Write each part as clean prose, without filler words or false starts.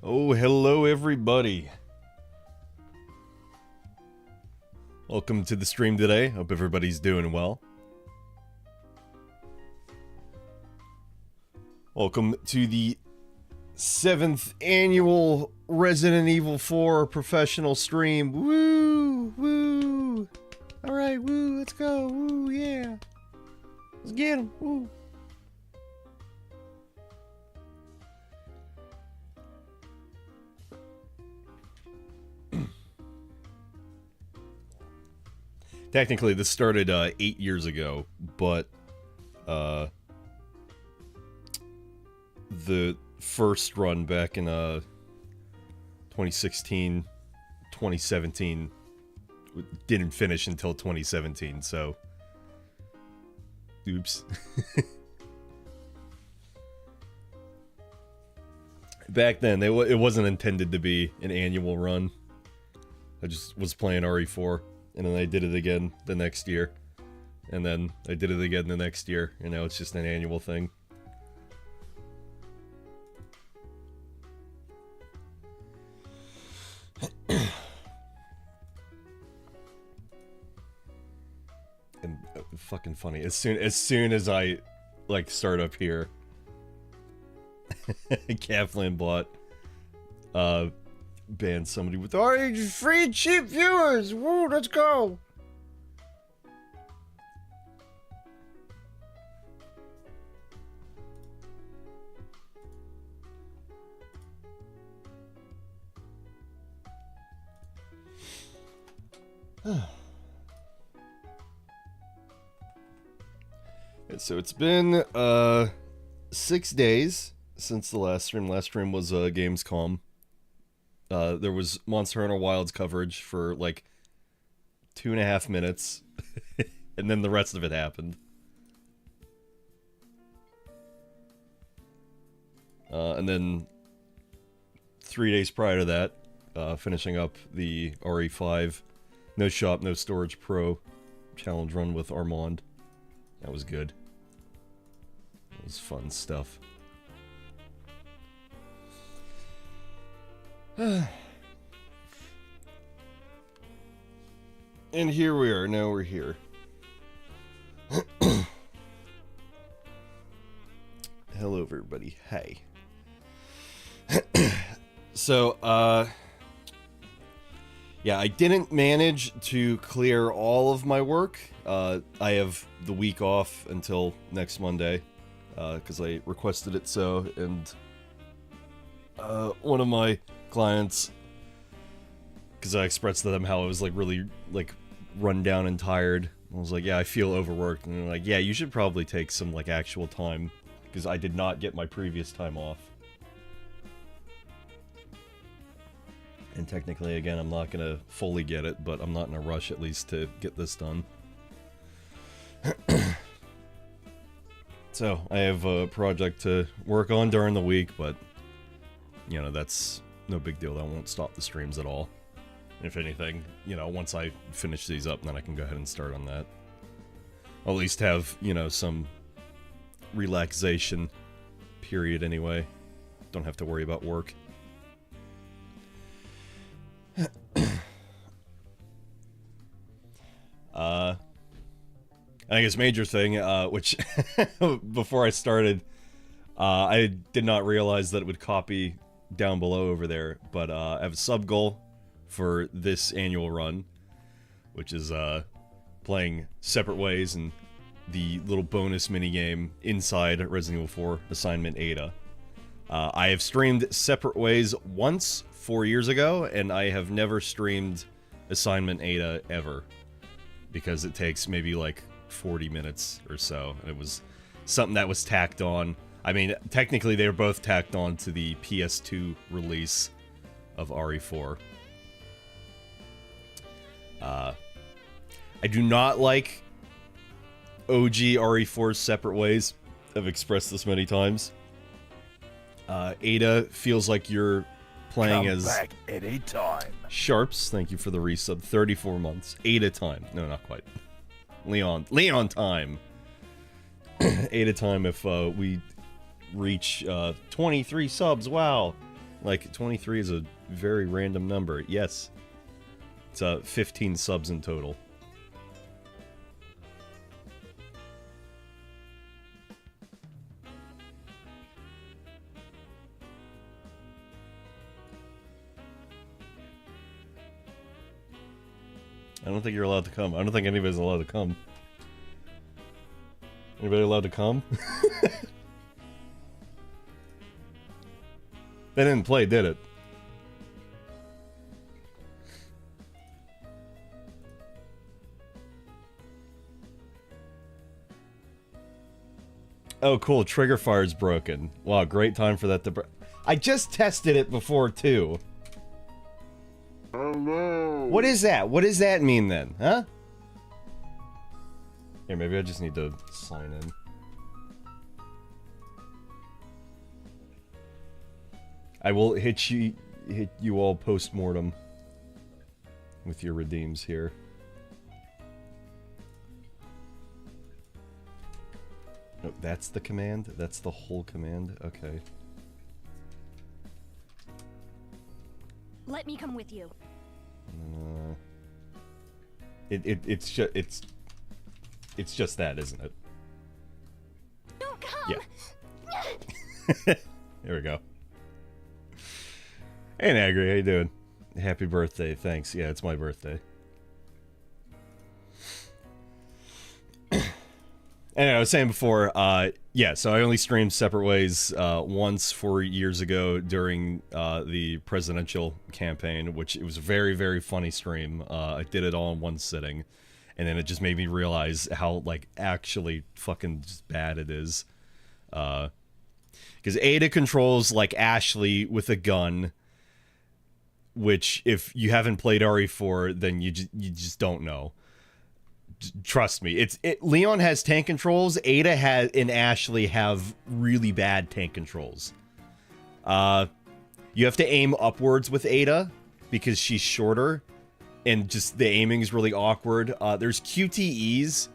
Oh, hello everybody. Welcome to the stream today. Hope everybody's doing well. Welcome to the 7th annual Resident Evil 4 professional stream. Woo! Woo! Alright, woo, let's go. Woo, yeah. Let's get 'em. Woo. Technically, this started 8 years ago, but the first run back in 2016, 2017 didn't finish until 2017, so oops. Back then, it wasn't intended to be an annual run. I just was playing RE4, and then I did it again the next year, and then I did it again the next year, and now it's just an annual thing. And fucking funny. As soon as I like start up here, Kathleen Blot banned somebody with free cheap viewers. Woo, let's go. So it's been 6 days since the last stream. Last stream was Gamescom. There was Monster Hunter Wilds coverage for like 2.5 minutes, and then the rest of it happened. And then 3 days prior to that, finishing up the RE5 No Shop, No Storage Pro challenge run with Armand. That was good. That was fun stuff. And here we are. Now we're here. Hello, everybody. Hey. So, yeah, I didn't manage to clear all of my work. I have the week off until next Monday, because I requested it so, and one of my clients, because I expressed to them how I was like really like run down and tired. I was like, yeah, I feel overworked, and they're like, yeah, you should probably take some like actual time, because I did not get my previous time off. And technically, again, I'm not gonna fully get it, but I'm not in a rush at least to get this done. So, I have a project to work on during the week, but, you know, that's no big deal. That won't stop the streams at all. If anything, you know, once I finish these up, then I can go ahead and start on that. I'll at least have, you know, some relaxation period anyway. Don't have to worry about work. I guess major thing, which before I started, I did not realize that it would copy down below over there, but I have a sub goal for this annual run, which is playing Separate Ways and the little bonus minigame inside Resident Evil 4 Assignment Ada. I have streamed Separate Ways once 4 years ago, and I have never streamed Assignment Ada ever, because it takes maybe like 40 minutes or so, and it was something that was tacked on. I mean, technically they were both tacked on to the PS2 release of RE4. I do not like OG RE4's Separate Ways. I've expressed this many times. Ada feels like you're playing Come as back anytime. Sharps. Thank you for the resub. 34 months. Ada time. No, not quite. Leon time. Ada time if we reach 23 subs. Wow. Like, 23 is a very random number. Yes. It's 15 subs in total. I don't think you're allowed to come. I don't think anybody's allowed to come. Anybody allowed to come? They didn't play, did it? Oh, cool. Trigger fire's broken. Wow, great time for that to I just tested it before, too. Hello. What is that? What does that mean, then? Huh? Here, maybe I just need to sign in. I will hit you all post-mortem with your redeems here. Oh, that's the command? That's the whole command? Okay. Let me come with you. It's just that, isn't it? Don't come. Yeah. There we go. Hey Nagri, how you doing? Happy birthday, thanks. Yeah, it's my birthday. And I was saying before, yeah, so I only streamed Separate Ways once 4 years ago during the presidential campaign, which it was a very, very funny stream. I did it all in one sitting, and then it just made me realize how, like, actually fucking just bad it is. Because Ada controls, like, Ashley with a gun, which, if you haven't played RE4, then you just don't know. Trust me, Leon has tank controls. Ada and Ashley have really bad tank controls. You have to aim upwards with Ada because she's shorter, and just the aiming is really awkward. There's QTEs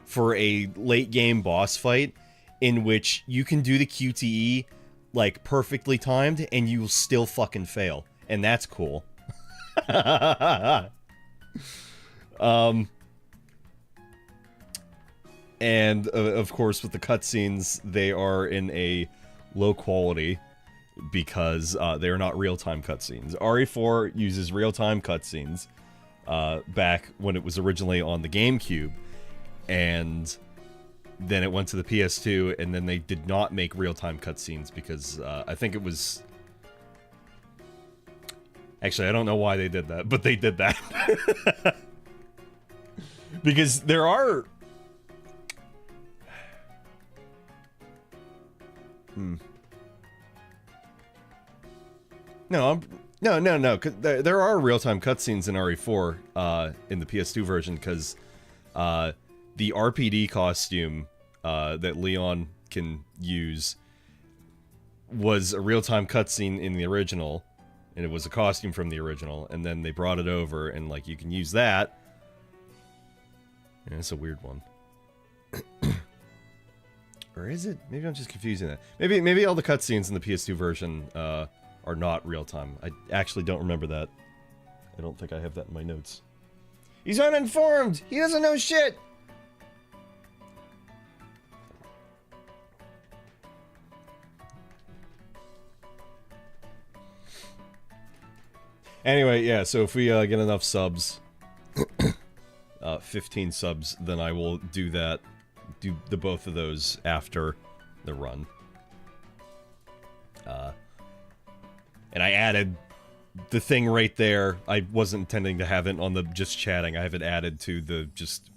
for a late game boss fight in which you can do the QTE like perfectly timed, and you will still fucking fail, and that's cool. And, of course, with the cutscenes, they are in a low quality because they are not real-time cutscenes. RE4 uses real-time cutscenes back when it was originally on the GameCube, and then it went to the PS2, and then they did not make real-time cutscenes because I think it was... Actually, I don't know why they did that, but they did that. Because there are... No, because there are real-time cutscenes in RE4 in the PS2 version, because the RPD costume that Leon can use was a real-time cutscene in the original, and it was a costume from the original, and then they brought it over, and, like, you can use that. Yeah, it's a weird one. Or is it? Maybe I'm just confusing that. Maybe all the cutscenes in the PS2 version are not real-time. I actually don't remember that. I don't think I have that in my notes. He's uninformed! He doesn't know shit! Anyway, yeah, so if we get enough subs, 15 subs, then I will do that. Do the both of those after the run. And I added the thing right there. I wasn't intending to have it on the just chatting. I have it added to the just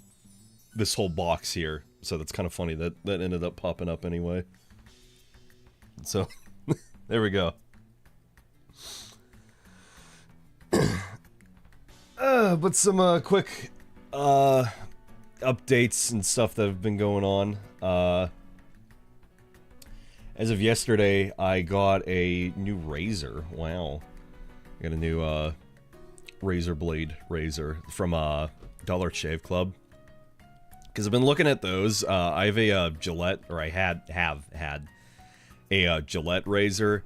this whole box here. So that's kind of funny that that ended up popping up anyway. So there we go. But some quick updates and stuff that have been going on. As of yesterday, I got a new razor. Wow. I got a new razor blade razor from Dollar Shave Club. Because I've been looking at those. I have a Gillette, or I have had a Gillette razor,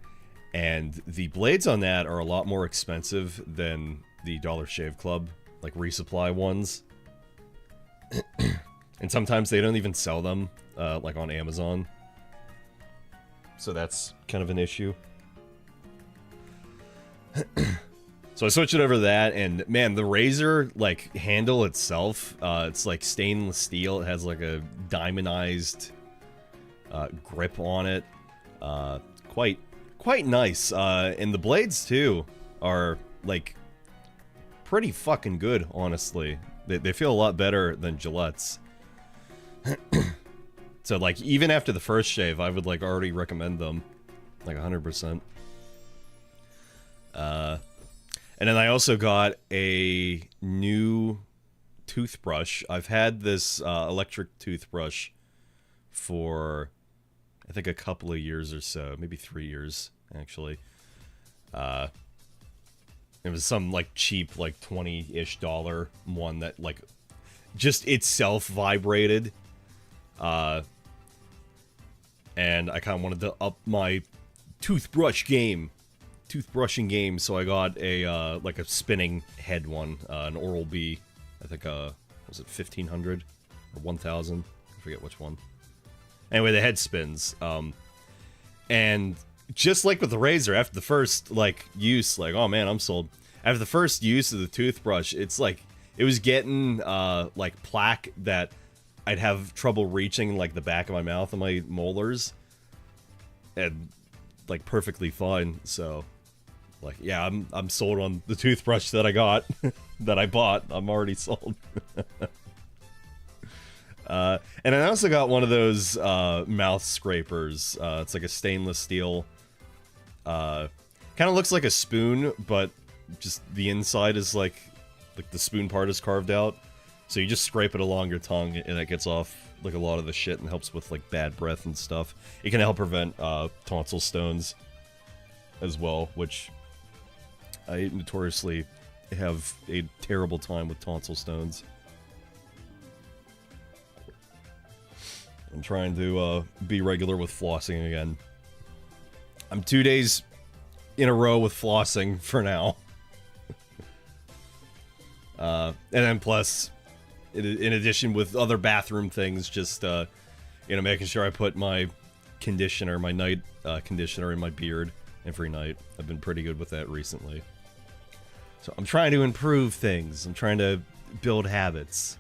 And the blades on that are a lot more expensive than the Dollar Shave Club, like, resupply ones. And sometimes they don't even sell them, like, on Amazon. So that's kind of an issue. So I switched it over to that, and man, the razor, like, handle itself, it's like stainless steel. It has like a diamondized grip on it. Quite nice. And the blades too are like pretty fucking good, honestly. They feel a lot better than Gillette's. So like even after the first shave, I would like already recommend them, like 100%. And then I also got a new toothbrush. I've had this electric toothbrush for, I think, a couple of years or so. Maybe 3 years, actually. It was some, like, cheap, like, $20-ish one that, like, just itself vibrated. And I kind of wanted to up my toothbrushing game, so I got a like a spinning head one, an Oral-B. I think was it 1500 or 1000? I forget which one. Anyway, the head spins. And just like with the razor, after the first like use, like, oh man, I'm sold. After the first use of the toothbrush, it's like it was getting like plaque that I'd have trouble reaching like the back of my mouth and my molars, and like perfectly fine. So like, yeah, I'm sold on the toothbrush that I got, that I bought. I'm already sold. And I also got one of those mouth scrapers. It's like a stainless steel. Kind of looks like a spoon, but just the inside is like the spoon part is carved out. So you just scrape it along your tongue, and it gets off like a lot of the shit and helps with like bad breath and stuff. It can help prevent tonsil stones as well, which I notoriously have a terrible time with tonsil stones. I'm trying to be regular with flossing again. I'm 2 days in a row with flossing for now. And then plus, in addition with other bathroom things, just, you know, making sure I put my conditioner, my night conditioner in my beard every night. I've been pretty good with that recently. So I'm trying to improve things. I'm trying to build habits,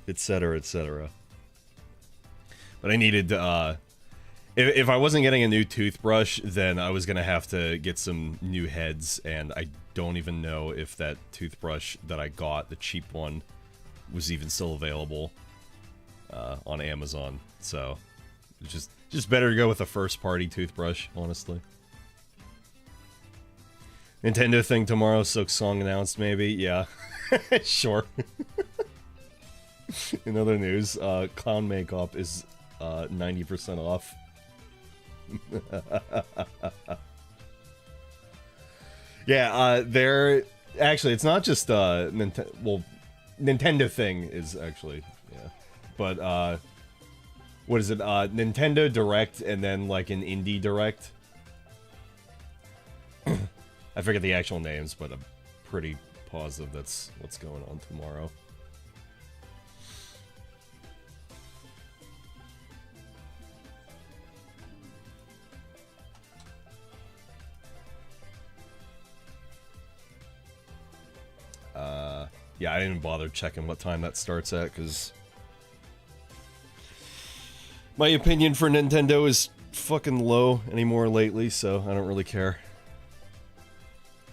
etc., etc. But I needed, if I wasn't getting a new toothbrush, then I was gonna have to get some new heads, and I don't even know if that toothbrush that I got, the cheap one, was even still available on Amazon. So it's just better to go with a first-party toothbrush, honestly. Nintendo thing tomorrow, Silksong announced, maybe? Yeah. Sure. In other news, clown makeup is 90% off. Yeah, they're... Actually, it's not just, well, Nintendo thing is actually, yeah. But, what is it? Nintendo Direct and then, like, an Indie Direct. I forget the actual names, but I'm pretty positive that's what's going on tomorrow. Yeah, I didn't even bother checking what time that starts at, because my opinion for Nintendo is fucking low anymore lately, so I don't really care.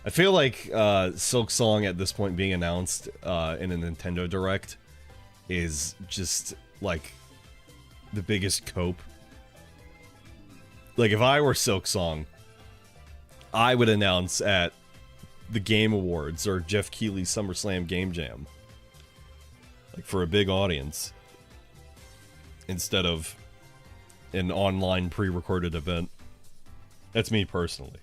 I feel like Silksong at this point being announced in a Nintendo Direct is just, like, the biggest cope. Like, if I were Silksong, I would announce at the Game Awards or Jeff Keighley's SummerSlam Game Jam. Like, for a big audience. Instead of an online pre-recorded event. That's me personally.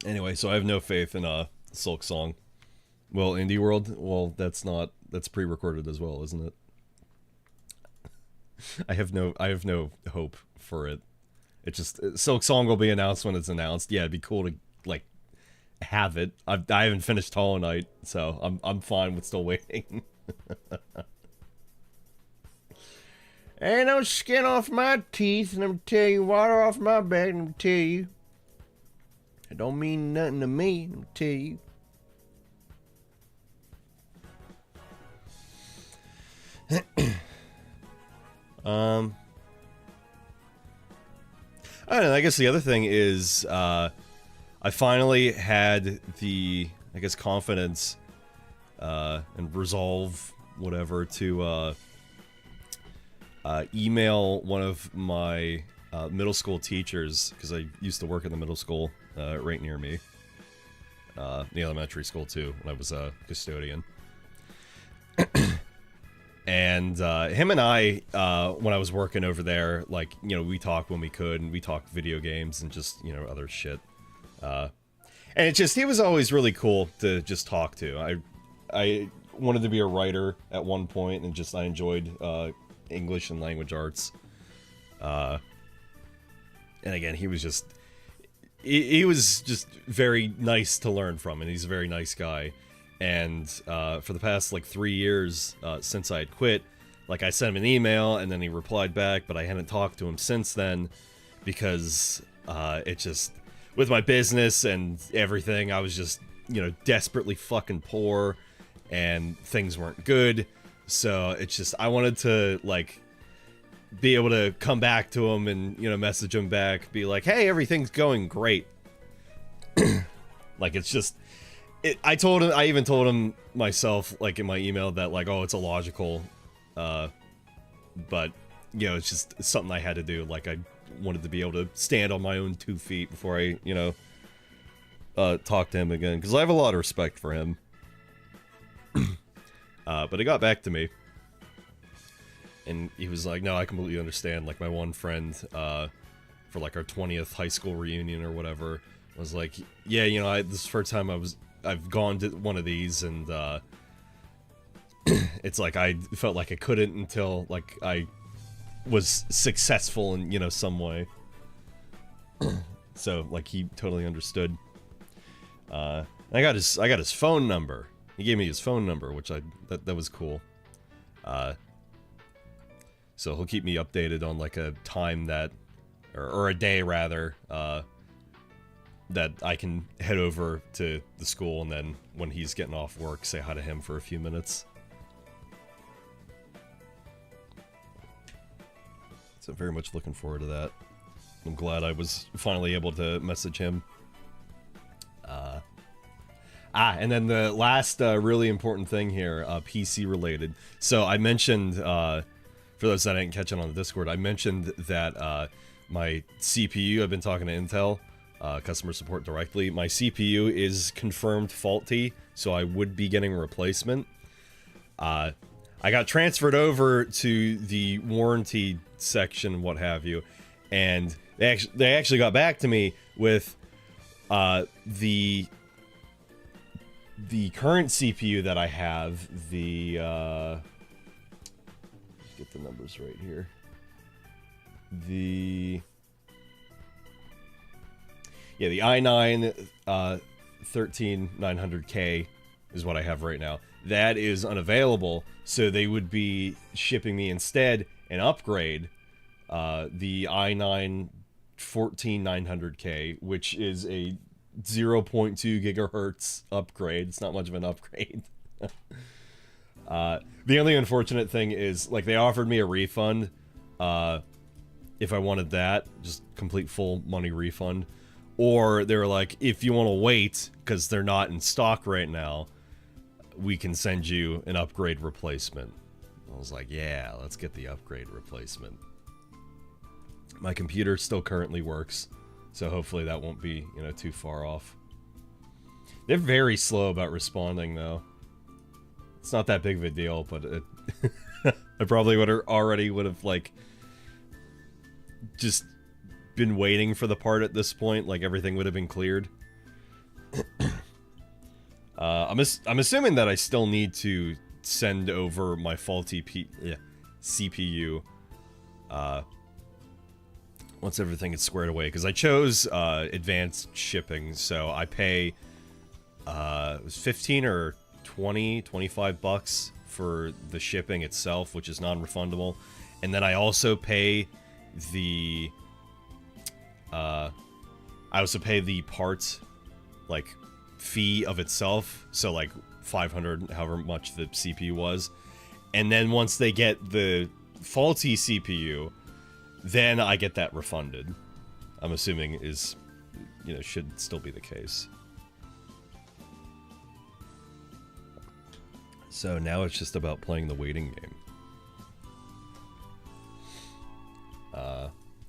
Anyway, so I have no faith in Silksong. Well, Indie World, well, that's pre-recorded as well, isn't it? I have no hope for it. It just Silk Song will be announced when it's announced. Yeah, it'd be cool to like have it. I haven't finished Hollow Knight, so I'm fine with still waiting. Ain't no skin off my teeth, and I'm tell you, water off my back, and I'm tell you, it don't mean nothing to me, and I'm tell you. I don't know, I guess the other thing is, I finally had the, I guess, confidence, and resolve, whatever, to, email one of my, middle school teachers, because I used to work in the middle school, right near me. The elementary school, too, when I was a custodian. And him and I, when I was working over there, like, you know, we talked when we could, and we talked video games and just, you know, other shit. And it just, he was always really cool to just talk to. I wanted to be a writer at one point, and just, I enjoyed English and language arts. And again, he was just, he was just very nice to learn from, and he's a very nice guy. And for the past like 3 years since I had quit, like I sent him an email and then he replied back, but I hadn't talked to him since then because it just, with my business and everything, I was just, you know, desperately fucking poor and things weren't good. So it's just, I wanted to like be able to come back to him and, you know, message him back, be like, hey, everything's going great. Like, it's just, I even told him myself, like, in my email that, like, oh, it's illogical, but, you know, it's just something I had to do. Like, I wanted to be able to stand on my own 2 feet before I, you know, talk to him again, because I have a lot of respect for him. But he got back to me, and he was like, no, I completely understand. Like, my one friend, for, like, our 20th high school reunion or whatever, was like, yeah, you know, this is the first time I've gone to one of these, and it's like I felt like I couldn't until like I was successful in, you know, some way. So like he totally understood. I got his phone number. He gave me his phone number, which that was cool. So he'll keep me updated on like a time that, or a day rather, that I can head over to the school, and then when he's getting off work, say hi to him for a few minutes. So very much looking forward to that. I'm glad I was finally able to message him. And then the last really important thing here, PC related. So I mentioned, for those that didn't catch it on the Discord, I mentioned that my CPU, I've been talking to Intel, customer support directly. My CPU is confirmed faulty, so I would be getting a replacement. I got transferred over to the warranty section, what have you, and they actually got back to me with the current CPU that I have. The let's get the numbers right here. The i9 13900K is what I have right now. That is unavailable, so they would be shipping me instead an upgrade, the i9 14900K, which is a 0.2 gigahertz upgrade. It's not much of an upgrade. The only unfortunate thing is, like, they offered me a refund if I wanted that, just complete full money refund. Or they were like, if you want to wait, because they're not in stock right now, we can send you an upgrade replacement. I was like, yeah, let's get the upgrade replacement. My computer still currently works, so hopefully that won't be, you know, too far off. They're very slow about responding, though. It's not that big of a deal, but it I probably would have, like, just been waiting for the part at this point, like everything would have been cleared. I'm assuming that I still need to send over my faulty CPU once everything is squared away, because I chose advanced shipping, so I pay it was 15 or 20, 25 bucks for the shipping itself, which is non-refundable, and then I also pay the parts like fee of itself, so like 500, however much the CPU was, and then once they get the faulty CPU, then I get that refunded. I'm assuming is, you know, should still be the case. So now it's just about playing the waiting game.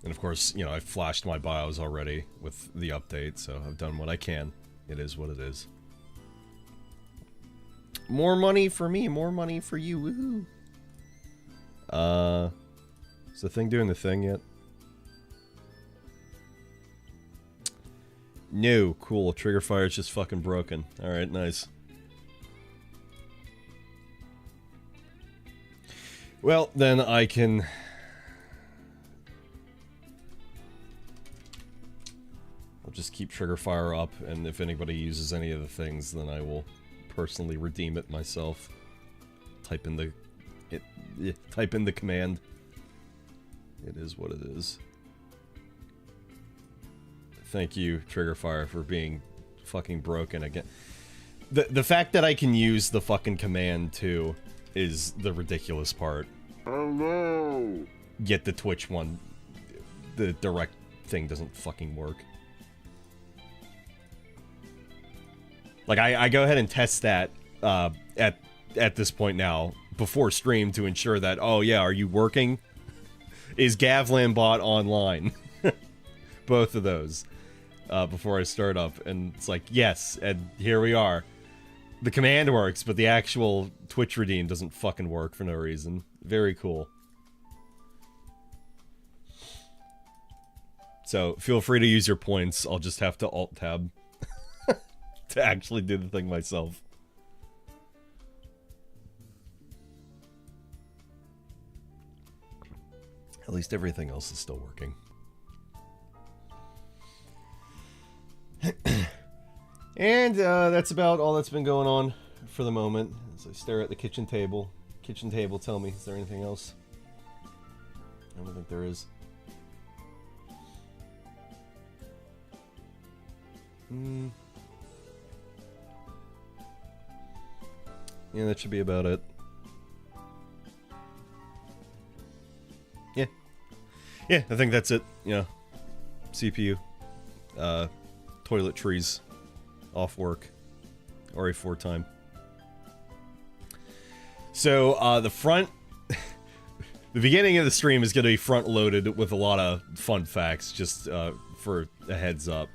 And of course, you know, I've flashed my BIOS already with the update, so I've done what I can. It is what it is. More money for me, more money for you, woohoo! Is the thing doing the thing yet? No, cool. Trigger fire is just fucking broken. Alright, nice. Well, then I can... I'll just keep trigger fire up, and if anybody uses any of the things, then I will personally redeem it myself. Type in the... type in the command. It is what it is. Thank you, Triggerfire, for being fucking broken again. The fact that I can use the fucking command, too, is the ridiculous part. Hello! Yet the Twitch one, the direct thing doesn't fucking work. Like, I go ahead and test that at this point now, before stream, to ensure that, oh yeah, are you working? Is Gavlanbot online? Both of those. Before I start up, and it's like, yes, and here we are. The command works, but the actual Twitch redeem doesn't fucking work for no reason. Very cool. So, feel free to use your points. I'll just have to Alt-Tab to actually do the thing myself. At least everything else is still working. And that's about all that's been going on for the moment. As I stare at the kitchen table. Kitchen table, tell me, is there anything else? I don't think there is. Yeah, that should be about it. Yeah. Yeah, I think that's it. You know, CPU. Toiletries. Off work. RE4 time. So, the front... the beginning of the stream is going to be front-loaded with a lot of fun facts, just for a heads up.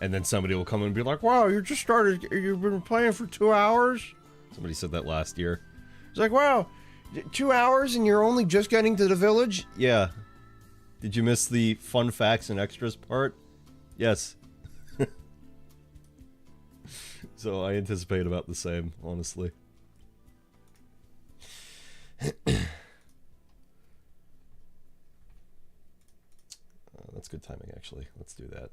And then somebody will come and be like, wow, you just started... You've been playing for 2 hours? Somebody said that last year. It's like, wow, 2 hours and you're only just getting to the village? Yeah. Did you miss the fun facts and extras part? Yes. So I anticipate about the same, honestly. That's good timing, actually. Let's do that.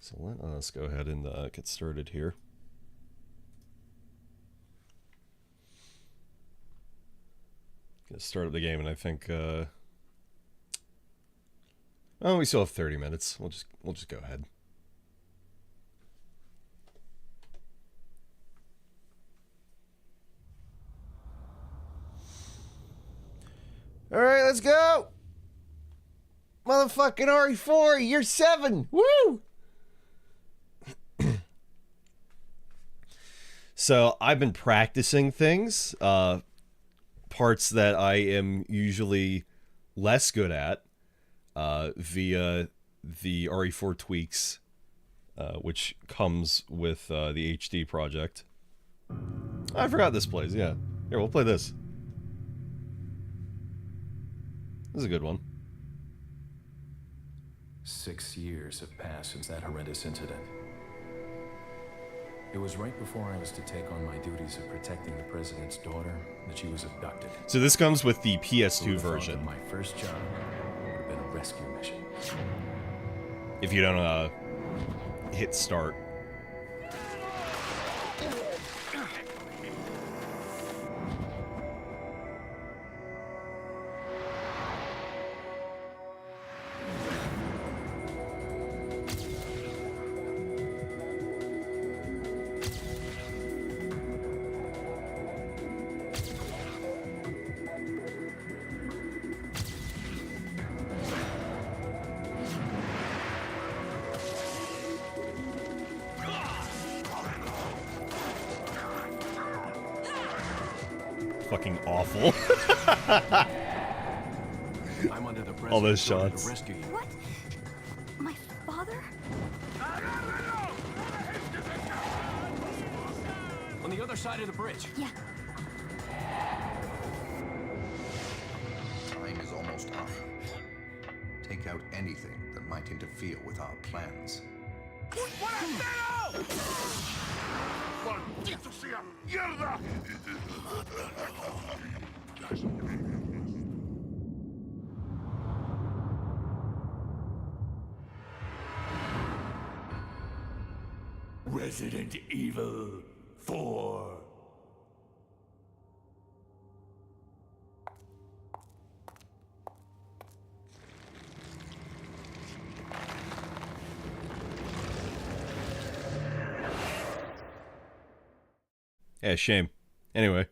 So let us go ahead and get started here. Gonna start up the game, and I think oh, we still have 30 minutes. We'll just go ahead. All right, let's go. Motherfucking RE4, year 7. Woo! So I've been practicing things, parts that I am usually less good at, via the RE4 tweaks, which comes with the HD project. I forgot this plays, yeah. Here, we'll play this. This is a good one. 6 years have passed since that horrendous incident. It was right before I was to take on my duties of protecting the president's daughter that she was abducted. So this comes with the PS2 Who would've thought version. that my first job would have been a rescue mission. If you don't hit start. Fucking awful. I'm under the All those president's order shots. to rescue you. What? My father? On the other side of the bridge. Yeah. Time is almost up. Take out anything that might interfere with our plans. ¡Maldito sea! ¡Mierda! Resident Evil 4. Yeah, shame. Anyway.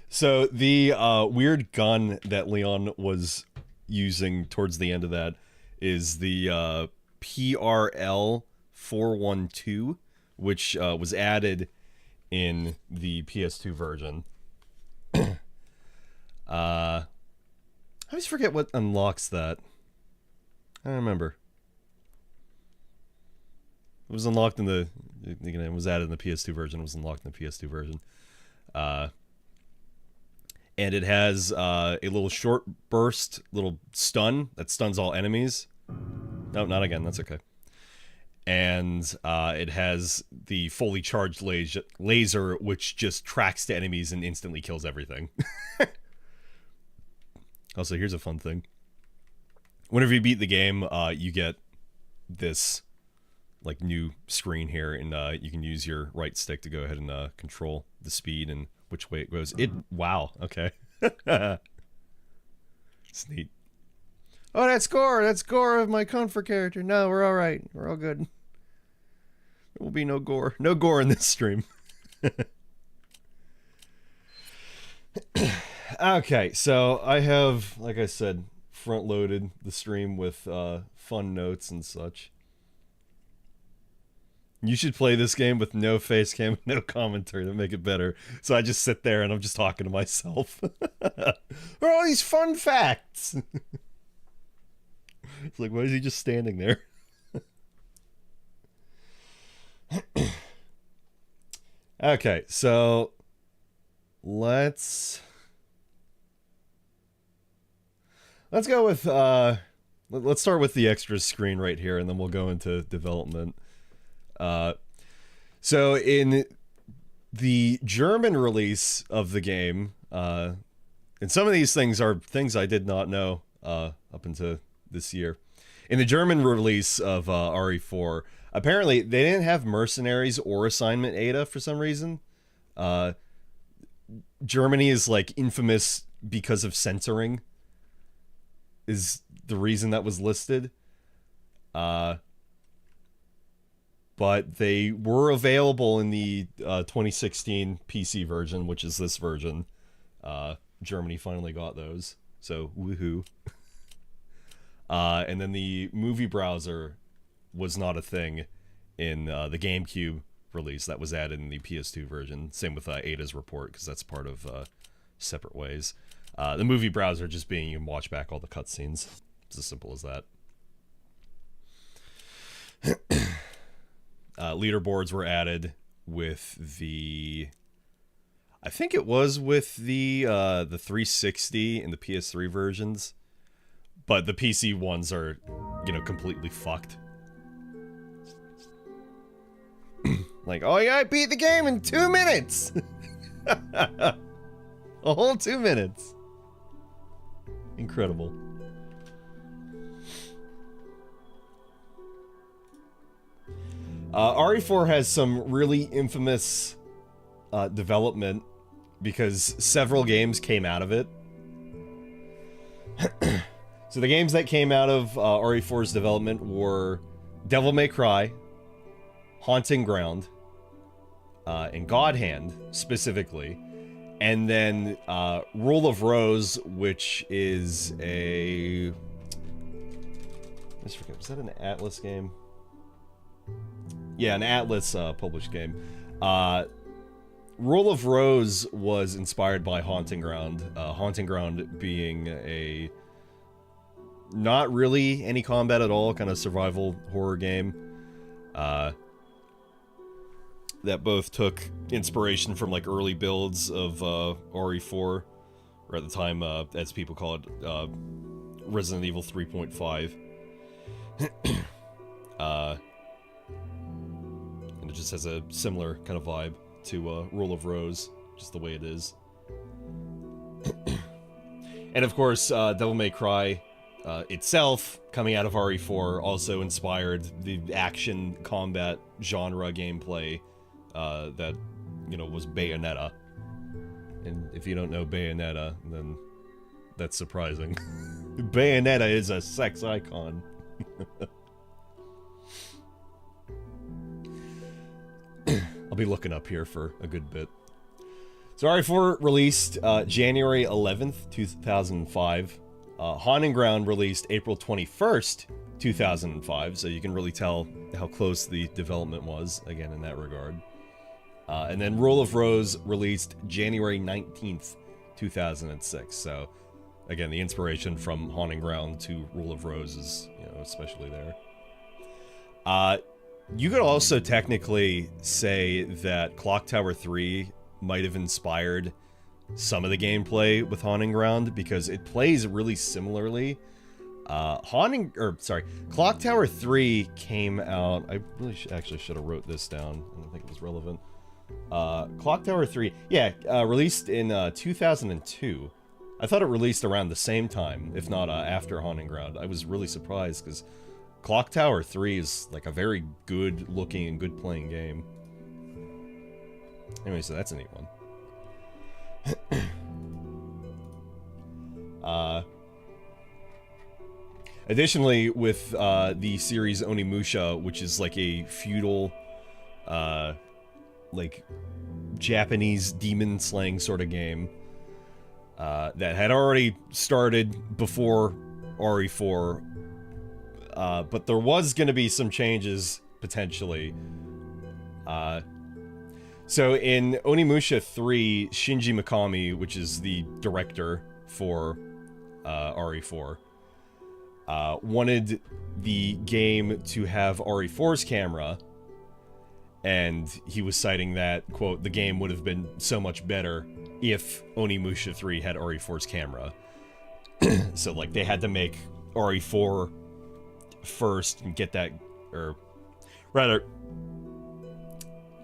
So the weird gun that Leon was using towards the end of that is the PRL 412, which was added in the PS2 version. I always forget what unlocks that. I don't remember. It was unlocked in the... It was added in the PS2 version. It was unlocked in the PS2 version. And it has a little short burst, little stun that stuns all enemies. No, not again. That's okay. And it has the fully charged laser, which just tracks to enemies and instantly kills everything. Also, here's a fun thing. Whenever you beat the game, you get this like new screen here, and you can use your right stick to go ahead and control the speed and which way it goes. Wow, okay. It's neat. Oh, that's gore of my comfort character. No, we're all right. We're all good. There will be no gore. No gore in this stream. Okay, so I have, like I said, front-loaded the stream with fun notes and such. You should play this game with no face cam, no commentary to make it better. So I just sit there and I'm just talking to myself. What are all these fun facts? It's like, why is he just standing there? Okay, so let's go with let's start with the extras screen right here, and then we'll go into development. So in the German release of the game, and some of these things are things I did not know up until this year. In the German release of RE4, apparently they didn't have mercenaries or assignment Ada for some reason. Germany is like infamous because of censoring, is the reason that was listed. But they were available in the 2016 PC version, which is this version. Germany finally got those, so woohoo. And then the movie browser was not a thing in the GameCube release. That was added in the PS2 version. Same with Ada's report, because that's part of separate ways. The movie browser just being you can watch back all the cutscenes. It's as simple as that. Leaderboards were added with the... I think it was with the 360 and the PS3 versions. But the PC ones are, you know, completely fucked. Like, oh yeah, I beat the game in 2 minutes! A whole 2 minutes. Incredible. RE4 has some really infamous development because several games came out of it. So the games that came out of RE4's development were Devil May Cry, Haunting Ground, and God Hand, specifically. And then Rule of Rose, which is a... let's forget, was that an Atlas game? Yeah, an Atlas published game. Rule of Rose was inspired by Haunting Ground. Haunting Ground being a... not really any combat at all, kind of survival horror game. That both took inspiration from like early builds of RE4, or at the time, as people call it, Resident Evil 3.5. And it just has a similar kind of vibe to Rule of Rose, just the way it is. And of course, Devil May Cry itself, coming out of RE4, also inspired the action combat genre gameplay that, you know, was Bayonetta. And if you don't know Bayonetta, then that's surprising. Bayonetta is a sex icon. I'll be looking up here for a good bit. So RE4 released January 11th, 2005. Haunting Ground released April 21st, 2005, so you can really tell how close the development was, again, in that regard. And then Rule of Rose released January 19th, 2006, so, again, the inspiration from Haunting Ground to Rule of Rose is, you know, especially there. You could also technically say that Clock Tower 3 might have inspired some of the gameplay with Haunting Ground, because it plays really similarly. Clock Tower 3 came out... I really actually should have wrote this down. I don't think it was relevant. Clock Tower 3... yeah, released in 2002. I thought it released around the same time, if not after Haunting Ground. I was really surprised, because Clock Tower 3 is like a very good looking and good playing game. Anyway, so that's a neat one. Additionally, with the series Onimusha, which is like a feudal, like Japanese demon slaying sort of game, that had already started before RE4, but there was going to be some changes potentially. So in Onimusha 3, Shinji Mikami, which is the director for RE4, wanted the game to have RE4's camera, and he was citing that, quote, the game would have been so much better if Onimusha 3 had RE4's camera. So, like, they had to make RE4 first and get that, or rather,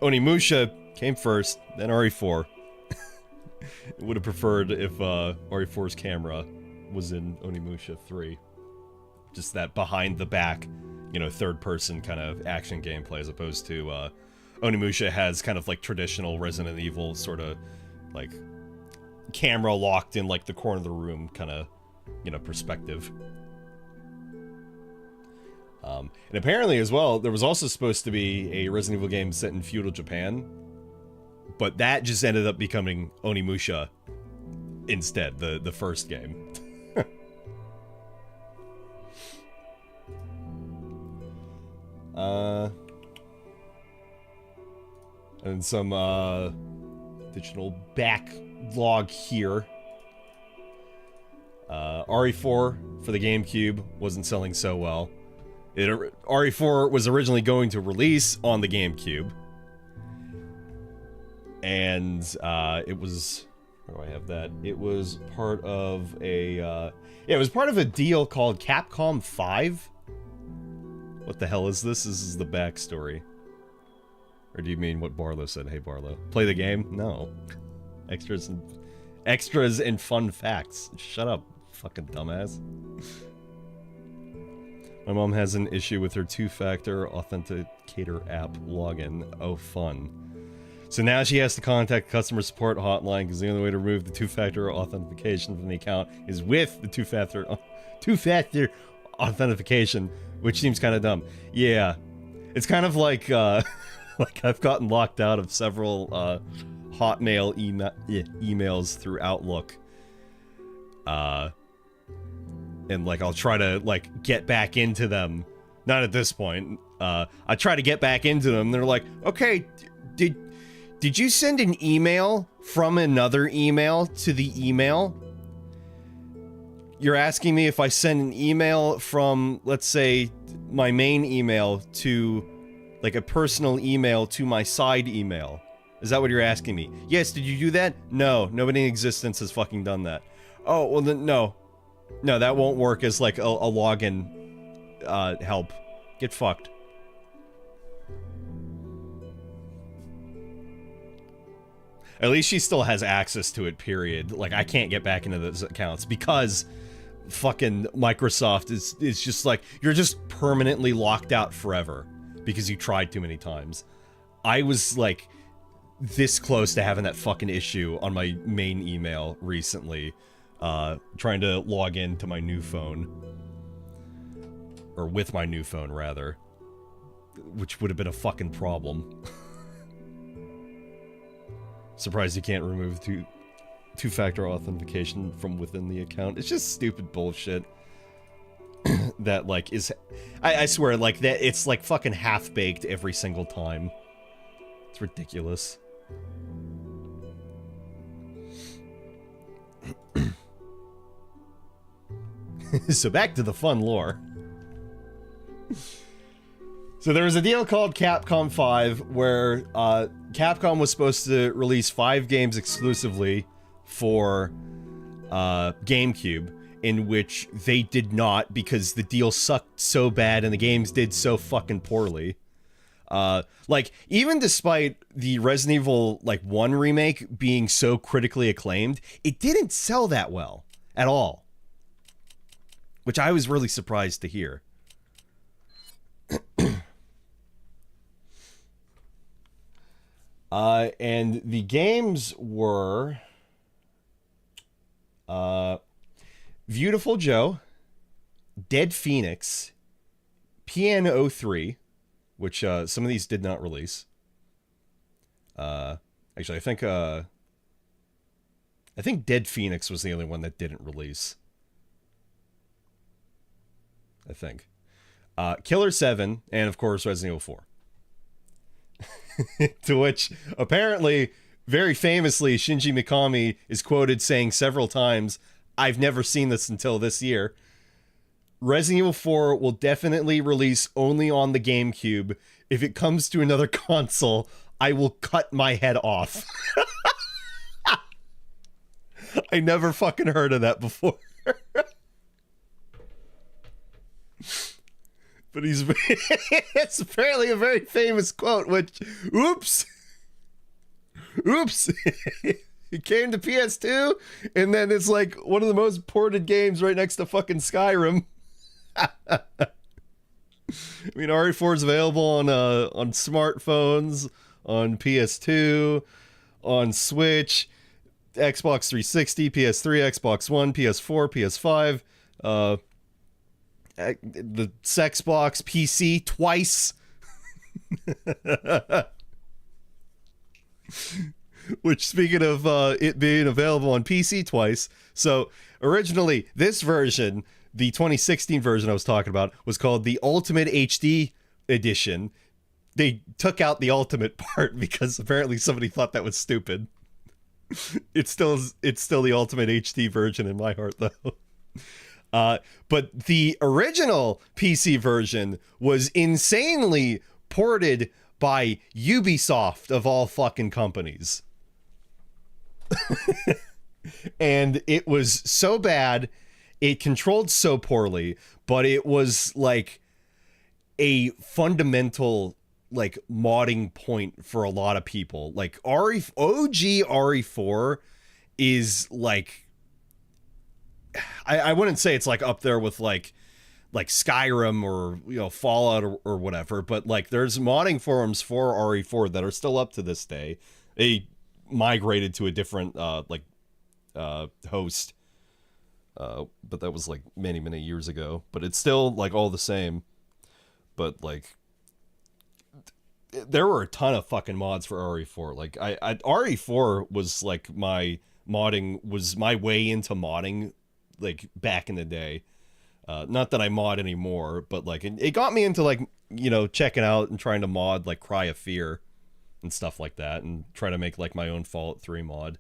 Onimusha came first, then RE4. Would have preferred if RE4's camera was in Onimusha 3. Just that behind the back, you know, third person kind of action gameplay, as opposed to Onimusha has kind of like traditional Resident Evil sort of like camera locked in like the corner of the room kind of, you know, perspective. And apparently as well, there was also supposed to be a Resident Evil game set in feudal Japan, but that just ended up becoming Onimusha instead, the first game. And some additional backlog here. RE4 for the GameCube wasn't selling so well. RE4 was originally going to release on the GameCube, and it was, where do I have that? It was part of a yeah, it was part of a deal called Capcom 5. What the hell is this? This is the backstory. Or do you mean what Barlow said? Hey, Barlow. Play the game? No. Extras and fun facts. Shut up, fucking dumbass. My mom has an issue with her two-factor authenticator app login. Oh, fun. So now she has to contact customer support hotline because the only way to remove the two-factor authentication from the account is with the two-factor authentication, which seems kind of dumb. Yeah. It's kind of like, like I've gotten locked out of several, Hotmail emails through Outlook. And, like, I'll try to, like, get back into them. Not at this point. I try to get back into them. They're like, okay, did you send an email from another email to the email? You're asking me if I send an email from, let's say, my main email to, like, a personal email to my side email. Is that what you're asking me? Yes, did you do that? No, nobody in existence has fucking done that. Oh, well then, no. No, that won't work as, like, a login, help. Get fucked. At least she still has access to it, period. Like, I can't get back into those accounts because fucking Microsoft is just like, you're just permanently locked out forever because you tried too many times. I was, like, this close to having that fucking issue on my main email recently, trying to log into my new phone. Or with my new phone, rather. Which would have been a fucking problem. Surprised you can't remove two-factor authentication from within the account. It's just stupid bullshit. That, like, is... I swear, like, that it's, like, fucking half-baked every single time. It's ridiculous. So back to the fun lore. So there was a deal called Capcom 5 where Capcom was supposed to release 5 games exclusively for GameCube, in which they did not because the deal sucked so bad and the games did so fucking poorly. Like, even despite the Resident Evil, like, 1 remake being so critically acclaimed, it didn't sell that well at all. Which I was really surprised to hear. And the games were Beautiful Joe, Dead Phoenix, PN03, which some of these did not release. Actually, I think Dead Phoenix was the only one that didn't release. I think. Killer 7, and of course Resident Evil 4. To which, apparently, very famously, Shinji Mikami is quoted saying several times, I've never seen this until this year. Resident Evil 4 will definitely release only on the GameCube. If it comes to another console, I will cut my head off. I never fucking heard of that before. But it's apparently a very famous quote, which, oops, it came to PS2, and then it's like one of the most ported games right next to fucking Skyrim. I mean, RE4 is available on smartphones, on PS2, on Switch, Xbox 360, PS3, Xbox One, PS4, PS5, the Sexbox PC twice. Which, speaking of it being available on PC twice, so originally this version, the 2016 version I was talking about, was called the Ultimate HD Edition. They took out the Ultimate part because apparently somebody thought that was stupid. It's still the Ultimate HD version in my heart, though. But the original PC version was insanely ported by Ubisoft, of all fucking companies. And it was so bad, it controlled so poorly, but it was like a fundamental like modding point for a lot of people. Like OG RE4 is like, I wouldn't say it's like up there with like Skyrim or, you know, Fallout or whatever, but like there's modding forums for RE4 that are still up to this day. They migrated to a different host, but that was like many years ago. But it's still like all the same. But like, there were a ton of fucking mods for RE4. Like I RE4 was like my way into modding, like back in the day. Not that I mod anymore, but like it got me into like, you know, checking out and trying to mod like Cry of Fear and stuff like that, and try to make like my own Fallout 3 mod.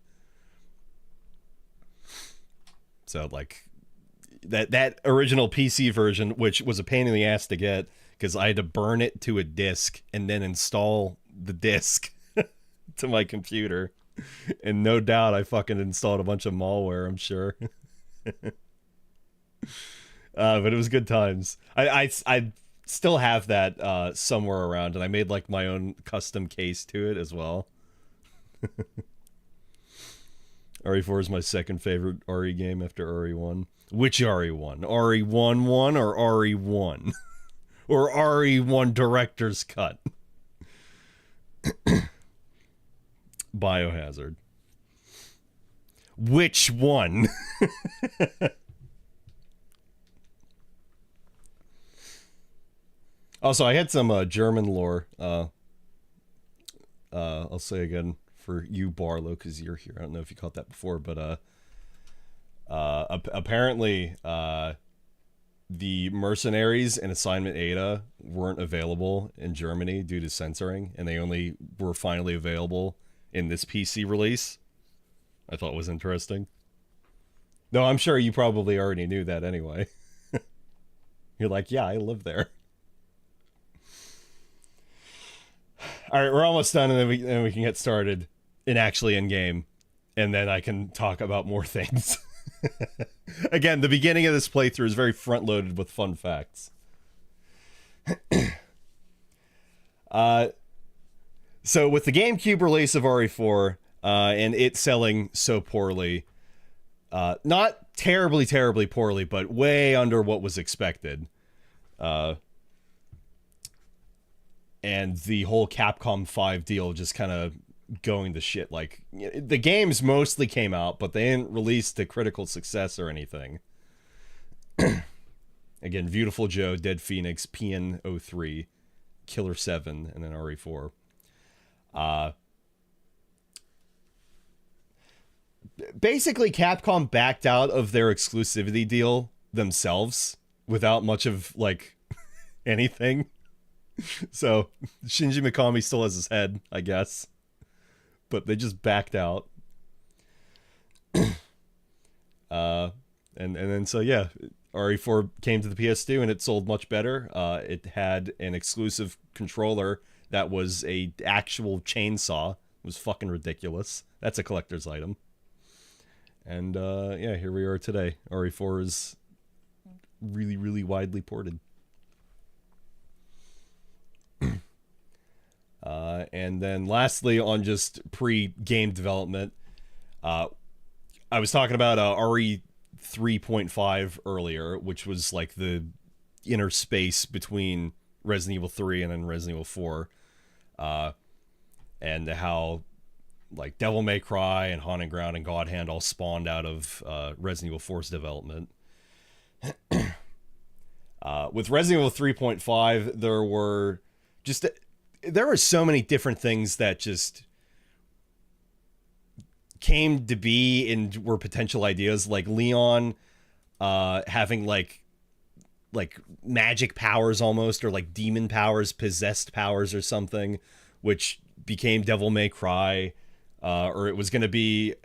So like that original PC version, which was a pain in the ass to get because I had to burn it to a disk and then install the disk to my computer. And no doubt I fucking installed a bunch of malware, I'm sure. But it was good times. I still have that somewhere around, and I made like my own custom case to it as well. RE4 is my second favorite RE game after RE1. Which RE1? RE1 or RE1? Or RE1 Director's Cut? Biohazard. Which one? Also, I had some German lore. I'll say again for you, Barlow, because you're here. I don't know if you caught that before, but apparently the mercenaries in Assignment Ada weren't available in Germany due to censoring, and they only were finally available in this PC release. I thought it was interesting. No, I'm sure you probably already knew that anyway. You're like, yeah, I live there. All right, we're almost done, and then we can get started in actually in game, and then I can talk about more things. Again, the beginning of this playthrough is very front-loaded with fun facts. So with the GameCube release of RE4 and it selling so poorly, not terribly poorly, but way under what was expected. And the whole Capcom 5 deal just kind of going to shit. Like, the games mostly came out, but they didn't release to critical success or anything. Again, Beautiful Joe, Dead Phoenix, PN03, Killer 7, and then RE4. Basically, Capcom backed out of their exclusivity deal themselves without much of, like, anything. So, Shinji Mikami still has his head, I guess. But they just backed out. And then, so yeah, RE4 came to the PS2 and it sold much better. It had an exclusive controller that was a actual chainsaw. It was fucking ridiculous. That's a collector's item. And, yeah, here we are today. RE4 is really widely ported. And then lastly, on just pre-game development, I was talking about RE 3.5 earlier, which was like the inner space between Resident Evil 3 and then Resident Evil 4, and how like Devil May Cry and Haunting Ground and God Hand all spawned out of Resident Evil 4's development. With Resident Evil 3.5, there were so many different things that just came to be and were potential ideas, like Leon having like magic powers almost, or like demon powers, possessed powers or something, which became Devil May Cry, or it was going to be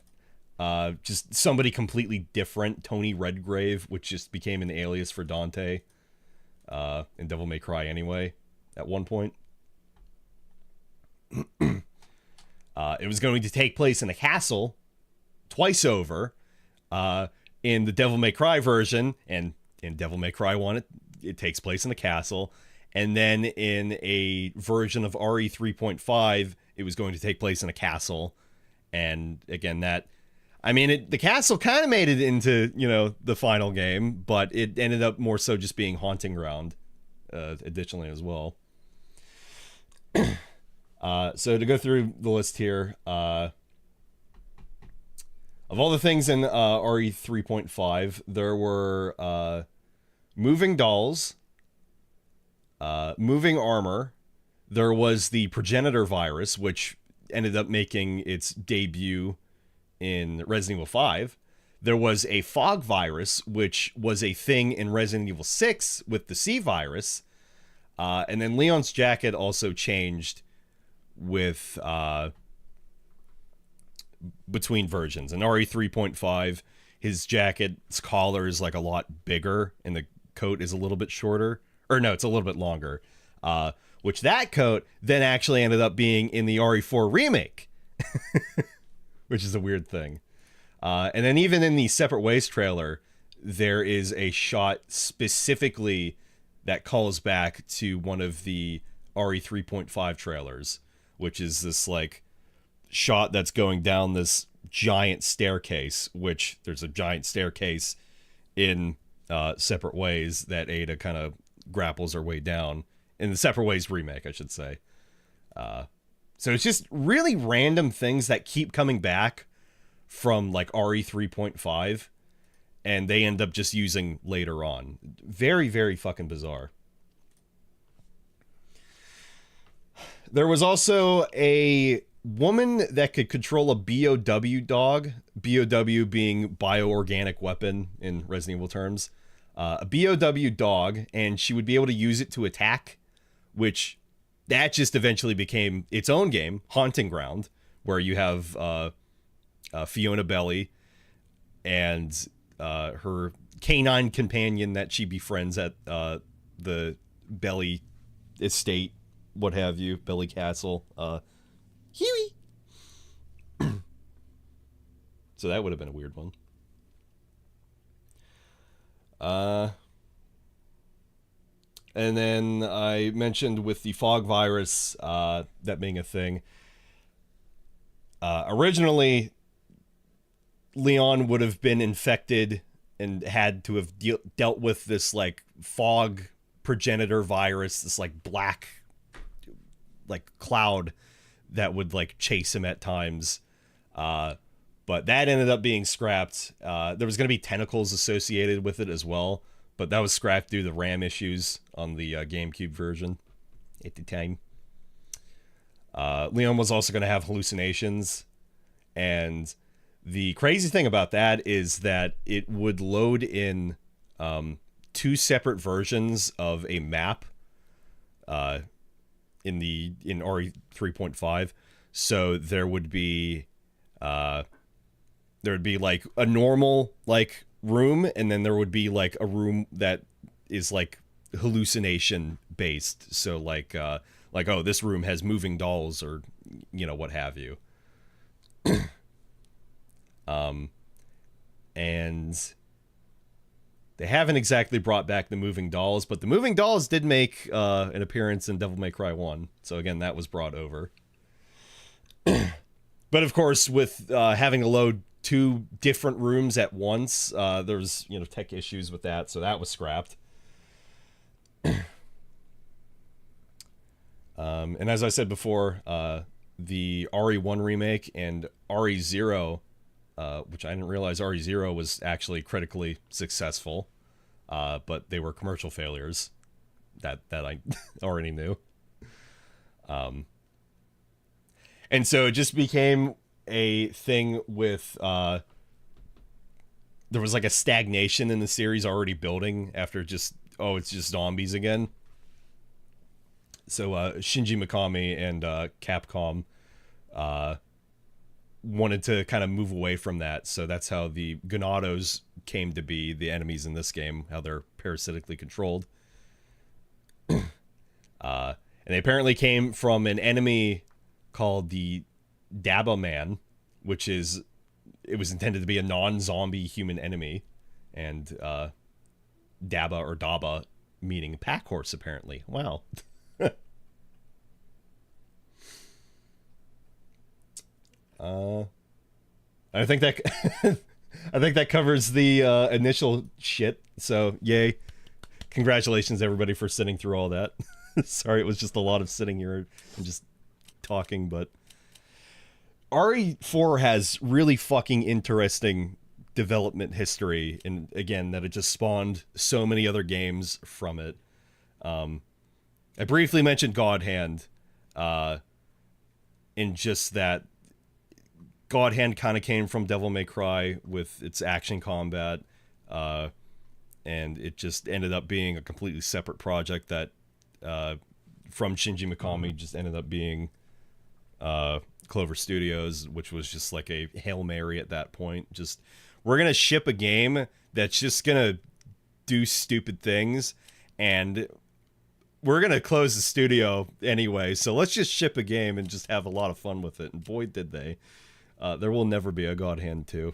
just somebody completely different, Tony Redgrave, which just became an alias for Dante in Devil May Cry anyway at one point. It was going to take place in a castle twice over in the Devil May Cry version, and in Devil May Cry 1 it takes place in a castle, And then in a version of RE 3.5, it was going to take place in a castle. And again, the castle kind of made it into, the final game, but it ended up more so just being Haunting Ground, additionally as well. So to go through the list here, of all the things in RE 3.5, there were moving dolls, moving armor. There was the progenitor virus, which ended up making its debut in Resident Evil 5. There was a fog virus, which was a thing in Resident Evil 6 with the C virus. And then Leon's jacket also changed with between versions. In RE 3.5, his jacket's collar is like a lot bigger and the coat is a little bit shorter. Or no, it's a little bit longer. Which that coat then actually ended up being in the RE4 remake. Which is a weird thing. And then even in the Separate Ways trailer, there is a shot specifically that calls back to one of the RE 3.5 trailers, which is this like shot that's going down this giant staircase, which there's a giant staircase in Separate Ways that Ada kind of grapples her way down in the Separate Ways remake, I should say. So it's just really random things that keep coming back from like RE 3.5 and they end up just using later on. Very, very fucking bizarre. There was also a woman that could control a BOW dog, BOW being bioorganic weapon in Resident Evil terms. A BOW dog, and she would be able to use it to attack, which that just eventually became its own game, Haunting Ground, where you have Fiona Belly and her canine companion that she befriends at the Belly estate, what have you, Belly Castle, Huey. So that would have been a weird one. And then I mentioned with the fog virus, that being a thing. Originally, Leon would have been infected and had to have dealt with this like fog progenitor virus, this like black like cloud that would like chase him at times. But that ended up being scrapped. There was going to be tentacles associated with it as well, but that was scrapped due to RAM issues on the GameCube version at the time. Leon was also going to have hallucinations, and the crazy thing about that is that it would load in two separate versions of a map in RE 3.5. So there would be like a normal like room, and then there would be like a room that is like hallucination based. So like oh, this room has moving dolls or what have you. And they haven't exactly brought back the moving dolls, but the moving dolls did make an appearance in Devil May Cry 1. So again, that was brought over. But of course, with having to load two different rooms at once, there's tech issues with that, so that was scrapped. And as I said before, the RE1 remake and RE0, which I didn't realize RE0 was actually critically successful, but they were commercial failures that I already knew. And so it just became a thing with there was like a stagnation in the series already building after just it's just zombies again. So Shinji Mikami and Capcom wanted to kind of move away from that. So that's how the Ganados came to be, the enemies in this game, how they're parasitically controlled. And they apparently came from an enemy called the Daba Man, which is, it was intended to be a non-zombie human enemy. And Daba or Daba meaning pack horse, apparently. Wow. I think that I think that covers the initial shit. So yay. Congratulations everybody for sitting through all that. Sorry, it was just a lot of sitting here and just talking, but RE4 has really fucking interesting development history, and again, that it just spawned so many other games from it. I briefly mentioned God Hand, in just that God Hand kind of came from Devil May Cry with its action combat, and it just ended up being a completely separate project that, from Shinji Mikami, just ended up being Clover Studios, which was just like a Hail Mary at that point. Just, we're going to ship a game that's just going to do stupid things, and we're going to close the studio anyway, so let's just ship a game and just have a lot of fun with it. And boy, did they. There will never be a God Hand 2.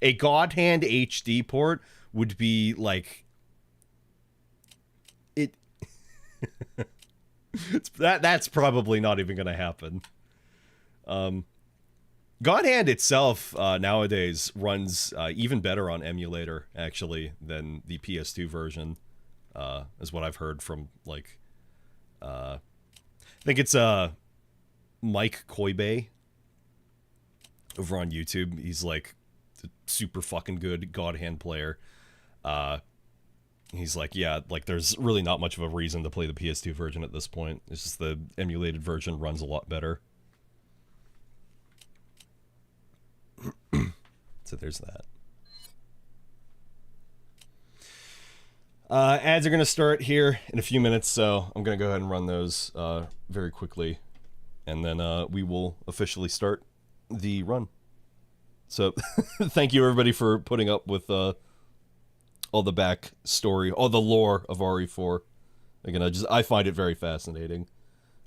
A God Hand HD port would be like... it. That's probably not even going to happen. God Hand itself nowadays runs even better on emulator, actually, than the PS2 version, is what I've heard from, like... I think it's Mike Koibe over on YouTube. He's like a super fucking good God Hand player. He's like, yeah, like there's really not much of a reason to play the PS2 version at this point. It's just the emulated version runs a lot better. So there's that. Ads are going to start here in a few minutes, so I'm going to go ahead and run those very quickly. And then we will officially start the run. So thank you everybody for putting up with all the backstory, all the lore of RE4. Again, I find it very fascinating.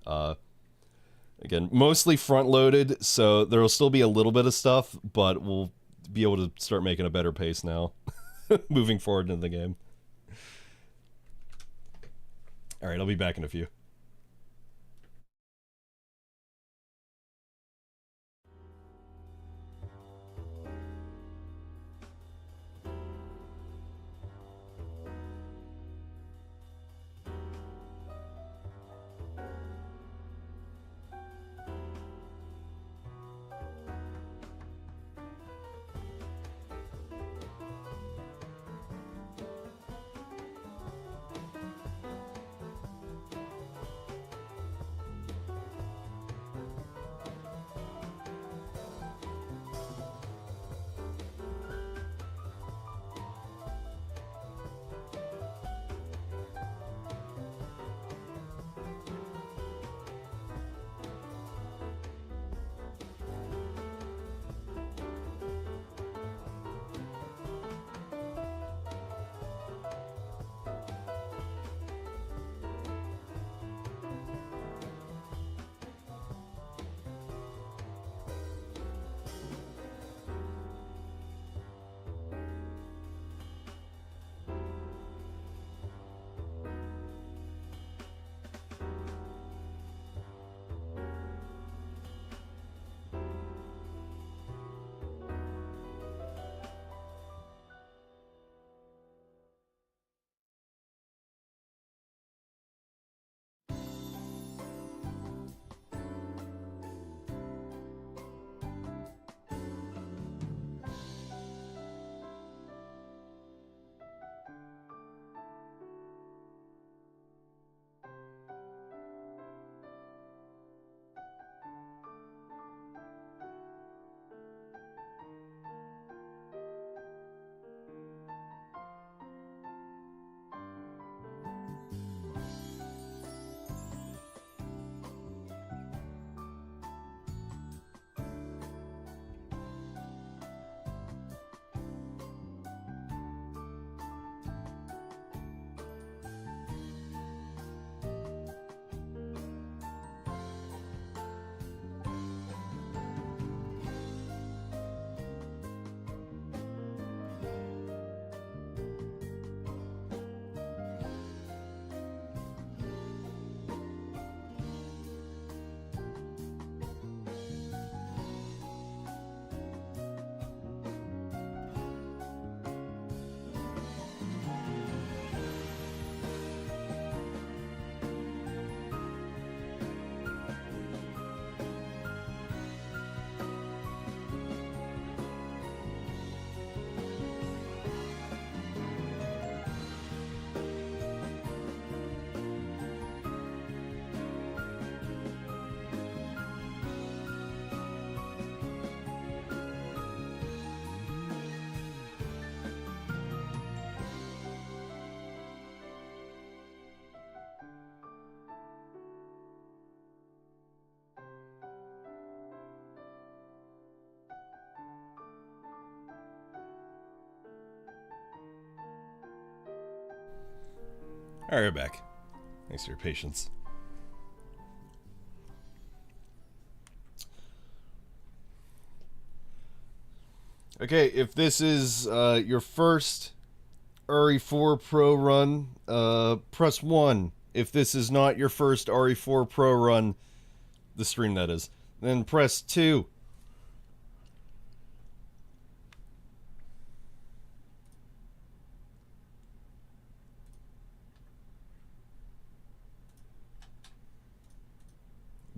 Again, mostly front-loaded, so there will still be a little bit of stuff, but we'll be able to start making a better pace now, moving forward into the game. Alright, I'll be back in a few. Alright, we're back. Thanks for your patience. Okay, if this is your first RE4 Pro run, press 1. If this is not your first RE4 Pro run, the stream that is, then press 2.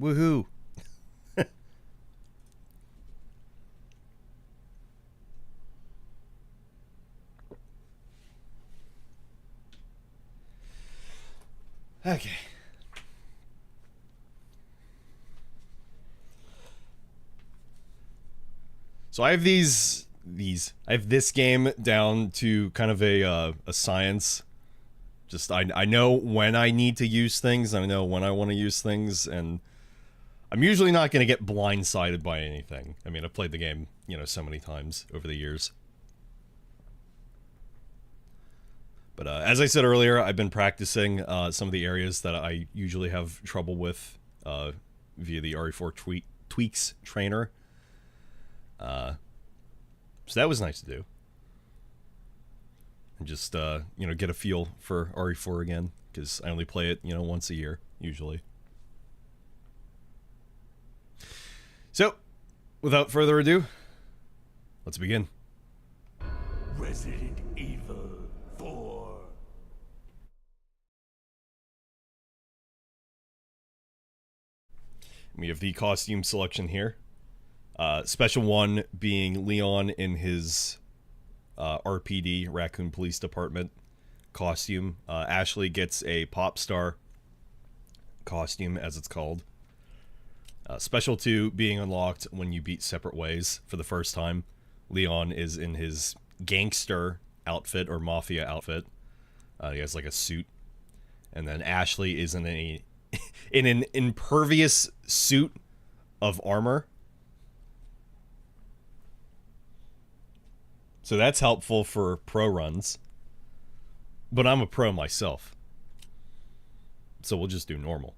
Woohoo! Okay. So I have I have this game down to kind of a science. Just I know when I need to use things, I know when I want to use things, and I'm usually not going to get blindsided by anything. I mean, I've played the game, you know, so many times over the years. But as I said earlier, I've been practicing some of the areas that I usually have trouble with via the RE4 Tweaks trainer. So that was nice to do. And just, you know, get a feel for RE4 again, because I only play it, you know, once a year, usually. So, without further ado, let's begin. Resident Evil 4. We have the costume selection here. Special one being Leon in his RPD, Raccoon Police Department costume. Ashley gets a pop star costume, as it's called. Special 2 being unlocked when you beat Separate Ways for the first time. Leon is in his gangster outfit or mafia outfit. He has like a suit. And then Ashley is in an impervious suit of armor. So that's helpful for pro runs. But I'm a pro myself. So we'll just do normal.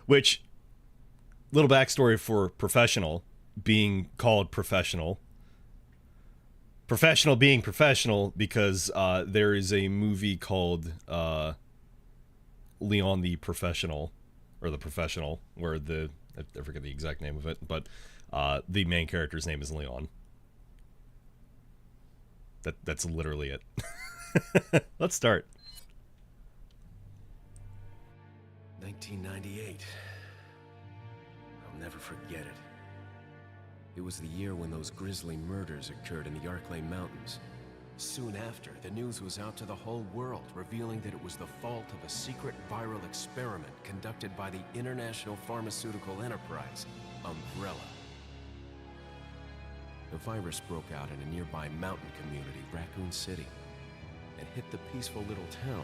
Which, little backstory for professional being called professional. Professional being professional because there is a movie called Leon the Professional, or The Professional, where I forget the exact name of it, but the main character's name is Leon. That's literally it. Let's start. 1998. I'll never forget it. It was the year when those grisly murders occurred in the Arklay Mountains. Soon after, the news was out to the whole world, revealing that it was the fault of a secret viral experiment conducted by the international pharmaceutical enterprise, Umbrella. The virus broke out in a nearby mountain community, Raccoon City, and hit the peaceful little town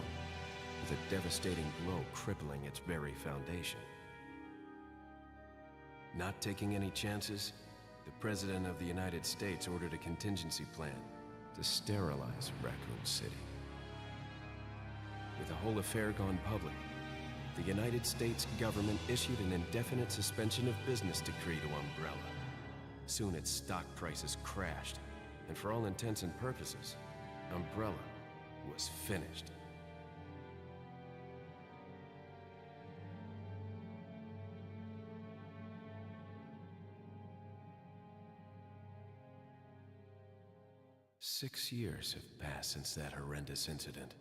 with a devastating blow crippling its very foundation. Not taking any chances, the President of the United States ordered a contingency plan to sterilize Raccoon City. With the whole affair gone public, the United States government issued an indefinite suspension of business decree to Umbrella. Soon its stock prices crashed, and for all intents and purposes, Umbrella was finished. Six years have passed since that horrendous incident.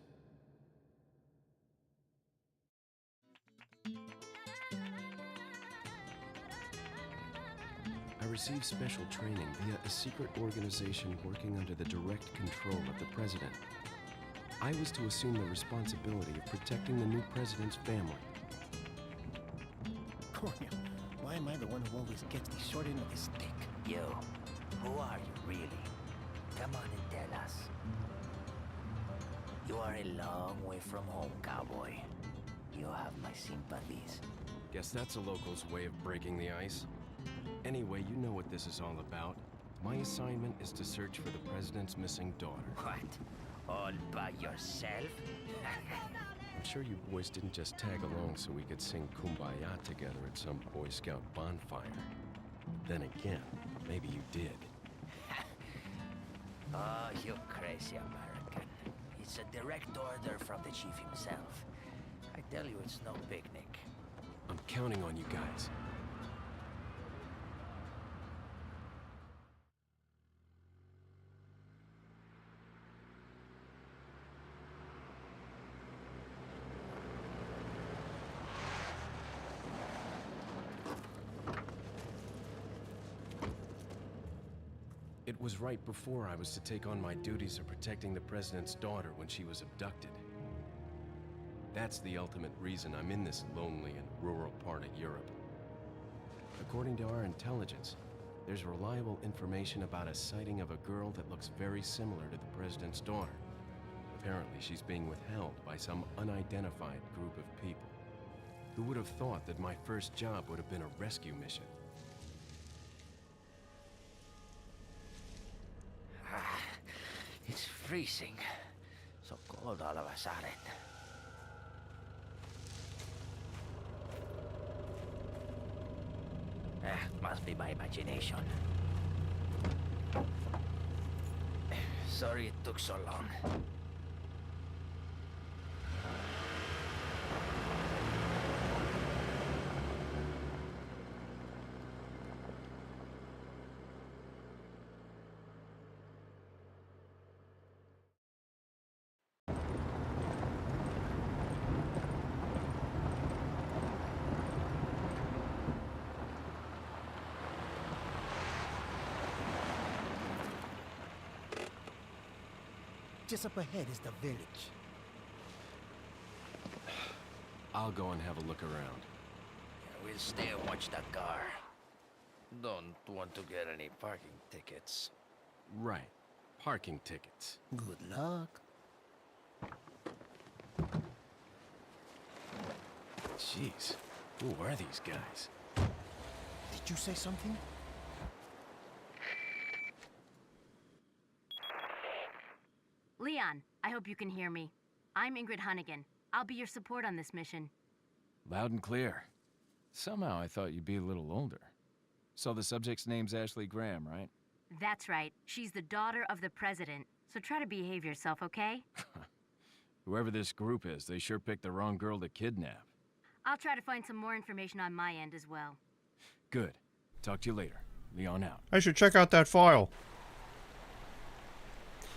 I received special training via a secret organization working under the direct control of the president. I was to assume the responsibility of protecting the new president's family. Coño, why am I the one who always gets the short end of the stick? Yo, who are you really? Come on and tell us. You are a long way from home, cowboy. You have my sympathies. Guess that's a local's way of breaking the ice. Anyway, you know what this is all about. My assignment is to search for the president's missing daughter. What? All by yourself? I'm sure you boys didn't just tag along so we could sing Kumbaya together at some Boy Scout bonfire. Then again, maybe you did. Oh, you crazy American. It's a direct order from the chief himself. I tell you, it's no picnic. I'm counting on you guys. It was right before I was to take on my duties of protecting the president's daughter when she was abducted. That's the ultimate reason I'm in this lonely and rural part of Europe. According to our intelligence, there's reliable information about a sighting of a girl that looks very similar to the president's daughter. Apparently, she's being withheld by some unidentified group of people. Who would have thought that my first job would have been a rescue mission? It's freezing. So cold all of a sudden. Must be my imagination. Sorry it took so long. Just up ahead is the village. I'll go and have a look around. Yeah, we'll stay and watch that car. Don't want to get any parking tickets. Right. Parking tickets. Good luck. Jeez. Who are these guys? Did you say something? Leon, I hope you can hear me. I'm Ingrid Hunnigan. I'll be your support on this mission. Loud and clear. Somehow I thought you'd be a little older. So the subject's name's Ashley Graham, right? That's right. She's the daughter of the president. So try to behave yourself, okay? Whoever this group is, they sure picked the wrong girl to kidnap. I'll try to find some more information on my end as well. Good. Talk to you later. Leon out. I should check out that file.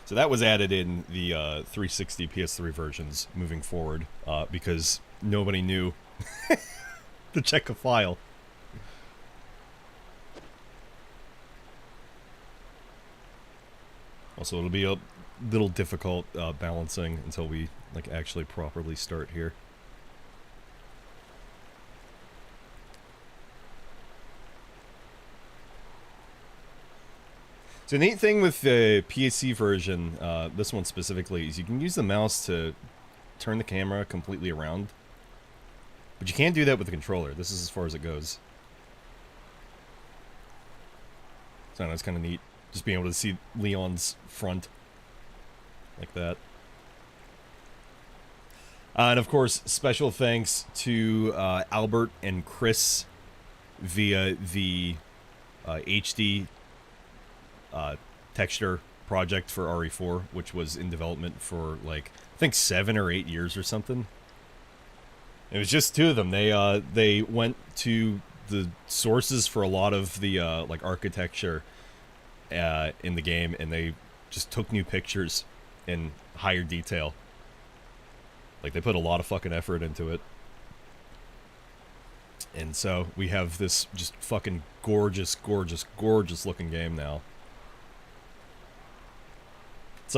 So that was added in the 360 PS3 versions moving forward because nobody knew to check a file. Also, it'll be a little difficult balancing until we actually properly start here. So the neat thing with the PC version, this one specifically, is you can use the mouse to turn the camera completely around. But you can't do that with the controller. This is as far as it goes. So I don't know, it's kind of neat. Just being able to see Leon's front. Like that. And of course, special thanks to Albert and Chris via the HD texture project for RE4, which was in development for I think 7 or 8 years or something. It was just two of them. They went to the sources for a lot of the architecture in the game, and they just took new pictures in higher detail. They put a lot of fucking effort into it. And so we have this just fucking gorgeous, gorgeous, gorgeous looking game now. It's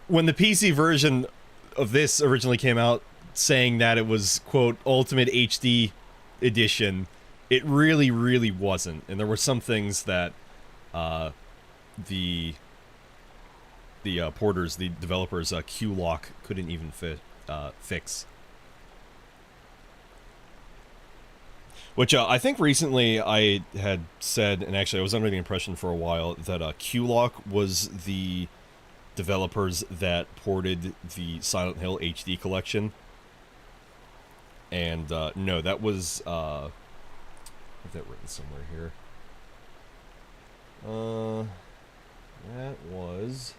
when the PC version of this originally came out saying that it was, quote, Ultimate HD Edition, it really, really wasn't. And there were some things that the porters, the developers, Q-Lock couldn't even fix. Which I think recently I had said, and actually I was under the impression for a while, that Q-Lock was the developers that ported the Silent Hill HD collection. And no, that was I have that written somewhere here. That was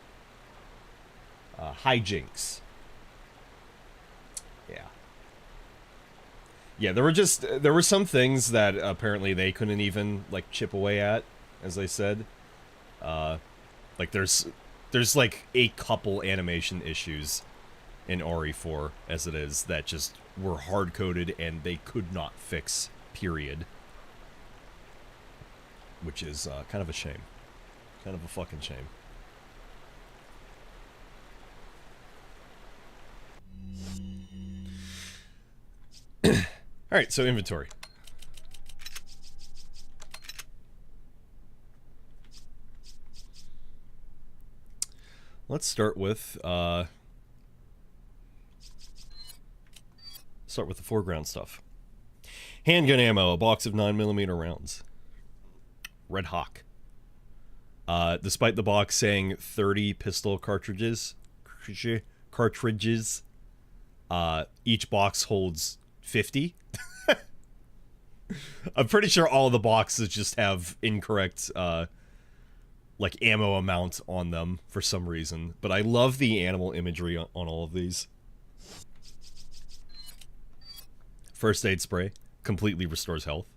Hijinks. Yeah, there were some things that apparently they couldn't even like chip away at, as they said. Like there's like a couple animation issues in RE4 as it is that just were hard coded and they could not fix. Period. Which is kind of a shame. Kind of a fucking shame. Alright, so inventory. Let's start with the foreground stuff. Handgun ammo, a box of 9mm rounds. Red Hawk. Despite the box saying 30 pistol cartridges, each box holds 50. I'm pretty sure all the boxes just have incorrect like ammo amount on them for some reason, but I love the animal imagery on all of these. First aid spray completely restores health.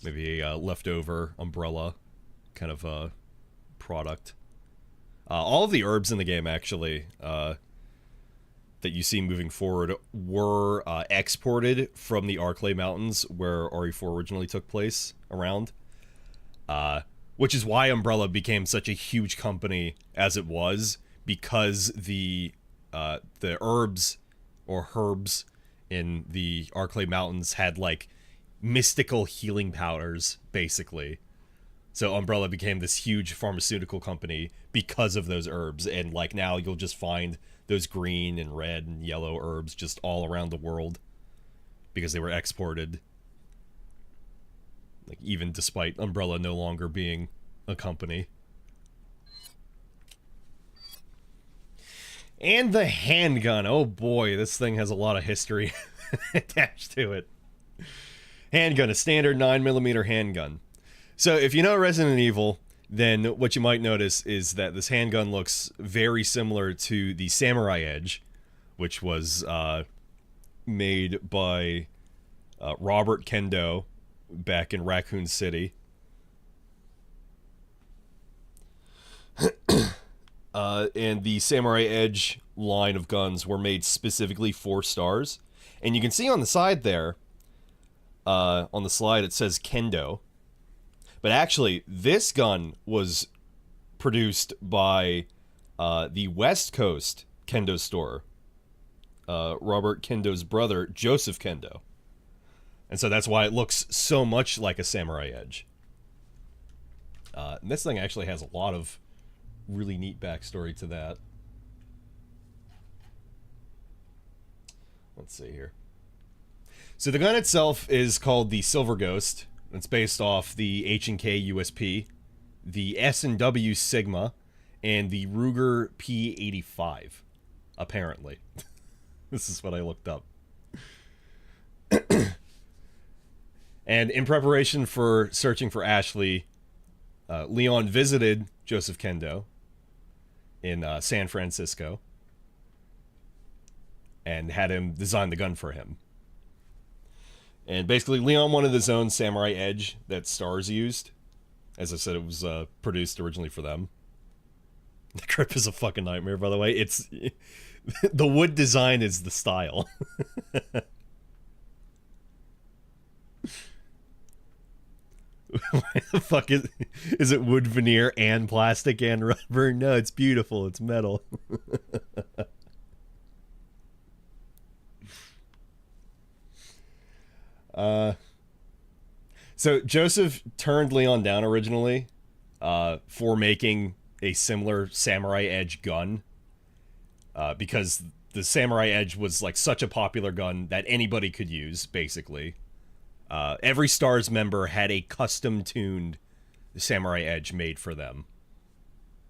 Maybe a leftover umbrella kind of product. All of the herbs in the game actually that you see moving forward were exported from the Arklay Mountains where RE4 originally took place around. Which is why Umbrella became such a huge company as it was, because the herbs or herbs in the Arklay Mountains had like mystical healing powders, basically. So Umbrella became this huge pharmaceutical company because of those herbs, and like now you'll just find those green and red and yellow herbs just all around the world because they were exported. Like even despite Umbrella no longer being a company. And the handgun. Oh boy, this thing has a lot of history attached to it. Handgun, a standard 9mm handgun. So if you know Resident Evil, then what you might notice is that this handgun looks very similar to the Samurai Edge, which was made by Robert Kendo back in Raccoon City. And the Samurai Edge line of guns were made specifically for Stars. And you can see on the side there, on the slide, it says Kendo. But actually, this gun was produced by the West Coast Kendo store. Robert Kendo's brother, Joseph Kendo. And so that's why it looks so much like a Samurai Edge. And this thing actually has a lot of really neat backstory to that. Let's see here. So the gun itself is called the Silver Ghost. It's based off the H&K USP, the S&W Sigma, and the Ruger P85, apparently. This is what I looked up. And in preparation for searching for Ashley, Leon visited Joseph Kendo in San Francisco and had him design the gun for him. And basically, Leon wanted his own Samurai Edge that Stars used. As I said, it was produced originally for them. The grip is a fucking nightmare, by the way. It's the wood design is the style. Why the fuck is it wood veneer and plastic and rubber? No, it's beautiful. It's metal. So Joseph turned Leon down originally for making a similar Samurai Edge gun because the Samurai Edge was like such a popular gun that anybody could use, basically. Every Stars member had a custom-tuned Samurai Edge made for them.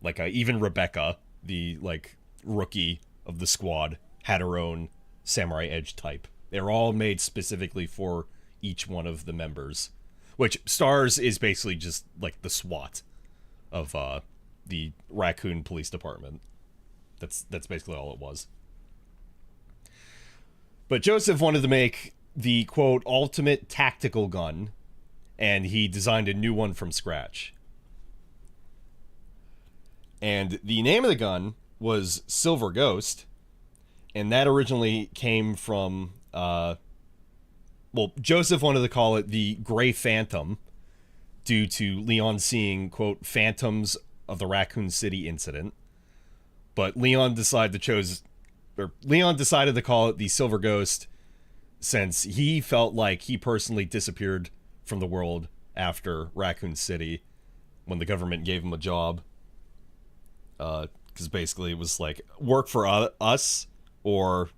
Like, even Rebecca, the, like, rookie of the squad, had her own Samurai Edge type. They were all made specifically for each one of the members. Which, STARS is basically just, like, the SWAT of, the Raccoon Police Department. That's basically all it was. But Joseph wanted to make the, quote, ultimate tactical gun, and he designed a new one from scratch. And the name of the gun was Silver Ghost, and that originally came from, well, Joseph wanted to call it the Gray Phantom, due to Leon seeing, quote, phantoms of the Raccoon City incident. But Leon decided to call it the Silver Ghost since he felt like he personally disappeared from the world after Raccoon City when the government gave him a job. Because basically it was like, work for us or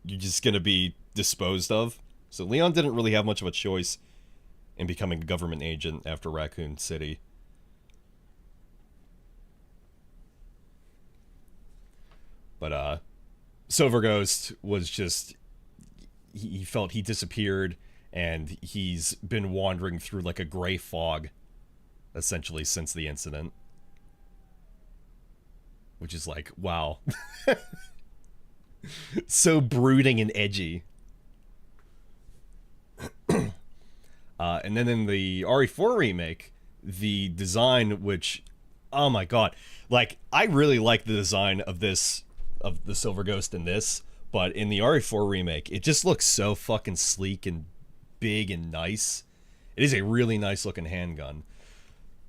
you're just going to be disposed of. So Leon didn't really have much of a choice in becoming a government agent after Raccoon City. But Silver Ghost was just, he felt he disappeared, and he's been wandering through like a gray fog essentially since the incident. Which is like, wow. So brooding and edgy. And then in the RE4 remake, the design, which, oh my god, like, I really like the design of this, of the Silver Ghost in this, but in the RE4 remake, it just looks so fucking sleek and big and nice. It is a really nice looking handgun.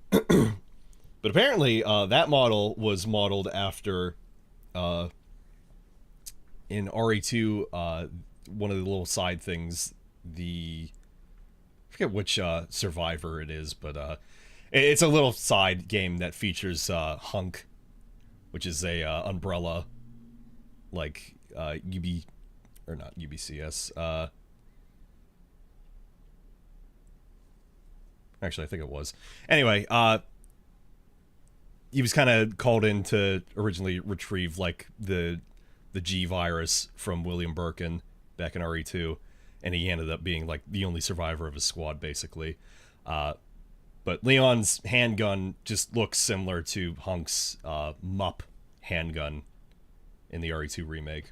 But apparently, that model was modeled after, in RE2, one of the little side things, I forget which survivor it is, but it's a little side game that features Hunk, which is a umbrella, like not UBCS. Actually, I think it was. Anyway, he was kind of called in to originally retrieve like the G virus from William Birkin back in RE2, and he ended up being like the only survivor of his squad, basically. But Leon's handgun just looks similar to Hunk's MUP handgun in the RE2 remake.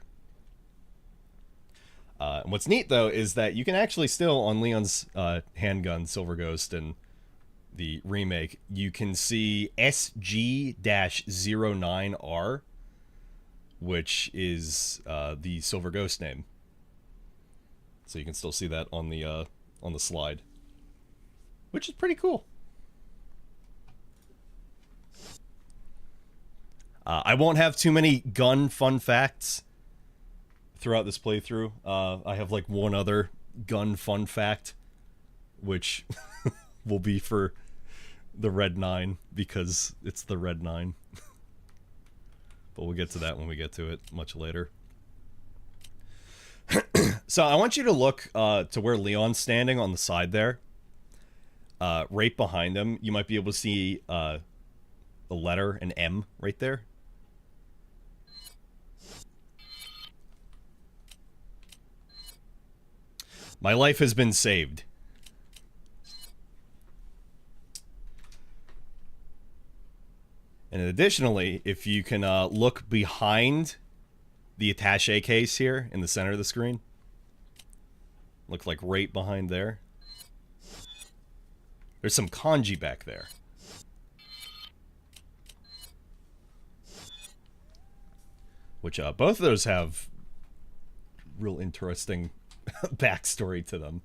And what's neat, though, is that you can actually still, on Leon's handgun, Silver Ghost, and the remake, you can see SG-09R, which is the Silver Ghost name. So you can still see that on the slide, which is pretty cool. I won't have too many gun fun facts throughout this playthrough. I have like one other gun fun fact, which will be for the Red 9, because it's the Red 9. But we'll get to that when we get to it much later. So I want you to look to where Leon's standing on the side there. Right behind him, you might be able to see a letter, an M, right there. My life has been saved. And additionally, if you can look behind the attaché case here in the center of the screen, look like right behind there, there's some kanji back there. Which both of those have real interesting backstory to them.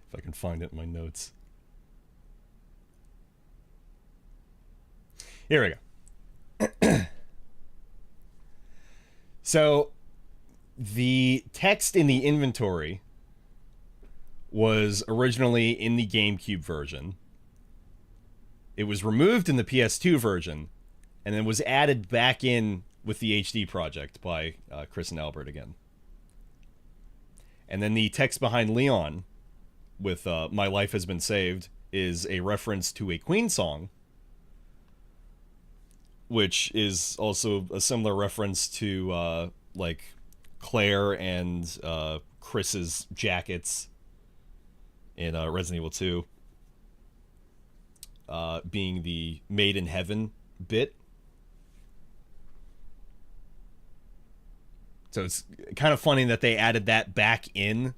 If I can find it in my notes. Here we go. So, the text in the inventory was originally in the GameCube version. It was removed in the PS2 version, and then was added back in with the HD project by Chris and Albert again. And then the text behind Leon with My Life Has Been Saved is a reference to a Queen song, which is also a similar reference to like Claire and Chris's jackets in Resident Evil 2, being the Made in Heaven bit. So it's kind of funny that they added that back in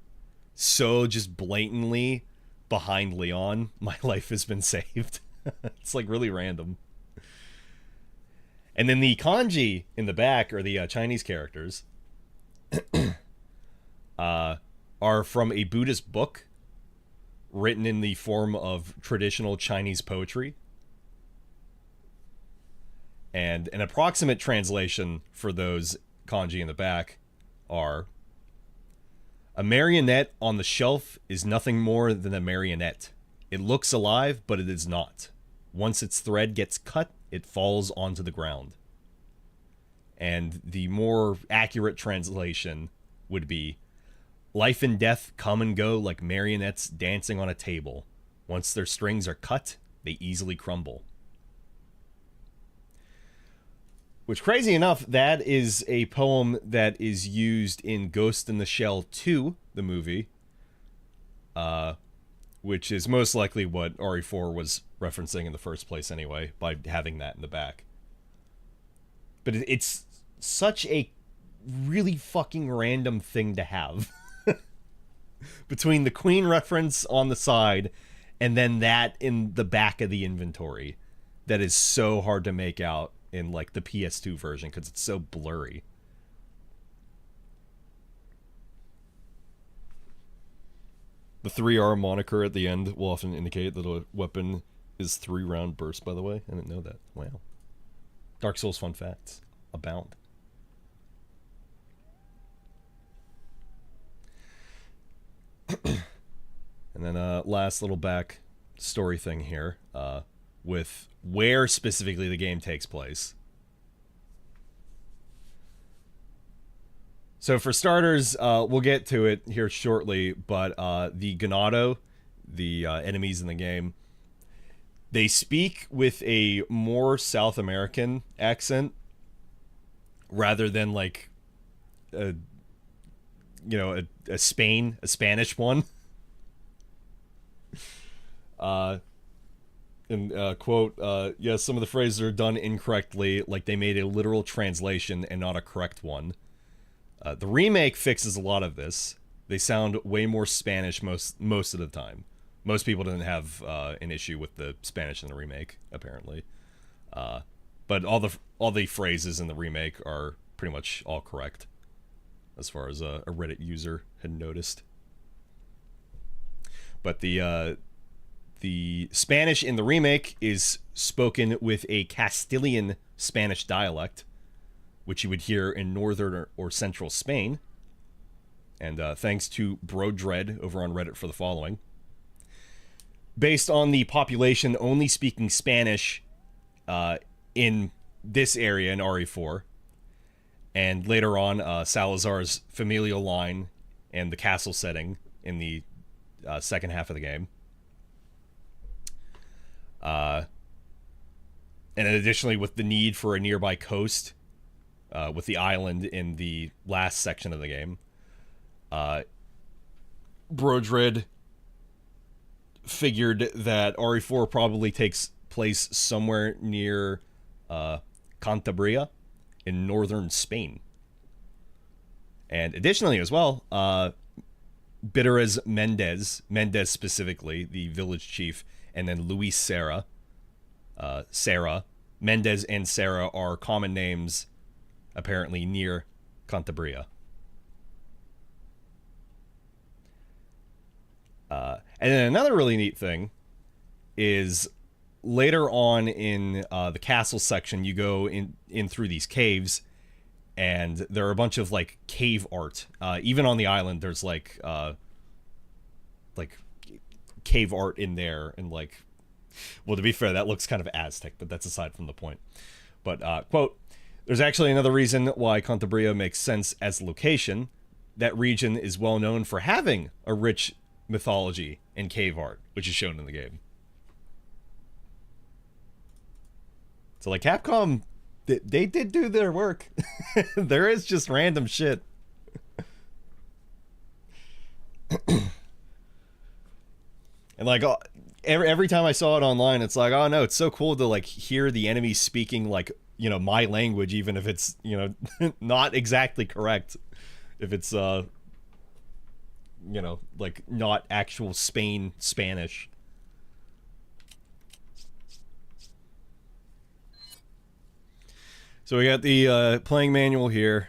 so just blatantly behind Leon. My life has been saved. It's like really random. And then the kanji in the back, or the Chinese characters, are from a Buddhist book written in the form of traditional Chinese poetry. And an approximate translation for those kanji in the back are: a marionette on the shelf is nothing more than a marionette. It looks alive, but it is not. Once its thread gets cut, it falls onto the ground. And the more accurate translation would be: life and death come and go like marionettes dancing on a table. Once their strings are cut, they easily crumble. Which, crazy enough, that is a poem that is used in Ghost in the Shell 2, the movie, which is most likely what RE4 was referencing in the first place anyway, by having that in the back. But it's such a really fucking random thing to have. Between the Queen reference on the side and then that in the back of the inventory, that is so hard to make out in like the PS2 version because it's so blurry. The 3R moniker at the end will often indicate that a weapon is 3-round burst, by the way. I didn't know that. Wow. Dark Souls fun facts abound. And then last little back story thing here, with where specifically the game takes place. So for starters, we'll get to it here shortly, but the Ganado, the enemies in the game, they speak with a more South American accent rather than like a Spanish one. And quote, yes, some of the phrases are done incorrectly, like they made a literal translation and not a correct one. The remake fixes a lot of this. They sound way more Spanish most of the time. Most people didn't have an issue with the Spanish in the remake, apparently. But all the phrases in the remake are pretty much all correct, as far as a Reddit user had noticed. But the Spanish in the remake is spoken with a Castilian Spanish dialect, which you would hear in northern or central Spain. And thanks to Brodread over on Reddit for the following. Based on the population only speaking Spanish in this area in RE4, and later on Salazar's familial line and the castle setting in the second half of the game. And additionally, with the need for a nearby coast, with the island in the last section of the game, Brodred figured that RE4 probably takes place somewhere near Cantabria in northern Spain. And additionally as well, Bitteres Mendez specifically, the village chief, and then Luis Serra, Mendez and Serra are common names apparently near Cantabria. And then another really neat thing is later on in the castle section, you go in through these caves, and there are a bunch of like cave art. Even on the island, there's like cave art in there, and like, well, to be fair, that looks kind of Aztec, but that's aside from the point. But quote, there's actually another reason why Cantabria makes sense as a location. That region is well known for having a rich mythology and cave art, which is shown in the game. So like Capcom, they did do their work. There is just random shit. And like every time I saw it online, it's like, oh no, it's so cool to like hear the enemy speaking like, you know, my language, even if it's, you know, not exactly correct. If it's you know, like not actual Spanish. So we got the playing manual here.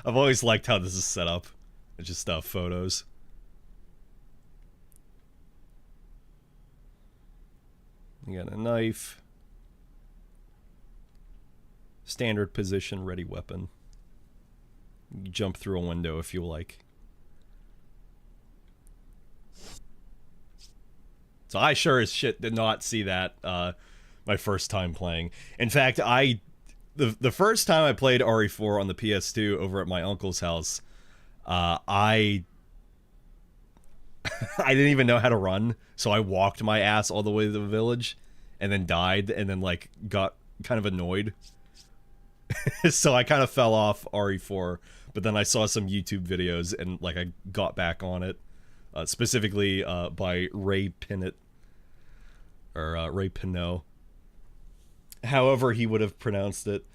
I've always liked how this is set up. It's just photos. You got a knife. Standard position, ready weapon. You jump through a window if you like. So I sure as shit did not see that my first time playing. In fact, the first time I played RE4 on the PS2 over at my uncle's house, I didn't even know how to run, so I walked my ass all the way to the village and then died and then like got kind of annoyed. So I kind of fell off RE4, but then I saw some YouTube videos and like I got back on it, specifically by Ray Pinnett, or Ray Pinot, however he would have pronounced it.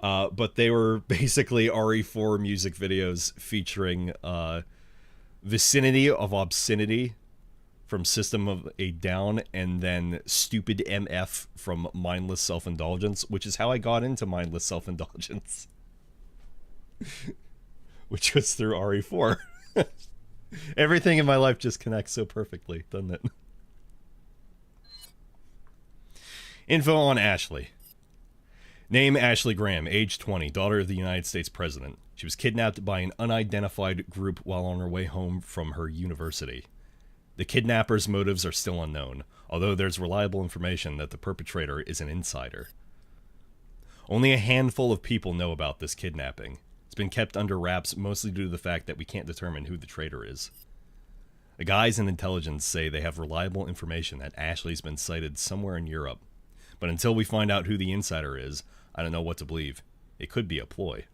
But they were basically RE4 music videos featuring Vicinity of Obscenity from System of a Down, and then Stupid MF from Mindless Self-Indulgence, which is how I got into Mindless Self-Indulgence. Which was through RE4. Everything in my life just connects so perfectly, doesn't it? Info on Ashley. Name Ashley Graham, age 20, daughter of the United States President. She was kidnapped by an unidentified group while on her way home from her university. The kidnappers' motives are still unknown, although there's reliable information that the perpetrator is an insider. Only a handful of people know about this kidnapping. It's been kept under wraps mostly due to the fact that we can't determine who the traitor is. The guys in intelligence say they have reliable information that Ashley's been sighted somewhere in Europe. But until we find out who the insider is, I don't know what to believe. It could be a ploy.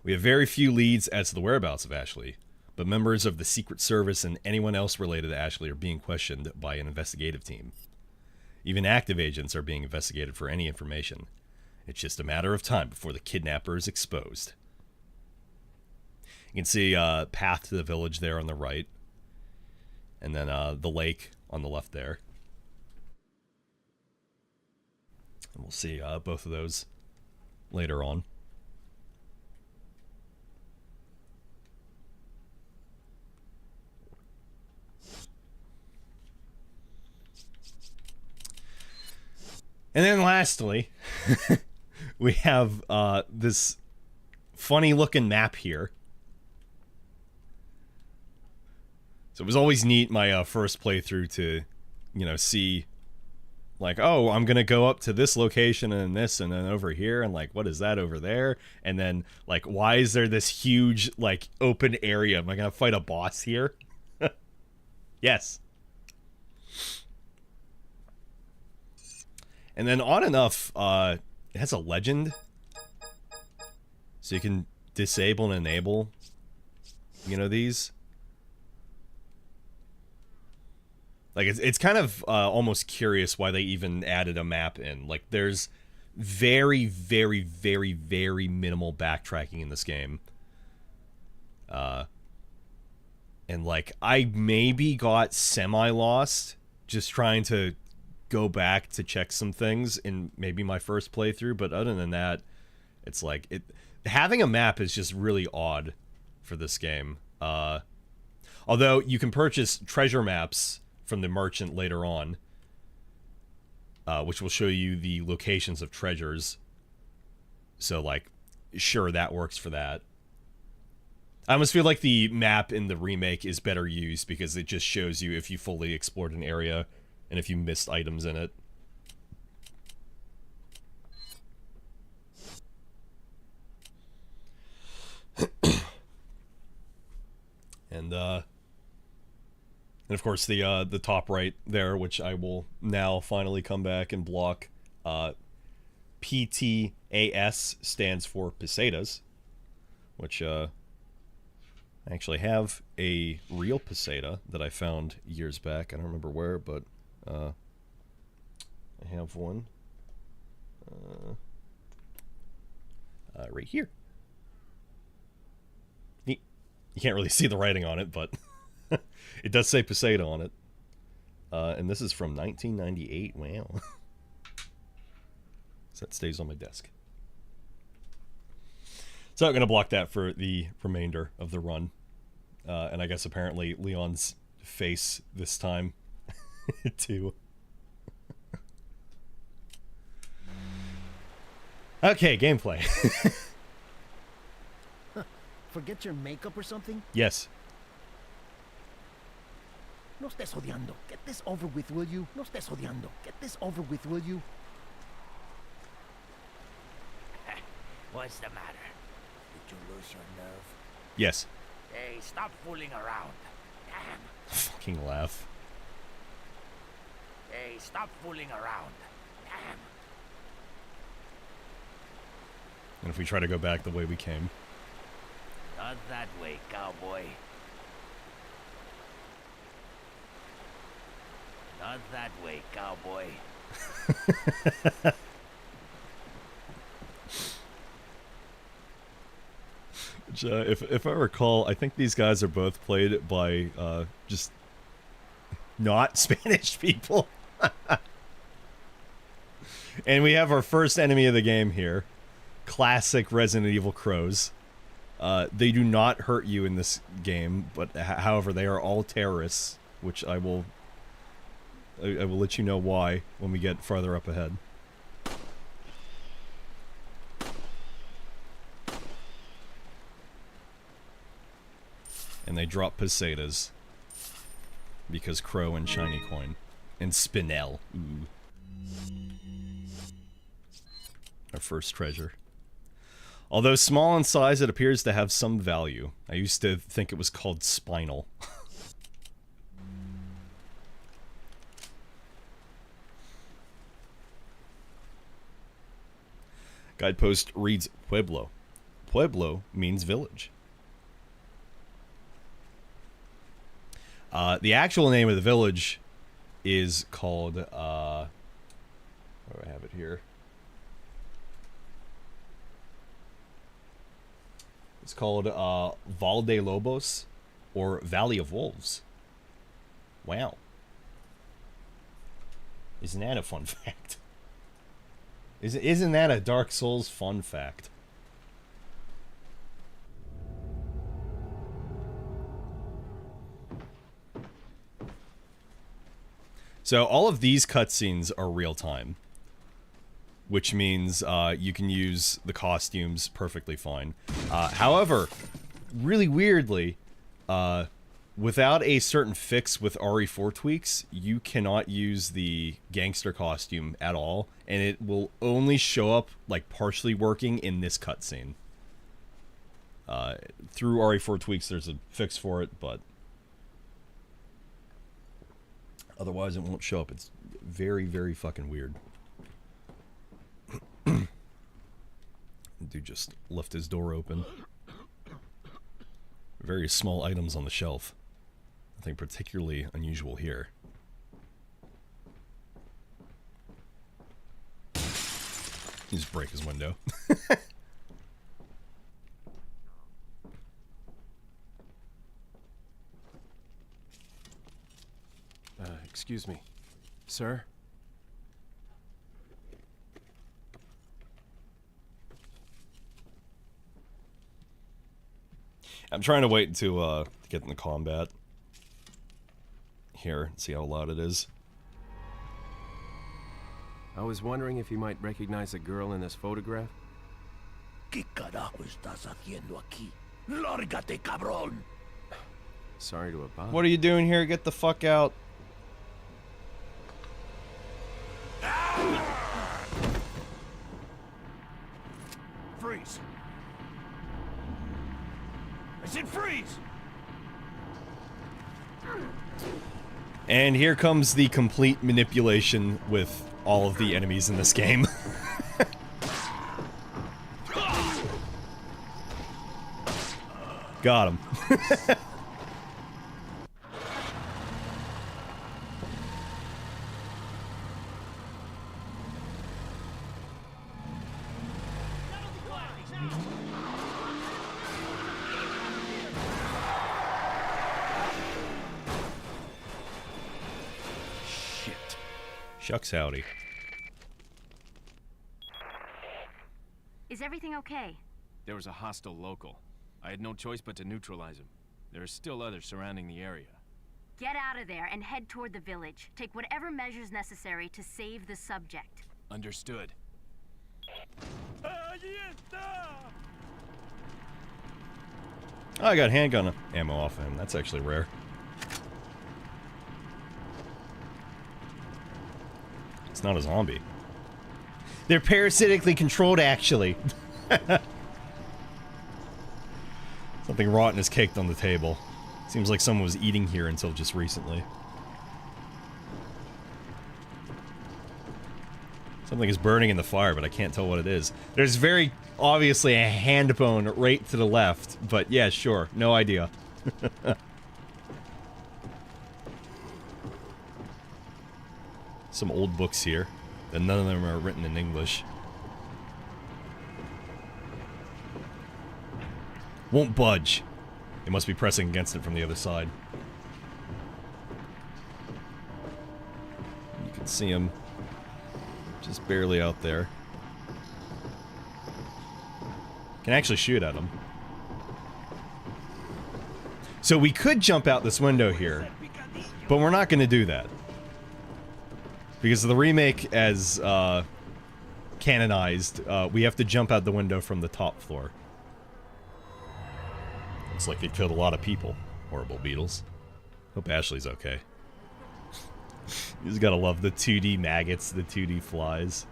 We have very few leads as to the whereabouts of Ashley, but members of the Secret Service and anyone else related to Ashley are being questioned by an investigative team. Even active agents are being investigated for any information. It's just a matter of time before the kidnapper is exposed. You can see path to the village there on the right, and then the lake on the left there. And we'll see both of those later on. And then lastly, we have this funny looking map here. So it was always neat my first playthrough to, you know, see like, oh, I'm gonna go up to this location and this and then over here and like, what is that over there? And then like, why is there this huge like open area? Am I gonna fight a boss here? Yes. And then odd enough, it has a legend. So you can disable and enable, you know, these. Like, it's kind of almost curious why they even added a map in. Like, there's very, very, very, very minimal backtracking in this game. And, like, I maybe got semi-lost just trying to go back to check some things in maybe my first playthrough, but other than that, it's like having a map is just really odd for this game. Although you can purchase treasure maps from the merchant later on, which will show you the locations of treasures. So like, sure, that works for that. I almost feel like the map in the remake is better used because it just shows you if you fully explored an area and if you missed items in it. And And of course the top right there, which I will now finally come back and block. PTAS stands for Pesetas, which I actually have a real peseta that I found years back. I don't remember where, but I have one right here. Neat. You can't really see the writing on it, but it does say peseta on it. And this is from 1998. Wow. So that stays on my desk. So I'm going to block that for the remainder of the run. And I guess apparently Leon's face this time too. Okay, gameplay. Forget your makeup or something? Yes. No estés odiando. Get this over with, will you? No estés odiando. Get this over with, will you? What's the matter? Did you lose your nerve? Yes. Hey, stop fooling around. Damn. Fucking laugh. Hey, stop fooling around. Damn. And if we try to go back the way we came. Not that way, cowboy. Not that way, cowboy. Which, if I recall, I think these guys are both played by just not Spanish people. And we have our first enemy of the game here. Classic Resident Evil crows. They do not hurt you in this game, but however, they are all terrorists, which I will let you know why when we get farther up ahead. And they drop pesetas because Crow and Shiny Coin and Spinel. Ooh. Our first treasure. Although small in size, it appears to have some value. I used to think it was called Spinal. Guidepost reads Pueblo. Pueblo means village. The actual name of the village is called, where do I have it here? It's called Val de Lobos, or Valley of Wolves. Wow. Isn't that a fun fact? Isn't that a Dark Souls fun fact? So all of these cutscenes are real time, which means you can use the costumes perfectly fine. However, really weirdly, without a certain fix with RE4 tweaks, you cannot use the gangster costume at all, and it will only show up like partially working in this cutscene. Through RE4 tweaks, there's a fix for it, but otherwise it won't show up. It's very, very fucking weird. Dude just left his door open. Very small items on the shelf. Nothing particularly unusual here. Just break his window. Excuse me. Sir? I'm trying to wait to get in the combat here and see how loud it is. I was wondering if you might recognize a girl in this photograph. ¿Qué carajo estás haciendo aquí? Lárgate, cabrón! Sorry to abide. What are you doing here? Get the fuck out. Freeze! I said freeze! And here comes the complete manipulation with all of the enemies in this game. Got him. Shucks howdy. Is everything okay? There was a hostile local. I had no choice but to neutralize him. There are still others surrounding the area. Get out of there and head toward the village. Take whatever measures necessary to save the subject. Understood. Oh, I got handgun ammo off of him. That's actually rare. It's not a zombie. They're parasitically controlled, actually. Something rotten is caked on the table. Seems like someone was eating here until just recently. Something is burning in the fire, but I can't tell what it is. There's very obviously a hand bone right to the left, but yeah, sure. No idea. Some old books here, and none of them are written in English. Won't budge. It must be pressing against it from the other side. You can see him just barely out there. Can actually shoot at him. So we could jump out this window here, but we're not going to do that. Because the remake, as canonized, we have to jump out the window from the top floor. Looks like they killed a lot of people. Horrible beetles. Hope Ashley's okay. You just gotta love the 2D maggots, the 2D flies.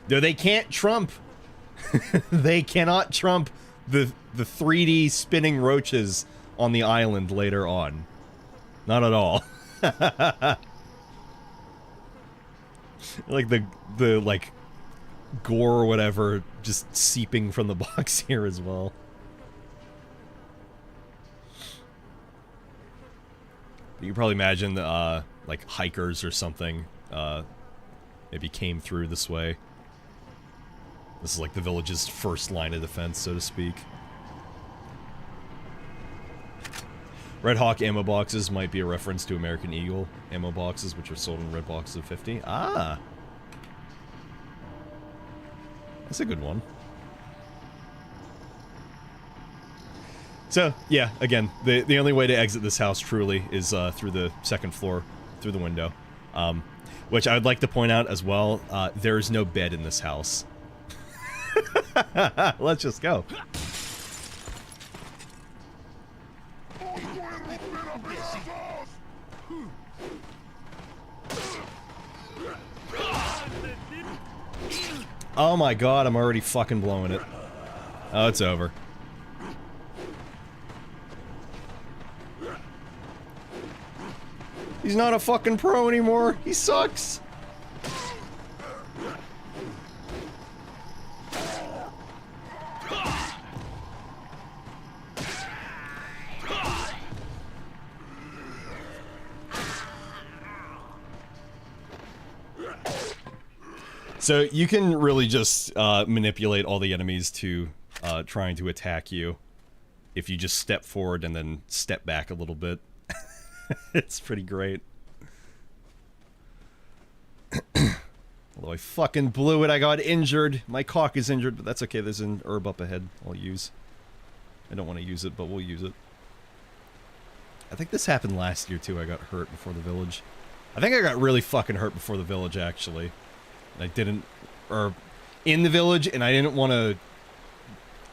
Though they can't trump. They cannot trump the 3D spinning roaches on the island later on. Not at all. Like the like gore or whatever just seeping from the box here as well. You can probably imagine like hikers or something maybe came through this way. This is like the village's first line of defense, so to speak. Red Hawk ammo boxes might be a reference to American Eagle ammo boxes, which are sold in red boxes of 50. Ah! That's a good one. So, yeah, again, the only way to exit this house truly is through the second floor, through the window. Which I would like to point out as well, there is no bed in this house. Let's just go. Oh my god, I'm already fucking blowing it. Oh, it's over. He's not a fucking pro anymore. He sucks. So you can really just manipulate all the enemies to trying to attack you if you just step forward and then step back a little bit. It's pretty great. Although I fucking blew it, I got injured. My cock is injured, but that's okay. There's an herb up ahead I'll use. I don't want to use it, but we'll use it. I think this happened last year too. I got hurt before the village. I think I got really fucking hurt before the village, actually. I didn't, or in the village, and I didn't want to.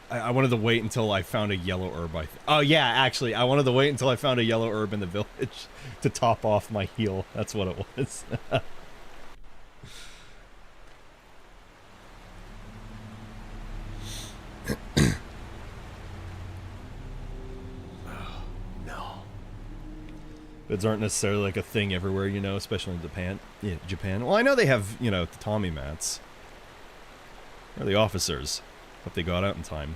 I wanted to wait until I found a yellow herb. Oh yeah, actually, I wanted to wait until I found a yellow herb in the village to top off my heal. That's what it was. No. But Beds aren't necessarily like a thing everywhere, you know, especially in Japan. Yeah, Japan. Well, I know they have, you know, tatami mats. Or the officers. Hope they got out in time.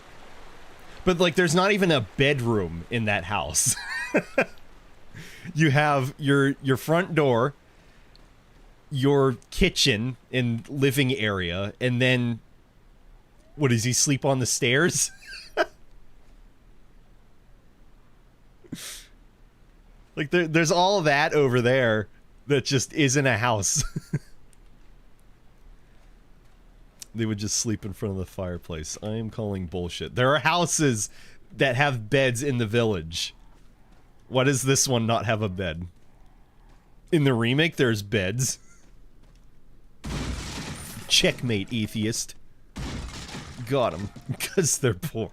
But, like, there's not even a bedroom in that house. You have your front door, your kitchen and living area, and then... What, does he sleep on the stairs? Like, there's all of that over there that just isn't a house. They would just sleep in front of the fireplace. I am calling bullshit. There are houses that have beds in the village. Why does this one not have a bed? In the remake, there's beds. Checkmate, atheist. Got him. Because they're poor.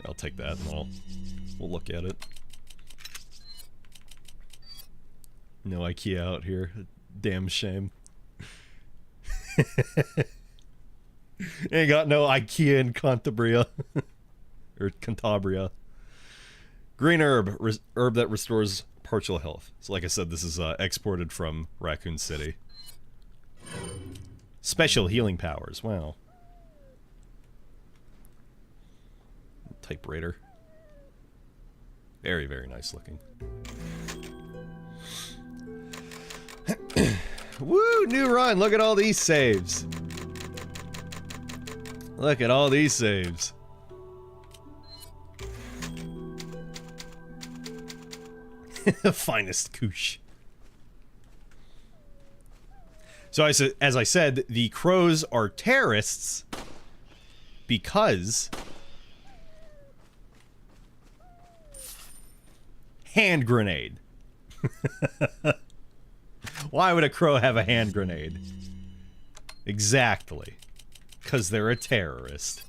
I'll take that and we'll look at it. No IKEA out here. Damn shame. Ain't got no IKEA in Cantabria. Or Cantabria. Green herb. Herb that restores partial health. So like I said, this is exported from Raccoon City. Special healing powers. Wow. Typewriter. Very, very nice looking. Woo! New run! Look at all these saves. Look at all these saves. Finest koosh. So as I said, the crows are terrorists because hand grenade. Why would a crow have a hand grenade? Exactly. Because they're a terrorist.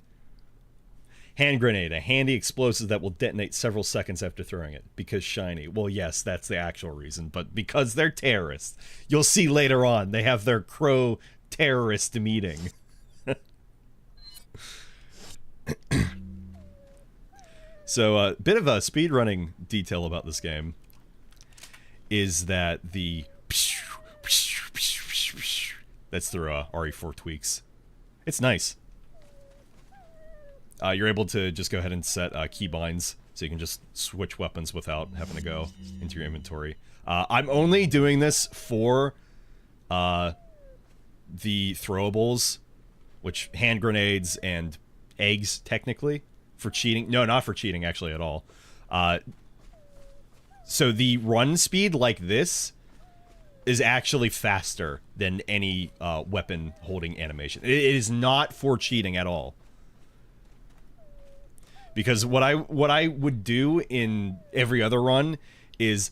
Hand grenade, a handy explosive that will detonate several seconds after throwing it. Because shiny. Well, yes, that's the actual reason. But because they're terrorists. You'll see later on, they have their crow terrorist meeting. So, a bit of a speedrunning detail about this game is that the... That's through RE4 tweaks. It's nice. You're able to just go ahead and set keybinds, so you can just switch weapons without having to go into your inventory. I'm only doing this for the throwables, which hand grenades and eggs, technically, for cheating. No, not for cheating, actually, at all. So the run speed like this is actually faster than any weapon holding animation. It is not for cheating at all. Because what I would do in every other run is...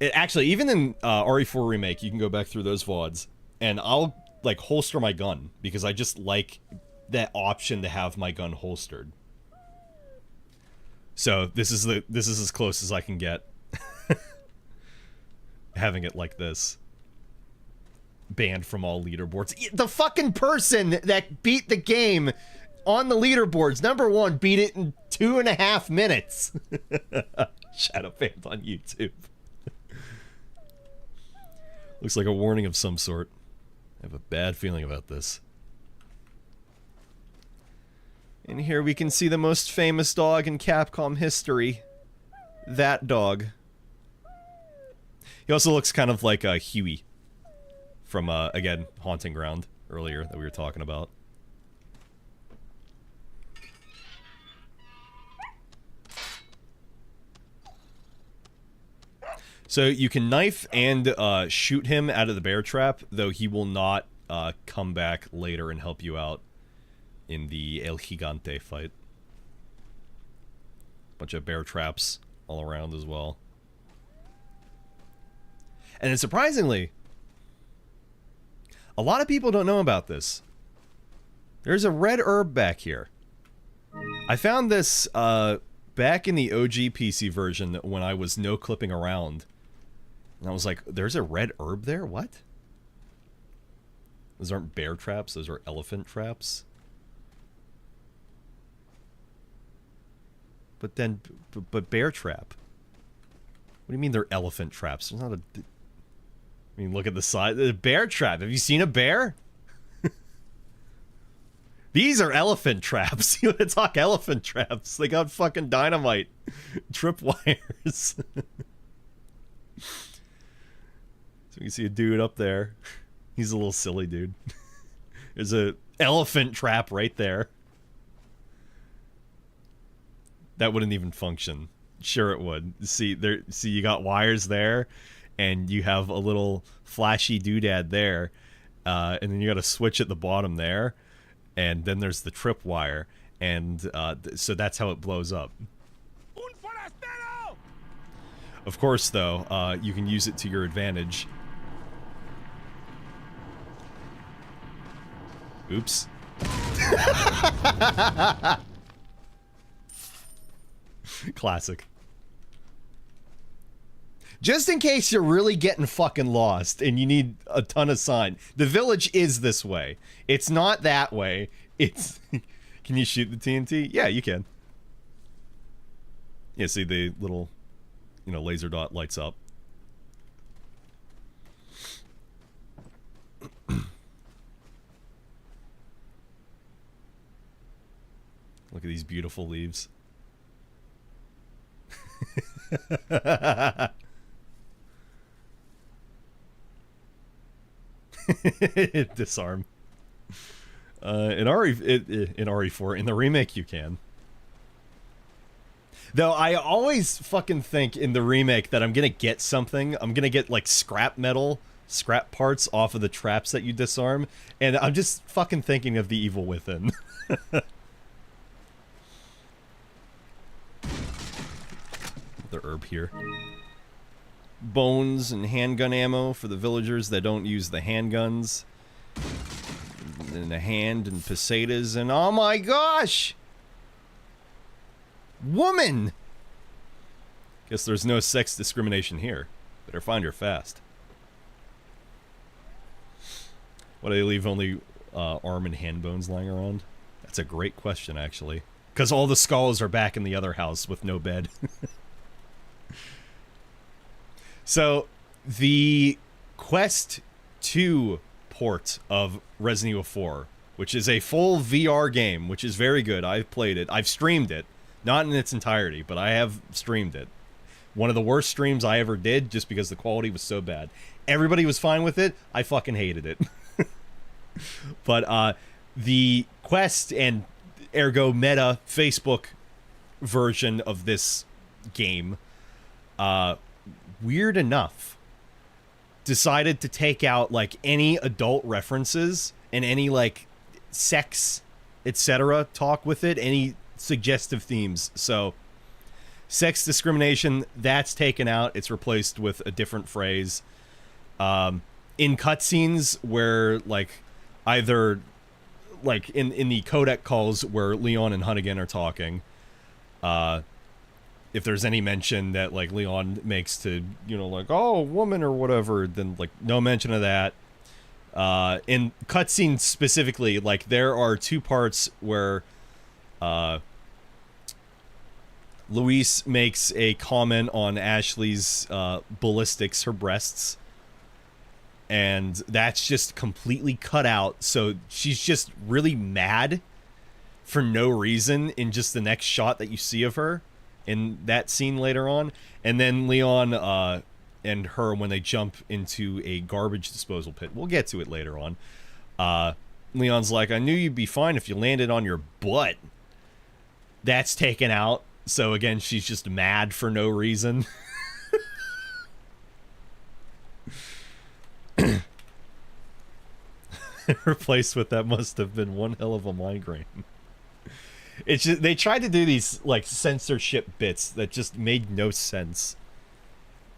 Actually, even in RE4 Remake, you can go back through those VODs, and I'll, like, holster my gun, because I just like that option to have my gun holstered. So, this is as close as I can get. Having it like this. Banned from all leaderboards. The fucking person that beat the game on the leaderboards, #1, beat it in 2.5 minutes. Shadow fans on YouTube. Looks like a warning of some sort. I have a bad feeling about this. And here we can see the most famous dog in Capcom history. That dog. He also looks kind of like Huey from, again, Haunting Ground earlier that we were talking about. So you can knife and shoot him out of the bear trap, though he will not come back later and help you out in the El Gigante fight. Bunch of bear traps all around as well. And then surprisingly, a lot of people don't know about this. There's a red herb back here. I found this back in the OG PC version when I was no-clipping around. And I was like, there's a red herb there? What? Those aren't bear traps, those are elephant traps. But then, but bear trap. What do you mean they're elephant traps? There's not a... I mean, look at the side. The bear trap. Have you seen a bear? These are elephant traps. You want to talk elephant traps? They got fucking dynamite. Tripwires. So you see a dude up there. He's a little silly dude. There's a elephant trap right there. That wouldn't even function. Sure it would. See there. See, you got wires there, and you have a little flashy doodad there, and then you got a switch at the bottom there, and then there's the tripwire, and so that's how it blows up. Of course, though, you can use it to your advantage. Oops. Classic. Just in case you're really getting fucking lost and you need a ton of sign. The village is this way. It's not that way. It's... Can you shoot the TNT? Yeah, you can. Yeah, see the little, you know, laser dot lights up. Look at these beautiful leaves. Disarm. In RE4, in the remake you can. Though I always fucking think in the remake that I'm gonna get something. I'm gonna get like scrap metal, scrap parts off of the traps that you disarm, and I'm just fucking thinking of the Evil Within. The herb here. Bones and handgun ammo for the villagers that don't use the handguns. And the hand and pesetas and oh my gosh! Woman! Guess there's no sex discrimination here. Better find her fast. Why do they leave only arm and hand bones lying around? That's a great question, actually. Because all the skulls are back in the other house with no bed. So, the Quest 2 port of Resident Evil 4, which is a full VR game, which is very good. I've played it. I've streamed it. Not in its entirety, but I have streamed it. One of the worst streams I ever did, just because the quality was so bad. Everybody was fine with it. I fucking hated it. But, the Quest and ergo Meta Facebook version of this game, weird enough, decided to take out like any adult references and any like sex, etc. talk with it, any suggestive themes. So sex discrimination, that's taken out. It's replaced with a different phrase. In cutscenes where like either like in the codec calls where Leon and Hunnigan are talking, if there's any mention that like Leon makes to, you know, like, oh, woman or whatever, then like no mention of that. In cutscenes specifically, like there are two parts where Luis makes a comment on Ashley's ballistics, her breasts, and that's just completely cut out. So she's just really mad for no reason in just the next shot that you see of her in that scene later on. And then Leon and her, when they jump into a garbage disposal pit, we'll get to it later on, Leon's like, I knew you'd be fine if you landed on your butt. That's taken out. So again, she's just mad for no reason. Replaced with that must have been one hell of a migraine. It's just, they tried to do these like censorship bits that just made no sense.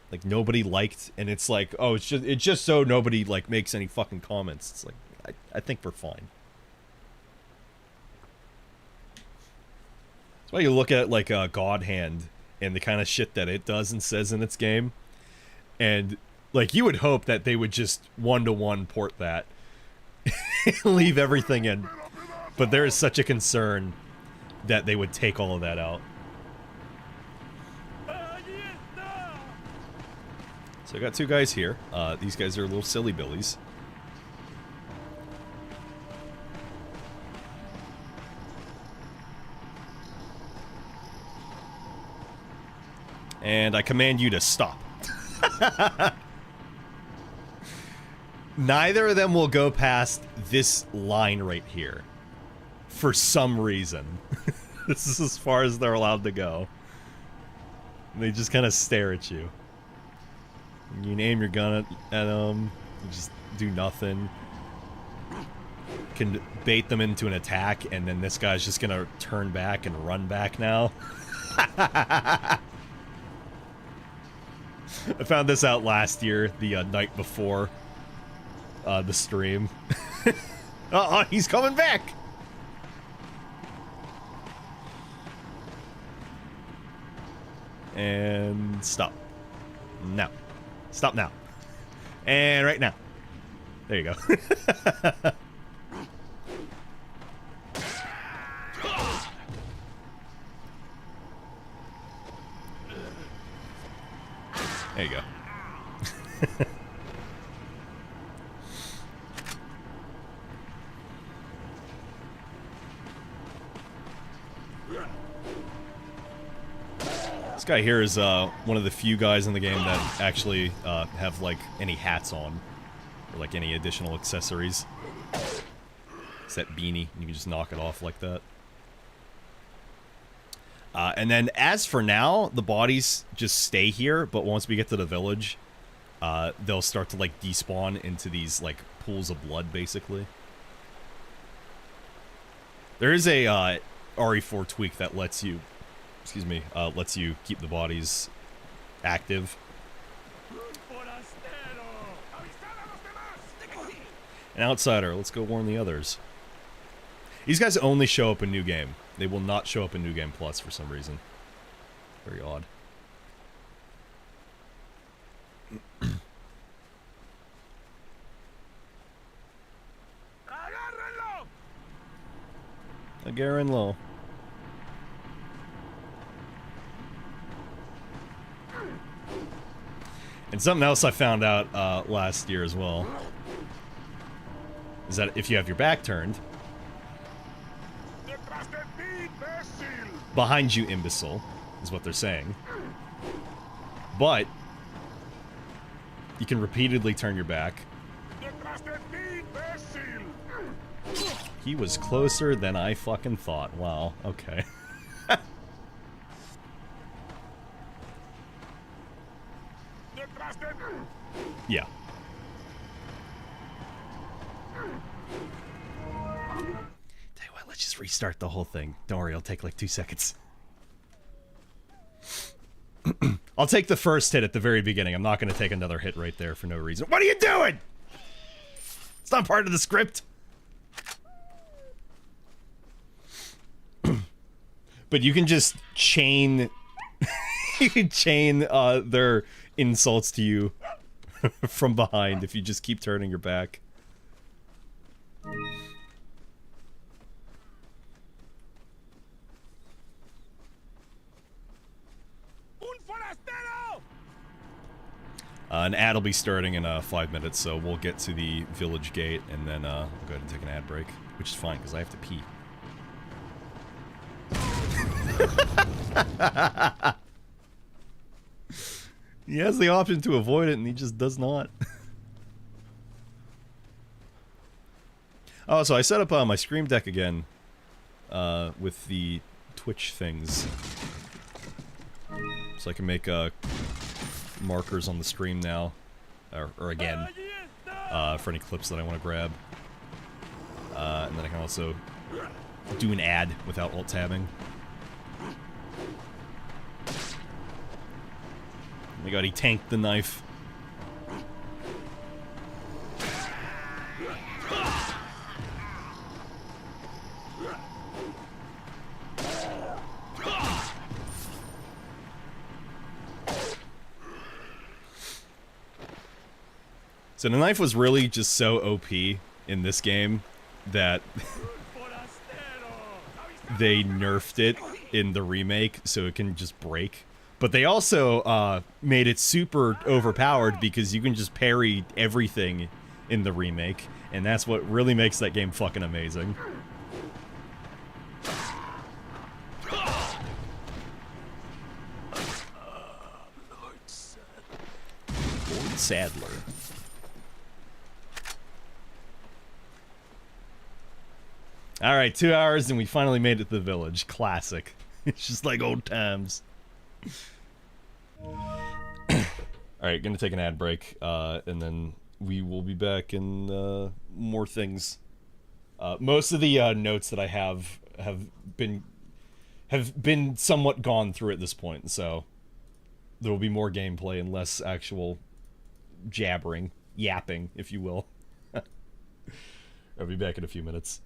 Like nobody liked, and it's like, oh, it's just so nobody like makes any fucking comments. It's like I think we're fine. That's why you look at like God Hand and the kind of shit that it does and says in its game, and like you would hope that they would just one-to-one port that, leave everything in, but there is such a concern that they would take all of that out. So I got two guys here. These guys are little silly billies. And I command you to stop. Neither of them will go past this line right here. For some reason. This is as far as they're allowed to go. And they just kind of stare at you. And you aim your gun at them. You just do nothing. Can bait them into an attack, and then this guy's just gonna turn back and run back now. I found this out last year, the night before the stream. Uh-oh, he's coming back! And stop. Now. Stop now. And right now. There you go. There you go. This guy here is one of the few guys in the game that actually have like any hats on or like any additional accessories. It's that beanie, and you can just knock it off like that. And then as for now, the bodies just stay here, but once we get to the village, they'll start to like despawn into these like pools of blood, basically. There is a RE4 tweak that lets you, excuse me, lets you keep the bodies active. An outsider, let's go warn the others. These guys only show up in New Game. They will not show up in New Game Plus for some reason. Very odd. Agárrenlo. And something else I found out last year as well is that if you have your back turned, behind you, imbecile, is what they're saying. But you can repeatedly turn your back. He was closer than I fucking thought. Wow, okay. Yeah. Tell you what, let's just restart the whole thing. Don't worry, it'll take like 2 seconds. I'll take the first hit at the very beginning. I'm not going to take another hit right there for no reason. What are you doing? It's not part of the script. But you can just chain... you can chain their insults to you from behind if you just keep turning your back. An ad will be starting in 5 minutes, so we'll get to the village gate, and then we'll go ahead and take an ad break, which is fine, because I have to pee. He has the option to avoid it, and he just does not. Oh, so I set up my Stream Deck again with the Twitch things, so I can make markers on the stream now, or again, for any clips that I want to grab. And then I can also do an ad without alt-tabbing. Oh my god, he tanked the knife. So the knife was really just so OP in this game that they nerfed it in the remake so it can just break. But they also made it super overpowered because you can just parry everything in the remake, and that's what really makes that game fucking amazing. Lord Sadler. Alright, 2 hours and we finally made it to the village. Classic. It's just like old times. Alright, gonna take an ad break, and then we will be back in more things. Most of the notes that I have been somewhat gone through at this point, so there will be more gameplay and less actual jabbering, yapping, if you will. I'll be back in a few minutes.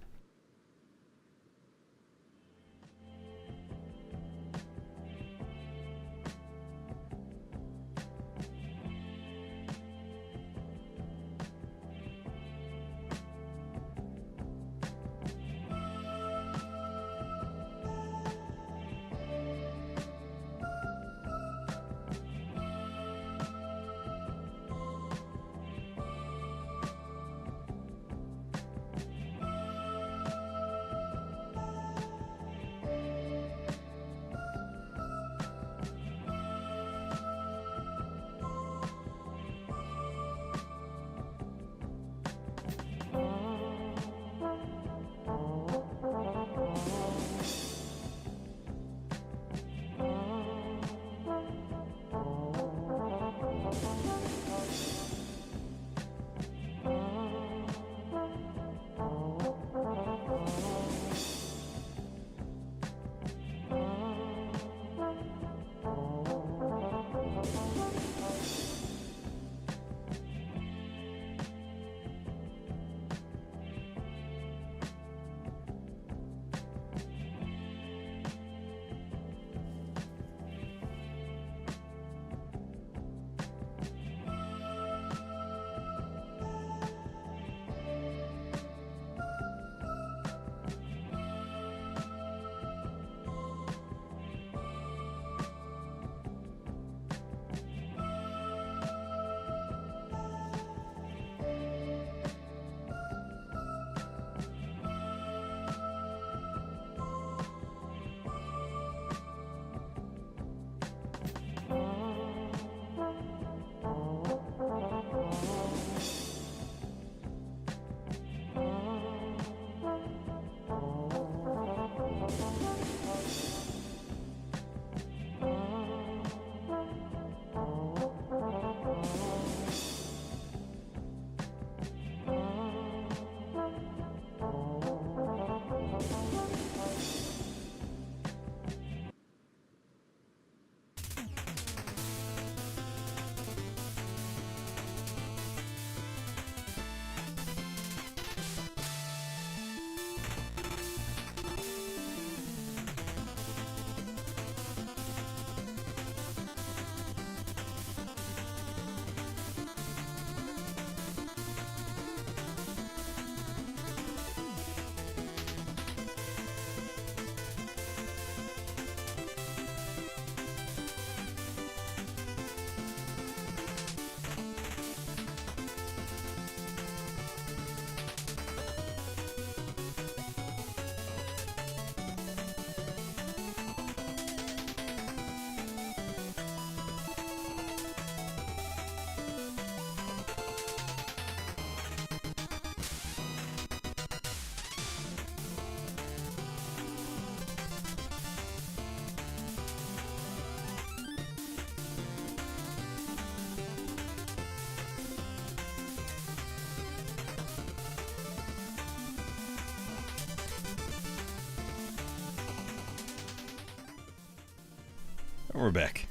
And we're back.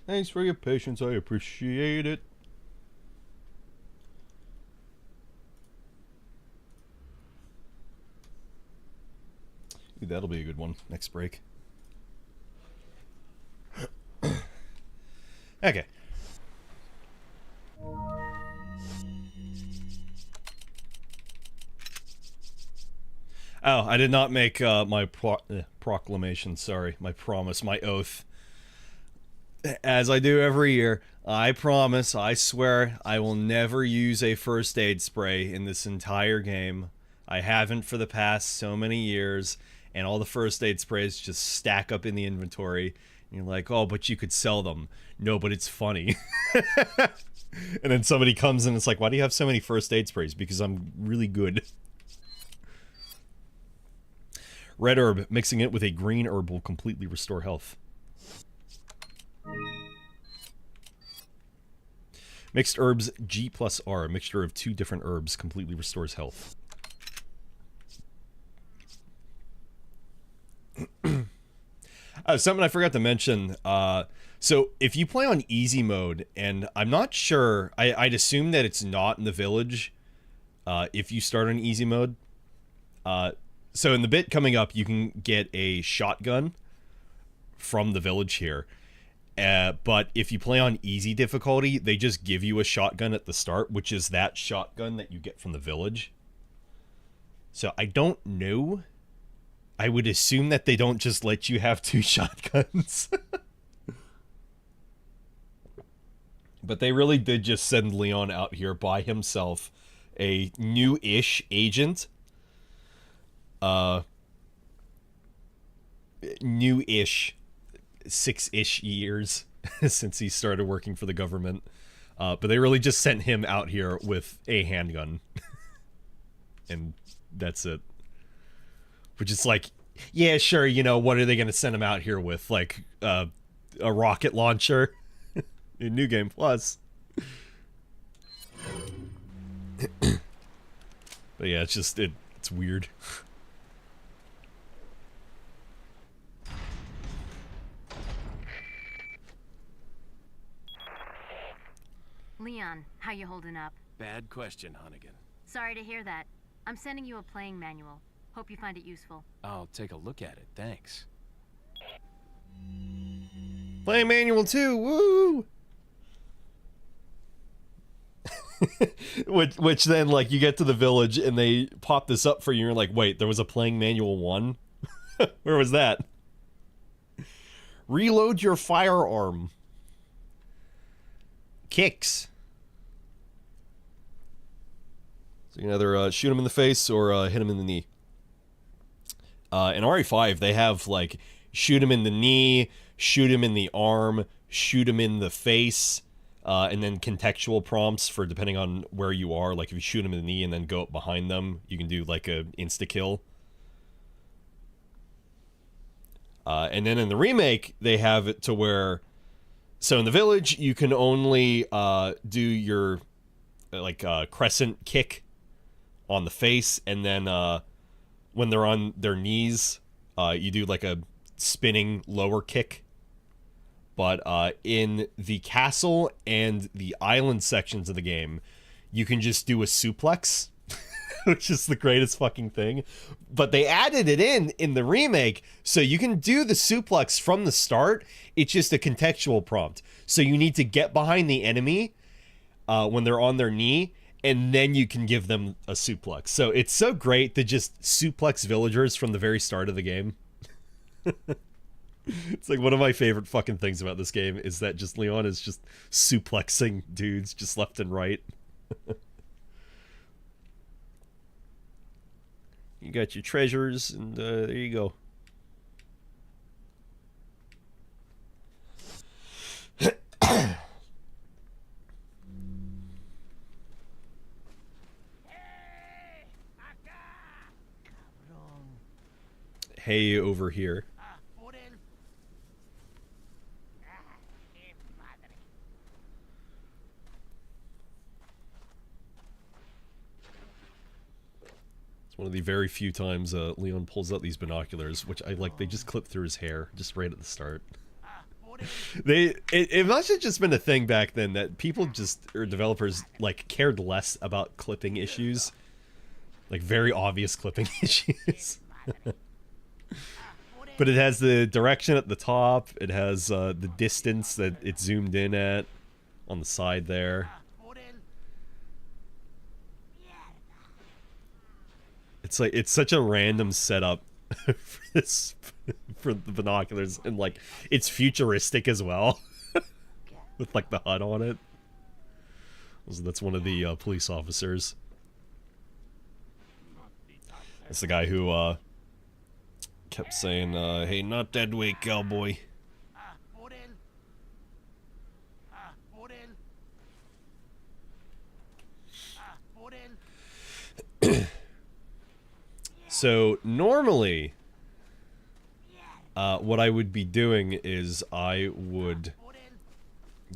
Thanks for your patience, I appreciate it. Ooh, that'll be a good one. Next break. Okay. Oh, I did not make my proclamation, sorry, my promise, my oath. As I do every year, I promise, I swear, I will never use a first aid spray in this entire game. I haven't for the past so many years, and all the first aid sprays just stack up in the inventory. And you're like, oh, but you could sell them. No, but it's funny. And then somebody comes and it's like, why do you have so many first aid sprays? Because I'm really good. Red herb, mixing it with a green herb will completely restore health. Mixed herbs G plus R, a mixture of 2 different herbs, completely restores health. Something I forgot to mention. So if you play on easy mode, and I'm not sure, I'd assume that it's not in the village if you start on easy mode. So in the bit coming up, you can get a shotgun from the village here. But if you play on easy difficulty, they just give you a shotgun at the start, which is that shotgun that you get from the village. So I don't know. I would assume that they don't just let you have 2 shotguns. But they really did just send Leon out here by himself, a new-ish agent. New-ish, 6-ish years since he started working for the government. But they really just sent him out here with a handgun. And that's it. Which is like, yeah, sure, you know, what are they going to send him out here with? Like, a rocket launcher? In New Game Plus. But yeah, it's just, it's weird. Leon, how you holding up? Bad question, Hunnigan. Sorry to hear that. I'm sending you a playing manual. Hope you find it useful. I'll take a look at it, thanks. Playing manual 2, woo! which then, like, you get to the village and they pop this up for you and you're like, wait, there was a playing manual 1? Where was that? Reload your firearm. Kicks. So you can either shoot him in the face or hit him in the knee. In RE5, they have, like, shoot him in the knee, shoot him in the arm, shoot him in the face, and then contextual prompts for depending on where you are. Like, if you shoot him in the knee and then go up behind them, you can do, like, a insta-kill. And then in the remake, they have it to where... So in the village, you can only do your, like, crescent kick on the face, and then when they're on their knees, you do, like, a spinning lower kick. But in the castle and the island sections of the game, you can just do a suplex, which is the greatest fucking thing. But they added it in the remake, so you can do the suplex from the start. It's just a contextual prompt. So you need to get behind the enemy when they're on their knee, and then you can give them a suplex. So it's so great to just suplex villagers from the very start of the game. It's like one of my favorite fucking things about this game is that just Leon is just suplexing dudes just left and right. You got your treasures, and there you go. Hey, over here. One of the very few times Leon pulls out these binoculars, which I like. They just clip through his hair just right at the start. It must have just been a thing back then that people just, or developers, like, cared less about clipping issues, like very obvious clipping issues. But it has the direction at the top. It has the distance that it's zoomed in at on the side there. It's like, it's such a random setup for the binoculars, and like it's futuristic as well, with like the HUD on it. So that's one of the police officers. That's the guy who kept saying, "Hey, not that way, cowboy." So normally, what I would be doing is I would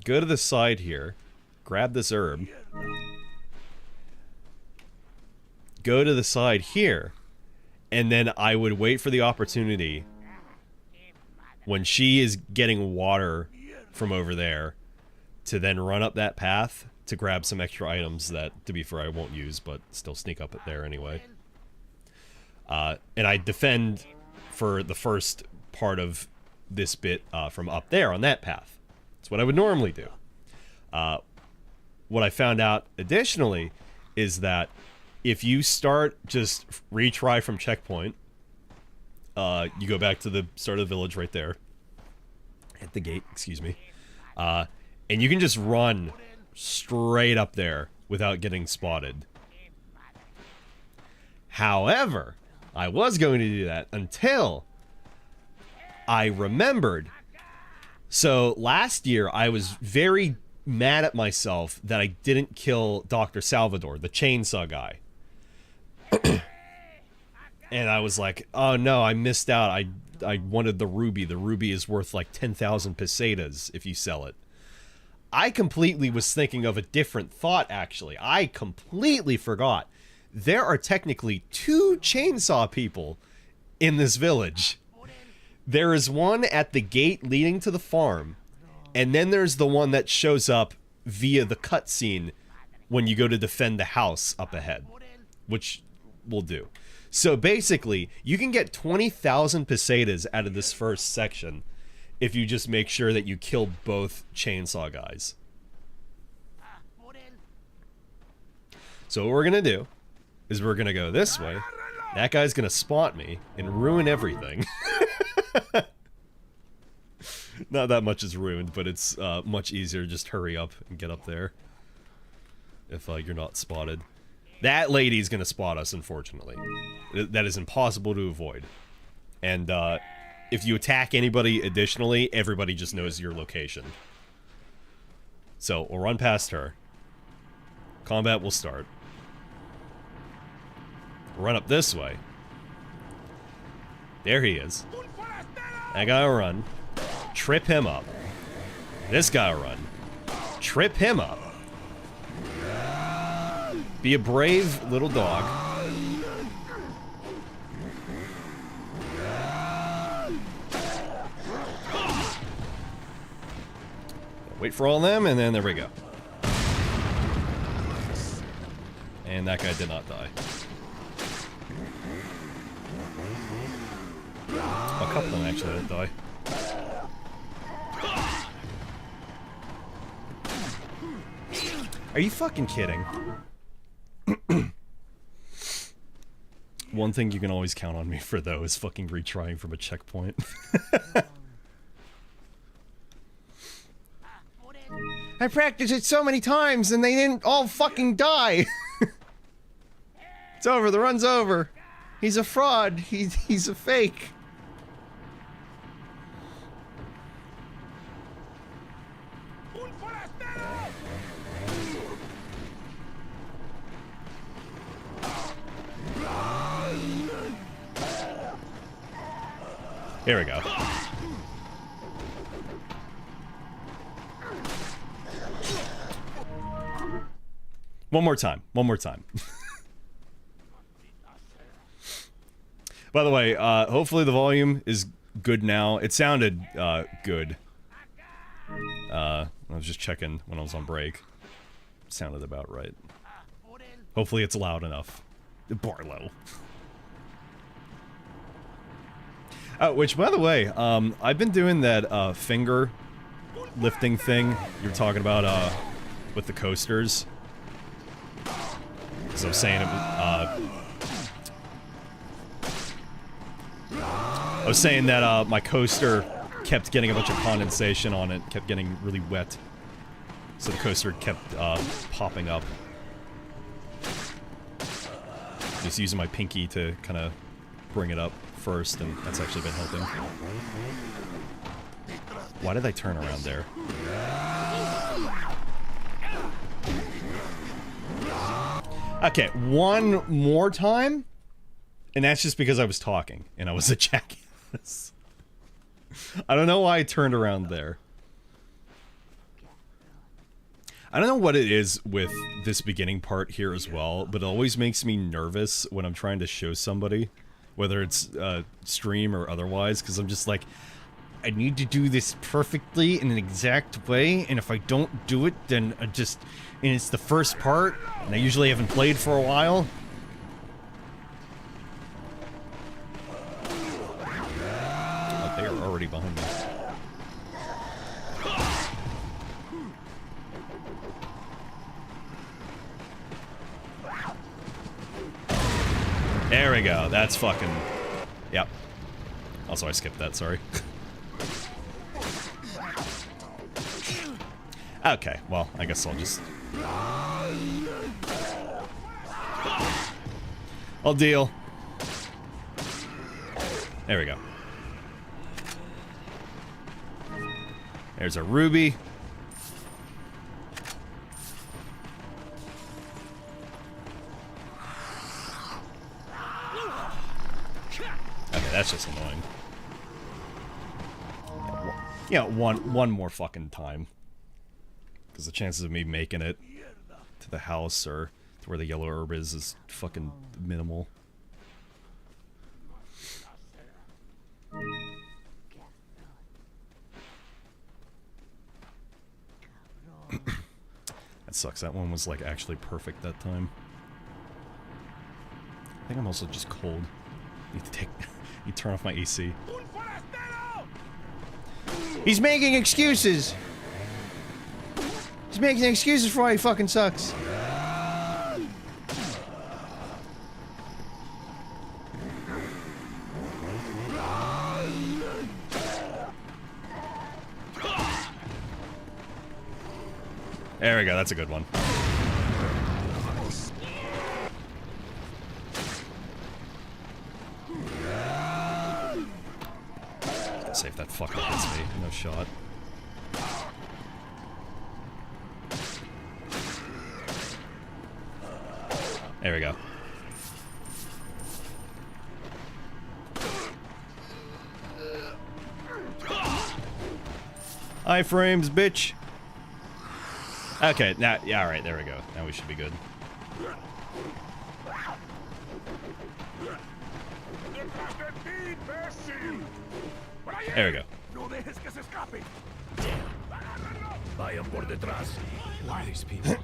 go to the side here, grab this herb, go to the side here, and then I would wait for the opportunity when she is getting water from over there to then run up that path to grab some extra items that, to be fair, I won't use, but still sneak up it there anyway. And I defend for the first part of this bit from up there on that path. That's what I would normally do. What I found out additionally is that if you start just retry from checkpoint, you go back to the start of the village right there, at the gate, excuse me, and you can just run straight up there without getting spotted. However, I was going to do that until I remembered. So last year, I was very mad at myself that I didn't kill Dr. Salvador, the chainsaw guy. And I was like, oh no, I missed out. I wanted the ruby. The ruby is worth like 10,000 pesetas if you sell it. I completely was thinking of a different thought, actually. I completely forgot. There are technically 2 chainsaw people in this village. There is one at the gate leading to the farm, and then there's the one that shows up via the cutscene when you go to defend the house up ahead, which we'll do. So basically, you can get 20,000 pesetas out of this first section if you just make sure that you kill both chainsaw guys. So what we're gonna do is we're gonna go this way. That guy's gonna spot me and ruin everything. Not that much is ruined, but it's much easier to just hurry up and get up there if you're not spotted. That lady's gonna spot us, unfortunately. That is impossible to avoid. And if you attack anybody additionally, everybody just knows your location. So we'll run past her. Combat will start. Run up this way. There he is. That guy will run. Trip him up. This guy will run. Trip him up. Be a brave little dog. Wait for all of them, and then there we go. And that guy did not die. A couple of them actually didn't die. Are you fucking kidding? One thing you can always count on me for, though, is fucking retrying from a checkpoint. I practiced it so many times and they didn't all fucking die. It's over, the run's over. He's a fraud. He's a fake. Here we go. One more time. One more time. By the way, hopefully the volume is good now. It sounded good. I was just checking when I was on break. It sounded about right. Hopefully it's loud enough. Barlow. Which, by the way, I've been doing that finger lifting thing you were talking about with the coasters. Because I was saying it was, I was saying that my coaster kept getting a bunch of condensation on it, kept getting really wet. So the coaster kept popping up. Just using my pinky to kind of bring it up first, and that's actually been helping. Why did I turn around there? Okay, one more time, and that's just because I was talking, and I was a jackass. I don't know why I turned around there. I don't know what it is with this beginning part here as well, but it always makes me nervous when I'm trying to show somebody, whether it's stream or otherwise, because I'm just like, I need to do this perfectly in an exact way, and if I don't do it, then and it's the first part, and I usually haven't played for a while. Oh, they are already behind me. There we go. That's fucking... Yep. Also, I skipped that, sorry. Okay, well, I guess I'll just... I'll deal. There we go. There's a ruby. Okay, that's just annoying. Yeah, one more fucking time. Because the chances of me making it to the house or to where the yellow herb is fucking minimal. That sucks. That one was like actually perfect that time. I think I'm also just cold. Need to take. Need to turn off my AC. He's making excuses. He's making excuses for why he fucking sucks. There we go, that's a good one. See if that fucker hits me. No shot. There we go. Iframes, bitch. Okay, now, yeah, alright, there we go. Now we should be good. There we go. Why are these people?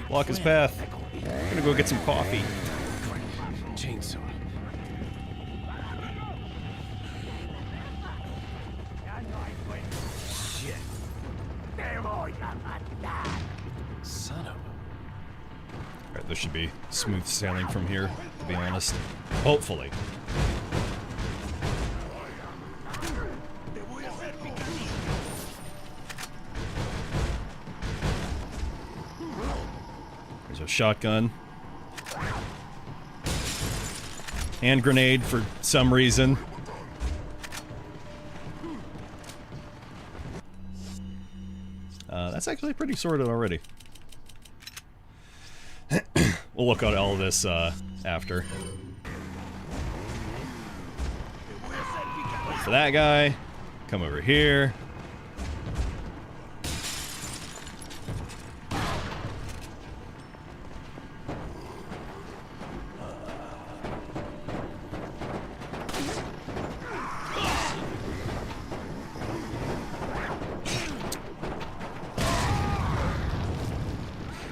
Block his path. I'm gonna go get some coffee. Chainsaw. Shit. Son of a... Alright, there should be smooth sailing from here, to be honest. Hopefully. There's a shotgun. Hand grenade for some reason. That's actually pretty sorted already. We'll look at all of this after. Wait for that guy. Come over here.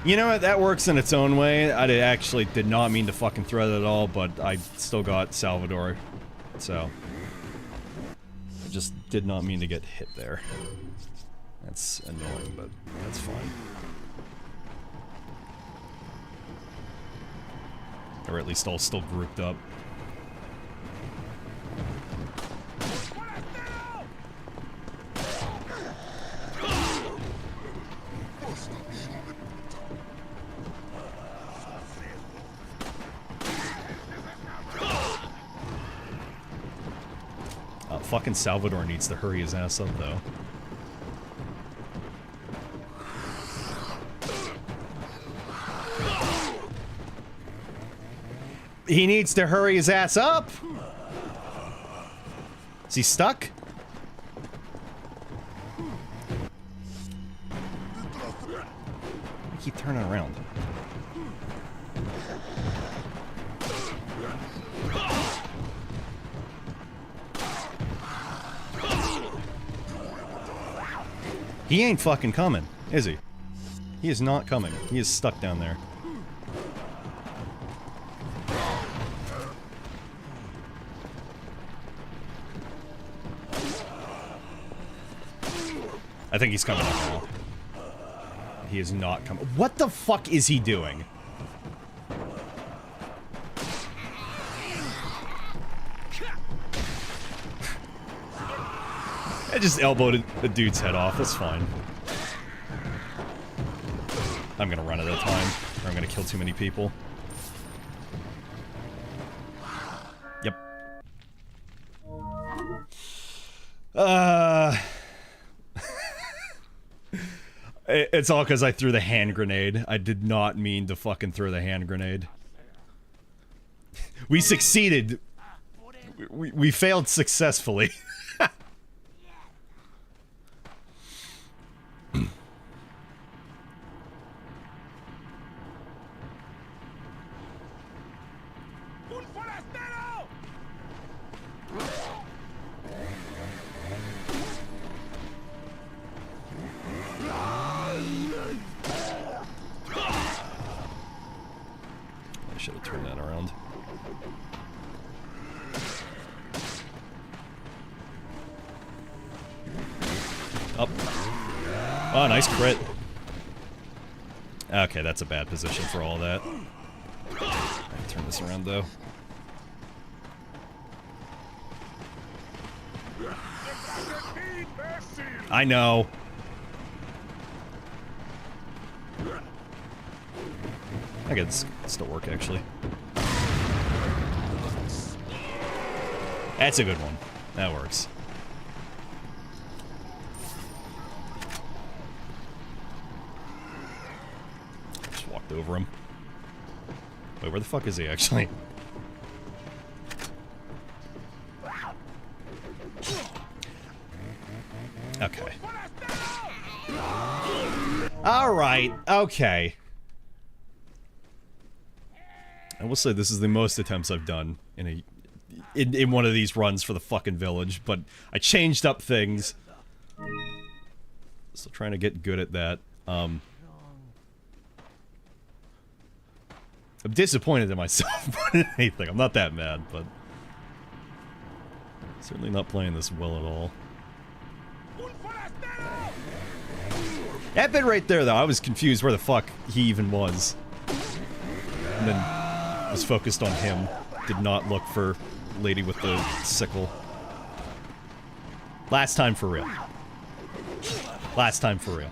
You know what, that works in its own way. I actually did not mean to fucking throw that at all, but I still got Salvador. So. I just did not mean to get hit there. That's annoying, but that's fine. Or at least all still grouped up. Fucking Salvador needs to hurry his ass up, though. He needs to hurry his ass up! Is he stuck? I keep turning around. He ain't fucking coming, is he? He is not coming. He is stuck down there. I think he's coming up now. He is not coming. What the fuck is he doing? I just elbowed the dude's head off. That's fine. I'm gonna run out of time, or I'm gonna kill too many people. Yep. It's all because I threw the hand grenade. I did not mean to fucking throw the hand grenade. We succeeded. We failed successfully. I should have turned that around. Up. Oh, nice crit. Okay, that's a bad position for all that. Turn this around, though. I know. I can still work, actually. That's a good one. That works. Just walked over him. Wait, where the fuck is he, actually? Okay. Alright, okay. I will say this is the most attempts I've done in one of these runs for the fucking village, but I changed up things. Still trying to get good at that. I'm disappointed in myself more than anything. I'm not that mad, but certainly not playing this well at all. That bit right there, though, I was confused where the fuck he even was. And then was focused on him. Did not look for lady with the sickle. Last time for real. Last time for real.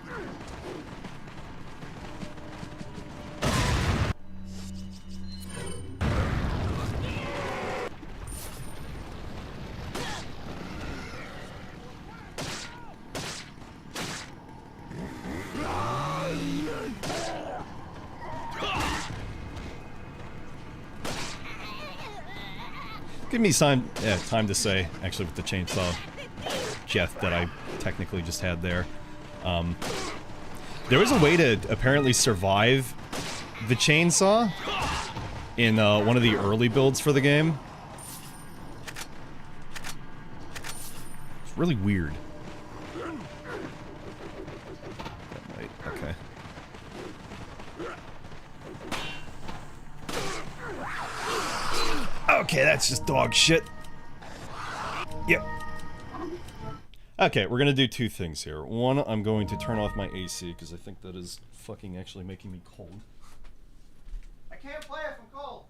Give me time to say, actually, with the chainsaw Jeff that I technically just had there. There was a way to apparently survive the chainsaw in one of the early builds for the game. It's really weird. That might, okay. Okay, that's just dog shit. Yep. Okay, we're gonna do two things here. One, I'm going to turn off my AC, because I think that is fucking actually making me cold. I can't play if I'm cold!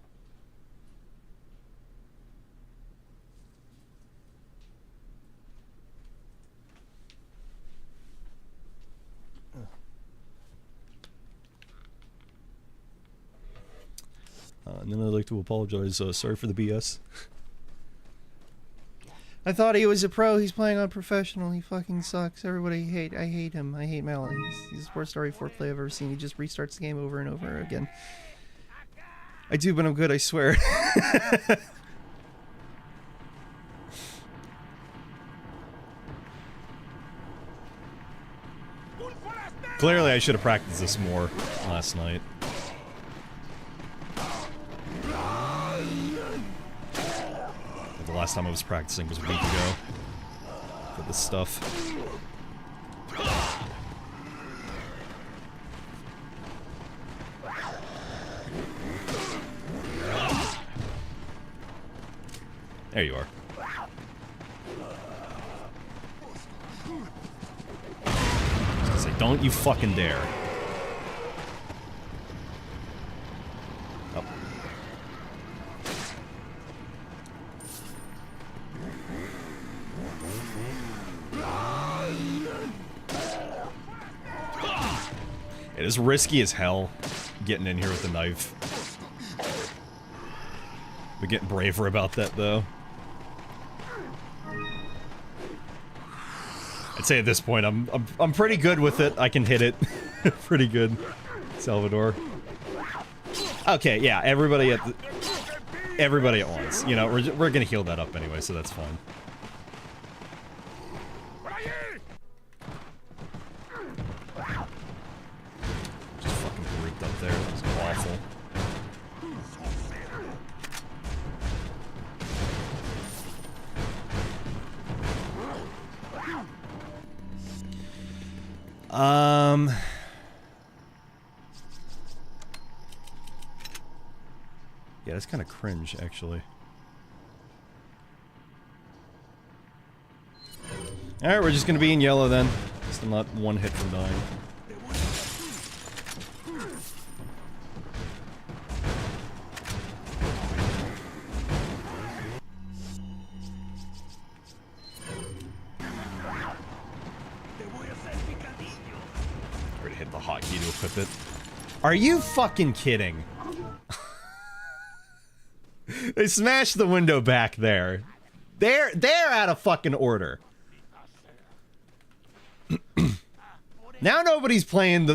And then I'd like to apologize. Sorry for the BS. I thought he was a pro. He's playing on professional. He fucking sucks. Everybody I hate him. I hate Mallory. He's the worst RE4 play I've ever seen. He just restarts the game over and over again. I do, but I'm good, I swear. Clearly, I should have practiced this more last night. The last time I was practicing was a week ago for this stuff. There you are. I was gonna say, don't you fucking dare. Oh. It is risky as hell getting in here with a knife. We're getting braver about that, though. I'd say at this point, I'm pretty good with it. I can hit it pretty good, Salvador. Okay, yeah, everybody at once. You know, we're gonna heal that up anyway, so that's fine. Just fucking grouped up there. That was awful. Yeah, that's kind of cringe, actually. Alright, we're just gonna be in yellow then. Still not one hit from dying. Already hit the hotkey to equip it. Are you fucking kidding? They smashed the window back there. They're out of fucking order. Now nobody's playing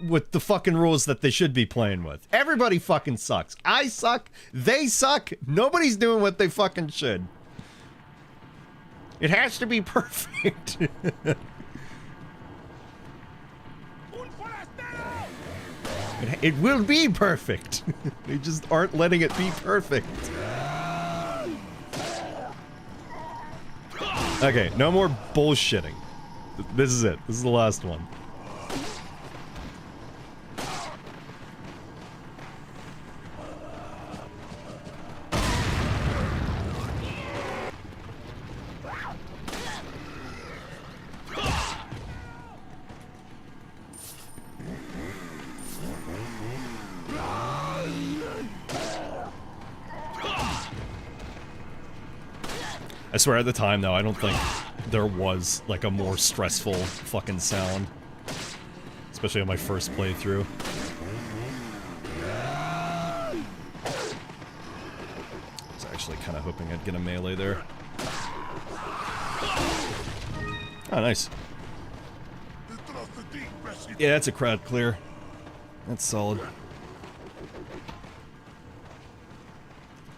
with the fucking rules that they should be playing with. Everybody fucking sucks. I suck. They suck. Nobody's doing what they fucking should. It has to be perfect. It will be perfect. They just aren't letting it be perfect. Okay, no more bullshitting. This is it. This is the last one. I swear at the time, though, I don't think there was, like, a more stressful fucking sound. Especially on my first playthrough. I was actually kind of hoping I'd get a melee there. Oh, nice. Yeah, that's a crowd clear. That's solid.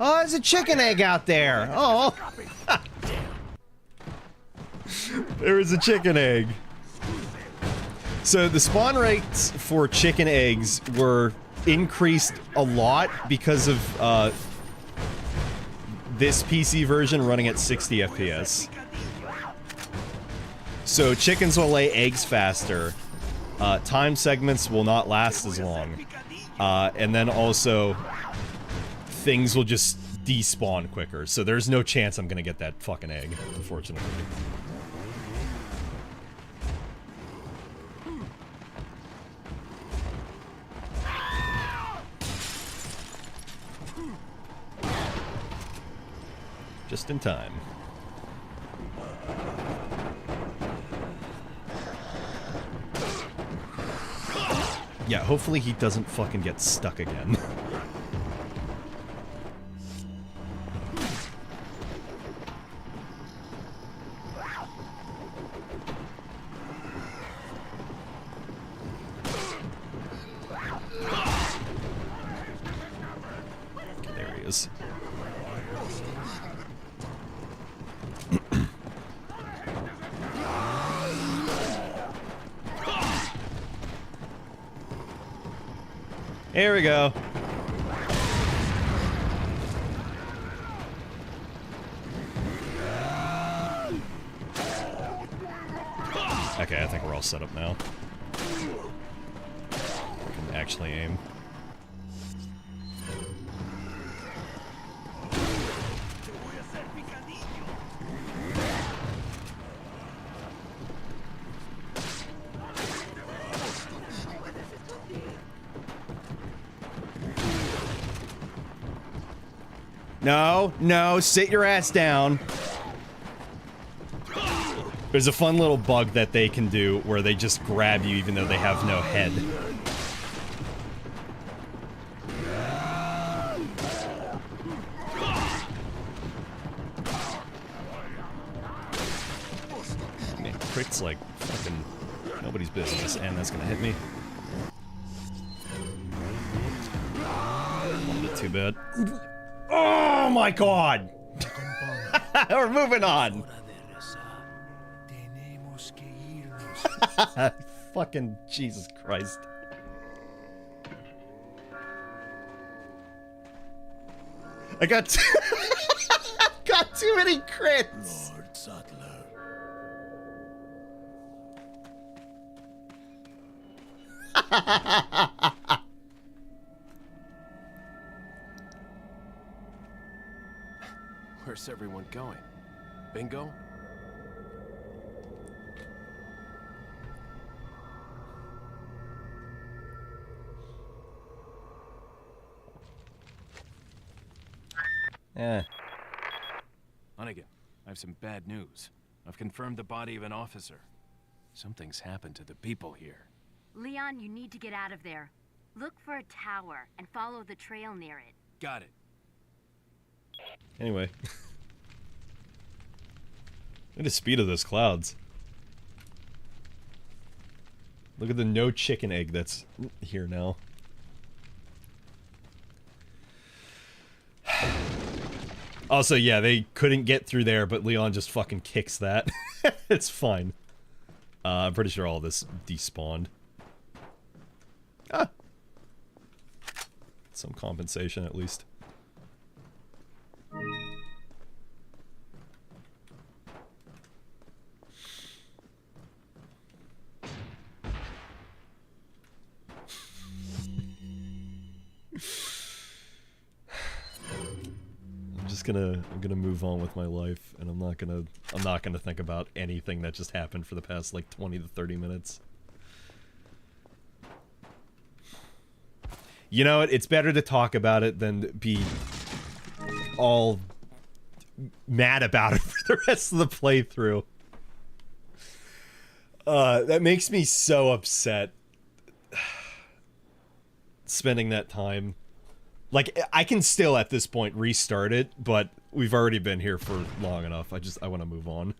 Oh, there's a chicken egg out there. Oh. There is a chicken egg. So the spawn rates for chicken eggs were increased a lot because of this PC version running at 60 FPS. So chickens will lay eggs faster. Time segments will not last as long. And then also things will just despawn quicker. So there's no chance I'm gonna get that fucking egg, unfortunately. Just in time. Yeah, hopefully he doesn't fucking get stuck again. is. Here we go. Okay, I think we're all set up now. I can actually aim. No, no, sit your ass down. There's a fun little bug that they can do where they just grab you even though they have no head. Man, crit's like fucking nobody's business, and that's gonna hit me. A bit too bad. Oh my god! We're moving on! Fucking Jesus Christ. I got got too many crits! Lord Sattler. Where's everyone going? Bingo? Eh. Hunnigan, I have some bad news. I've confirmed the body of an officer. Something's happened to the people here. Leon, you need to get out of there. Look for a tower and follow the trail near it. Got it. Anyway. Look at the speed of those clouds. Look at the no chicken egg that's here now. Also, yeah, they couldn't get through there, but Leon just fucking kicks that. It's fine. I'm pretty sure all this despawned. Ah! Some compensation, at least. I'm gonna move on with my life, and I'm not gonna think about anything that just happened for the past like 20 to 30 minutes. You know what? It's better to talk about it than be all mad about it for the rest of the playthrough. That makes me so upset. Spending that time. Like, I can still, at this point, restart it, but we've already been here for long enough. I want to move on.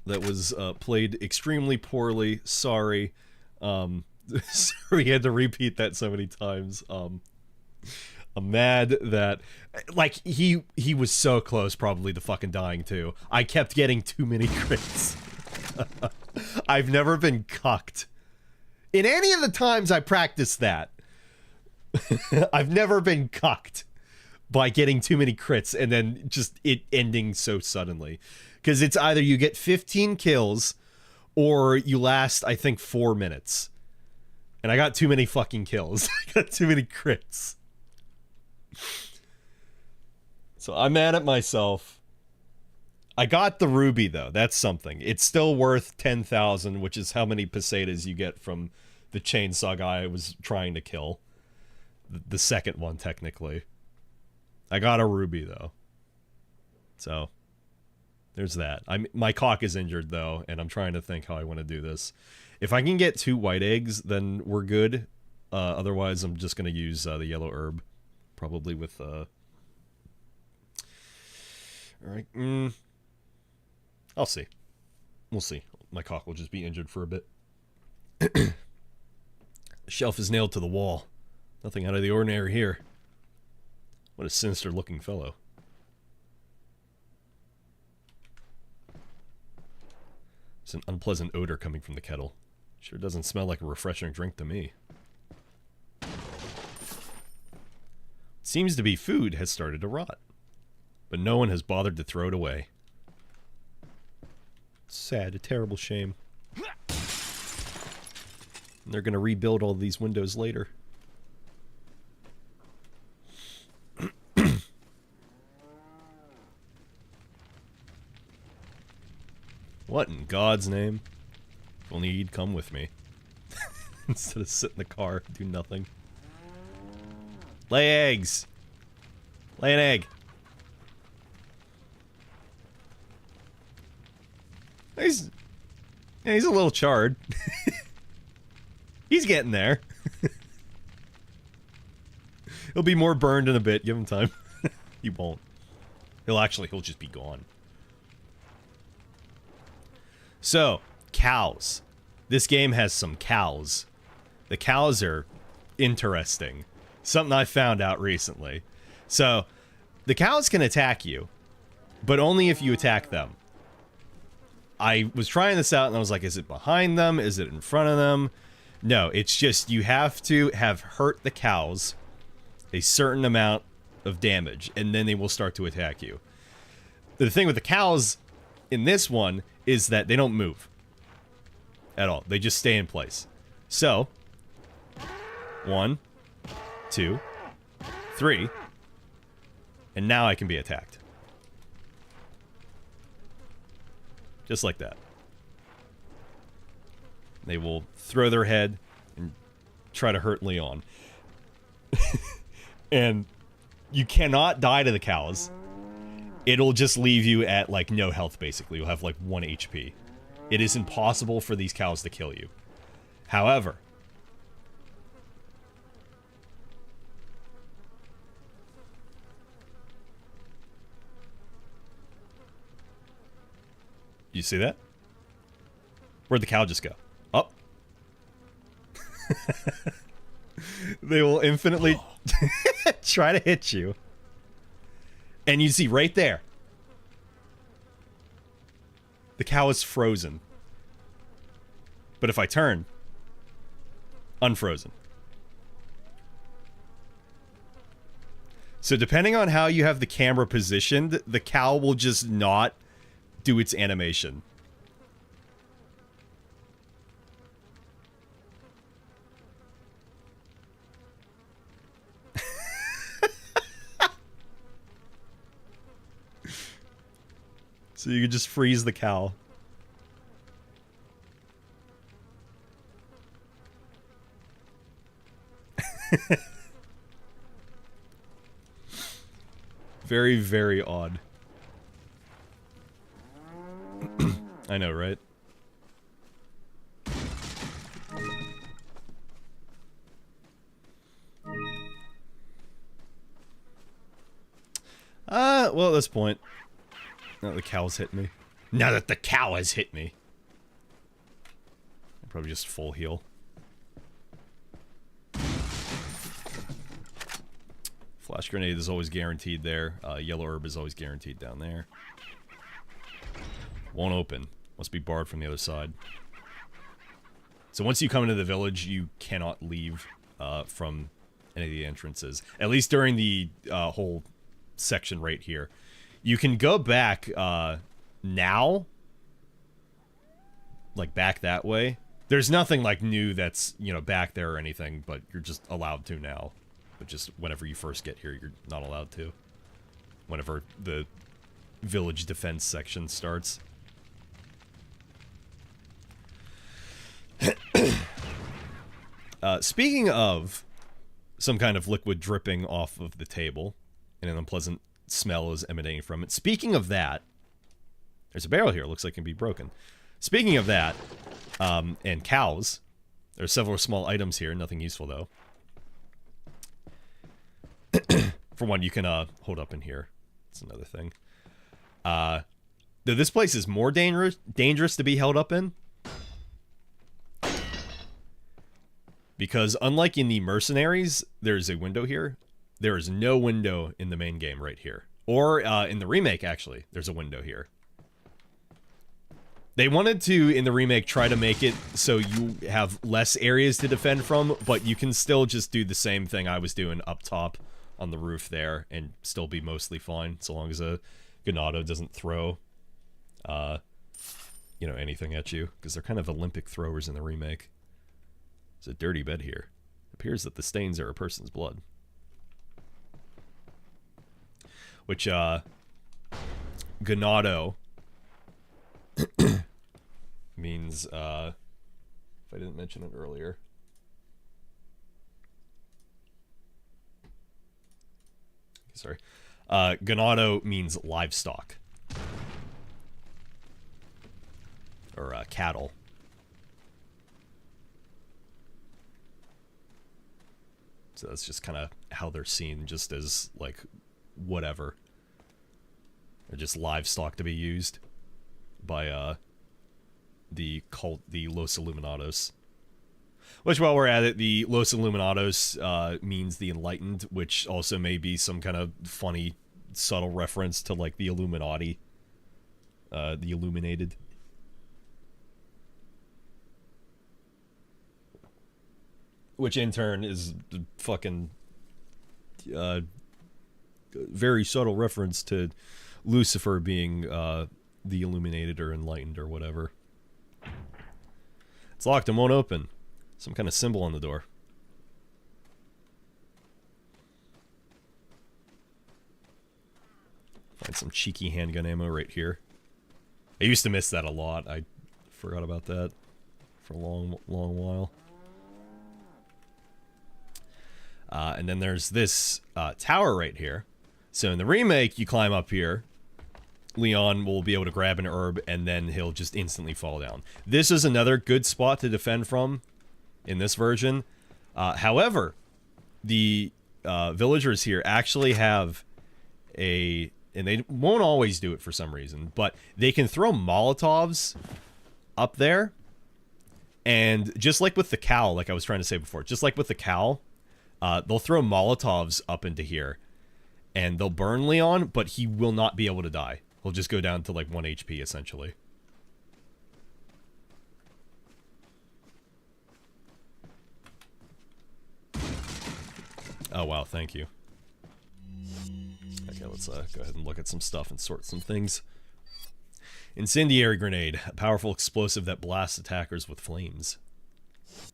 That was, played extremely poorly. Sorry. Sorry we had to repeat that so many times. I'm mad that... Like, he was so close, probably, to fucking dying, too. I kept getting too many crits. I've never been cucked. In any of the times I practiced that, I've never been cucked by getting too many crits and then just it ending so suddenly. Because it's either you get 15 kills or you last, I think, 4 minutes. And I got too many fucking kills. I got too many crits. So I'm mad at myself. I got the ruby, though. That's something. It's still worth 10,000, which is how many pesetas you get from the chainsaw guy I was trying to kill. The second one, technically. I got a ruby, though. So, there's that. My cock is injured, though, and I'm trying to think how I want to do this. If I can get 2 white eggs, then we're good. Otherwise, I'm just going to use the yellow herb. Probably with... Alright, I'll see. We'll see. My cock will just be injured for a bit. The shelf is nailed to the wall. Nothing out of the ordinary here. What a sinister looking fellow. It's an unpleasant odor coming from the kettle. Sure doesn't smell like a refreshing drink to me. Seems to be food has started to rot, but no one has bothered to throw it away. Sad, a terrible shame. And they're gonna rebuild all these windows later. What in God's name? If only he'd come with me. Instead of sit in the car, do nothing. Lay eggs! Lay an egg! He's a little charred. He's getting there. He'll be more burned in a bit, give him time. He won't. He'll just be gone. So, cows. This game has some cows. The cows are interesting. Something I found out recently. So, the cows can attack you, but only if you attack them. I was trying this out and I was like, is it behind them? Is it in front of them? No, it's just you have to have hurt the cows a certain amount of damage, and then they will start to attack you. The thing with the cows in this one is that they don't move at all. They just stay in place. So, 1, 2, 3, and now I can be attacked. Just like that. They will throw their head and try to hurt Leon. And you cannot die to the cows. It'll just leave you at, like, no health, basically. You'll have, like, 1 HP. It is impossible for these cows to kill you. However, you see that? Where'd the cow just go? Up. They will infinitely try to hit you. And you see right there, the cow is frozen. But if I turn, unfrozen. So depending on how you have the camera positioned, the cow will just not do its animation. So you can just freeze the cow. Very, very odd. I know, right? Well, at this point, now that the cow's hit me. Now that the cow has hit me. I'll probably just full heal. Flash grenade is always guaranteed there. Yellow herb is always guaranteed down there. Won't open. Must be barred from the other side. So once you come into the village, you cannot leave from any of the entrances. At least during the whole section right here. You can go back now. Like back that way. There's nothing like new that's, you know, back there or anything, but you're just allowed to now. But just whenever you first get here, you're not allowed to. Whenever the village defense section starts. Speaking of some kind of liquid dripping off of the table, and an unpleasant smell is emanating from it. Speaking of that, there's a barrel here. It looks like it can be broken. Speaking of that, and cows, there's several small items here. Nothing useful, though. For one, you can hold up in here. That's another thing. Though this place is more dangerous to be held up in. Because unlike in the Mercenaries, there's a window here. there is no window in the main game right here. Or in the remake, actually, there's a window here. They wanted to, in the remake, try to make it so you have less areas to defend from, but you can still just do the same thing I was doing up top on the roof there and still be mostly fine, so long as a Ganado doesn't throw, you know, anything at you, because they're kind of Olympic throwers in the remake. There's a dirty bed here. It appears that the stains are a person's blood. Which, Ganado means, if I didn't mention it earlier. Sorry. Ganado means livestock. Or, cattle. So that's just kind of how they're seen, just as, like, whatever. They're just livestock to be used by, the cult, the Los Illuminados. Which, while we're at it, the Los Illuminados means the Enlightened, which also may be some kind of funny, subtle reference to, like, the Illuminati. The Illuminated. Which, in turn, is fucking very subtle reference to Lucifer being the Illuminated or Enlightened or whatever. It's locked and won't open. Some kind of symbol on the door. Find some cheeky handgun ammo right here. I used to miss that a lot. I forgot about that for a long while. And then there's this tower right here. So in the remake, you climb up here. Leon will be able to grab an herb, and then he'll just instantly fall down. This is another good spot to defend from in this version. However, the villagers here actually have a... And they won't always do it for some reason, but they can throw Molotovs up there. And just like with the cow, like I was trying to say before, just like with the cow, they'll throw Molotovs up into here. And they'll burn Leon, but he will not be able to die. He'll just go down to like 1 HP, essentially. Oh, wow, thank you. Okay, let's go ahead and look at some stuff and sort some things. Incendiary grenade. A powerful explosive that blasts attackers with flames.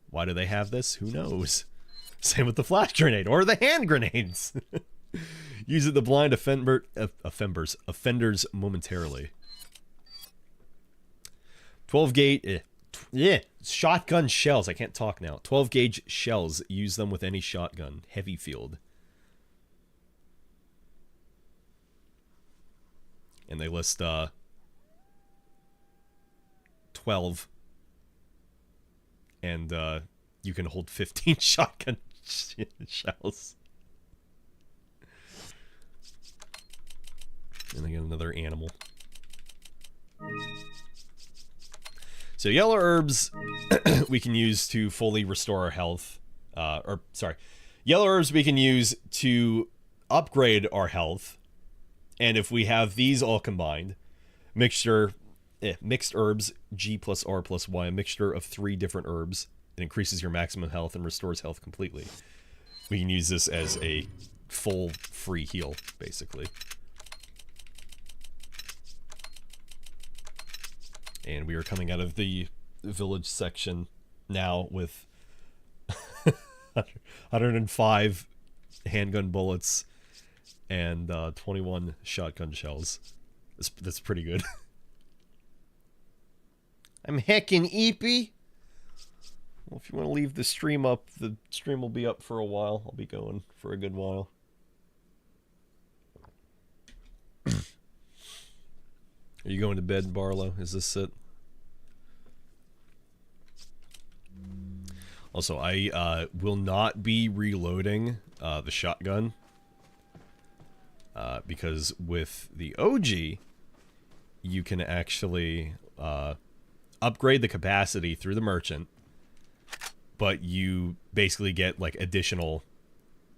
Why do they have this? Who knows? Same with the flash grenade, or the hand grenades. Use it to blind offenders momentarily. 12 gauge... shotgun shells. I can't talk now. 12 gauge shells. Use them with any shotgun. Heavy field. And they list 12. And you can hold 15 shotgun shells. And then get another animal. So yellow herbs we can use to fully restore our health. Yellow herbs we can use to upgrade our health. And if we have these all combined, mixed herbs, G plus R plus Y, a mixture of 3 different herbs. It increases your maximum health and restores health completely. We can use this as a full free heal, basically. And we are coming out of the village section now with 105 handgun bullets and 21 shotgun shells. That's pretty good. I'm heckin' eepy. Well, if you want to leave the stream up, the stream will be up for a while. I'll be going for a good while. Are you going to bed, Barlow? Is this it? Also, I will not be reloading the shotgun. Because with the OG, you can actually upgrade the capacity through the merchant. But you basically get like additional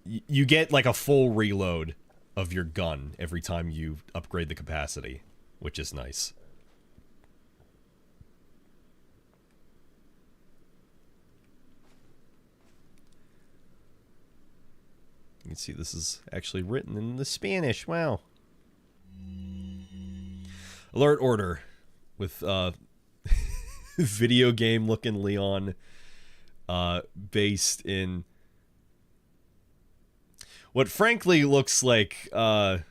you get like a full reload of your gun every time you upgrade the capacity, which is nice. You can see this is actually written in the Spanish. Wow. Alert order with video game looking Leon based in what frankly looks like a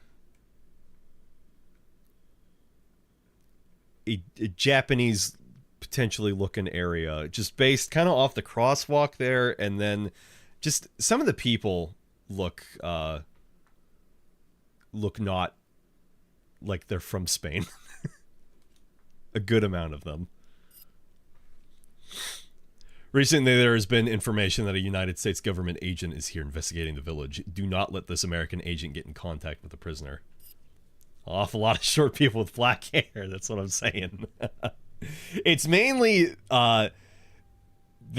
Japanese potentially looking area, just based kind of off the crosswalk there, and then just some of the people look not like they're from Spain. A good amount of them. Recently, there has been information that a United States government agent is here investigating the village. Do not let this American agent get in contact with the prisoner. An awful lot of short people with black hair. That's what I'm saying. It's mainly the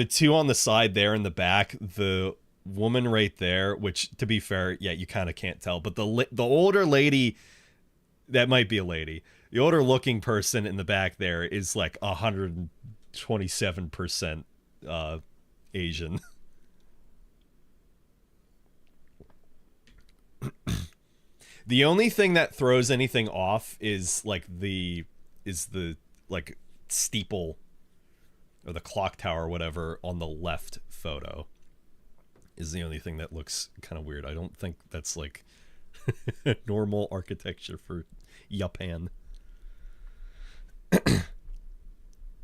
two on the side there in the back. The woman right there, which, to be fair, yeah, you kind of can't tell. But the older lady, that might be a lady. The older looking person in the back there is like 127% Asian. The only thing that throws anything off is like the like steeple or the clock tower or whatever on the left photo is the only thing that looks kind of weird. I don't think that's like normal architecture for Japan.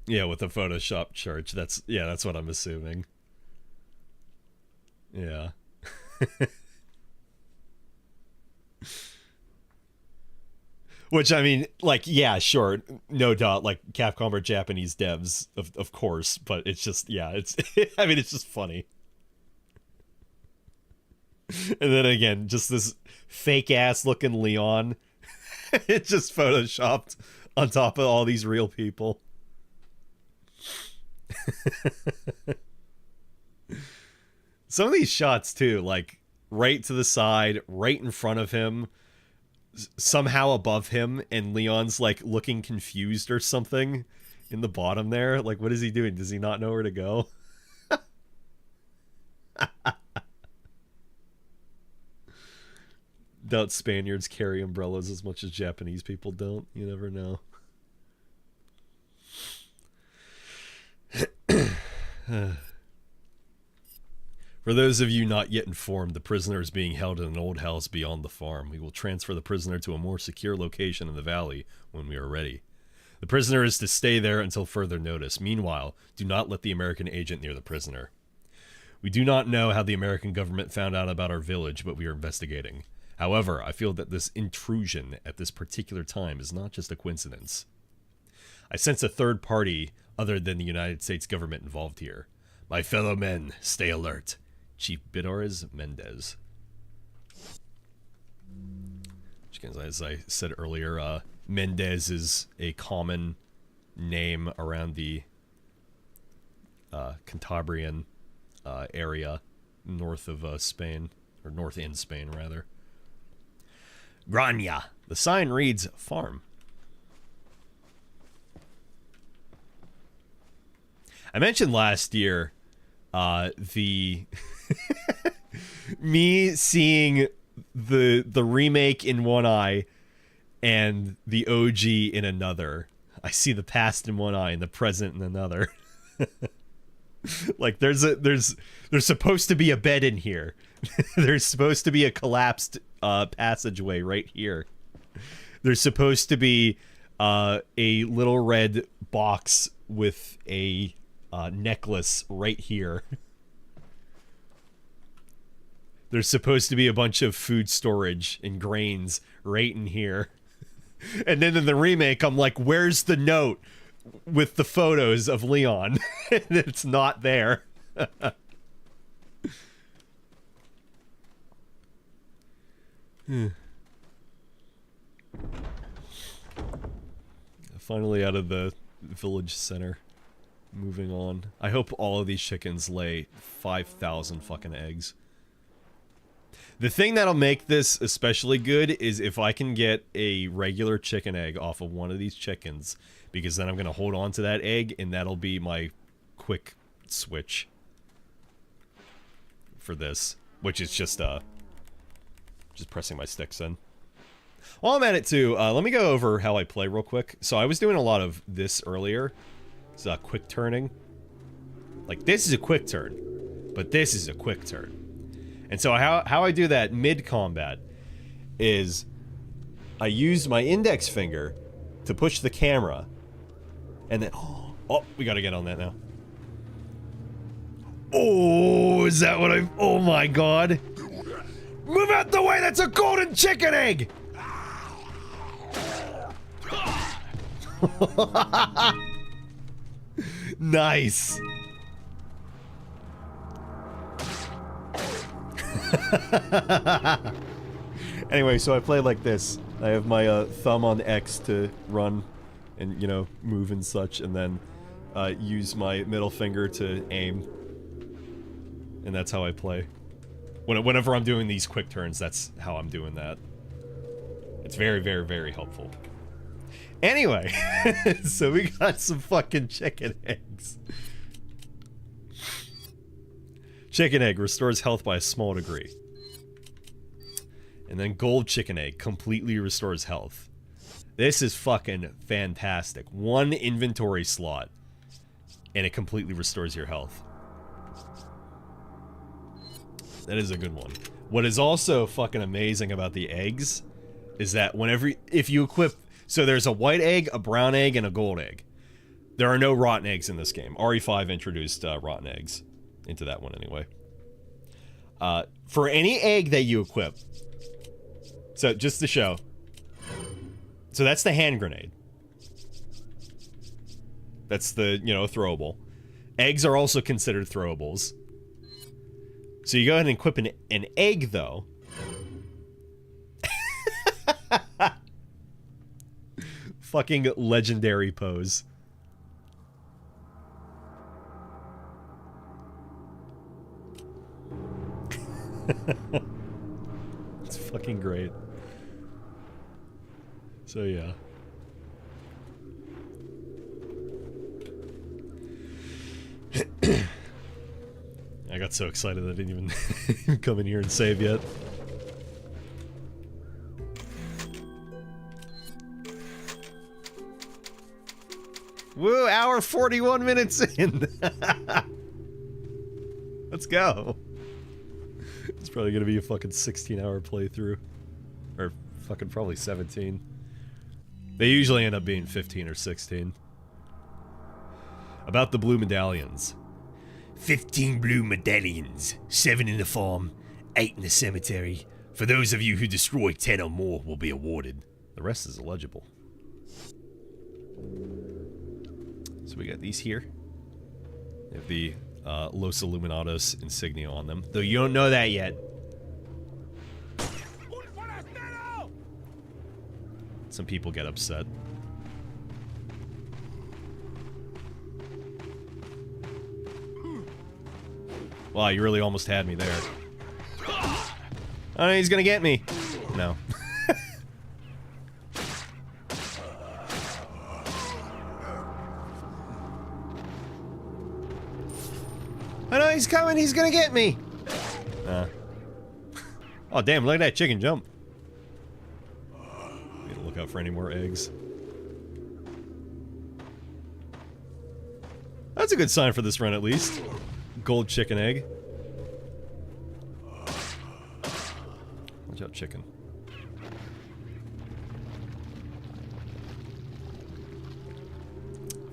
Yeah, with the Photoshop church. That's what I'm assuming. Yeah. Which, I mean, like, yeah, sure, no doubt, like, Capcom are Japanese devs, of course, but it's just, yeah, it's, I mean, it's just funny. And then again, just this fake-ass looking Leon. It's just photoshopped on top of all these real people. Some of these shots, too, like, right to the side, right in front of him, somehow above him, and Leon's, like, looking confused or something in the bottom there. Like, what is he doing? Does he not know where to go? Doubt Spaniards carry umbrellas as much as Japanese people don't. You never know. For those of you not yet informed, the prisoner is being held in an old house beyond the farm. We will transfer the prisoner to a more secure location in the valley when we are ready. The prisoner is to stay there until further notice. Meanwhile, do not let the American agent near the prisoner. We do not know how the American government found out about our village, but we are investigating. However, I feel that this intrusion at this particular time is not just a coincidence. I sense a third party other than the United States government involved here. My fellow men, stay alert. Chief Bidores Mendez. As I said earlier, Mendez is a common name around the Cantabrian area north of Spain, or north in Spain, rather. Grania. The sign reads farm. I mentioned last year the me seeing the remake in one eye and the OG in another. I see the past in one eye and the present in another. Like there's supposed to be a bed in here. There's supposed to be a collapsed passageway right here. There's supposed to be a little red box with a necklace right here. There's supposed to be a bunch of food storage and grains right in here. And then in the remake, I'm like, where's the note with the photos of Leon? And it's not there. Finally out of the village center. Moving on. I hope all of these chickens lay 5,000 fucking eggs. The thing that'll make this especially good is if I can get a regular chicken egg off of one of these chickens, because then I'm going to hold on to that egg, and that'll be my quick switch for this, which is just pressing my sticks in. While I'm at it too, let me go over how I play real quick. So I was doing a lot of this earlier. It's quick turning. Like, this is a quick turn, but this is a quick turn. And so how I do that mid-combat is I use my index finger to push the camera, and then... Oh, we gotta get on that now. Oh, is that what I'm... Oh my god. Move out the way, that's a golden chicken egg! Nice. Anyway, so I play like this. I have my thumb on X to run and, you know, move and such, and then use my middle finger to aim. And that's how I play. Whenever I'm doing these quick turns, that's how I'm doing that. It's very, very, very helpful. Anyway, so we got some fucking chicken eggs. Chicken egg restores health by a small degree. And then gold chicken egg completely restores health. This is fucking fantastic. One inventory slot, and it completely restores your health. That is a good one. What is also fucking amazing about the eggs is that if you equip... So there's a white egg, a brown egg, and a gold egg. There are no rotten eggs in this game. RE5 introduced rotten eggs into that one anyway. For any egg that you equip... So, just to show. So that's the hand grenade. That's the, you know, throwable. Eggs are also considered throwables. So you go ahead and equip an egg, though. Fucking legendary pose. It's fucking great. So yeah. I got so excited I didn't even come in here and save yet. Woo, hour 41 minutes in. Let's go. It's probably gonna be a fucking 16-hour playthrough. Or fucking probably 17. They usually end up being 15 or 16. About the blue medallions. 15 blue medallions. 7 in the farm, 8 in the cemetery. For those of you who destroy 10 or more will be awarded. The rest is illegible. So we got these here. They have the Los Illuminados insignia on them. Though you don't know that yet. Some people get upset. Wow, you really almost had me there. Oh, he's gonna get me. No. I know he's coming, he's gonna get me! Oh damn, look at that chicken jump. Gotta look out for any more eggs. That's a good sign for this run at least. Gold chicken egg. Watch out, chicken.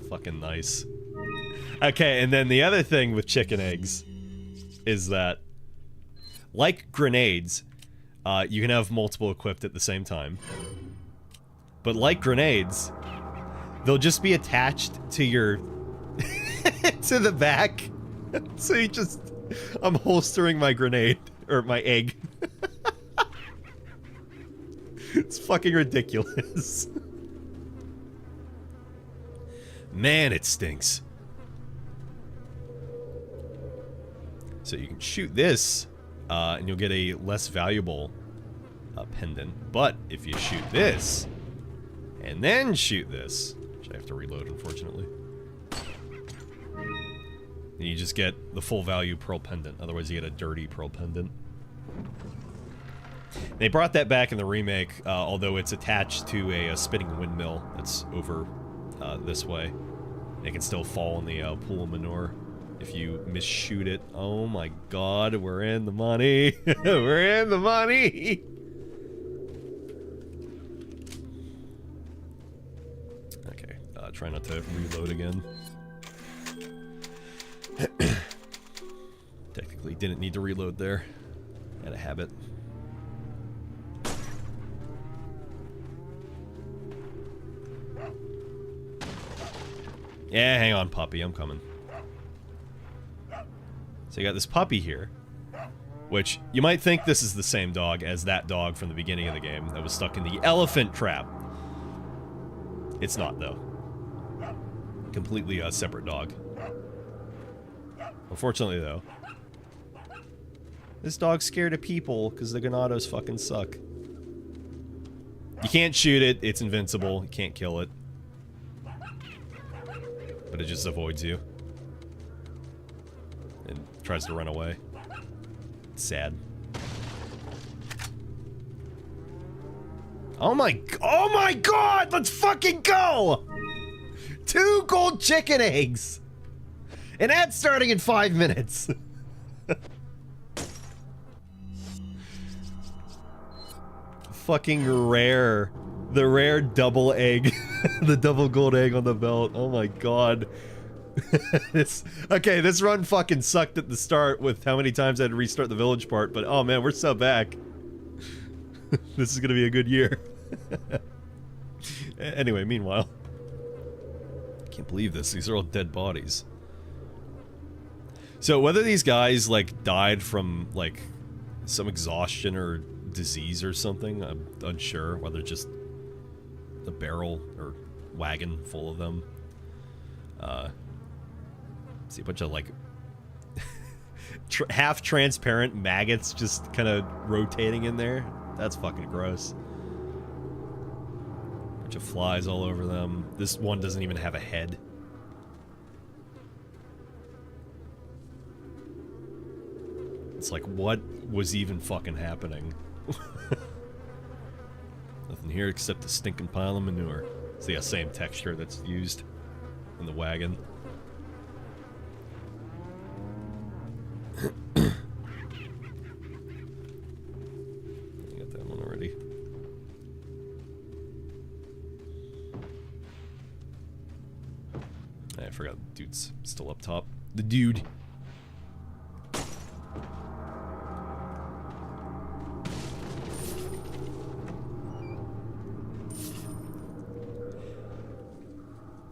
Fucking nice. Okay, and then the other thing with chicken eggs is that, like grenades, you can have multiple equipped at the same time. But like grenades, they'll just be attached to your... to the back. So you just... I'm holstering my grenade. Or my egg. It's fucking ridiculous. Man, it stinks. So you can shoot this and you'll get a less valuable pendant. But if you shoot this, and then shoot this, which I have to reload, unfortunately, then you just get the full value pearl pendant. Otherwise, you get a dirty pearl pendant. They brought that back in the remake, although it's attached to a spinning windmill that's over this way. It can still fall in the pool of manure if you misshoot it. Oh my god, we're in the money! We're in the money! Okay, try not to reload again. Technically didn't need to reload there. Had a habit. Yeah, hang on, puppy, I'm coming. So you got this puppy here, which you might think this is the same dog as that dog from the beginning of the game that was stuck in the elephant trap. It's not, though. Completely a separate dog. Unfortunately, though, this dog's scared of people because the Ganados fucking suck. You can't shoot it, it's invincible, you can't kill it. But it just avoids you. And tries to run away. It's sad. Oh my god! Let's fucking go! 2 gold chicken eggs! And that's starting in 5 minutes. Fucking rare. The rare double egg. The double gold egg on the belt. Oh my god. Okay, this run fucking sucked at the start with how many times I had to restart the village part, but oh man, we're so back. This is gonna be a good year. Anyway, meanwhile. I can't believe this. These are all dead bodies. So whether these guys, like, died from, like, some exhaustion or disease or something, I'm unsure. Whether just a barrel or wagon full of them. See a bunch of, like, half-transparent maggots just kind of rotating in there. That's fucking gross. Bunch of flies all over them. This one doesn't even have a head. It's like, what was even fucking happening? Nothing here except a stinking pile of manure. It's the same texture that's used in the wagon. I got that one already. I forgot the dude's still up top. The dude.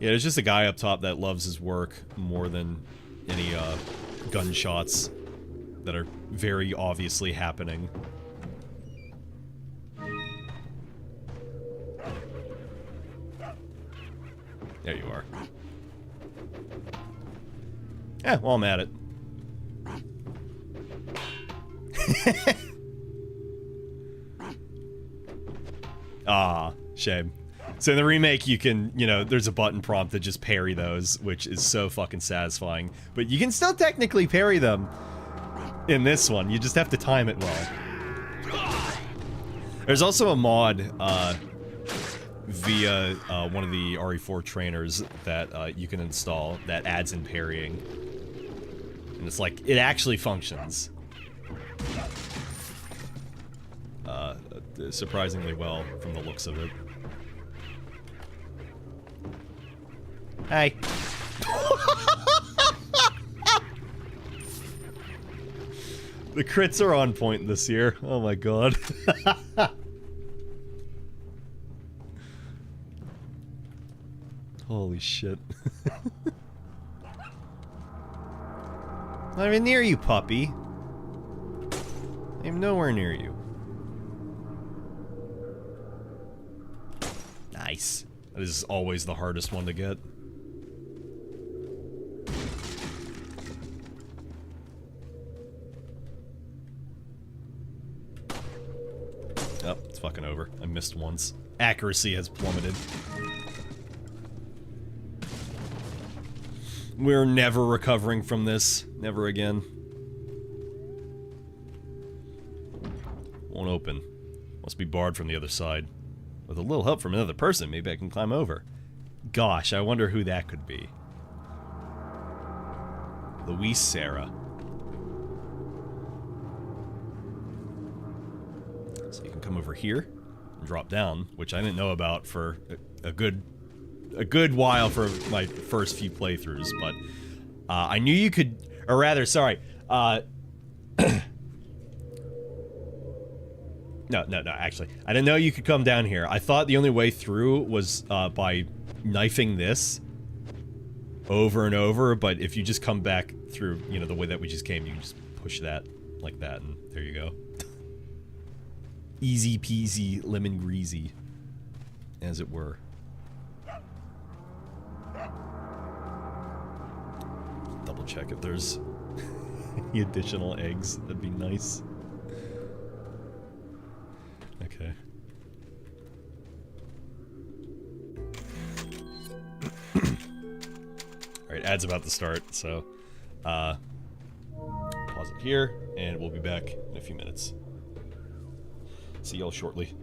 Yeah, there's just a guy up top that loves his work more than any gunshots that are very obviously happening. There you are. Yeah, well, I'm at it. Ah, shame. So in the remake, you can, you know, there's a button prompt to just parry those, which is so fucking satisfying. But you can still technically parry them in this one. You just have to time it well. There's also a mod via one of the RE4 trainers that you can install that adds in parrying. And it's like, it actually functions. Surprisingly well from the looks of it. Hey. The crits are on point this year. Oh my god. Holy shit. Not even near you, puppy. I'm nowhere near you. Nice. That is always the hardest one to get. Oh, it's fucking over. I missed once. Accuracy has plummeted. We're never recovering from this. Never again. Won't open. Must be barred from the other side. With a little help from another person, maybe I can climb over. Gosh, I wonder who that could be. Louise Sarah. So you can come over here and drop down, which I didn't know about for a good while for my first few playthroughs, but I knew you could, or rather, sorry, No, actually. I didn't know you could come down here. I thought the only way through was by knifing this over and over, but if you just come back through, you know, the way that we just came, you can just push that like that, and there you go. Easy peasy, lemon greasy, as it were. Double check if there's any additional eggs. That'd be nice. Okay. Alright, ad's about to start, so pause it here, and we'll be back in a few minutes. See y'all shortly.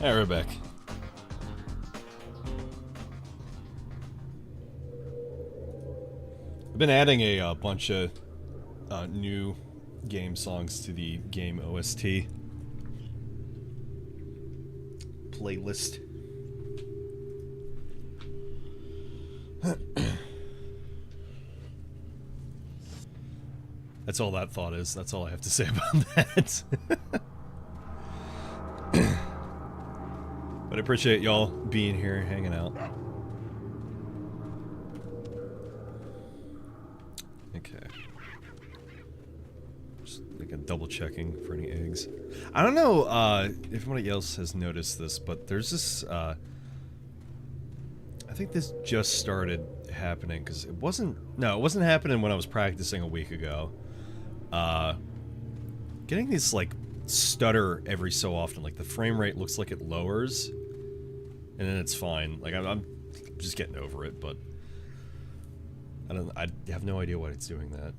Hey, we're back. I've been adding a bunch of new game songs to the game OST playlist. That's all that thought is. That's all I have to say about that. But I appreciate y'all being here, hanging out. Okay. Just like a double checking for any eggs. I don't know if anybody else has noticed this, but there's this I think this just started happening because it wasn't happening when I was practicing a week ago. Getting these like stutter every so often, like the frame rate looks like it lowers and then it's fine. Like I'm just getting over it, but I have no idea why it's doing that.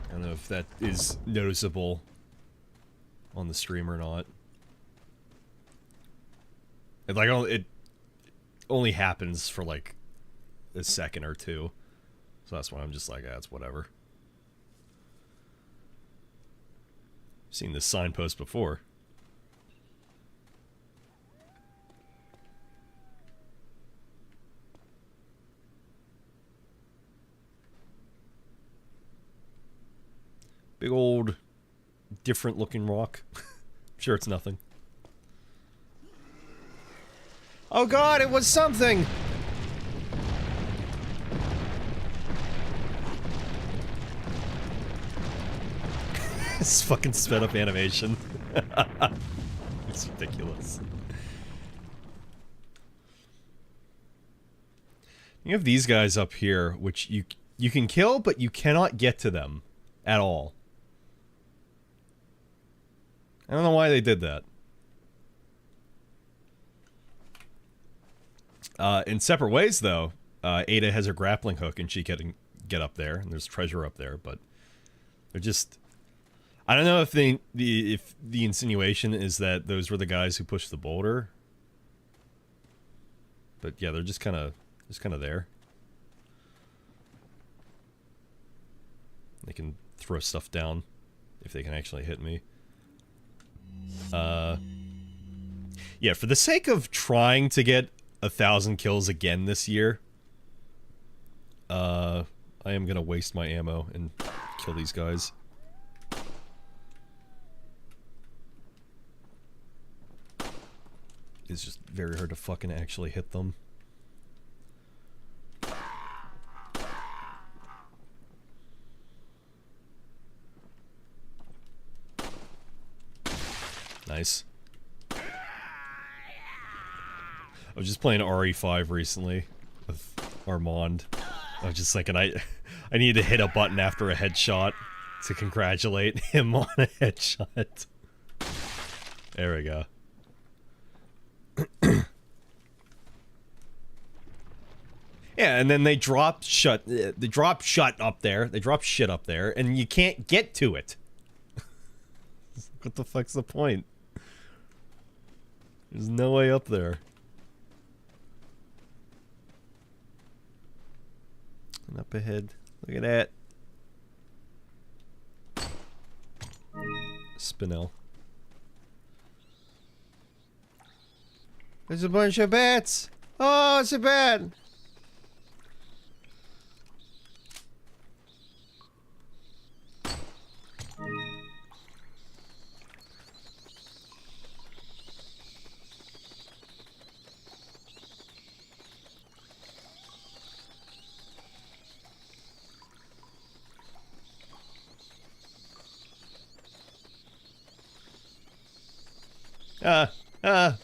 I don't know if that is noticeable on the stream or not. It only happens for like a second or two. So that's why I'm just like, it's whatever. I've seen this signpost before. Big old different looking rock. I'm sure it's nothing. Oh god, it was something! This fucking sped up animation. It's ridiculous. You have these guys up here, which you can kill, but you cannot get to them at all. I don't know why they did that. In separate ways, though, Ada has her grappling hook, and she can get up there, and there's treasure up there, but they're just... I don't know if the insinuation is that those were the guys who pushed the boulder, but yeah, they're just kind of there. They can throw stuff down if they can actually hit me. Yeah, for the sake of trying to get 1,000 kills again this year, I am gonna waste my ammo and kill these guys. It's just very hard to fucking actually hit them. Nice. I was just playing RE5 recently with Armand. I was just thinking I need to hit a button after a headshot to congratulate him on a headshot. There we go. Yeah, and then they drop shut up there. They drop shit up there, and you can't get to it. What the fuck's the point? There's no way up there. And up ahead. Look at that. Spinel. There's a bunch of bats! Oh, it's a bat!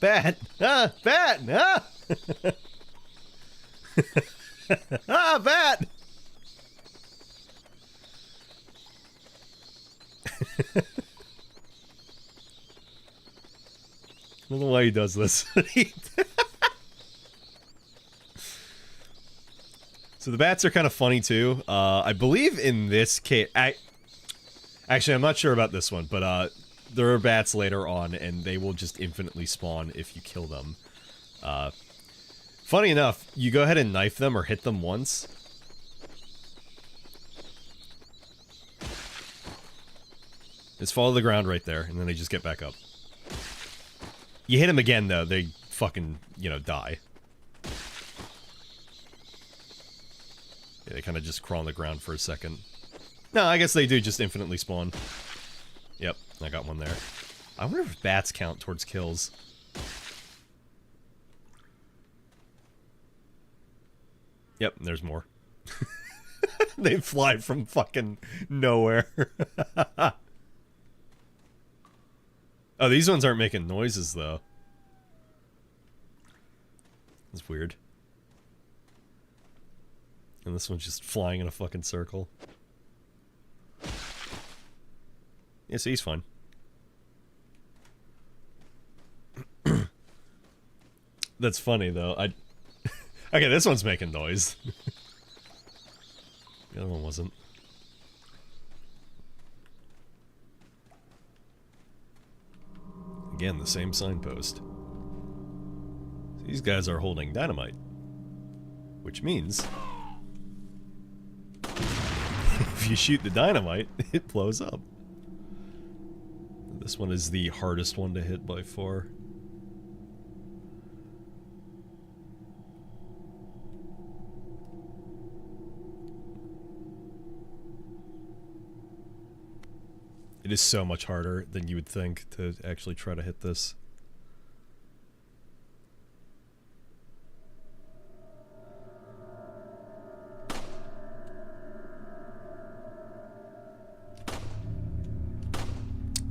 Bat! Bat! Bat! I don't know why he does this. So the bats are kind of funny too. I believe in this case... Actually, I'm not sure about this one, but there are bats later on, and they will just infinitely spawn if you kill them. Funny enough, you go ahead and knife them or hit them once. Just follow the ground right there, and then they just get back up. You hit them again, though, they fucking, you know, die. Yeah, they kind of just crawl on the ground for a second. No, I guess they do just infinitely spawn. Yep, I got one there. I wonder if bats count towards kills. Yep, there's more. They fly from fucking nowhere. Oh, these ones aren't making noises, though. That's weird. And this one's just flying in a fucking circle. Yeah, so he's fine. That's funny, though. Okay, this one's making noise. The other one wasn't. Again, the same signpost. These guys are holding dynamite. Which means... if you shoot the dynamite, it blows up. This one is the hardest one to hit by far. It is so much harder than you would think to actually try to hit this.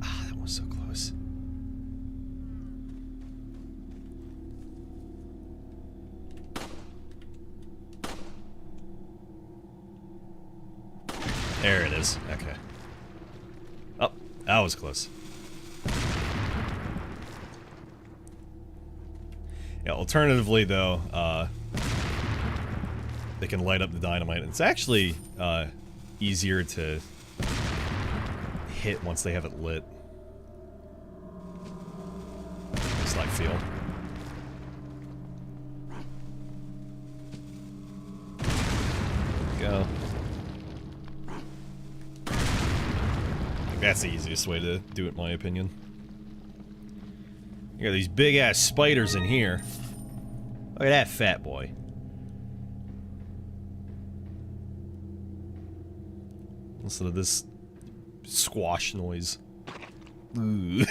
Ah, that was so close. There it is. Okay. Oh, that was close. Yeah, alternatively, though, they can light up the dynamite. It's actually easier to hit once they have it lit. At least I feel. Go. That's the easiest way to do it, in my opinion. You got these big-ass spiders in here. Look at that fat boy. Listen to this squash noise. Ooh.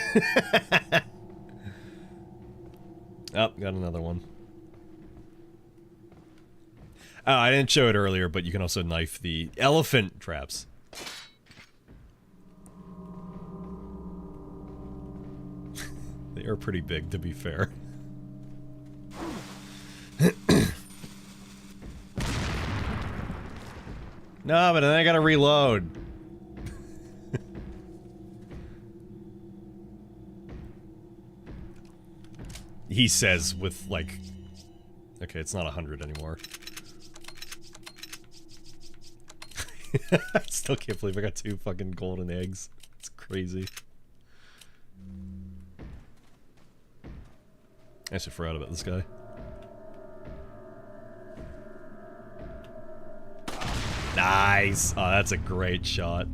Oh, got another one. Oh, I didn't show it earlier, but you can also knife the elephant traps. They are pretty big, to be fair. No, but then I gotta reload. He says with, like... Okay, it's not 100 anymore. I still can't believe I got 2 fucking golden eggs. It's crazy. I actually forgot about this guy. Nice! Oh, that's a great shot.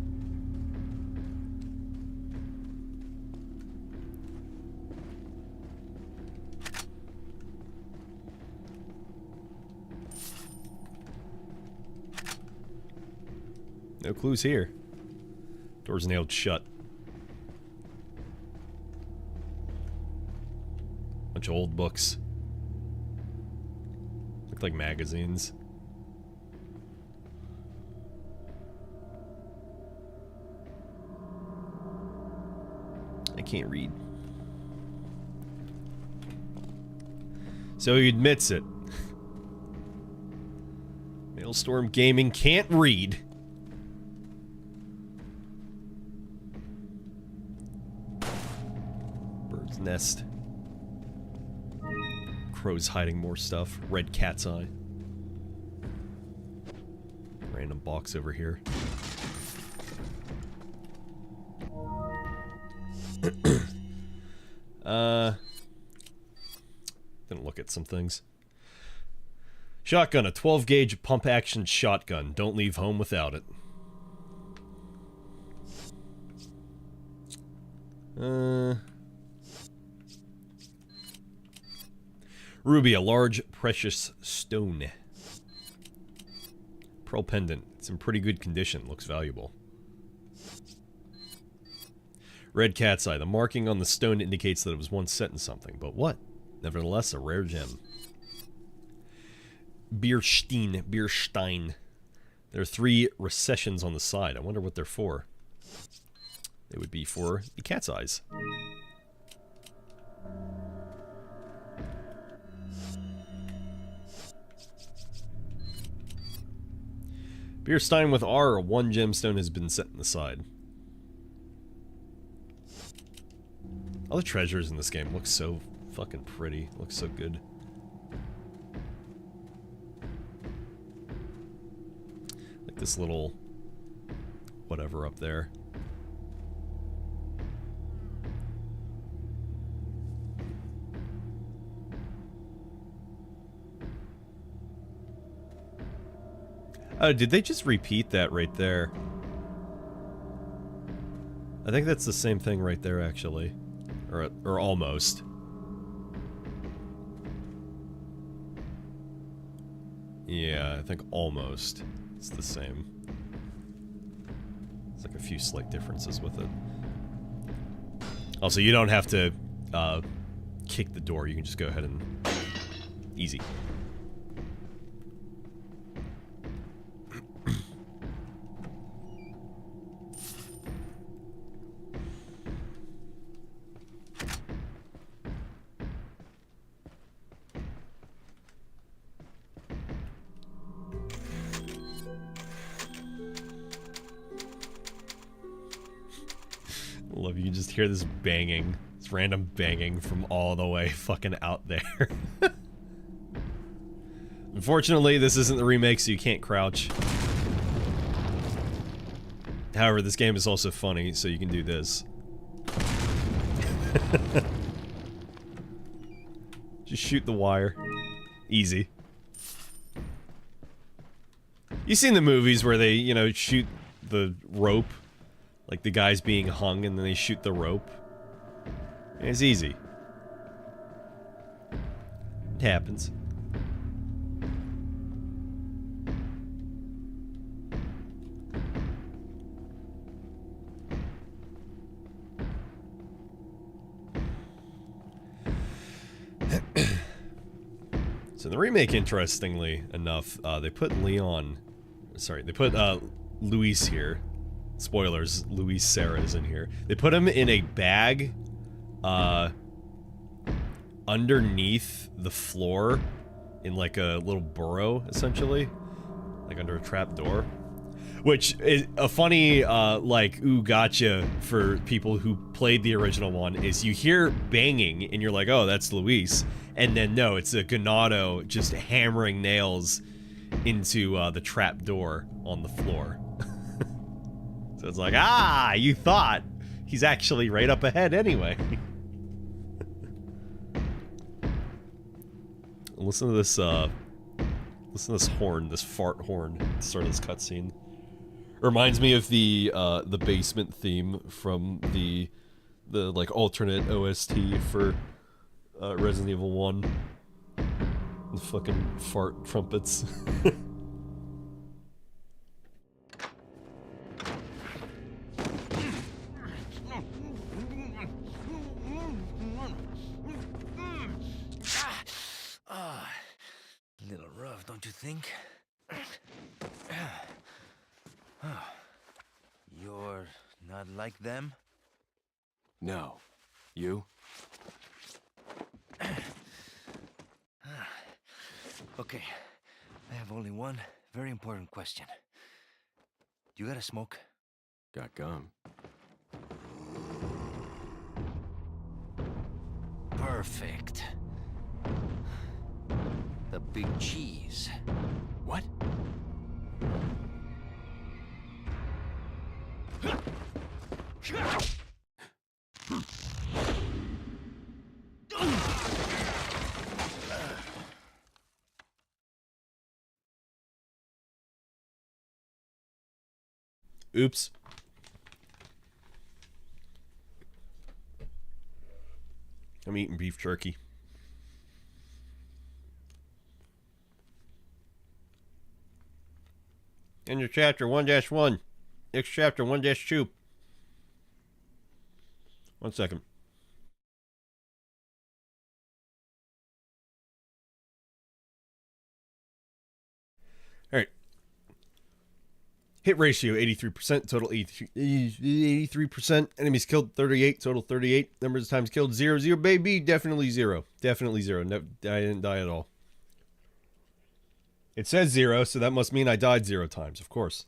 No clues here. Door's nailed shut. Bunch of old books. Look like magazines. I can't read. So he admits it. Maelstrom Gaming can't read. Bird's nest. Crow's hiding more stuff. Red cat's eye. Random box over here. Didn't look at some things. Shotgun, a 12-gauge pump-action shotgun. Don't leave home without it. Ruby, a large precious stone. Pearl pendant. It's in pretty good condition. Looks valuable. Red cat's eye. The marking on the stone indicates that it was once set in something. But what? Nevertheless, a rare gem. Bierstein. There are 3 recessions on the side. I wonder what they're for. They would be for the cat's eyes. Bierstein with R, 1 gemstone has been set in the side. All the treasures in this game look so fucking pretty. Looks so good. Like this little whatever up there. Oh, did they just repeat that right there? I think that's the same thing right there, actually. Or almost. Yeah, I think almost. It's the same. There's like a few slight differences with it. Also, you don't have to kick the door. You can just go ahead and... Easy. Love you can just hear this banging, this random banging from all the way fucking out there. Unfortunately, this isn't the remake, so you can't crouch. However, this game is also funny, so you can do this. Just shoot the wire. Easy. You've seen the movies where they, you know, shoot the rope. Like the guy's being hung and then they shoot the rope. It's easy. It happens. So the remake, interestingly enough, they put Luis here. Spoilers, Luis Serra is in here. They put him in a bag underneath the floor in like a little burrow, essentially. Like under a trap door. Which is a funny, like, ooh, gotcha for people who played the original one, is you hear banging and you're like, oh, that's Luis. And then, no, it's a Ganado just hammering nails into the trap door on the floor. So it's like, ah, you thought he's actually right up ahead anyway. Listen to this horn, this fart horn at the start of this cutscene. Reminds me of the basement theme from the like alternate OST for Resident Evil 1. The fucking fart trumpets. Little rough, don't you think? You're not like them? No. You? Okay, I have only one very important question. You got a smoke? Got gum. Perfect. The big cheese. What? Oops. I'm eating beef jerky. In your chapter 1-1. Next chapter 1-2. 1 second. Alright. Hit ratio 83%, total 83%. Enemies killed 38, total 38. Numbers of times killed 0, 0. Baby, definitely 0. Definitely 0. No, I didn't die at all. It says 0, so that must mean I died 0 times, of course.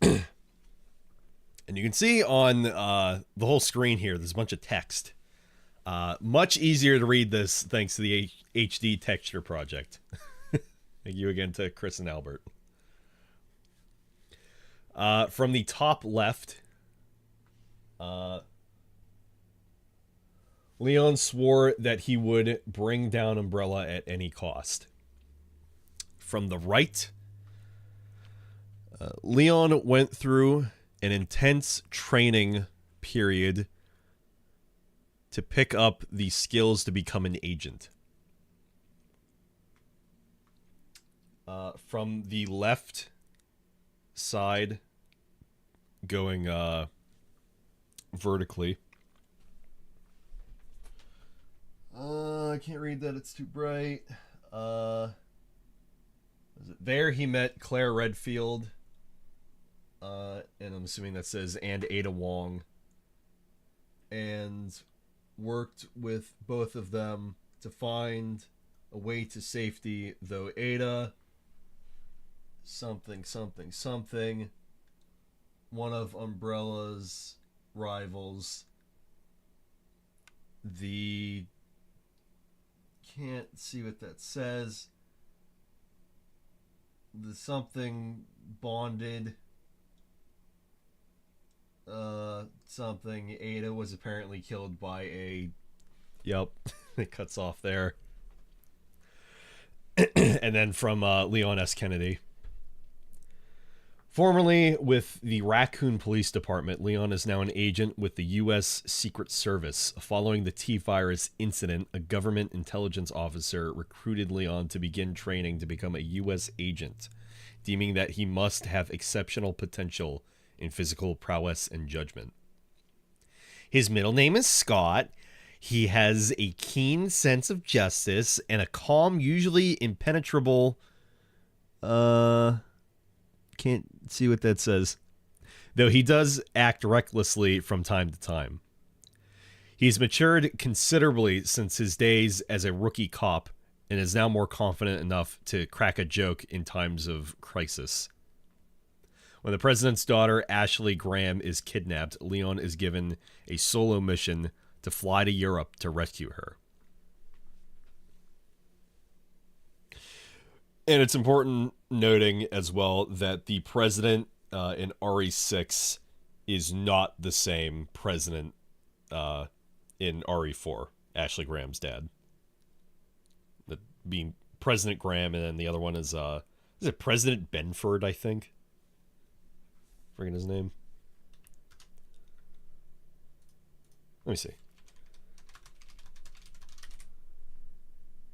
And you can see on the whole screen here, there's a bunch of text. Much easier to read this thanks to the HD texture project. Thank you again to Chris and Albert. From the top left, Leon swore that he would bring down Umbrella at any cost. From the right, Leon went through an intense training period to pick up the skills to become an agent. From the left side, going vertically. I can't read that, it's too bright. There he met Claire Redfield. And I'm assuming that says, and Ada Wong. And worked with both of them to find a way to safety, though Ada... something, one of Umbrella's rivals. The... can't see what that says. The something bonded... something. Ada was apparently killed by a... Yep. It cuts off there. And then from Leon S. Kennedy. Formerly with the Raccoon Police Department, Leon is now an agent with the U.S. Secret Service. Following the T-Virus incident, a government intelligence officer recruited Leon to begin training to become a U.S. agent, deeming that he must have exceptional potential in physical prowess and judgment. His middle name is Scott. He has a keen sense of justice and a calm, usually impenetrable... can't see what that says. Though he does act recklessly from time to time. He's matured considerably since his days as a rookie cop and is now more confident enough to crack a joke in times of crisis. When the president's daughter, Ashley Graham, is kidnapped, Leon is given a solo mission to fly to Europe to rescue her. And it's important noting as well that the president in RE6 is not the same president in RE4, Ashley Graham's dad. The, being President Graham, and then the other one is it President Benford, I think? Forgetting his name. Let me see.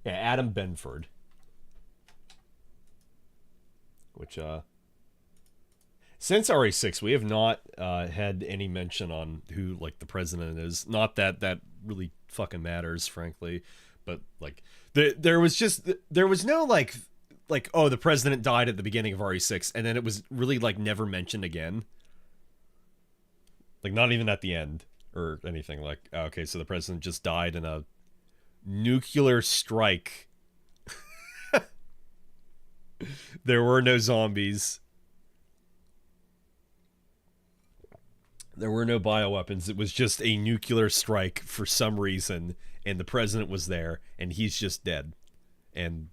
Yeah, Adam Benford. Which, since RE6, we have not had any mention on who, like, the president is. Not that that really fucking matters, frankly. But, like, there was no, like, oh, the president died at the beginning of RE6, and then it was really, like, never mentioned again. Like, not even at the end, or anything. Like, okay, so the president just died in a nuclear strike. There were no zombies. There were no bioweapons. It was just a nuclear strike for some reason, and the president was there, and he's just dead. And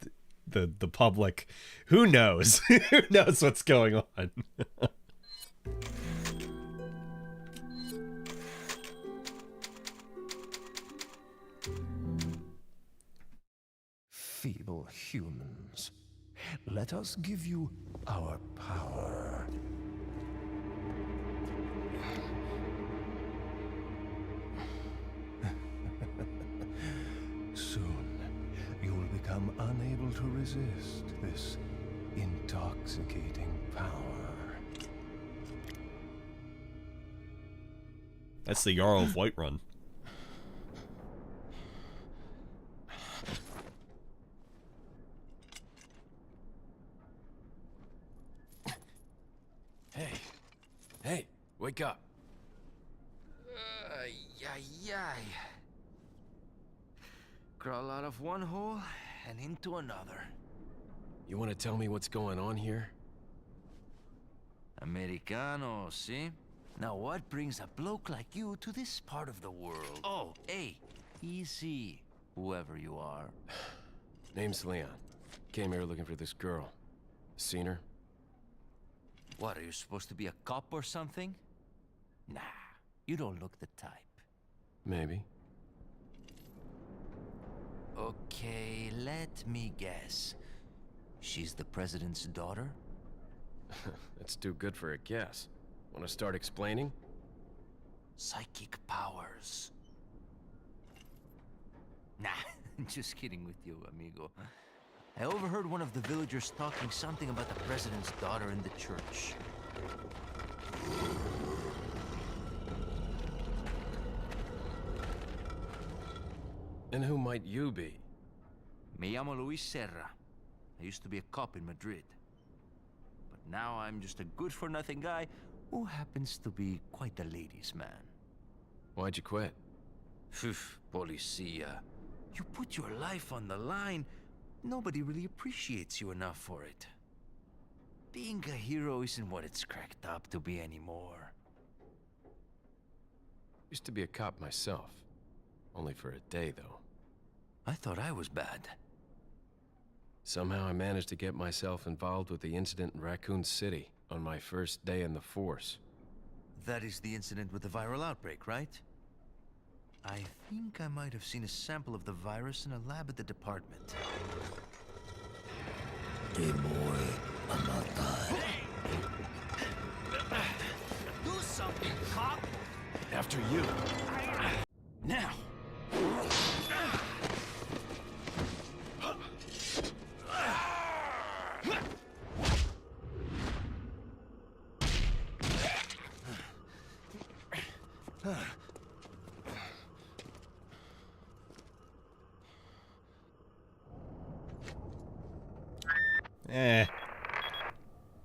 the public, who knows? Who knows what's going on? feeble humans. Let us give you our power. Soon, you will become unable to resist this intoxicating power. That's the Jarl of Whiterun. Hey, wake up. Crawl out of one hole and into another. You want to tell me what's going on here? Americano, see? Now what brings a bloke like you to this part of the world? Oh, hey, easy, whoever you are. Name's Leon. Came here looking for this girl. Seen her? What, are you supposed to be a cop or something? Nah, you don't look the type. Maybe. Okay, let me guess. She's the president's daughter? That's too good for a guess. Want to start explaining? Psychic powers. Nah, just kidding with you, amigo. I overheard one of the villagers talking something about the president's daughter in the church. And who might you be? Me llamo Luis Serra. I used to be a cop in Madrid. But now I'm just a good-for-nothing guy who happens to be quite a ladies' man. Why'd you quit? Phew, policia. You put your life on the line. Nobody really appreciates you enough for it. Being a hero isn't what it's cracked up to be anymore. Used to be a cop myself. Only for a day, though. I thought I was bad. Somehow I managed to get myself involved with the incident in Raccoon City on my first day in the force. That is the incident with the viral outbreak, right? I think I might have seen a sample of the virus in a lab at the department. Hey boy, I'm not done. Do something, cop! After you. Now!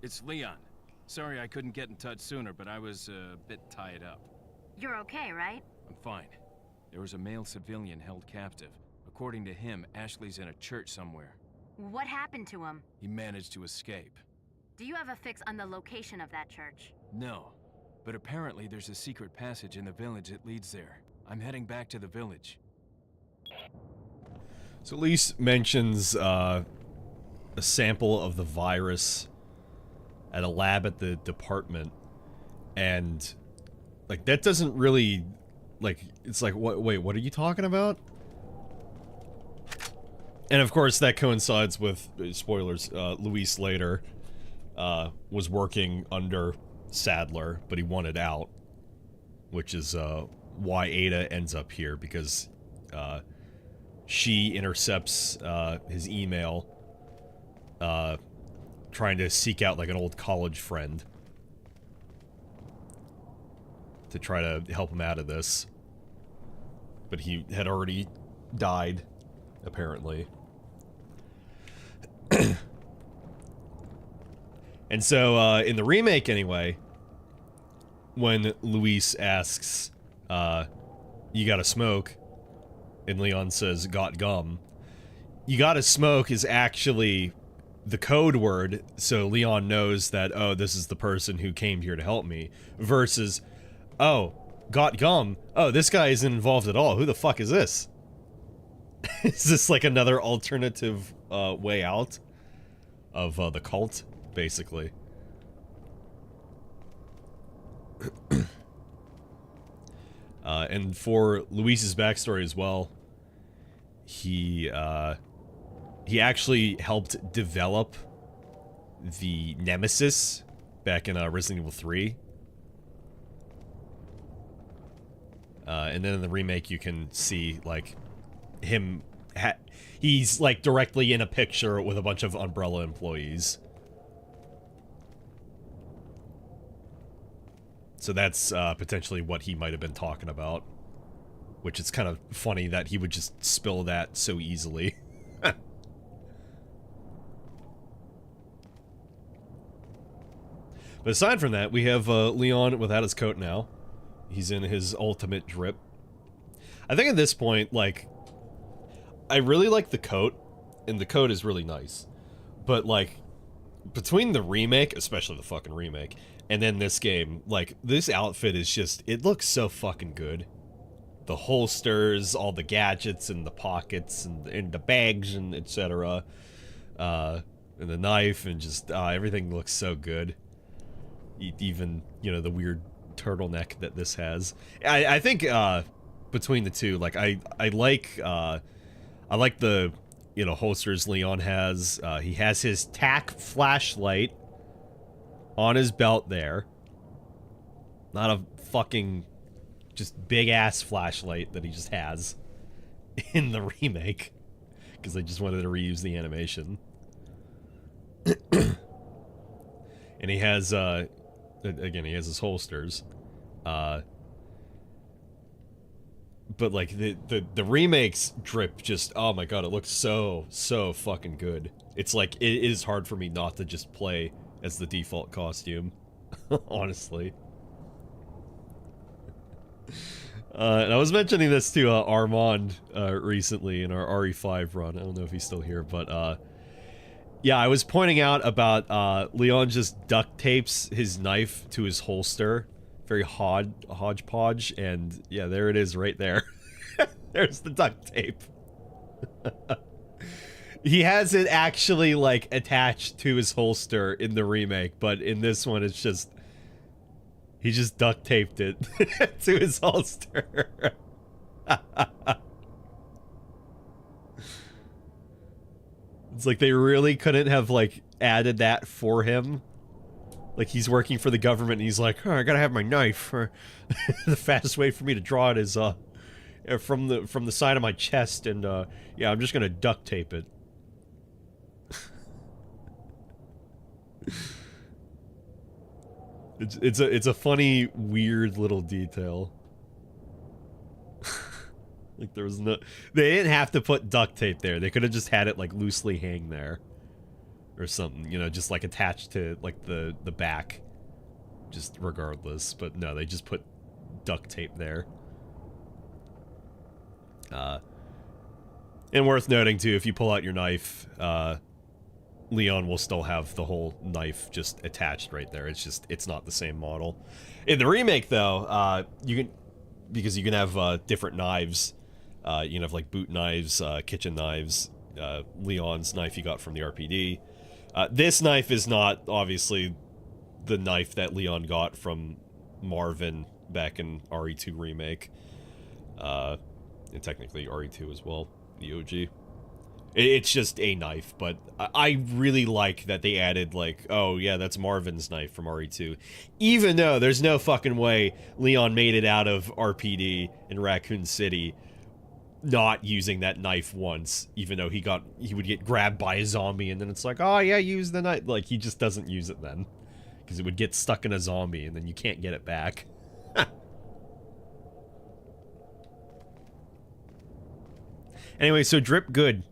It's Leon. Sorry I couldn't get in touch sooner, but I was a bit tied up. You're okay, right? I'm fine. There was a male civilian held captive. According to him, Ashley's in a church somewhere. What happened to him? He managed to escape. Do you have a fix on the location of that church? No, but apparently there's a secret passage in the village that leads there. I'm heading back to the village. So Elise mentions a sample of the virus at a lab at the department, and like that doesn't really, like, it's like, what, wait, what are you talking about? And of course that coincides with, spoilers, Luis later was working under Sadler, but he wanted out, which is why Ada ends up here, because she intercepts his email trying to seek out like an old college friend to try to help him out of this, but he had already died, apparently. And so in the remake anyway, when Luis asks you gotta smoke and Leon says got gum, you gotta smoke is actually the code word, so Leon knows that, oh, this is the person who came here to help me, versus, oh, got gum, oh, this guy isn't involved at all, who the fuck is this? Is this like another alternative way out of the cult, basically? And for Luis's backstory as well, he he actually helped develop the Nemesis back in Resident Evil 3. And then in the remake, you can see, like, him... he's, like, directly in a picture with a bunch of Umbrella employees. So that's potentially what he might have been talking about. Which is kind of funny that he would just spill that so easily. But aside from that, we have Leon without his coat now. He's in his ultimate drip. I think at this point, like, I really like the coat, and the coat is really nice. But, like, between the remake, especially the fucking remake, and then this game, like, this outfit is just, it looks so fucking good. The holsters, all the gadgets, and the pockets, and the bags, and etc. And the knife, and just, everything looks so good. Even, you know, the weird turtleneck that this has. I think between the two, like I like the, you know, holsters Leon has. He has his TAC flashlight on his belt there. Not a fucking just big ass flashlight that he just has in the remake because they just wanted to reuse the animation. And he has again, he has his holsters. But like the remakes drip just, oh my god, it looks so fucking good. It's like it is hard for me not to just play as the default costume. Honestly. And I was mentioning this to Armand recently in our RE5 run. I don't know if he's still here, but yeah, I was pointing out about Leon just duct tapes his knife to his holster. Very hodgepodge, and yeah, there it is right there. There's the duct tape. He has it actually, like, attached to his holster in the remake, but in this one it's just... he just duct taped it to his holster. It's like they really couldn't have, like, added that for him. Like, he's working for the government and he's like, oh, I gotta have my knife. The fastest way for me to draw it is from the side of my chest, and yeah, I'm just gonna duct tape it. It's a funny, weird little detail. Like, there was no... they didn't have to put duct tape there. They could have just had it, like, loosely hang there. Or something, you know, just, like, attached to, like, the back. Just regardless. But no, they just put duct tape there. And worth noting, too, if you pull out your knife, Leon will still have the whole knife just attached right there. It's just, it's not the same model. In the remake, though, you can... because you can have different knives. You can have, like, boot knives, kitchen knives, Leon's knife you got from the RPD. This knife is not, obviously, the knife that Leon got from Marvin back in RE2 Remake. And technically RE2 as well, the OG. It's just a knife, but I really like that they added, like, oh yeah, that's Marvin's knife from RE2. Even though there's no fucking way Leon made it out of RPD in Raccoon City not using that knife once, even though he would get grabbed by a zombie, and then it's like, oh yeah, use the knife. Like, he just doesn't use it then. Because it would get stuck in a zombie, and then you can't get it back. Anyway, so drip good.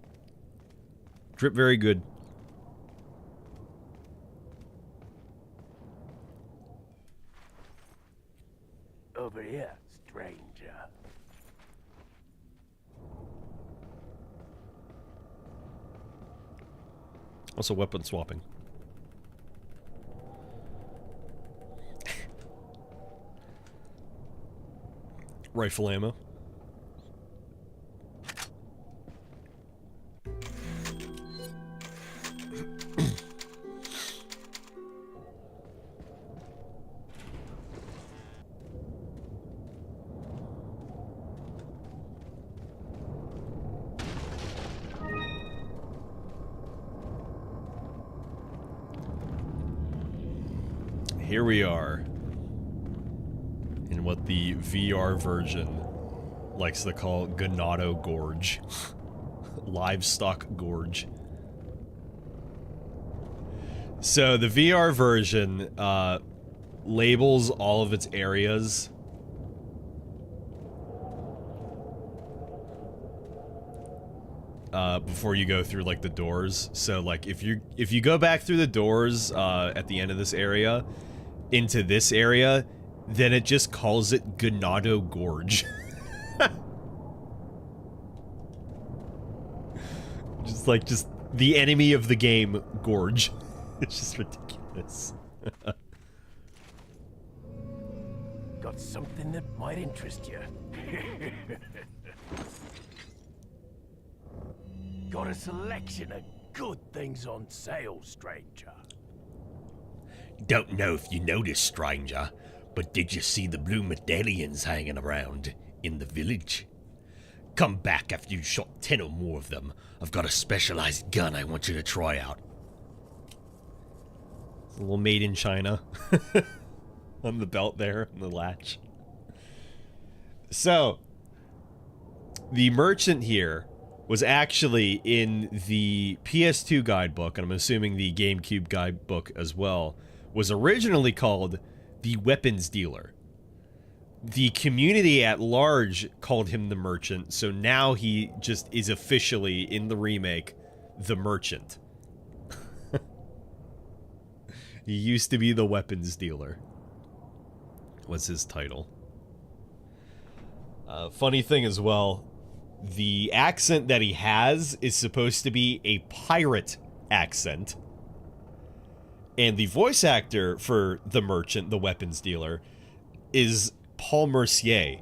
Drip very good. Over here, stranger. Also weapon swapping. Rifle ammo. here we are. In what the VR version likes to call Ganado Gorge. Livestock Gorge. So the VR version labels all of its areas before you go through like the doors. So like if you go back through the doors at the end of this area into this area, then it just calls it Ganado Gorge. just the enemy of the game, Gorge. It's just ridiculous. Got something that might interest you. Got a selection of good things on sale, stranger. Don't know if you noticed, stranger, but did you see the blue medallions hanging around in the village? Come back after you shot 10 or more of them. I've got a specialized gun I want you to try out. It's a little made in China. On the belt there, on the latch. So, the merchant here was actually in the PS2 guidebook, and I'm assuming the GameCube guidebook as well, was originally called the Weapons Dealer. The community at large called him the Merchant, so now he just is officially, in the remake, the Merchant. He used to be the Weapons Dealer. Was his title. Funny thing as well, the accent that he has is supposed to be a pirate accent. And the voice actor for the Merchant, the Weapons Dealer, is Paul Mercier.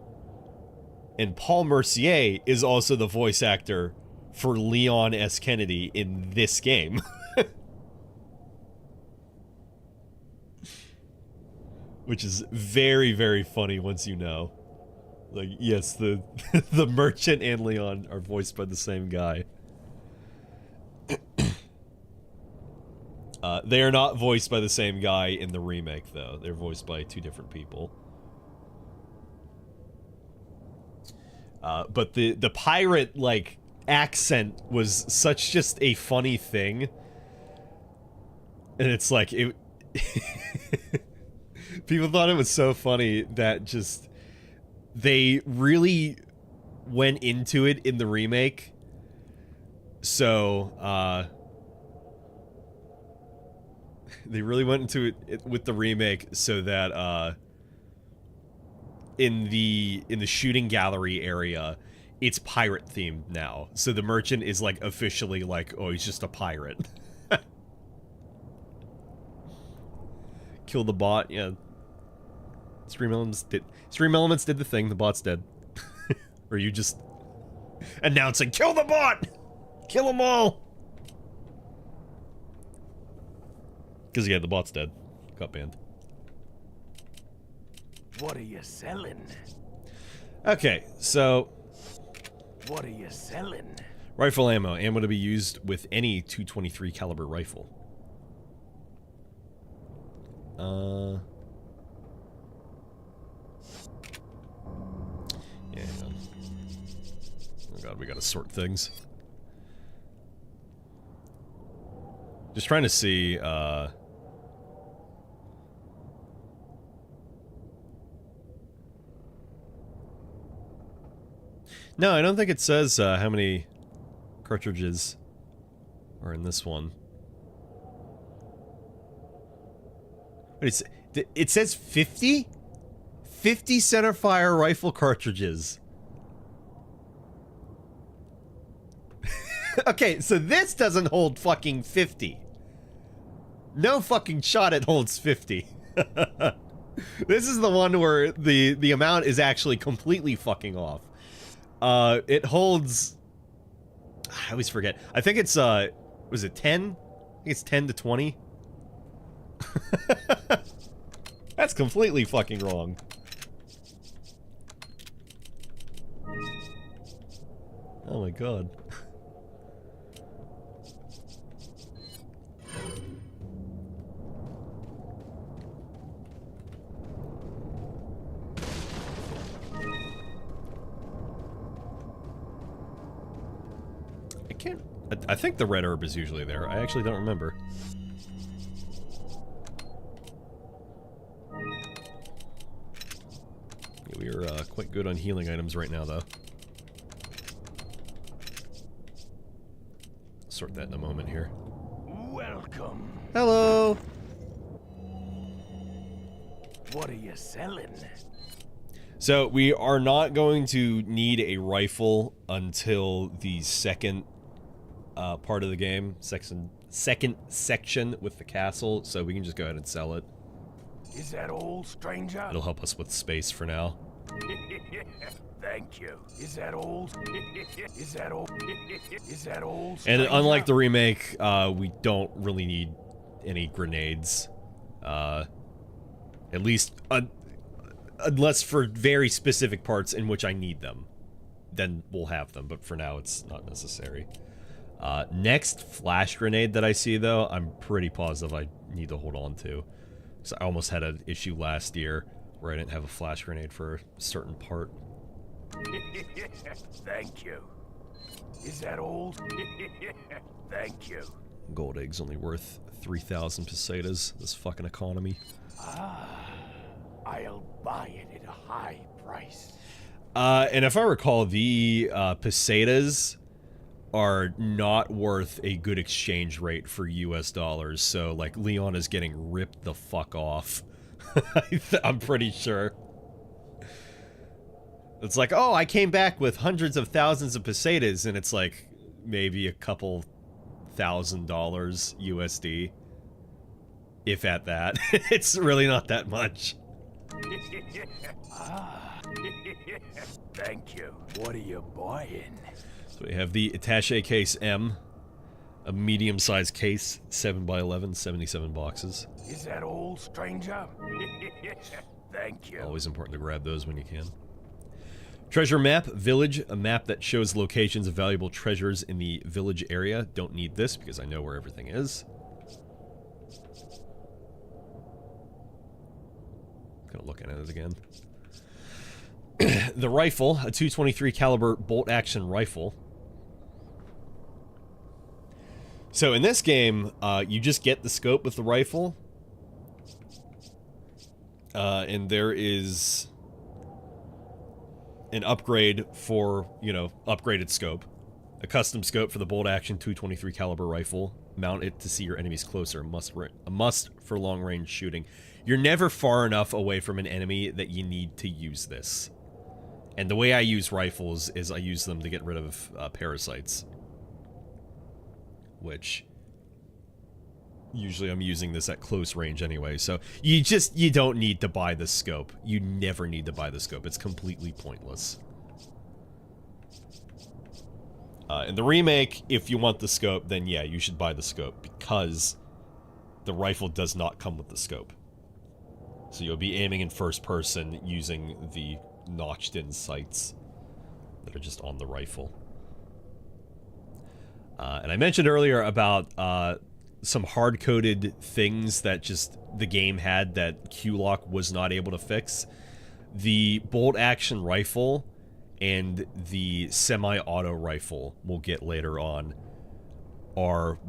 And Paul Mercier is also the voice actor for Leon S. Kennedy in this game. Which is very, very funny once you know. Like, yes, the the Merchant and Leon are voiced by the same guy. They are not voiced by the same guy in the remake, though. They're voiced by two different people. But the pirate, like, accent was such just a funny thing. And it's like, it... People thought it was so funny that just... They really went into it in the remake. So, they really went into it with the remake so that, in the shooting gallery area, it's pirate themed now. So the Merchant is like officially like, oh, he's just a pirate. Kill the bot, yeah. Stream Elements did the thing, the bot's dead. Or you just announcing, kill the bot! Kill them all! Because yeah, the bot's dead. Got banned. What are you selling? Okay, so... What are you selling? Rifle ammo. Ammo to be used with any .223 caliber rifle. Yeah. Oh god, we gotta sort things. Just trying to see, No, I don't think it says how many cartridges are in this one. But it says 50? 50 centerfire rifle cartridges. Okay, so this doesn't hold fucking 50. No fucking shot it holds 50. This is the one where the amount is actually completely fucking off. It holds... I always forget. I think it's, was it 10? I think it's 10 to 20. That's completely fucking wrong. Oh my god. can't... I think the red herb is usually there. I actually don't remember. Yeah, we are quite good on healing items right now, though. Sort that in a moment here. Welcome. Hello. What are you selling? So we are not going to need a rifle until the second part of the game, second section with the castle, so we can just go ahead and sell it. Is that all, stranger? It'll help us with space for now. Thank you. Is that all? Is that all? Is that all? And unlike the remake, we don't really need any grenades. At least, unless for very specific parts in which I need them. Then we'll have them, but for now it's not necessary. Next flash grenade that I see, though, I'm pretty positive I need to hold on to. So I almost had an issue last year where I didn't have a flash grenade for a certain part. Thank you. Is that all? Thank you. Gold egg's only worth 3,000 pesetas, this fucking economy. Ah, I'll buy it at a high price. And if I recall, the pesetas are not worth a good exchange rate for US dollars, so, like, Leon is getting ripped the fuck off. I'm pretty sure. It's like, oh, I came back with hundreds of thousands of pesetas, and it's like, maybe a couple $1,000 USD. If at that. It's really not that much. Ah, thank you. What are you buying? So we have the Attaché Case M, a medium-sized case, 7x11, 77 boxes. Is that all, stranger? Thank you. Always important to grab those when you can. Treasure map, village, a map that shows locations of valuable treasures in the village area. Don't need this because I know where everything is. Kind of looking at it again. The rifle, a .223 caliber bolt-action rifle. So in this game, you just get the scope with the rifle. And there is an upgrade for, you know, upgraded scope. A custom scope for the bolt-action .223 caliber rifle. Mount it to see your enemies closer. A must for long-range shooting. You're never far enough away from an enemy that you need to use this. And the way I use rifles is I use them to get rid of parasites. Which, usually I'm using this at close range anyway, so you don't need to buy the scope. You never need to buy the scope. It's completely pointless. In the remake, if you want the scope, then yeah, you should buy the scope, because the rifle does not come with the scope. So you'll be aiming in first person using the notched-in sights that are just on the rifle. And I mentioned earlier about some hard-coded things that just the game had that Q-Lock was not able to fix. The bolt-action rifle and the semi-auto rifle we'll get later on are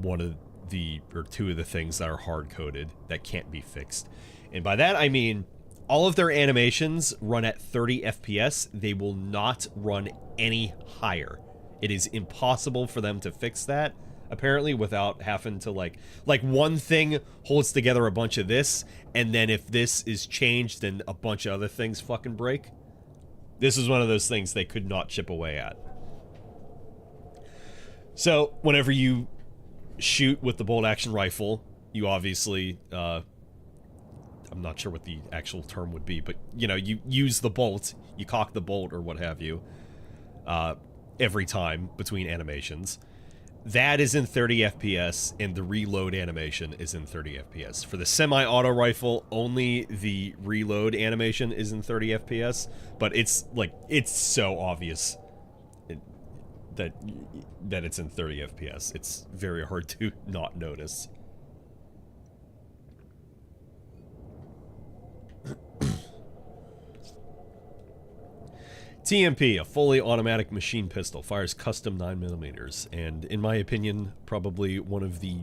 two of the things that are hard-coded that can't be fixed. And by that I mean all of their animations run at 30 FPS. They will not run any higher. It is impossible for them to fix that, apparently, without having to, like one thing holds together a bunch of this, and then if this is changed, then a bunch of other things fucking break. This is one of those things they could not chip away at. So, whenever you shoot with the bolt-action rifle, you obviously, I'm not sure what the actual term would be, but, you know, you use the bolt, you cock the bolt or what have you, every time between animations. That is in 30 FPS, and the reload animation is in 30 FPS. For the semi-auto rifle, only the reload animation is in 30 FPS, but it's so obvious that it's in 30 FPS. It's very hard to not notice. TMP, a fully automatic machine pistol, fires custom 9mm, and in my opinion, probably one of the,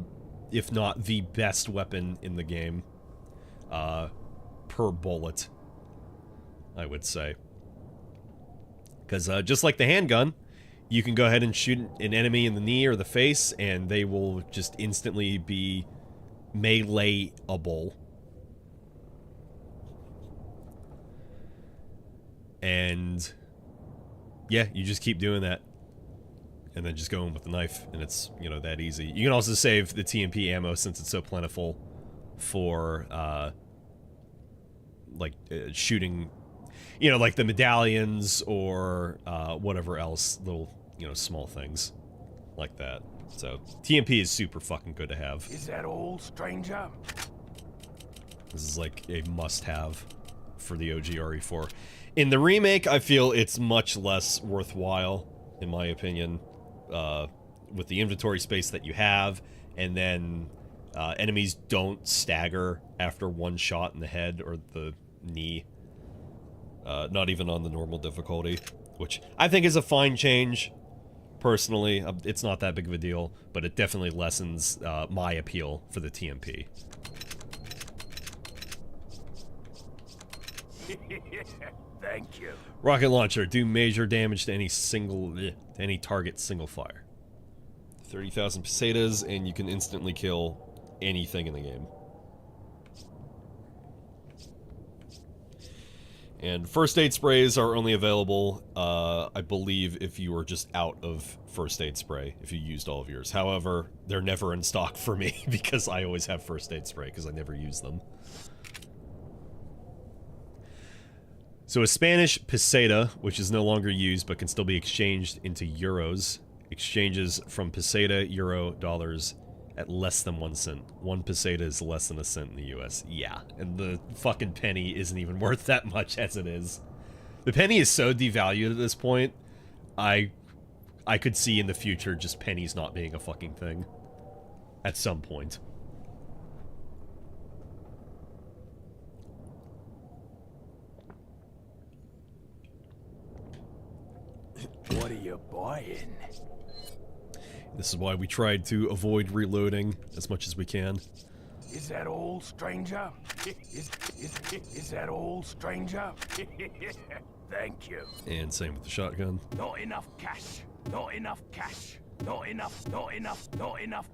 if not the best weapon in the game, per bullet, I would say. Because just like the handgun, you can go ahead and shoot an enemy in the knee or the face, and they will just instantly be melee-able. And yeah, you just keep doing that. And then just go in with the knife, and it's, you know, that easy. You can also save the TMP ammo since it's so plentiful for, shooting, you know, like the medallions or whatever else, little, you know, small things like that. So, TMP is super fucking good to have. Is that all, stranger? This is like a must-have for the OG RE4. In the remake, I feel it's much less worthwhile, in my opinion, with the inventory space that you have, and then enemies don't stagger after one shot in the head or the knee. Not even on the normal difficulty, which I think is a fine change. Personally, it's not that big of a deal, but it definitely lessens my appeal for the TMP. Thank you. Rocket launcher, do major damage to any target single fire. 30,000 pesetas, and you can instantly kill anything in the game. And first aid sprays are only available, I believe, if you are just out of first aid spray, if you used all of yours. However, they're never in stock for me, because I always have first aid spray, because I never use them. So a Spanish peseta, which is no longer used but can still be exchanged into euros, exchanges from peseta, euro, dollars at less than 1 cent. 1 peseta is less than a cent in the US. Yeah, and the fucking penny isn't even worth that much as it is. The penny is so devalued at this point, I could see in the future just pennies not being a fucking thing. At some point. What are you buying? This is why we tried to avoid reloading as much as we can. Is that all, stranger? Is that all, stranger? Thank you. And same with the shotgun. Not enough cash. Not enough cash. Not enough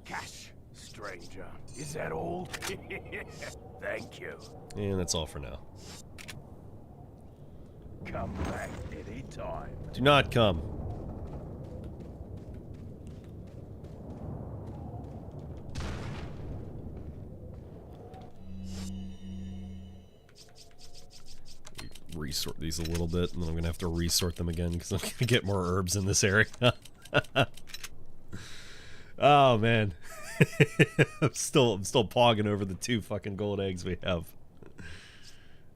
cash. Stranger, is that all? Thank you. And that's all for now. Come back any time. Do not come. Resort these a little bit, and then I'm gonna have to resort them again because I'm gonna get more herbs in this area. Oh man, I'm still pogging over the 2 fucking gold eggs we have.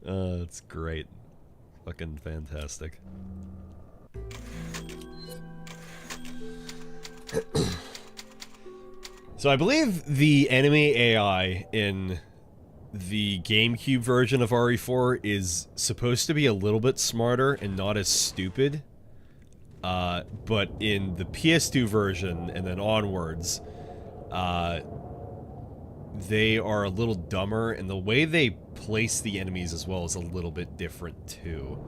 It's great, fucking fantastic. So I believe the enemy AI in the GameCube version of RE4 is supposed to be a little bit smarter and not as stupid. But in the PS2 version and then onwards, they are a little dumber, and the way they place the enemies as well is a little bit different too.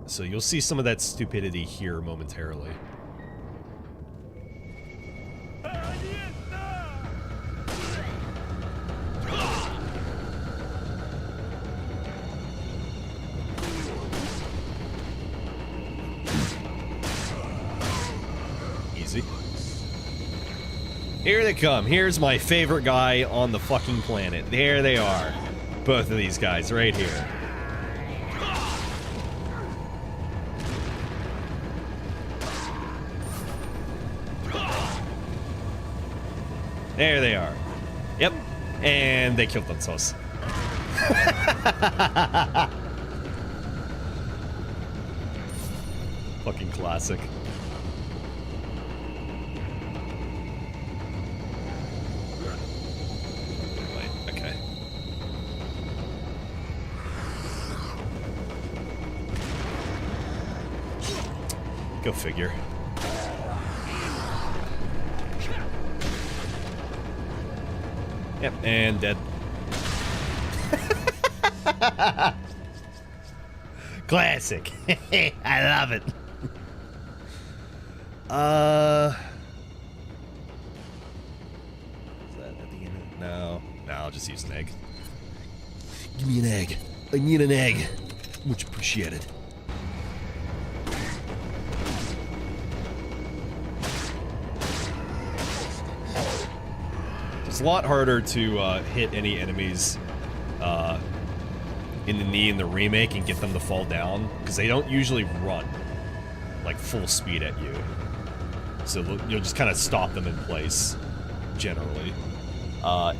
So you'll see some of that stupidity here momentarily. Easy. Here they come. Here's my favorite guy on the fucking planet. There they are. Both of these guys right here. There they are. Yep. And they killed themselves. Fucking classic. Wait, okay. Go figure. Yep, and dead. Classic. I love it. Is that at the end? No. No, I'll just use an egg. Give me an egg. I need an egg. Much appreciated. It's a lot harder to hit any enemies in the knee in the remake and get them to fall down, because they don't usually run like full speed at you. So you'll just kind of stop them in place, generally.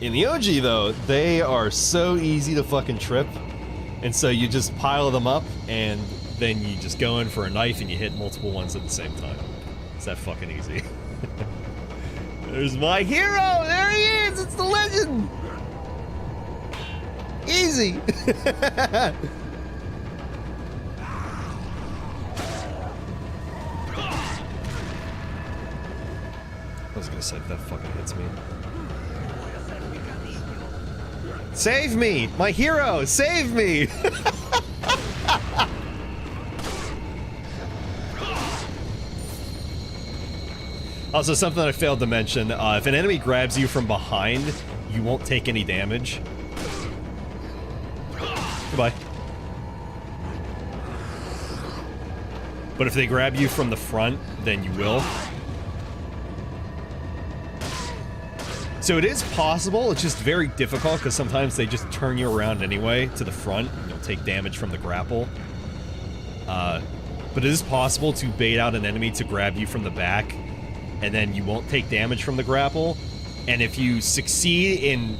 In the OG, though, they are so easy to fucking trip, and so you just pile them up, and then you just go in for a knife and you hit multiple ones at the same time. It's that fucking easy. There's my hero! There he is! It's the legend! Easy! I was gonna say, if that fucking hits me. Save me! My hero! Save me! Also, something I failed to mention, if an enemy grabs you from behind, you won't take any damage. Goodbye. But if they grab you from the front, then you will. So it is possible, it's just very difficult, because sometimes they just turn you around anyway to the front, and you'll take damage from the grapple. But it is possible to bait out an enemy to grab you from the back, and then you won't take damage from the grapple. And if you succeed in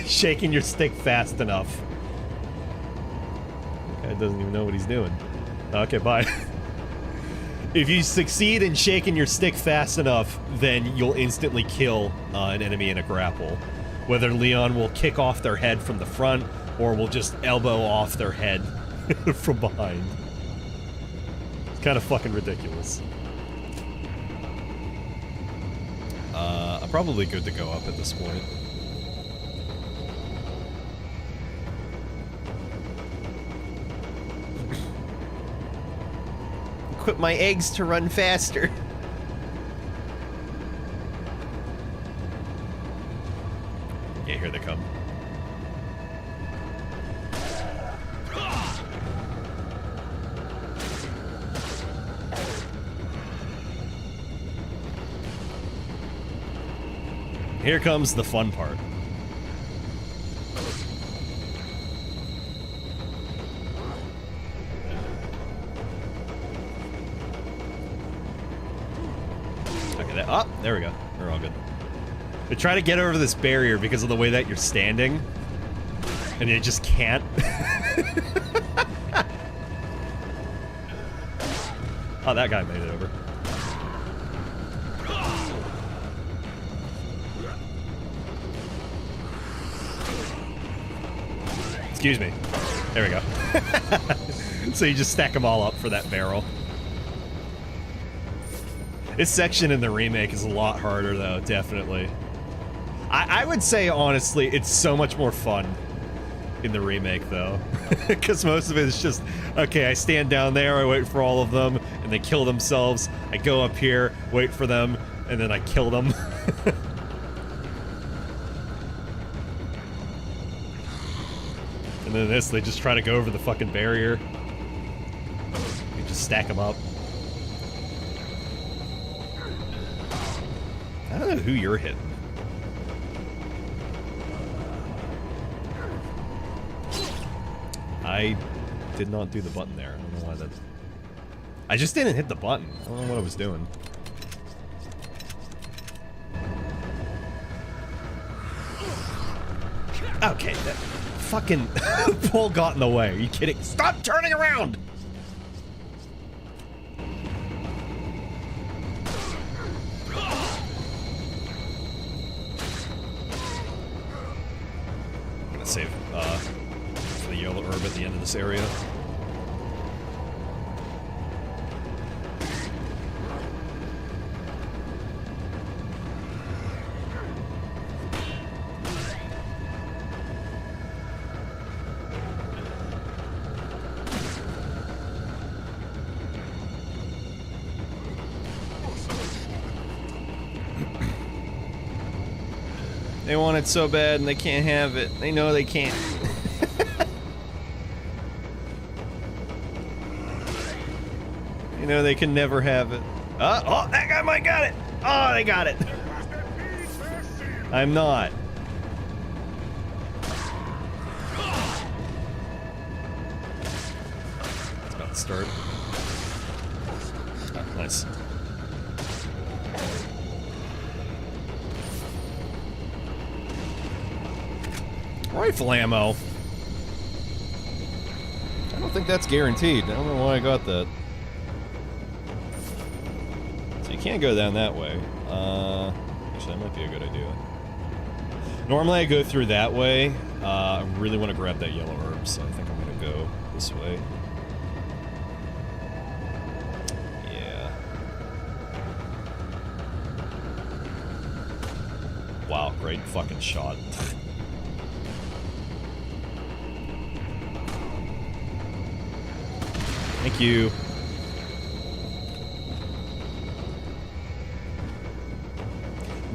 shaking your stick fast enough. The guy doesn't even know what he's doing. Okay, bye. If you succeed in shaking your stick fast enough, then you'll instantly kill an enemy in a grapple. Whether Leon will kick off their head from the front, or will just elbow off their head from behind. It's kind of fucking ridiculous. I'm probably good to go up at this point. Equip my eggs to run faster. Yeah, here they come. Here comes the fun part. Okay, oh, there we go. We're all good. They try to get over this barrier because of the way that you're standing, and you just can't. Oh, that guy made it over. Excuse me. There we go. So you just stack them all up for that barrel. This section in the remake is a lot harder, though, definitely. I would say, honestly, it's so much more fun in the remake, though. Because most of it is just, okay, I stand down there, I wait for all of them, and they kill themselves. I go up here, wait for them, and then I kill them. And then this, they just try to go over the fucking barrier. You just stack them up. I don't know who you're hitting. I did not do the button there. I don't know why that... I just didn't hit the button. I don't know what I was doing. Okay, that fucking pole got in the way. Are you kidding? Stop turning around! I'm gonna save for the yellow herb at the end of this area. They want it so bad and they can't have it. They know they can't. You know they can never have it. Oh, that guy might got it! Oh, they got it! I'm not. It's about to start. Oh, nice. Rifle ammo. I don't think that's guaranteed. I don't know why I got that. So you can't go down that way. Actually, that might be a good idea. Normally I go through that way. I really want to grab that yellow herb, so I think I'm going to go this way. Yeah. Wow, great fucking shot. Thank you.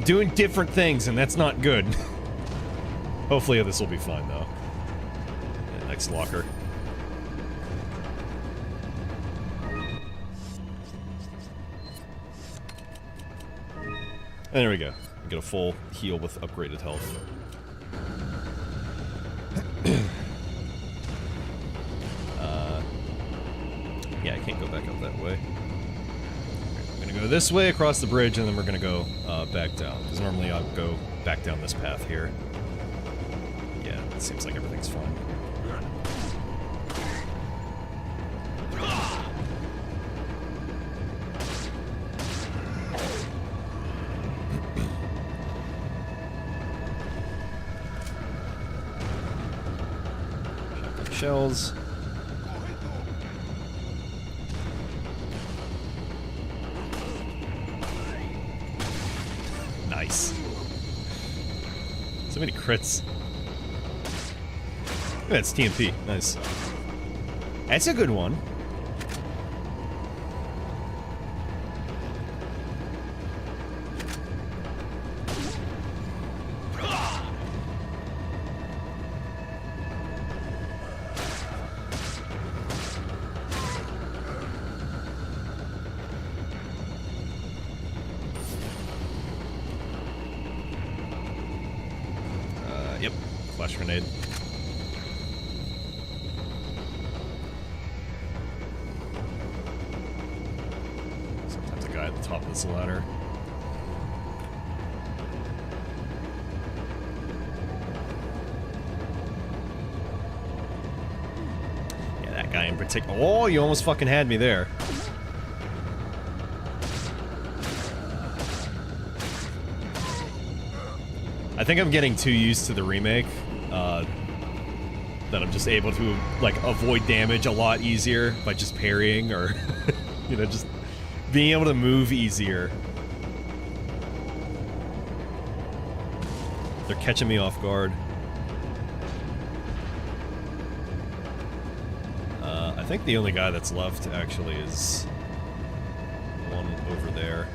Doing different things, and that's not good. Hopefully this will be fine, though. Yeah, next locker. And there we go. Get a full heal with upgraded health. Yeah, I can't go back up that way. I'm gonna go this way across the bridge, and then we're gonna go back down. Because normally I'll go back down this path here. Yeah, it seems like everything's fine. Shotgun shells. Nice. So many crits. That's TMP. Nice. That's a good one. Yep. Flash grenade. Sometimes a guy at the top of this ladder. Yeah, that guy in particular. Oh, you almost fucking had me there. I think I'm getting too used to the remake, that I'm just able to, like, avoid damage a lot easier by just parrying, or, you know, just being able to move easier. They're catching me off guard. I think the only guy that's left, actually, is the one over there.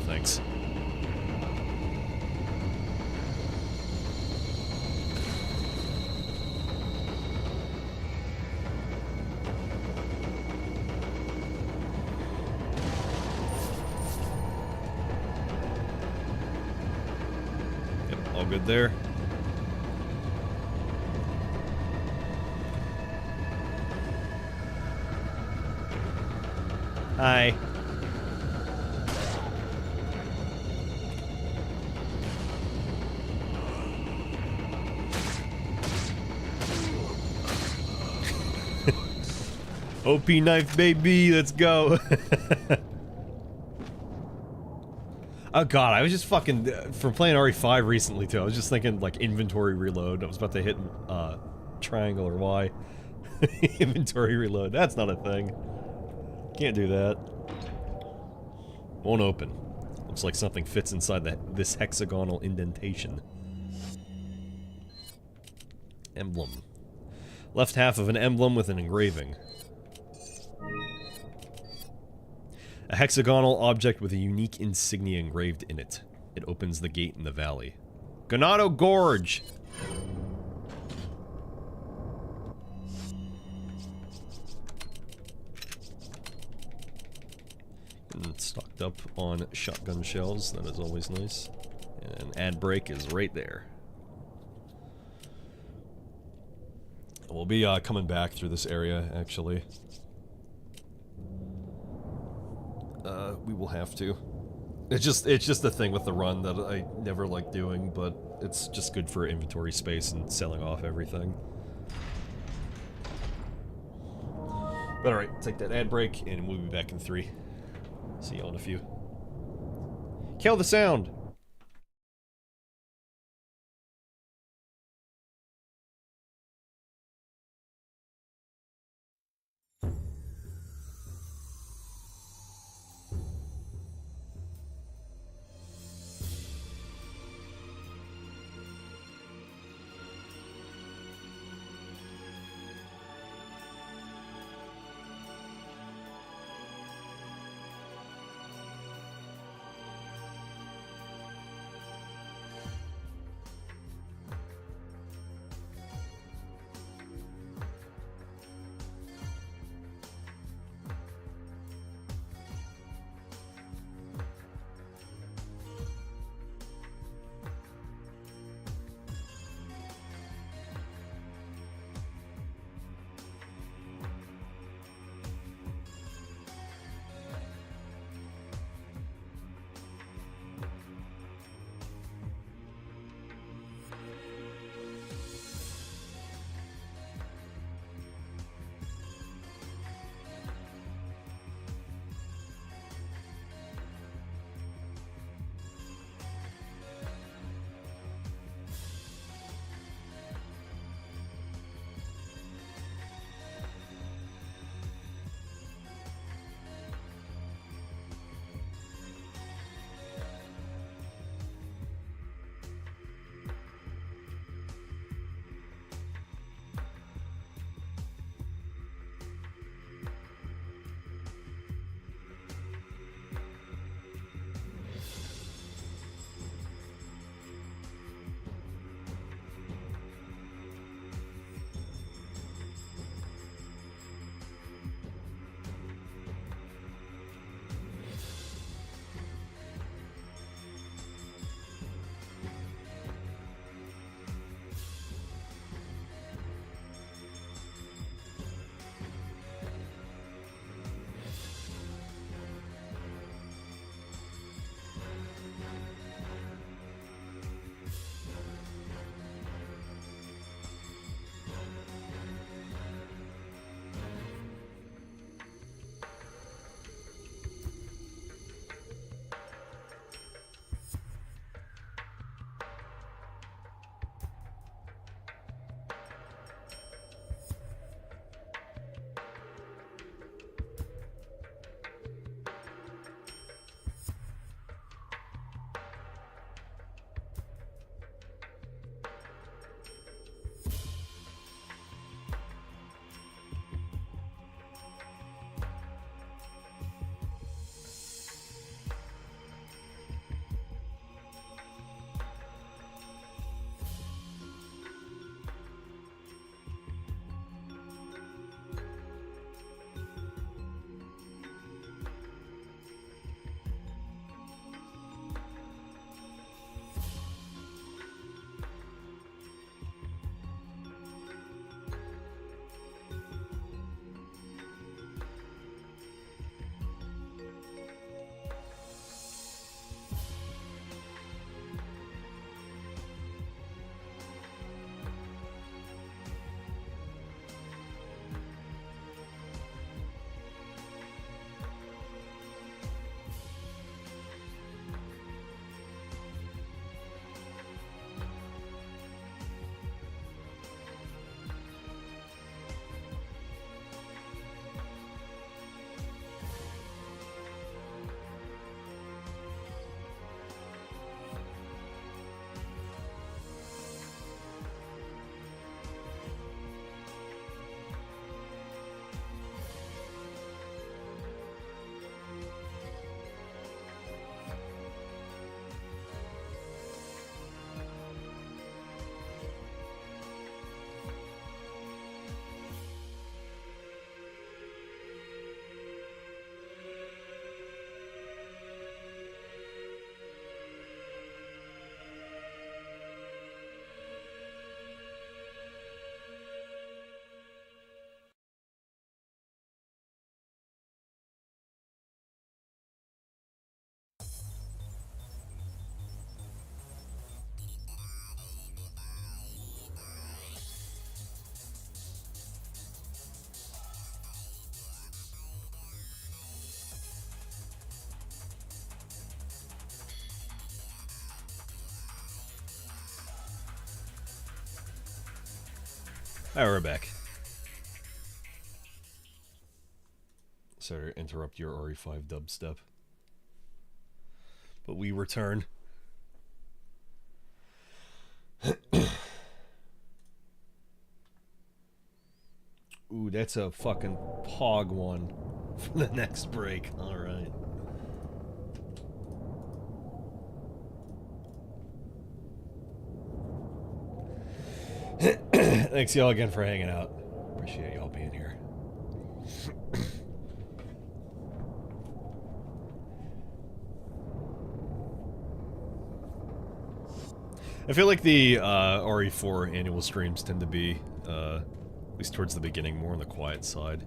Thanks. Yep, all good there. Hi. OP knife, baby, let's go. Oh god, I was just fucking, from playing RE5 recently too, I was just thinking, like, inventory reload. I was about to hit, triangle or Y. Inventory reload, that's not a thing. Can't do that. Won't open. Looks like something fits inside this hexagonal indentation. Emblem. Left half of an emblem with an engraving. A hexagonal object with a unique insignia engraved in it. It opens the gate in the valley. Ganado Gorge! And stocked up on shotgun shells, that is always nice. And ad break is right there. We'll be coming back through this area, actually. We will have to. It's just a thing with the run that I never like doing, but it's just good for inventory space and selling off everything. But alright, take that ad break, and we'll be back in 3. See y'all in a few. Kill the sound! Alright, we're back. Sorry to interrupt your RE5 dubstep. But we return. Ooh, that's a fucking pog one for the next break. Alright. Thanks y'all again for hanging out. Appreciate y'all being here. I feel like the RE4 annual streams tend to be, at least towards the beginning, more on the quiet side.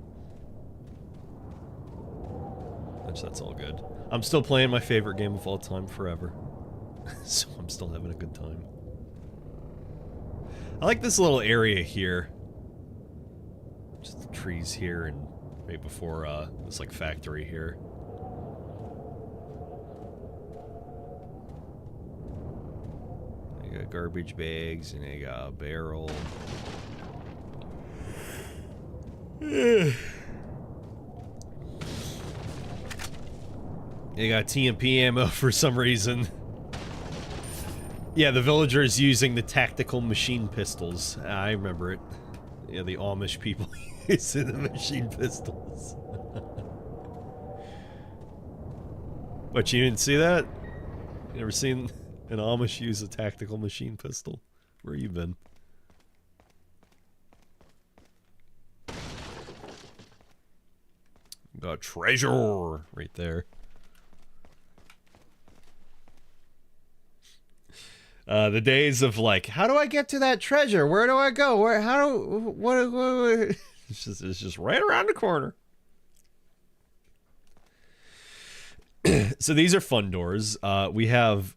Which, that's all good. I'm still playing my favorite game of all time, Forever. So I'm still having a good time. I like this little area here. Just the trees here and right before this like factory here. They got garbage bags and they got a barrel. They got TMP ammo for some reason. Yeah, the villagers using the tactical machine pistols. I remember it. Yeah, the Amish people using the machine pistols. What, you didn't see that? You never seen an Amish use a tactical machine pistol? Where you been? Got treasure right there. The days of like, how do I get to that treasure? Where do I go? Where? How do? What? It's just right around the corner. So these are fun doors. We have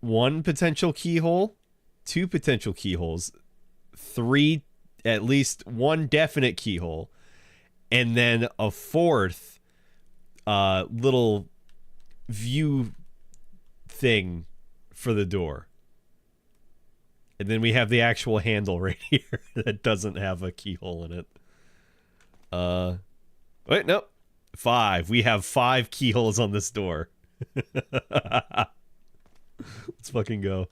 one potential keyhole, two potential keyholes, three, at least one definite keyhole, and then a fourth little view thing for the door. And then we have the actual handle right here that doesn't have a keyhole in it. Wait, nope. 5. We have 5 keyholes on this door. Let's fucking go.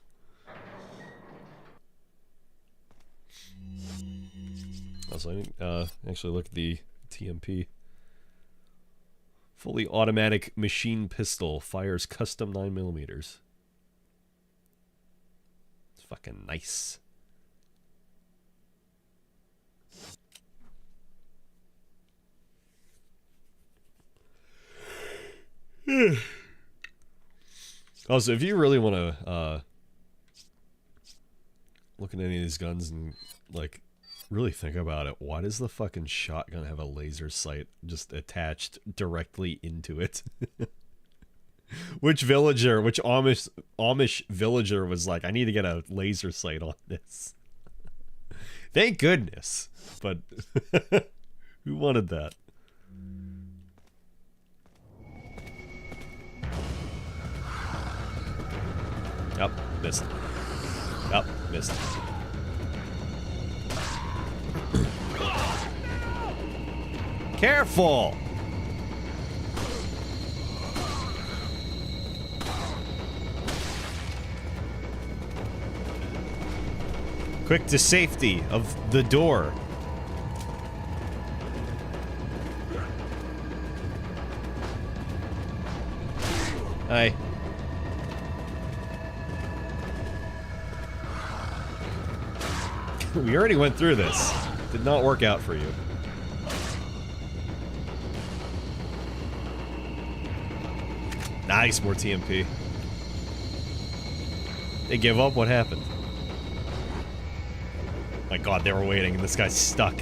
Also, I didn't actually look at the TMP. Fully automatic machine pistol. Fires custom 9mm. It's fucking nice. Also, if you really want to look at any of these guns and like really think about it, why does the fucking shotgun have a laser sight just attached directly into it? Which villager, which Amish villager was like, I need to get a laser sight on this? Thank goodness. But who wanted that? Yep, missed. Yep, missed. Careful! Quick to safety of the door. Hi. We already went through this. Did not work out for you. Nice, more TMP. They give up? What happened? My god, they were waiting and this guy's stuck.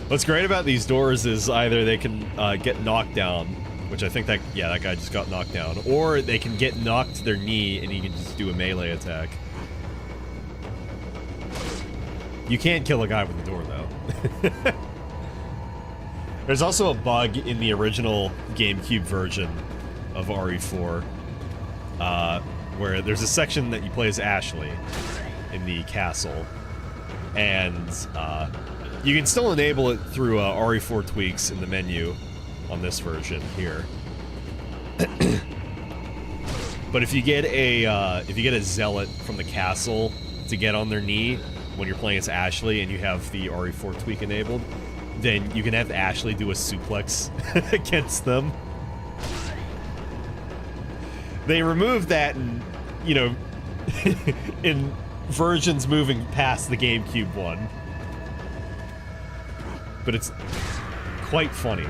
What's great about these doors is either they can get knocked down Which I think that, yeah, that guy just got knocked down. Or they can get knocked to their knee and he can just do a melee attack. You can't kill a guy with the door, though. There's also a bug in the original GameCube version of RE4, where there's a section that you play as Ashley in the castle, and you can still enable it through RE4 tweaks in the menu on this version here. But if you get a zealot from the castle to get on their knee when you're playing as Ashley and you have the RE4 tweak enabled, then you can have Ashley do a suplex against them. They removed that in, you know, in versions moving past the GameCube one. But it's quite funny.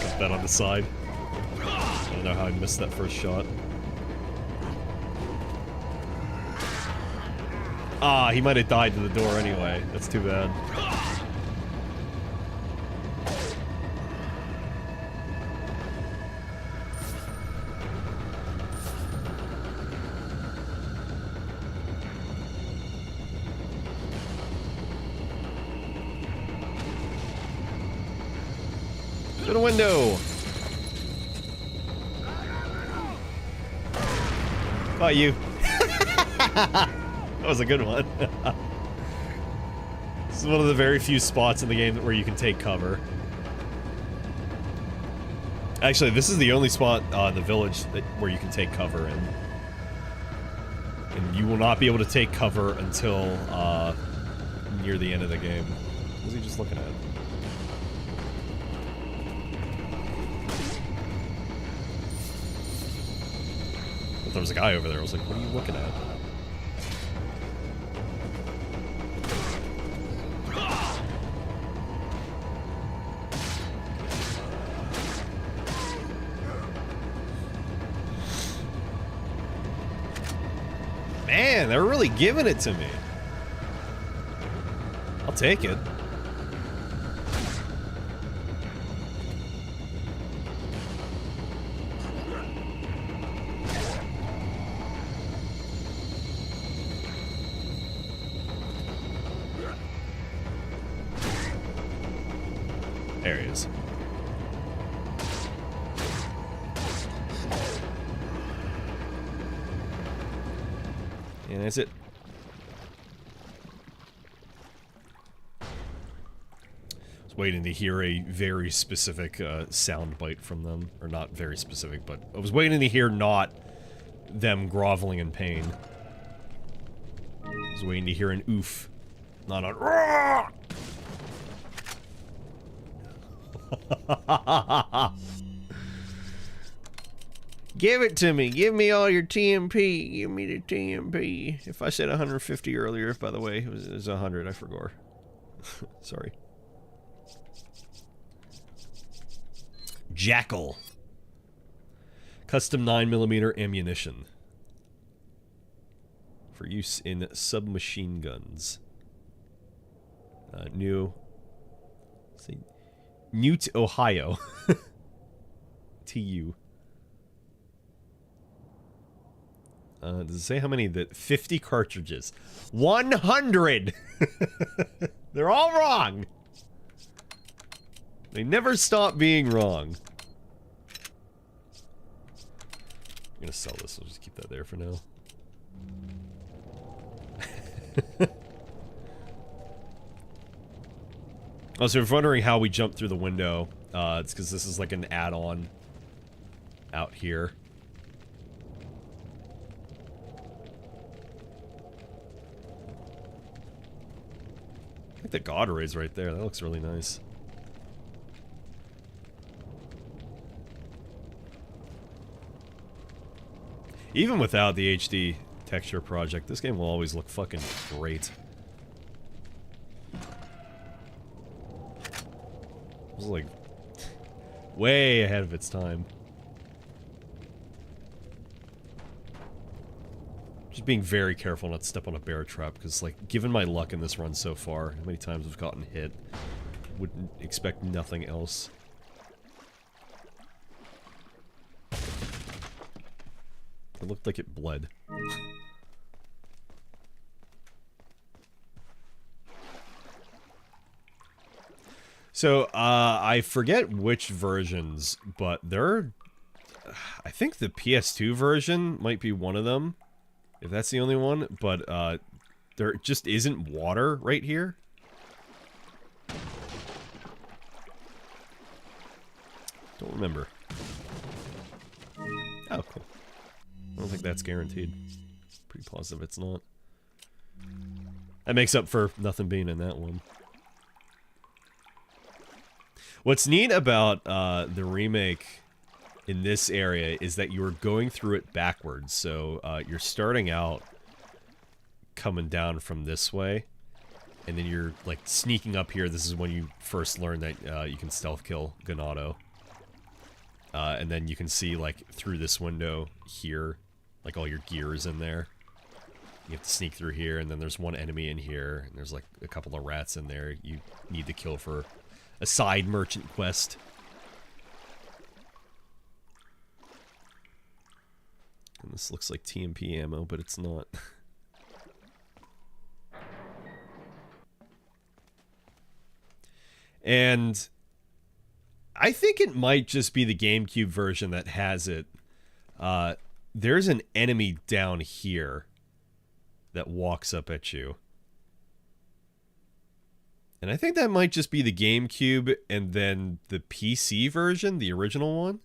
Got that on the side. I don't know how I missed that first shot. Ah, he might have died to the door anyway. That's too bad. To the window! Caught you. That was a good one. This is one of the very few spots in the game where you can take cover. Actually, this is the only spot in the village where you can take cover in. And you will not be able to take cover until near the end of the game. What was he just looking at? There was a guy over there. I was like, what are you looking at? Man, they're really giving it to me. I'll take it. There he is. And that's it. I was waiting to hear a very specific sound bite from them. Or not very specific, but I was waiting to hear not them groveling in pain. I was waiting to hear an oof. Not a roar! Give it to me. Give me all your TMP. Give me the TMP. If I said 150 earlier, by the way, it was 100. I forgot. Sorry. Jackal. Custom 9mm ammunition. For use in submachine guns. New. See. Newt, Ohio. TU. Does it say how many? 50 cartridges. 100! They're all wrong! They never stop being wrong. I'm gonna sell this. I'll just keep that there for now. Also, if you're wondering how we jumped through the window, it's because this is like an add-on out here. I think the God Ray's right there. That looks really nice. Even without the HD texture project, this game will always look fucking great. It was like way ahead of its time. Just being very careful not to step on a bear trap, because, like, given my luck in this run so far, how many times I've gotten hit, wouldn't expect nothing else. It looked like it bled. So, I forget which versions, but there, I think the PS2 version might be one of them, if that's the only one, but, there just isn't water right here. Don't remember. Oh, cool. I don't think that's guaranteed. Pretty positive it's not. That makes up for nothing being in that one. What's neat about the remake in this area is that you're going through it backwards. So you're starting out coming down from this way, and then you're like sneaking up here. This is when you first learn that you can stealth kill Ganado. And then you can see, like, through this window here, like, all your gear is in there. You have to sneak through here, and then there's one enemy in here, and there's, like, a couple of rats in there you need to kill for a side merchant quest. And this looks like TMP ammo, but it's not. And I think it might just be the GameCube version that has it. There's an enemy down here that walks up at you. And I think that might just be the GameCube and then the PC version, the original one.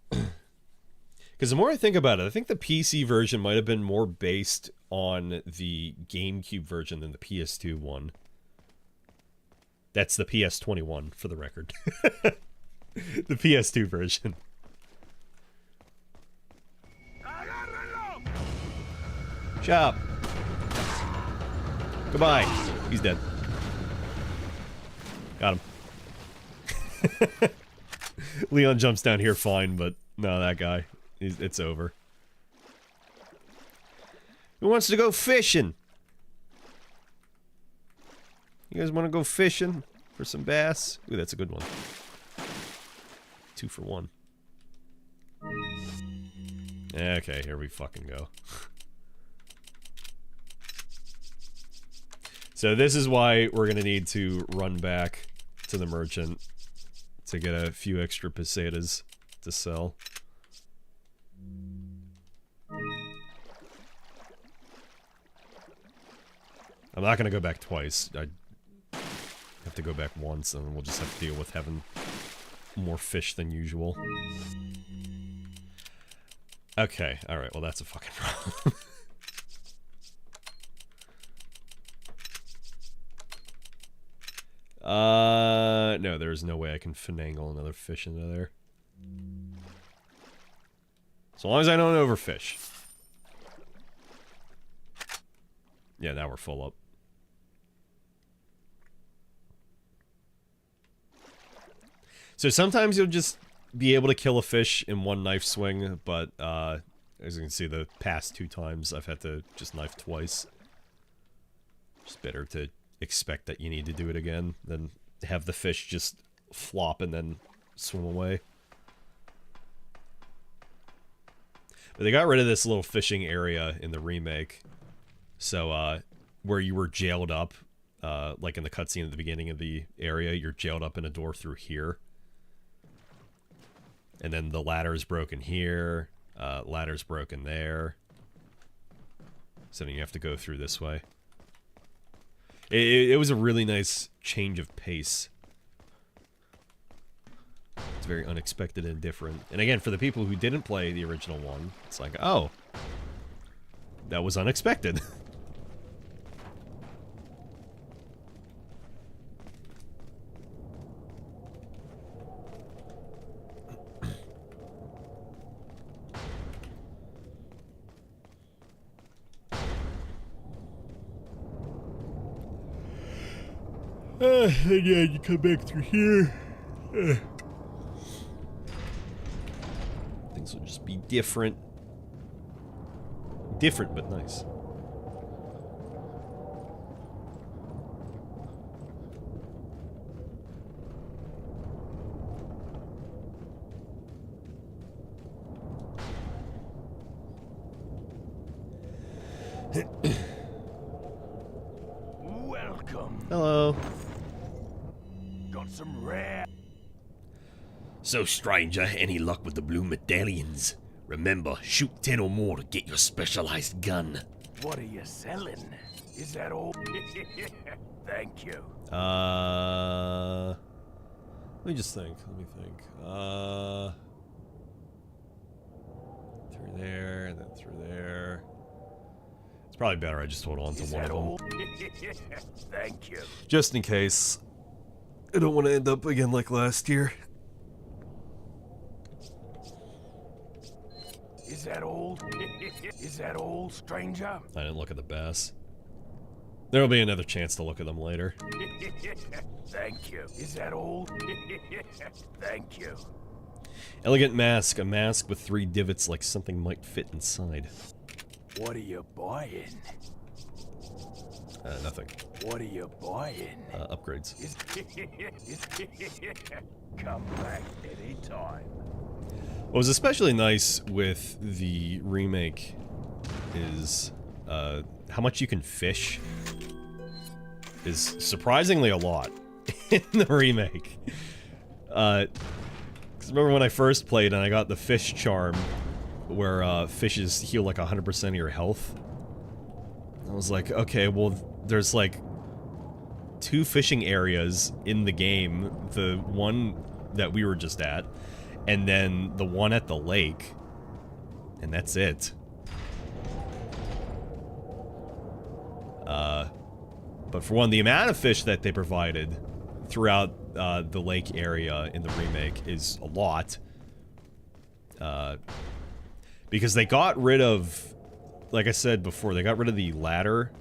Because the more I think about it, I think the PC version might have been more based on the GameCube version than the PS2 one. That's the PS21, for the record. The PS2 version. Shut up. Goodbye. He's dead. Got him. Leon jumps down here fine, but no, that guy. It's over. Who wants to go fishing? You guys want to go fishing for some bass? Ooh, that's a good one. 2 for 1. Okay, here we fucking go. So this is why we're going to need to run back to the merchant to get a few extra pesetas to sell. I'm not going to go back twice. I have to go back once, and we'll just have to deal with having more fish than usual. Okay, alright, well that's a fucking problem. No, there's no way I can finagle another fish into there. So long as I don't overfish. Yeah, now we're full up. So sometimes you'll just be able to kill a fish in one knife swing, but as you can see, the past 2 times I've had to just knife twice. It's better to expect that you need to do it again than have the fish just flop and then swim away. But they got rid of this little fishing area in the remake. So, where you were jailed up, like in the cutscene at the beginning of the area, you're jailed up in a door through here. And then the ladder is broken here, ladder's broken there. So then you have to go through this way. It was a really nice change of pace. It's very unexpected and different. And again, for the people who didn't play the original one, it's like, oh, that was unexpected. And yeah, you come back through here. Things will just be different. Different, but nice. Welcome. Hello. Got some rare. So, stranger, any luck with the blue medallions? Remember, shoot 10 or more to get your specialized gun. What are you selling? Is that all? Thank you. Let me just think. Through there, and then through there. It's probably better I just hold on to one of them. Thank you. Just in case. I don't want to end up again like last year. Is that all? Is that all, stranger? I didn't look at the bass. There'll be another chance to look at them later. Thank you. Is that all? Thank you. Elegant mask. A mask with 3 divots like something might fit inside. What are you buying? Nothing. What are you buying? Upgrades. Come back anytime. What was especially nice with the remake is how much you can fish is surprisingly a lot in the remake. 'Cause remember when I first played and I got the fish charm where fishes heal like 100% of your health? I was like, okay, well, there's like 2 fishing areas in the game. The one that we were just at, and then the one at the lake, and that's it. But for one, the amount of fish that they provided throughout the lake area in the remake is a lot. Because they got rid of, like I said before, they got rid of the ladder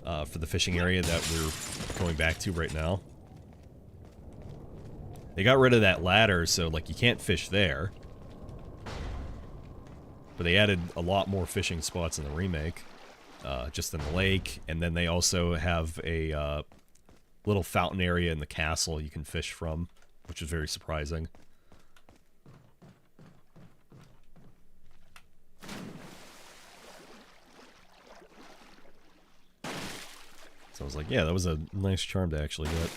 for the fishing area that we're going back to right now. They got rid of that ladder, so, like, you can't fish there. But they added a lot more fishing spots in the remake, just in the lake. And then they also have a little fountain area in the castle you can fish from, which is very surprising. So I was like, yeah, that was a nice charm to actually get.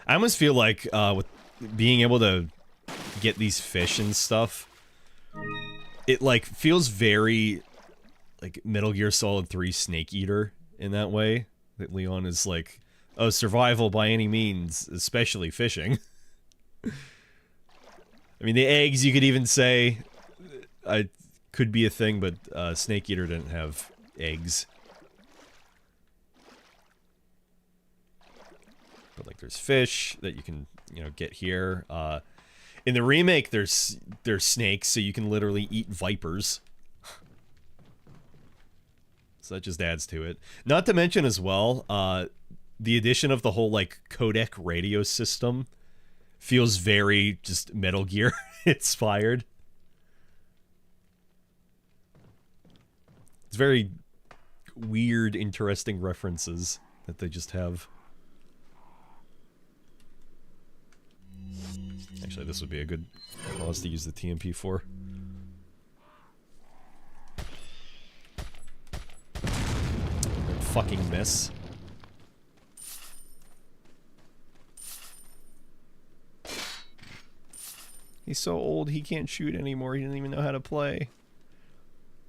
I almost feel like with being able to get these fish and stuff, it like feels very like Metal Gear Solid 3 Snake Eater in that way. That Leon is like, oh, survival by any means, especially fishing. I mean, the eggs you could even say could be a thing, but Snake Eater didn't have eggs. But like, there's fish that you can, you know, get here. In the remake, there's snakes, so you can literally eat vipers. So that just adds to it. Not to mention as well, the addition of the whole like codec radio system feels very just Metal Gear inspired. It's very weird, interesting references that they just have. Actually, this would be a good cause to use the TMP for. Good fucking miss. He's so old he can't shoot anymore. He doesn't even know how to play.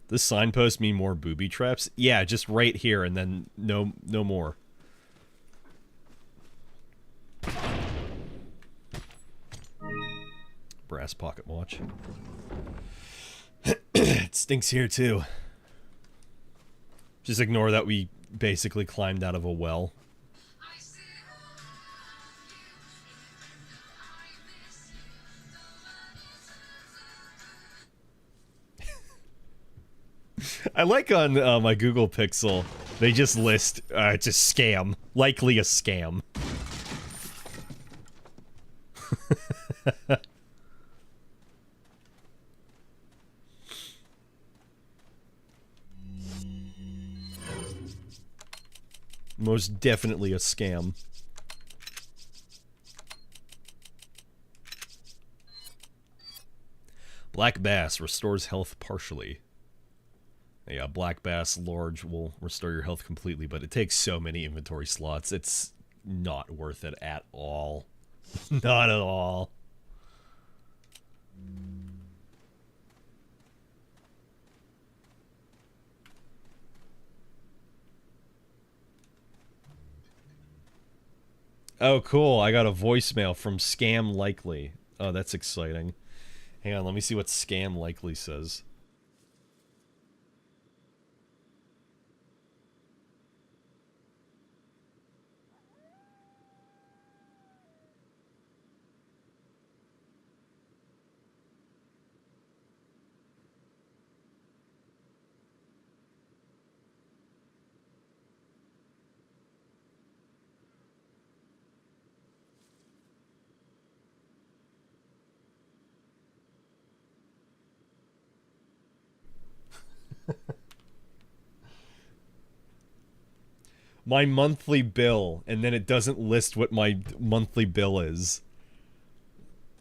Does signpost mean more booby traps? Yeah, just right here and then no more. Brass pocket watch. It stinks here too. Just ignore that we basically climbed out of a well. I like on my Google Pixel, they just list, it's a scam. Likely a scam. Most definitely a scam. Black Bass restores health partially. Yeah, Black Bass Large will restore your health completely, but it takes so many inventory slots. It's not worth it at all. Not at all. Oh, cool. I got a voicemail from Scam Likely. Oh, that's exciting. Hang on, let me see what Scam Likely says. My monthly bill, and then it doesn't list what my monthly bill is.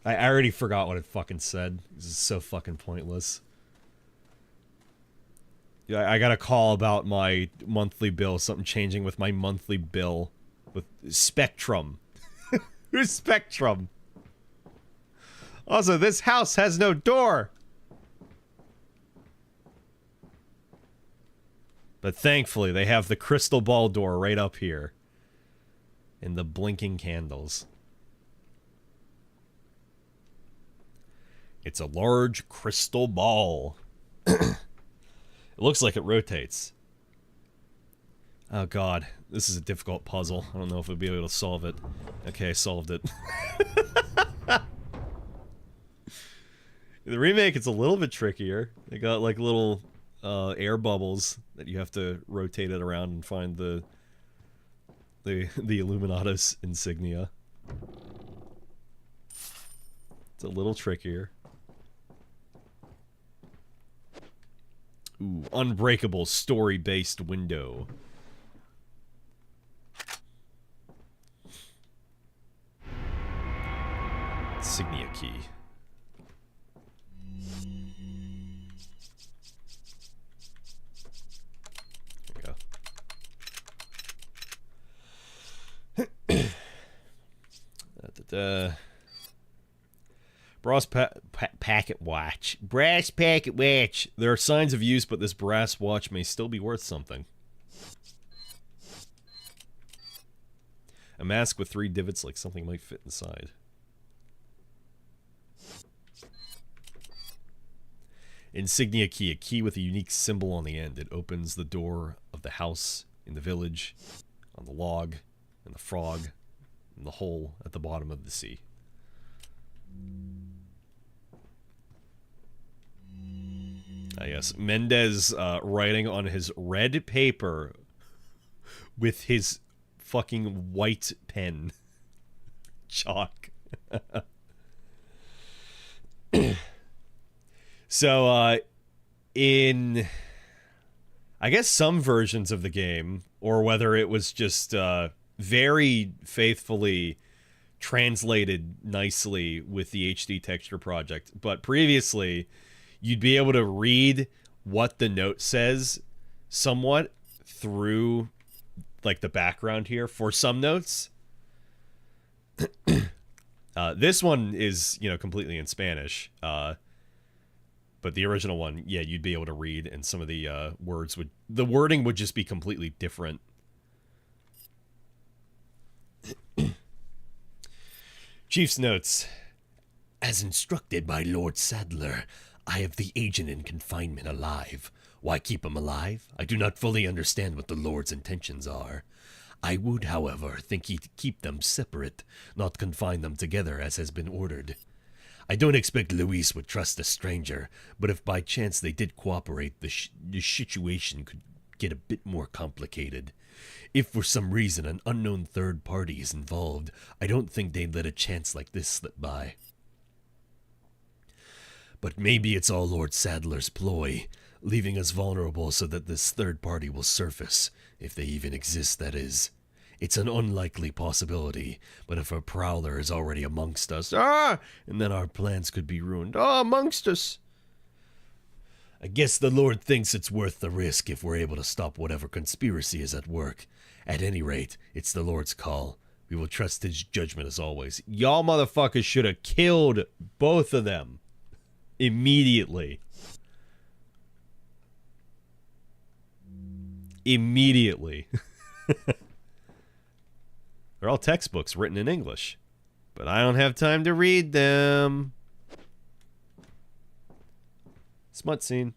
I already forgot what it fucking said. This is so fucking pointless. Yeah, I got a call about my monthly bill, something changing with my monthly bill. With Spectrum. Who's Spectrum? Also, this house has no door! But thankfully, they have the crystal ball door right up here. And the blinking candles. It's a large crystal ball. It looks like it rotates. Oh god, this is a difficult puzzle. I don't know if we'll be able to solve it. Okay, I solved it. The remake, it's a little bit trickier. They got like little air bubbles that you have to rotate it around and find the Illuminatus insignia. It's a little trickier. Ooh, unbreakable story-based window. Insignia key. Brass packet watch. Brass packet watch. There are signs of use, but this brass watch may still be worth something. A mask with 3 divots, like something might fit inside. Insignia key. A key with a unique symbol on the end. It opens the door of the house in the village, on the log, and the frog, and the hole at the bottom of the sea. Yes, Mendez writing on his red paper with his fucking white pen. Chalk. So, in, I guess, some versions of the game, or whether it was just very faithfully translated nicely with the HD texture project, but previously you'd be able to read what the note says somewhat through like the background here for some notes. This one is, you know, completely in Spanish, but the original one, yeah, you'd be able to read, and some of the words would, the wording would just be completely different. Chief's notes. As instructed by Lord Sadler, I have the agent in confinement alive. Why keep him alive? I do not fully understand what the Lord's intentions are. I would, however, think he'd keep them separate, not confine them together as has been ordered. I don't expect Luis would trust a stranger, but if by chance they did cooperate, the situation could get a bit more complicated. If for some reason an unknown third party is involved, I don't think they'd let a chance like this slip by. But maybe it's all Lord Sadler's ploy, leaving us vulnerable so that this third party will surface, if they even exist, that is. It's an unlikely possibility, but if a prowler is already amongst us, and then our plans could be ruined. Amongst us! I guess the Lord thinks it's worth the risk if we're able to stop whatever conspiracy is at work. At any rate, it's the Lord's call. We will trust his judgment as always. Y'all motherfuckers should have killed both of them immediately. Immediately. They're all textbooks written in English, but I don't have time to read them. Smut scene.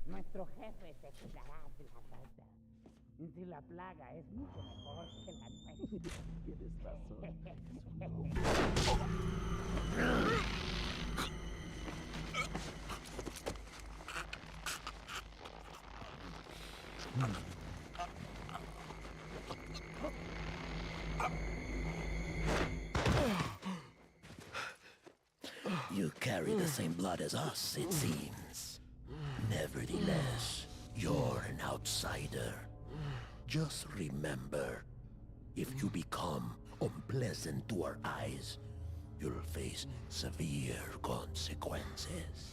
Nuestro jefe te cuidará de la casa. Si la plaga es mucho mejor que la nuestra. Tienes razón. You carry the same blood as us, it seems. Nevertheless, you're an outsider. Just remember, if you become unpleasant to our eyes, you'll face severe consequences.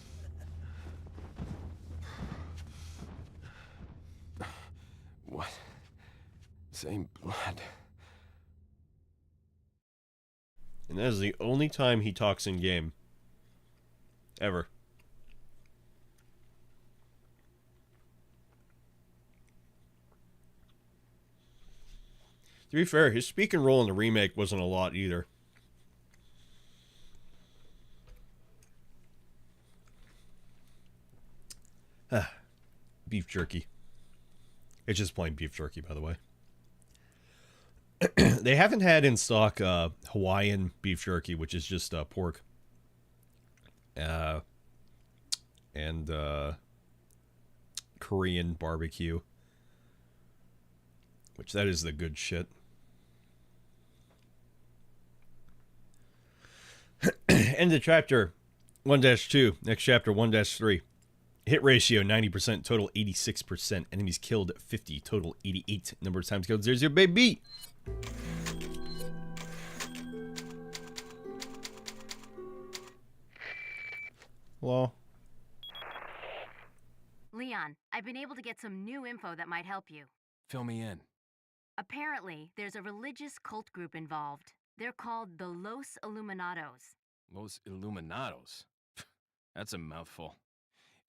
What? Same blood. And that is the only time he talks in game. Ever. To be fair, his speaking role in the remake wasn't a lot either. Beef jerky. It's just plain beef jerky, by the way. They haven't had in stock Hawaiian beef jerky, which is just pork. And Korean barbecue. Which that is the good shit. End of chapter 1-2. Next chapter 1-3. Hit ratio 90%, total 86%. Enemies killed 50, total 88. Number of times killed 0, baby. Hello. Leon, I've been able to get some new info that might help you. Fill me in. Apparently, there's a religious cult group involved. They're called the Los Illuminados. Los Illuminados? That's a mouthful.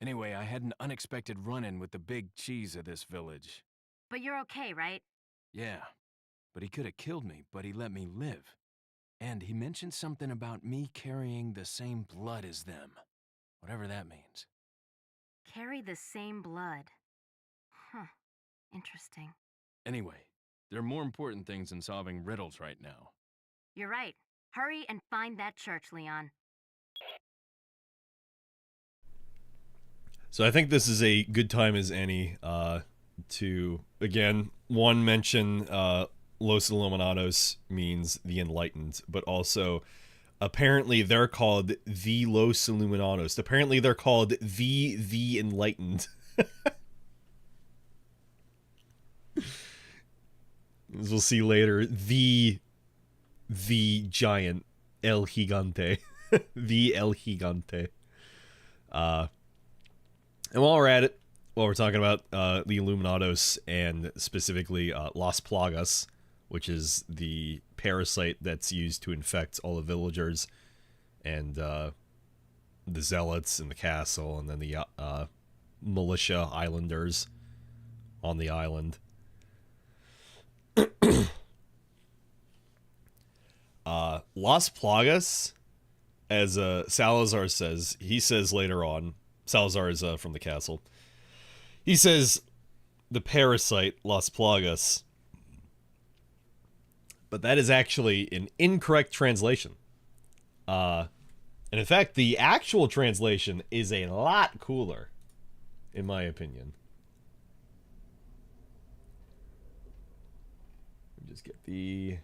Anyway, I had an unexpected run-in with the big cheese of this village. But you're okay, right? Yeah, but he could have killed me, but he let me live. And he mentioned something about me carrying the same blood as them. Whatever that means. Carry the same blood. Huh. Interesting. Anyway, there are more important things than solving riddles right now. You're right. Hurry and find that church, Leon. So I think this is a good time as any to, again, one, mention Los Illuminados means the Enlightened, but also apparently they're called the Los Illuminados. Apparently they're called the Enlightened. As we'll see later, the giant El Gigante. The El Gigante. And while we're at it, while we're talking about the Illuminados and specifically Las Plagas, which is the parasite that's used to infect all the villagers and the zealots in the castle, and then the militia islanders on the island. Las Plagas, as Salazar says, he says later on, Salazar is from the castle. He says the parasite, Las Plagas. But that is actually an incorrect translation. And in fact, the actual translation is a lot cooler, in my opinion. Let me just get the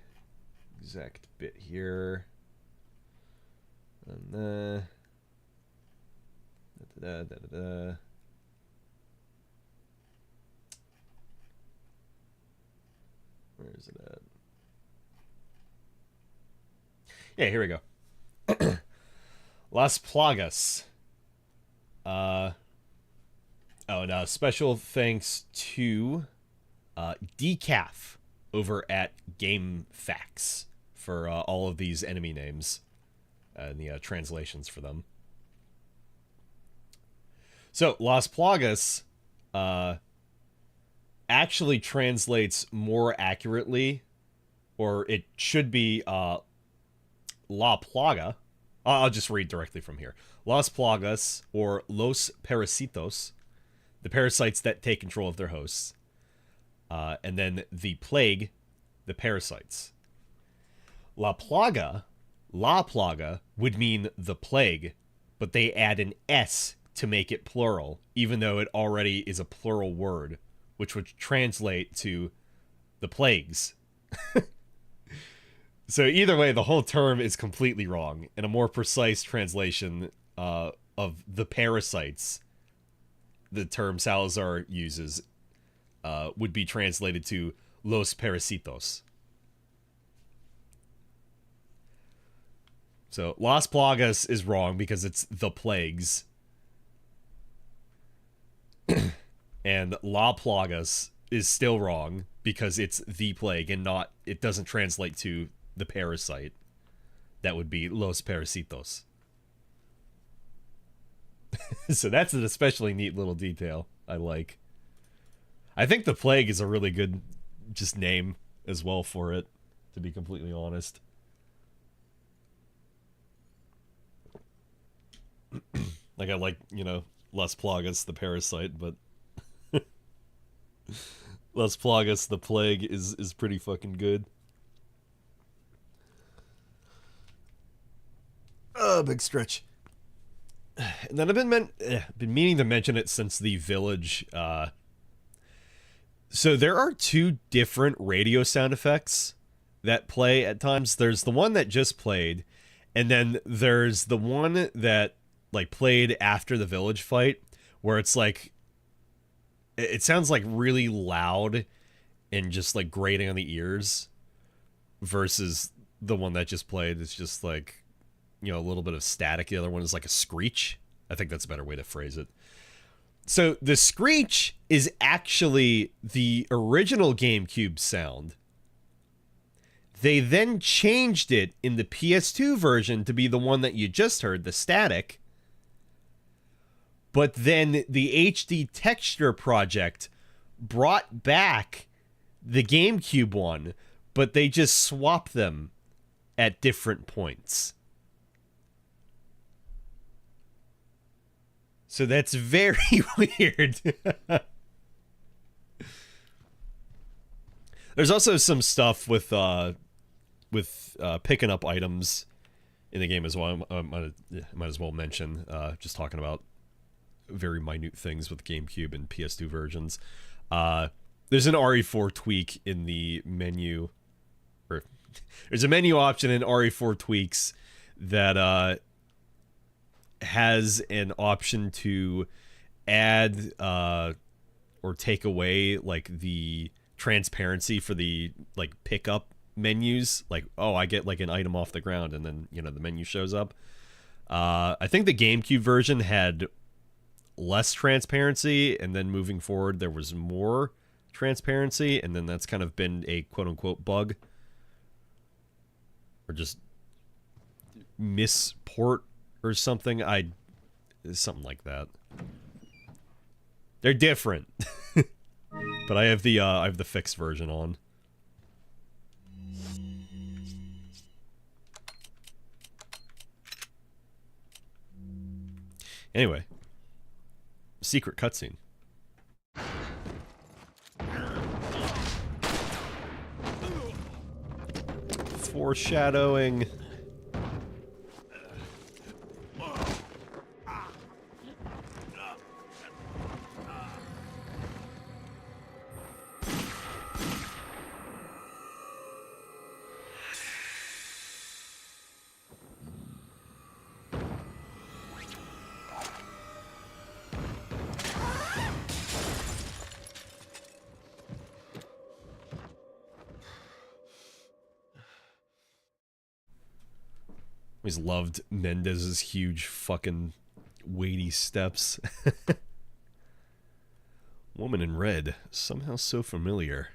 exact bit here. And where is it at? Yeah, here we go. Las Plagas. Oh, and special thanks to Decaf over at GameFAQs for all of these enemy names and the translations for them. So, Las Plagas actually translates more accurately, or it should be La Plaga. I'll just read directly from here. Las Plagas, or Los Parasitos, the parasites that take control of their hosts. And then the plague, the parasites. La Plaga would mean the plague, but they add an S to make it plural, even though it already is a plural word, which would translate to the plagues. So either way, the whole term is completely wrong, and a more precise translation of the parasites, the term Salazar uses, would be translated to Los Parasitos. So Las Plagas is wrong because it's the plagues. And La Plagas is still wrong because it's the plague and not, it doesn't translate to the parasite. That would be Los Parasitos. So that's an especially neat little detail I like. I think the plague is a really good just name as well for it, to be completely honest. Like I like, you know, Las Plagas, the parasite, but Las Plagas, the plague is pretty fucking good. Big stretch. And then I've been meaning to mention it since the village. So there are two different radio sound effects that play at times. There's the one that just played, and then there's the one that like played after the village fight, where it's like it sounds like really loud and just like grating on the ears, versus the one that just played. It's just like, you know, a little bit of static. The other one is like a screech. I think that's a better way to phrase it. So the screech is actually the original GameCube sound. They then changed it in the PS2 version to be the one that you just heard, the static. But then the HD Texture Project brought back the GameCube one, but they just swapped them at different points. So that's very weird. There's also some stuff with picking up items in the game as well. I might as well mention, just talking about very minute things with GameCube and PS2 versions. There's an RE4 tweak in the menu, or there's a menu option in RE4 tweaks that has an option to add or take away like the transparency for the like pickup menus. Like, oh, I get like an item off the ground and then, you know, the menu shows up. I think the GameCube version had less transparency, and then moving forward there was more transparency, and then that's kind of been a quote-unquote bug or just misport or something. Something like that. They're different. But I have the fixed version on. Anyway, secret cutscene. Foreshadowing. Always loved Mendez's huge fucking weighty steps. Woman in red, somehow so familiar.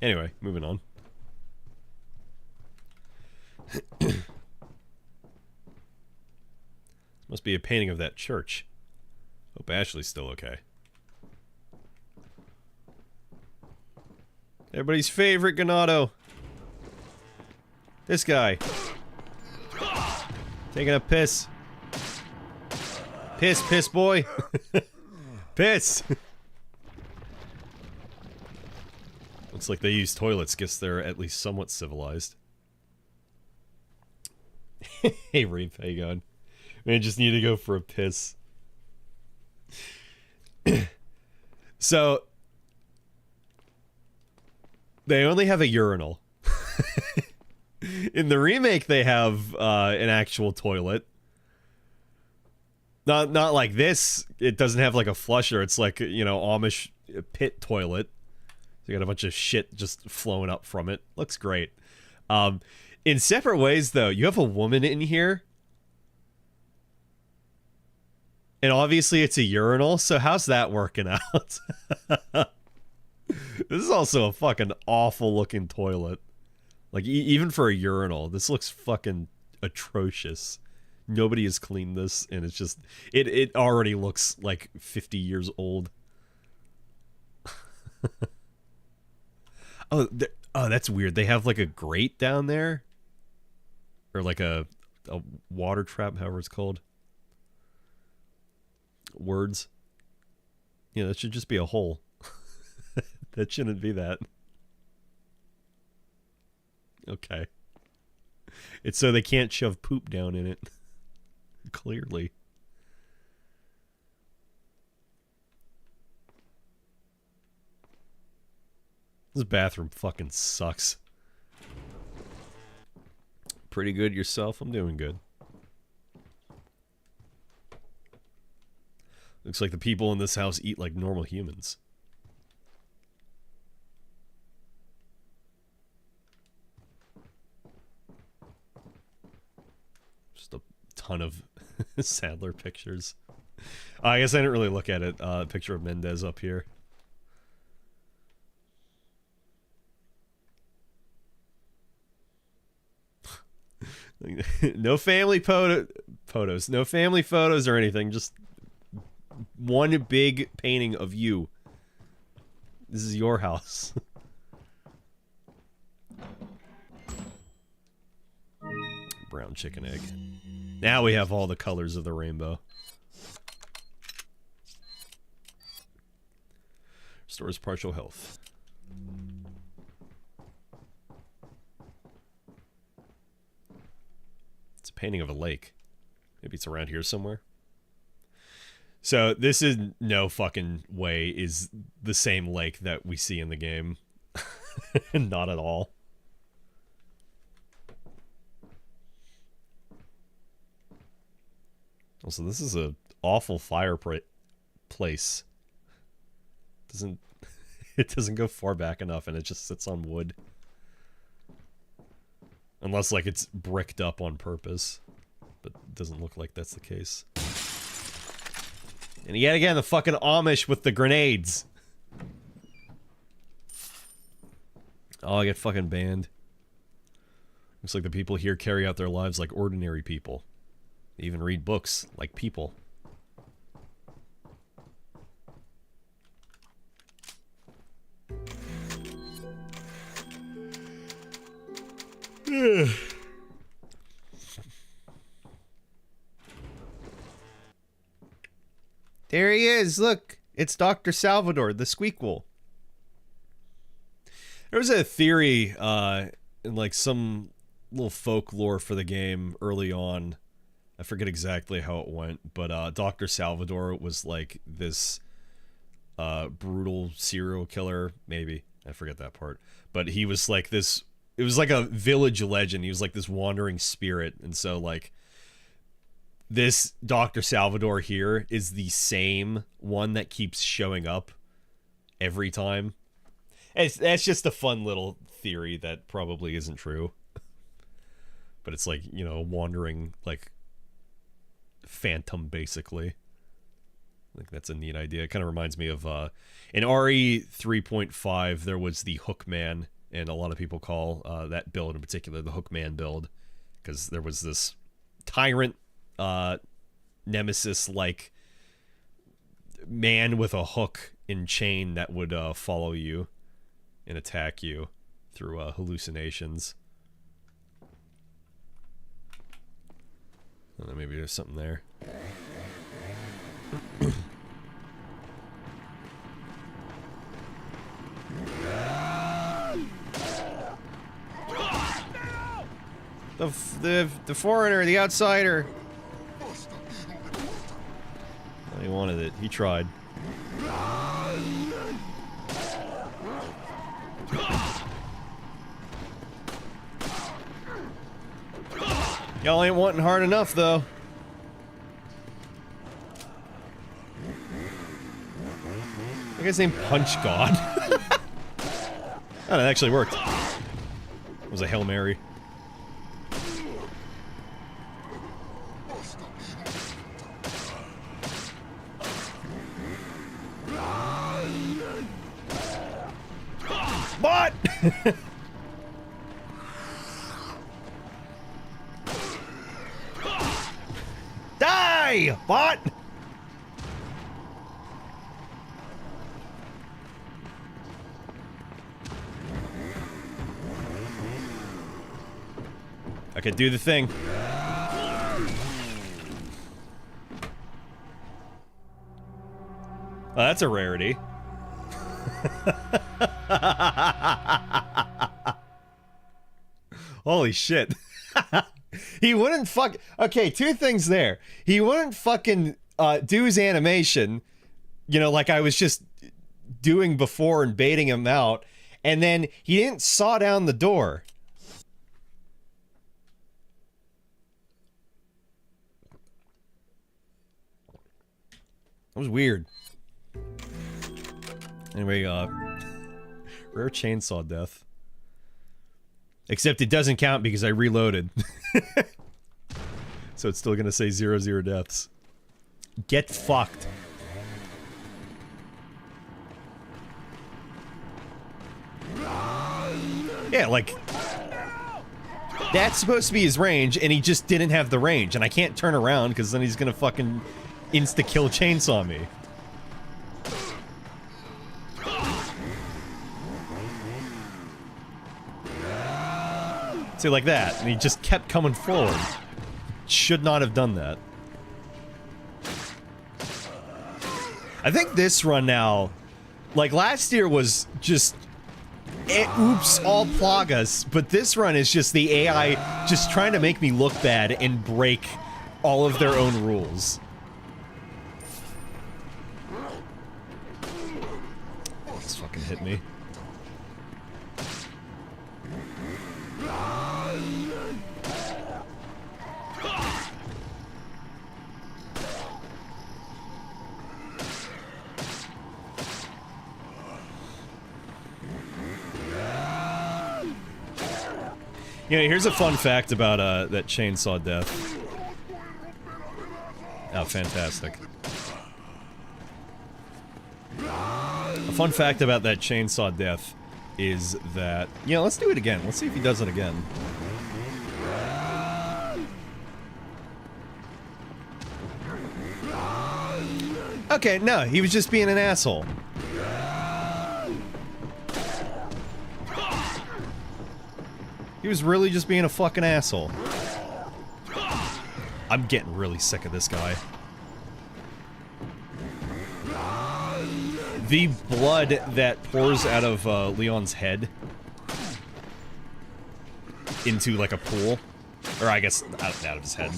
Anyway, moving on. Must be a painting of that church. Hope Ashley's still okay. Everybody's favorite Ganado. This guy. Taking a piss. Piss, boy. Piss. Looks like they use toilets. Guess they're at least somewhat civilized. Hey, Reef, how you going? Man, just need to go for a piss. So, they only have a urinal. In the remake, they have an actual toilet. Not like this. It doesn't have like a flusher. It's like, you know, Amish pit toilet. You got a bunch of shit just flowing up from it. Looks great. In separate ways, though, you have a woman in here. And obviously it's a urinal, so how's that working out? This is also a fucking awful looking toilet. Like, even for a urinal, this looks fucking atrocious. Nobody has cleaned this, and it's just... It already looks like 50 years old. Oh, that's weird. They have like a grate down there? Or like a water trap, however it's called. Words. Yeah, that should just be a hole. That shouldn't be that. Okay. It's so they can't shove poop down in it. Clearly. This bathroom fucking sucks. Pretty good yourself? I'm doing good. Looks like the people in this house eat like normal humans. Just a ton of Sadler pictures. I guess I didn't really look at it. Picture of Mendez up here. No family photos. No family photos or anything. Just one big painting of you. This is your house. Brown chicken egg. Now we have all the colors of the rainbow. Restores partial health. It's a painting of a lake. Maybe it's around here somewhere. So this is no fucking way is the same lake that we see in the game. Not at all. Also, this is a awful fireplace. It doesn't go far back enough, and it just sits on wood. Unless, like, it's bricked up on purpose. But it doesn't look like that's the case. And yet again, the fucking Amish with the grenades. Oh, I get fucking banned. Looks like the people here carry out their lives like ordinary people. They even read books like people. There he is. Look, it's Dr. Salvador, the Squeakquel. There was a theory in like some little folklore for the game early on. I forget exactly how it went, but Dr. Salvador was like this brutal serial killer, maybe. I forget that part. But he was like this, it was like a village legend. He was like this wandering spirit. And so like this Dr. Salvador here is the same one that keeps showing up every time. That's just a fun little theory that probably isn't true. But it's like, you know, wandering, like, phantom, basically. I think that's a neat idea. It kind of reminds me of, in RE 3.5, there was the Hookman, and a lot of people call that build in particular the Hookman build, because there was this tyrant, nemesis-like man with a hook and chain that would follow you and attack you through hallucinations. I don't know, maybe there's something there. The foreigner, the outsider. Well, he wanted it. He tried. Y'all ain't wanting hard enough, though. I guess named Punch God. Oh, that actually worked. It was a Hail Mary. What? Die, bot! Okay, do the thing. Oh, that's a rarity. Holy shit. He wouldn't fuck... Okay, two things there. He wouldn't fucking do his animation, you know, like I was just doing before and baiting him out, and then he didn't saw down the door. That was weird. Anyway, rare chainsaw death. Except it doesn't count because I reloaded. So it's still gonna say 0 deaths. Get fucked. Yeah, like... That's supposed to be his range, and he just didn't have the range, and I can't turn around because then he's gonna fucking insta-kill chainsaw me. See, like that, and he just kept coming forward. Should not have done that. I think this run now, like last year was just, oops, all plagas, but this run is just the AI just trying to make me look bad and break all of their own rules. This fucking hit me. You know, here's a fun fact about that chainsaw death. Oh, fantastic. A fun fact about that chainsaw death is that... You know, let's do it again. Let's see if he does it again. Okay, no, he was just being an asshole. He was really just being a fucking asshole. I'm getting really sick of this guy. The blood that pours out of Leon's head into like a pool, or I guess out of his head.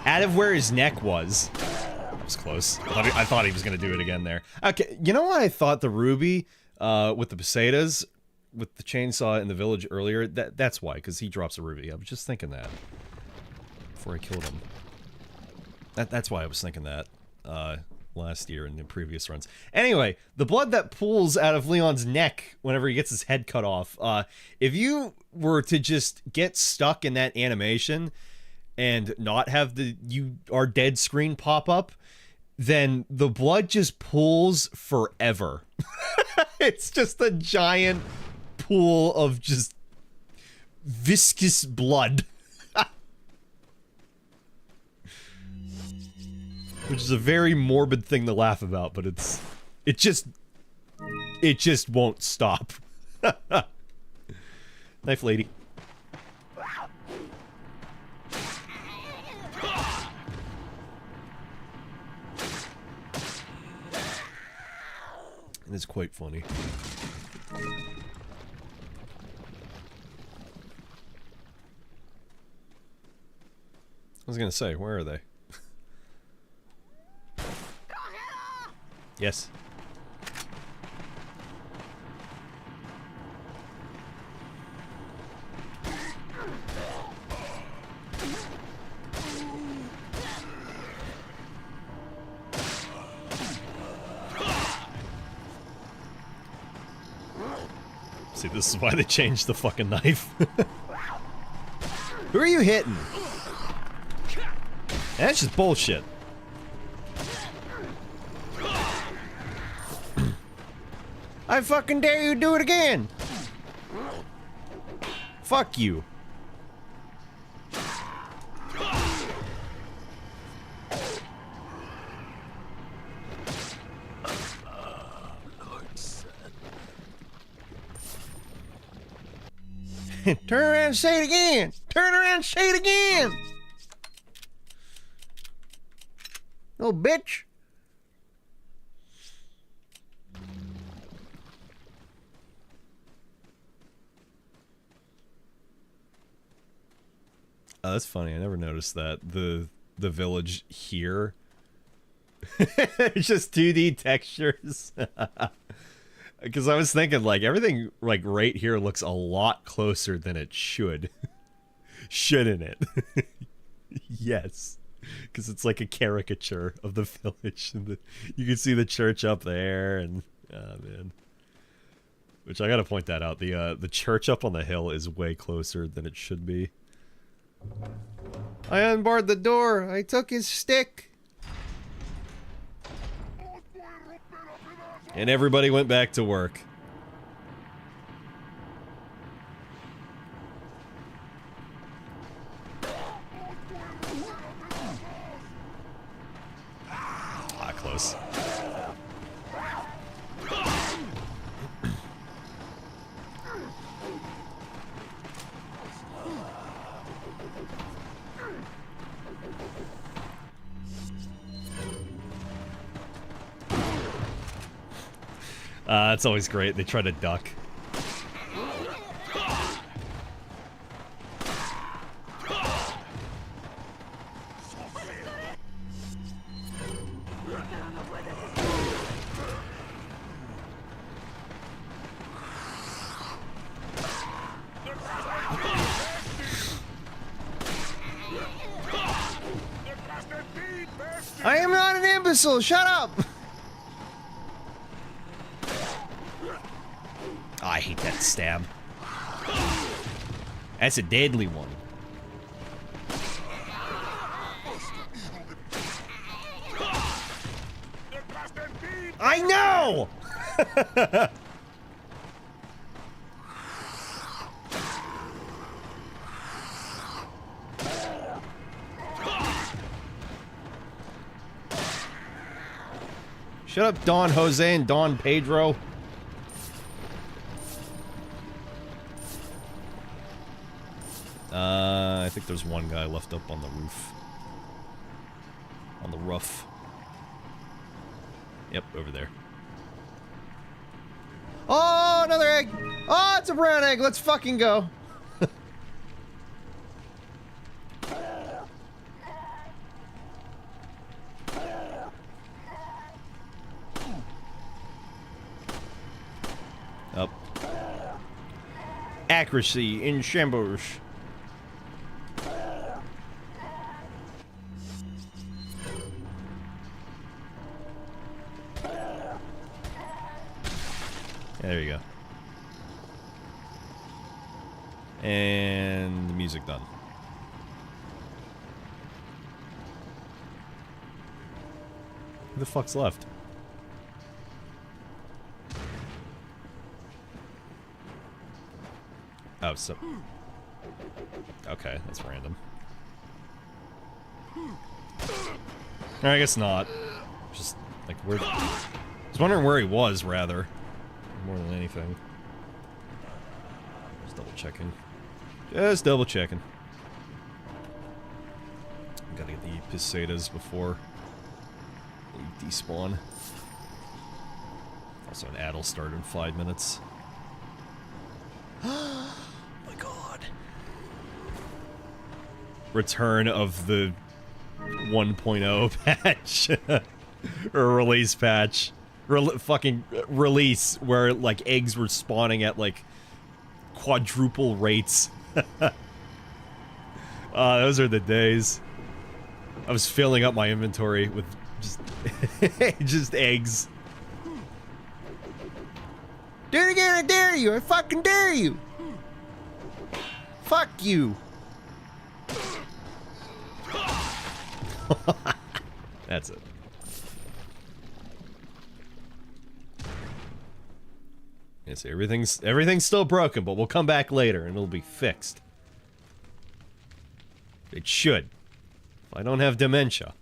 Out of where his neck was. That was close. I thought he was going to do it again there. Okay, you know why I thought the ruby with the pesetas, with the chainsaw in the village earlier? That's why, because he drops a ruby. I was just thinking that before I killed him. That's why I was thinking that. last year in the previous runs. Anyway, the blood that pools out of Leon's neck whenever he gets his head cut off, if you were to just get stuck in that animation and not have the "you are dead" screen pop up, then the blood just pools forever. It's just a giant pool of just viscous blood. Which is a very morbid thing to laugh about, but it just won't stop. Knife lady. It's quite funny. I was gonna say, where are they? Yes. See, this is why they changed the fucking knife. Who are you hitting? That's just bullshit. I fucking dare you to do it again! Fuck you. Turn around and say it again! Turn around and say it again! Little bitch! Oh, that's funny. I never noticed that. The village here. It's just 2D textures. Because I was thinking, like, everything, like, right here looks a lot closer than it should. Shouldn't it? Yes. Because it's like a caricature of the village. And you can see the church up there, and... oh, man. Which, I gotta point that out. The church up on the hill is way closer than it should be. I unbarred the door. I took his stick. And everybody went back to work. Ah, close. That's always great. They try to duck. I am not an imbecile. Shut up. Oh, I hate that stab. That's a deadly one. I know! Shut up, Don Jose and Don Pedro. I think there's one guy left up on the roof. On the roof. Yep, over there. Oh, another egg! Oh, it's a brown egg! Let's fucking go! Up. Accuracy in shambles. There you go. And the music done. Who the fuck's left? Oh, so... Okay, that's random. Or I guess not. Just, like, where... I was wondering where he was, rather. More than anything. Just double checking. Just double checking. Gotta get the pesetas before they despawn. Also, an ad will start in 5 minutes. Oh my god. Return of the 1.0 patch. Or release patch. Fucking release where, like, eggs were spawning at, like, quadruple rates. Those are the days. I was filling up my inventory with just just eggs. Do it again, I dare you! I fucking dare you! Fuck you! That's it. Yes, everything's still broken, but we'll come back later and it'll be fixed. It should. If I don't have dementia.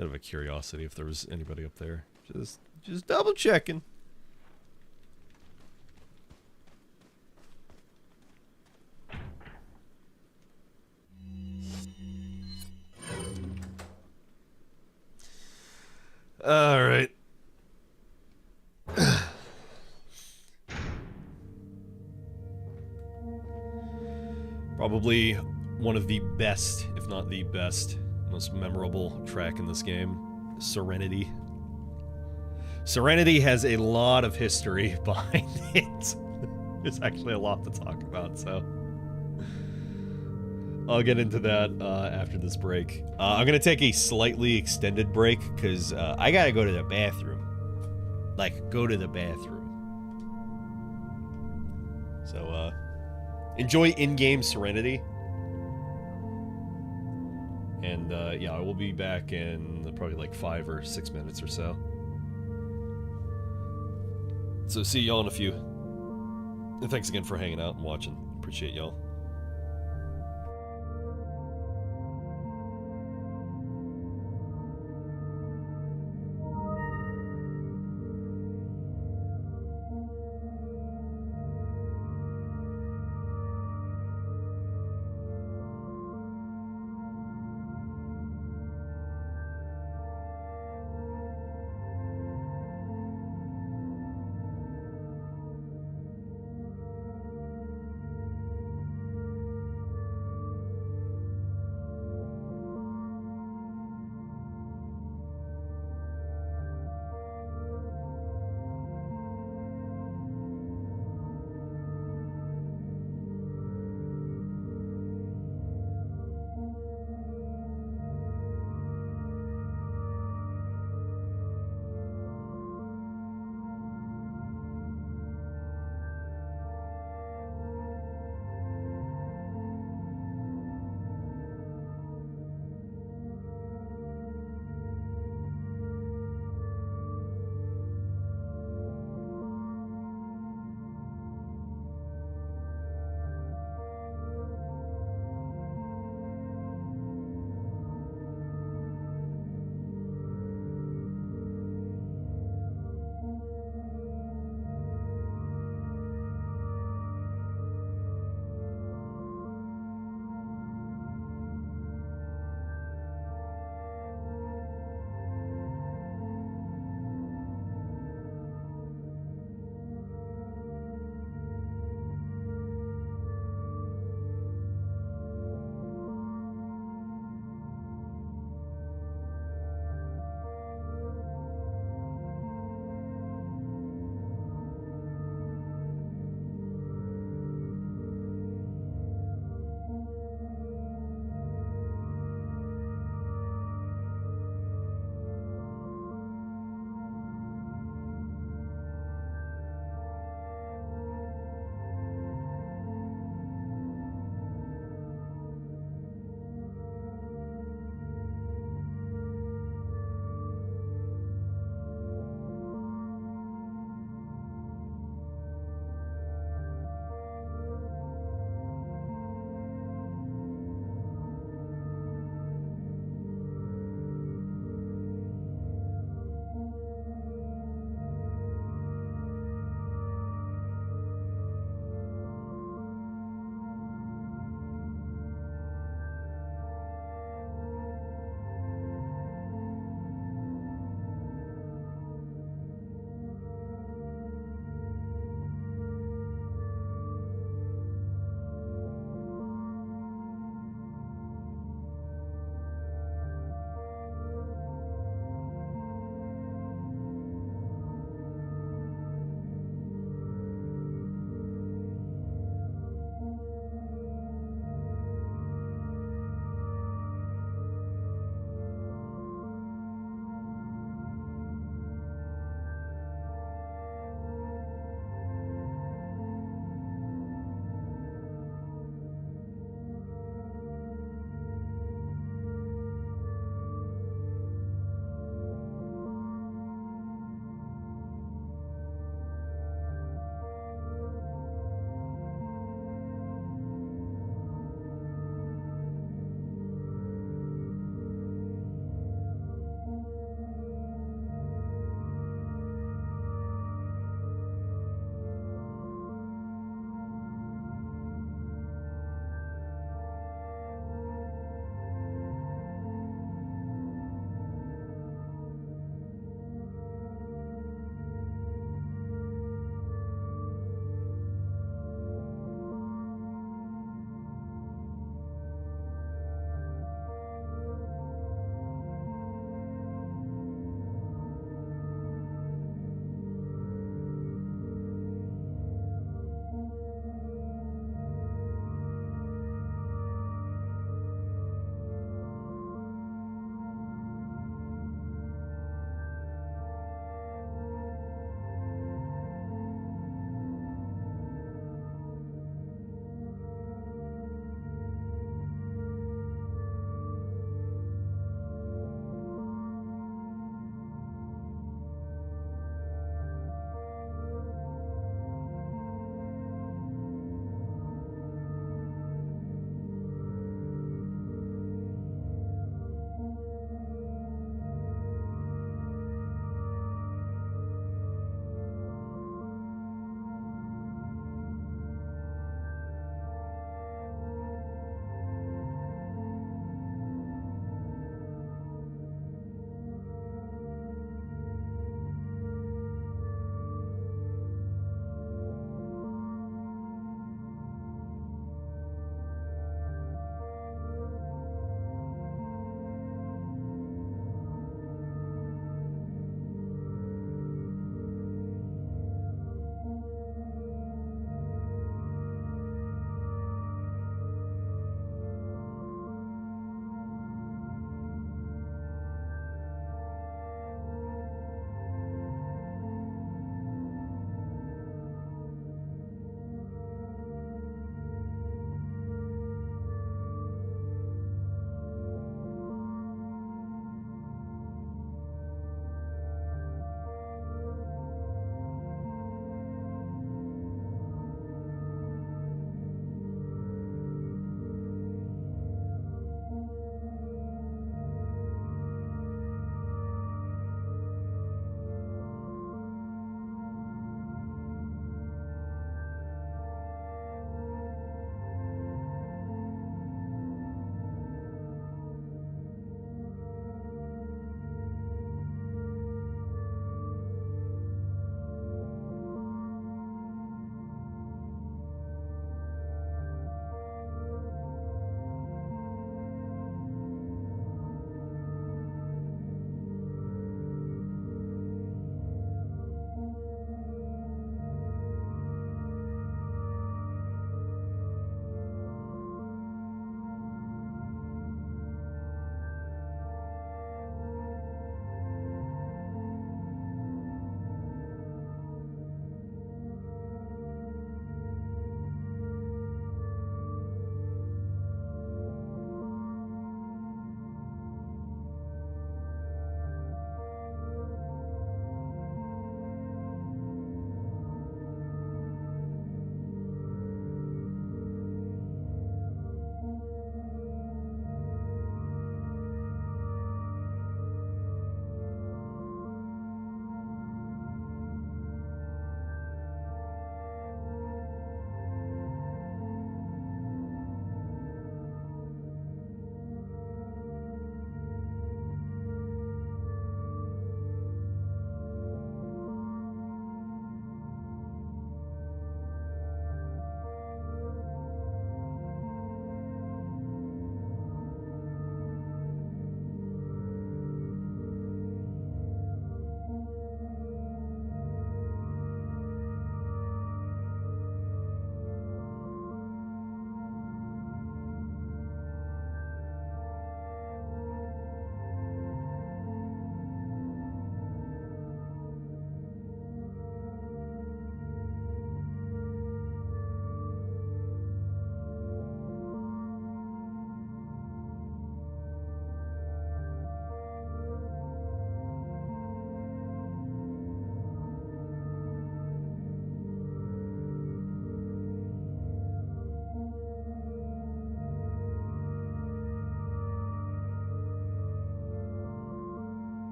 Out of a curiosity if there was anybody up there. Just double checking. All right. Probably one of the best, if not the best, most memorable track in this game, Serenity. Serenity has a lot of history behind it. There's actually a lot to talk about, so I'll get into that after this break. I'm gonna take a slightly extended break because I gotta go to the bathroom. Like, go to the bathroom. So, enjoy in-game Serenity. And, yeah, I will be back in probably like 5 or 6 minutes or so. So, see y'all in a few. And thanks again for hanging out and watching. Appreciate y'all.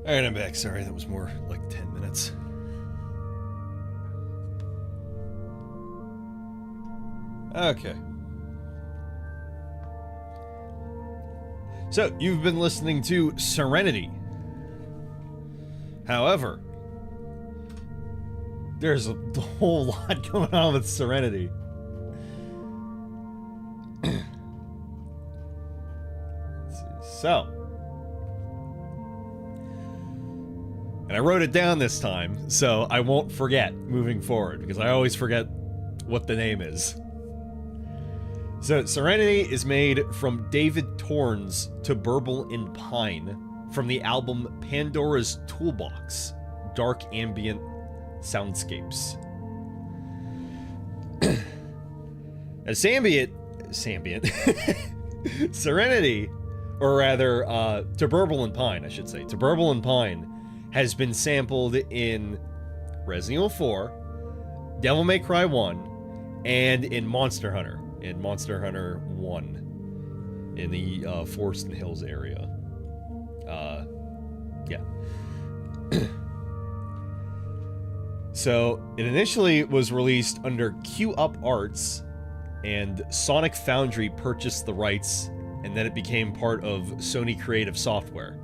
Alright, I'm back. Sorry, that was more like 10 minutes. Okay. So, you've been listening to Serenity. However, there's a whole lot going on with Serenity. Let's see. So, and I wrote it down this time, so I won't forget moving forward, because I always forget what the name is. So, Serenity is made from David Torn's To Burble in Pine from the album Pandora's Toolbox, Dark Ambient Soundscapes. As Sambient, Serenity, or rather, To Burble in Pine, I should say, To Burble in Pine has been sampled in Resident Evil 4, Devil May Cry 1, and in Monster Hunter. In Monster Hunter 1, in the Forest and Hills area. Yeah. So, it initially was released under Q Up Arts, and Sonic Foundry purchased the rights, and then it became part of Sony Creative Software.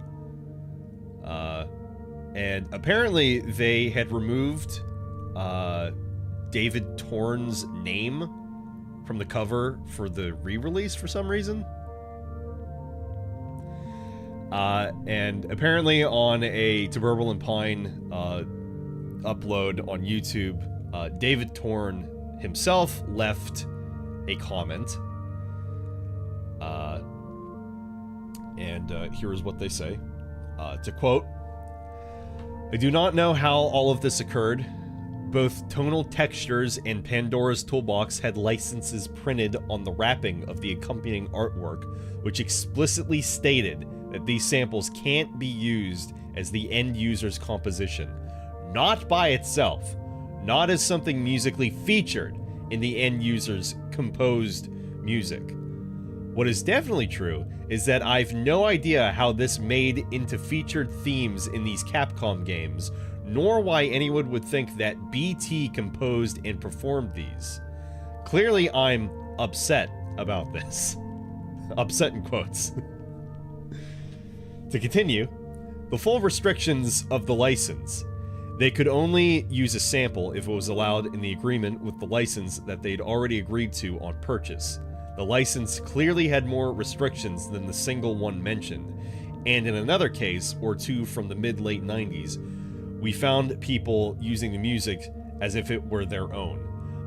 And apparently they had removed David Torn's name from the cover for the re-release for some reason. And apparently on a To Burble in Pine upload on YouTube, David Torn himself left a comment. And here is what they say. To quote, "I do not know how all of this occurred. Both Tonal Textures and Pandora's Toolbox had licenses printed on the wrapping of the accompanying artwork, which explicitly stated that these samples can't be used as the end user's composition, not by itself, not as something musically featured in the end user's composed music. What is definitely true is that I've no idea how this made into featured themes in these Capcom games, nor why anyone would think that BT composed and performed these. Clearly, I'm upset about this." Upset in quotes. To continue, the full restrictions of the license. They could only use a sample if it was allowed in the agreement with the license that they'd already agreed to on purchase. The license clearly had more restrictions than the single one mentioned, and in another case, or two from the mid-late 90s, we found people using the music as if it were their own.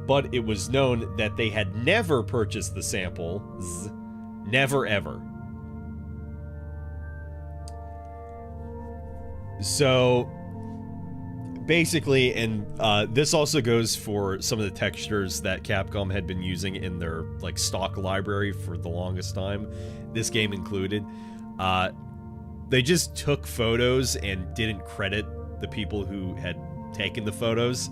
But it was known that they had never purchased the samples. Never ever. So, basically, and this also goes for some of the textures that Capcom had been using in their like stock library for the longest time, this game included. They just took photos and didn't credit the people who had taken the photos.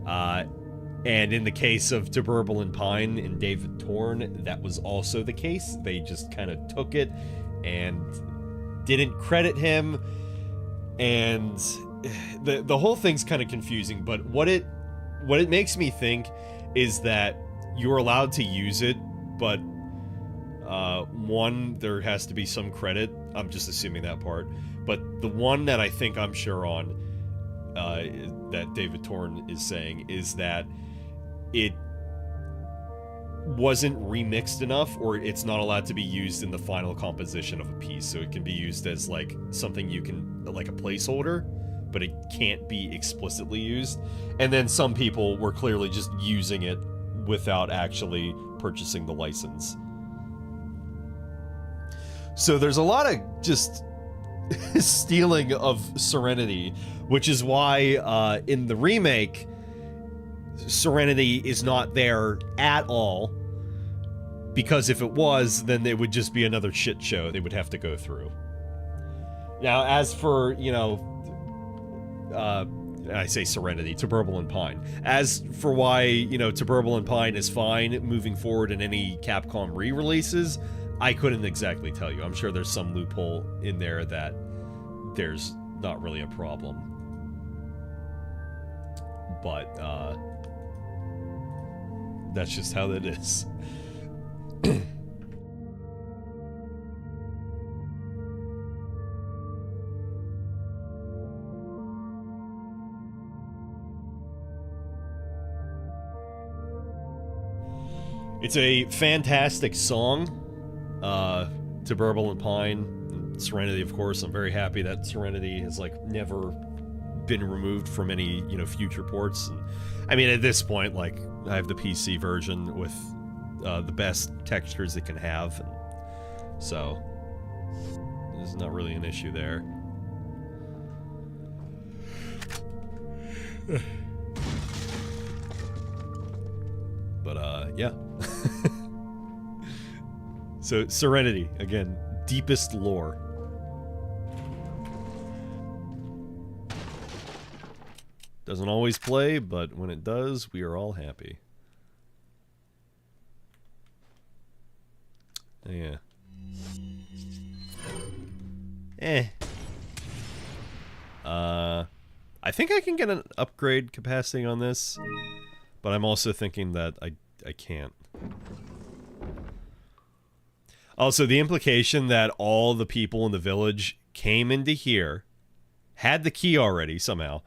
And in the case of To Burble in Pine and David Torn, that was also the case. They just kind of took it and didn't credit him. And the whole thing's kind of confusing, but what it makes me think is that you're allowed to use it, but one, there has to be some credit. I'm just assuming that part. But the one that I think I'm sure on, that David Torn is saying, is that it wasn't remixed enough, or it's not allowed to be used in the final composition of a piece. So it can be used as like something you can, like a placeholder, but it can't be explicitly used. And then some people were clearly just using it without actually purchasing the license. So there's a lot of just stealing of Serenity, which is why in the remake, Serenity is not there at all, because if it was, then it would just be another shit show they would have to go through. Now, as for, you know, I say Serenity, To Burble in Pine. As for why, you know, To Burble in Pine is fine moving forward in any Capcom re-releases, I couldn't exactly tell you. I'm sure there's some loophole in there that there's not really a problem. But, that's just how that is. It's a fantastic song, to Burble and Pine, and Serenity, of course. I'm very happy that Serenity has, like, never been removed from any, you know, future ports. And, I mean, at this point, like, I have the PC version with the best textures it can have, and so there's not really an issue there. But, yeah. So, Serenity, again, deepest lore. Doesn't always play, but when it does, we are all happy. Yeah. I think I can get an upgrade capacity on this, but I'm also thinking that I can't. Also, the implication that all the people in the village came into here, had the key already somehow,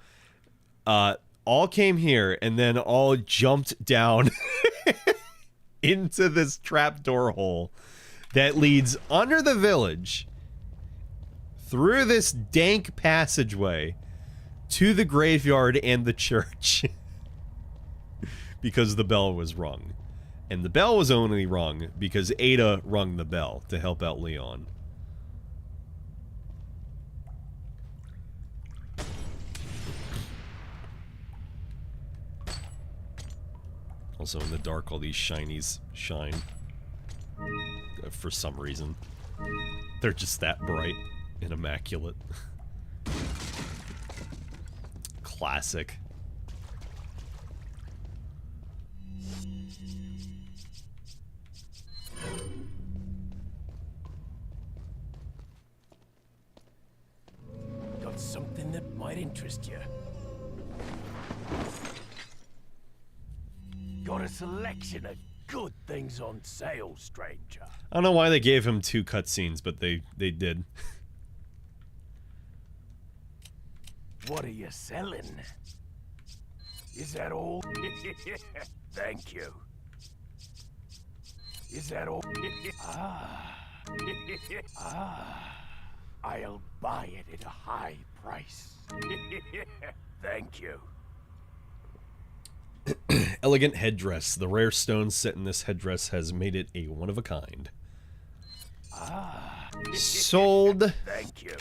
all came here, and then all jumped down into this trapdoor hole that leads under the village, through this dank passageway, to the graveyard and the church. Because the bell was rung. And the bell was only rung because Ada rung the bell to help out Leon. Also in the dark, all these shinies shine. For some reason. They're just that bright and immaculate. Classic. Got something that might interest you. Got a selection of good things on sale, stranger. I don't know why they gave him 2 cutscenes, but they did. What are you selling? Is that all? Thank you. Is that all? I'll buy it at a high price. Thank you. Elegant headdress. The rare stone set in this headdress has made it a one-of-a-kind. Sold. Thank you.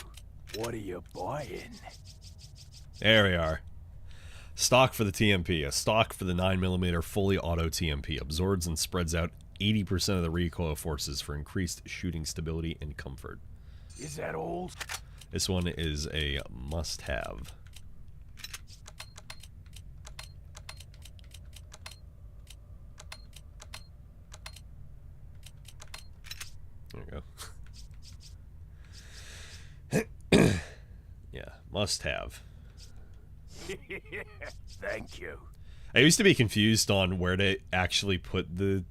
What are you buying? There we are. Stock for the TMP. A stock for the 9mm fully auto TMP. Absorbs and spreads out 80% of the recoil forces for increased shooting stability and comfort. Is that all? This one is a must-have. There we go. Yeah, must-have. Thank you. I used to be confused on where to actually put the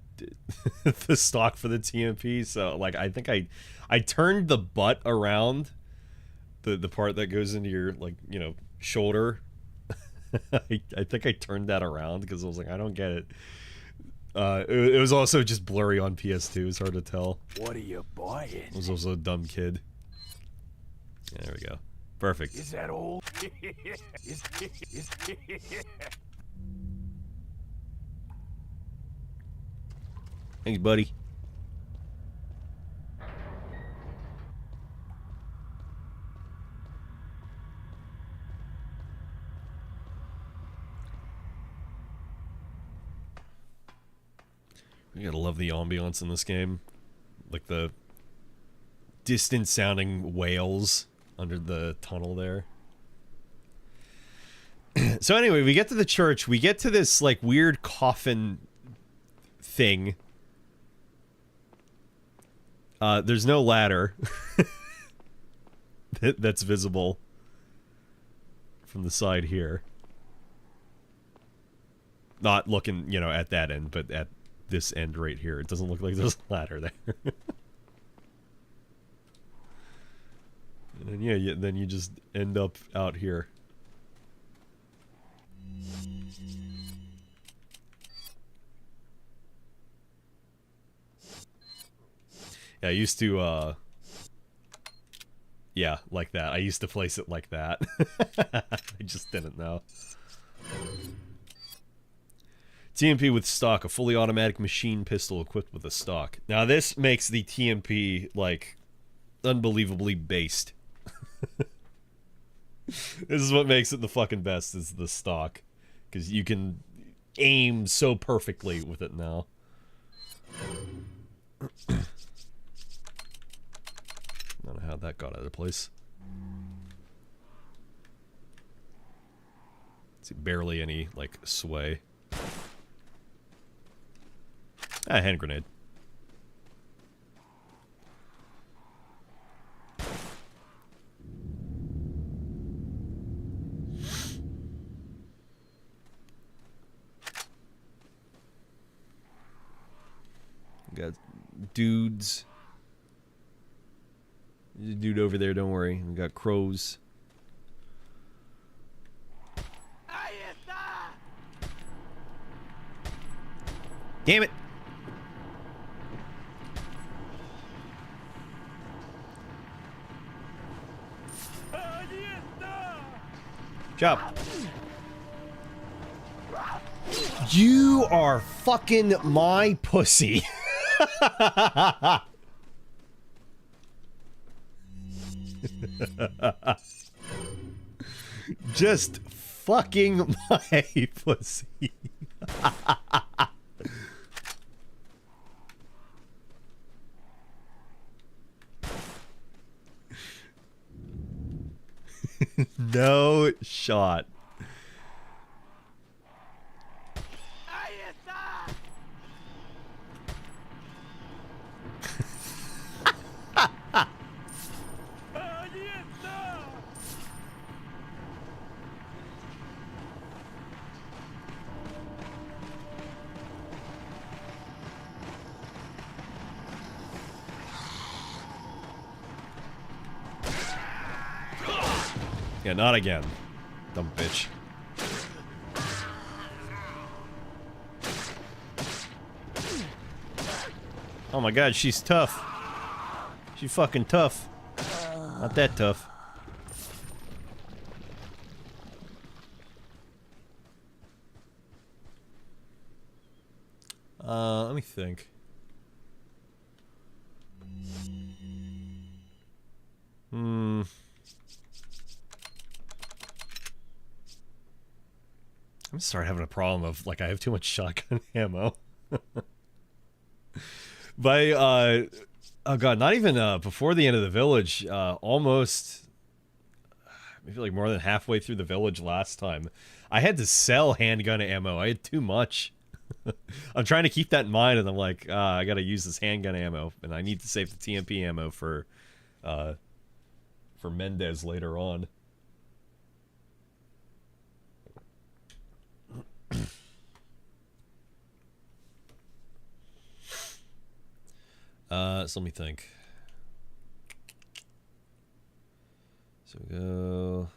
the stock for the TMP, so like I think I turned the butt around, the part that goes into your, like, you know, shoulder. I think I turned that around because I was like, I don't get it. It was also just blurry on PS2. It's hard to tell. What are you buying? I was also a dumb kid. There we go. Perfect. Is that all? Thanks, buddy. You gotta love the ambiance in this game. Like the distant sounding wails under the tunnel there. So anyway, we get to the church. We get to this like weird coffin thing. There's no ladder that's visible from the side here. Not looking, you know, at that end, but at this end right here. It doesn't look like there's a ladder there. And then, yeah, then you just end up out here. Yeah, I used to, yeah, like that. I used to place it like that. I just didn't know. TMP with stock, a fully automatic machine pistol equipped with a stock. Now this makes the TMP, like, unbelievably based. This is what makes it the fucking best, is the stock. Because you can aim so perfectly with it now. I don't know how that got out of place. See, barely any, like, sway. Ah, hand grenade. Got dudes. There's a dude over there, don't worry. We got crows. Damn it! Chop. You are fucking my pussy. Just fucking my pussy. No shot. Yeah, not again. Dumb bitch. Oh my god, she's tough. She's fucking tough. Not that tough. Let me think. I'm gonna start having a problem of, like, I have too much shotgun ammo. By, oh god, not even, before the end of the village, almost, maybe like more than halfway through the village last time, I had to sell handgun ammo. I had too much. I'm trying to keep that in mind, and I'm like, I gotta use this handgun ammo, and I need to save the TMP ammo for Mendez later on. So let me think. So we go,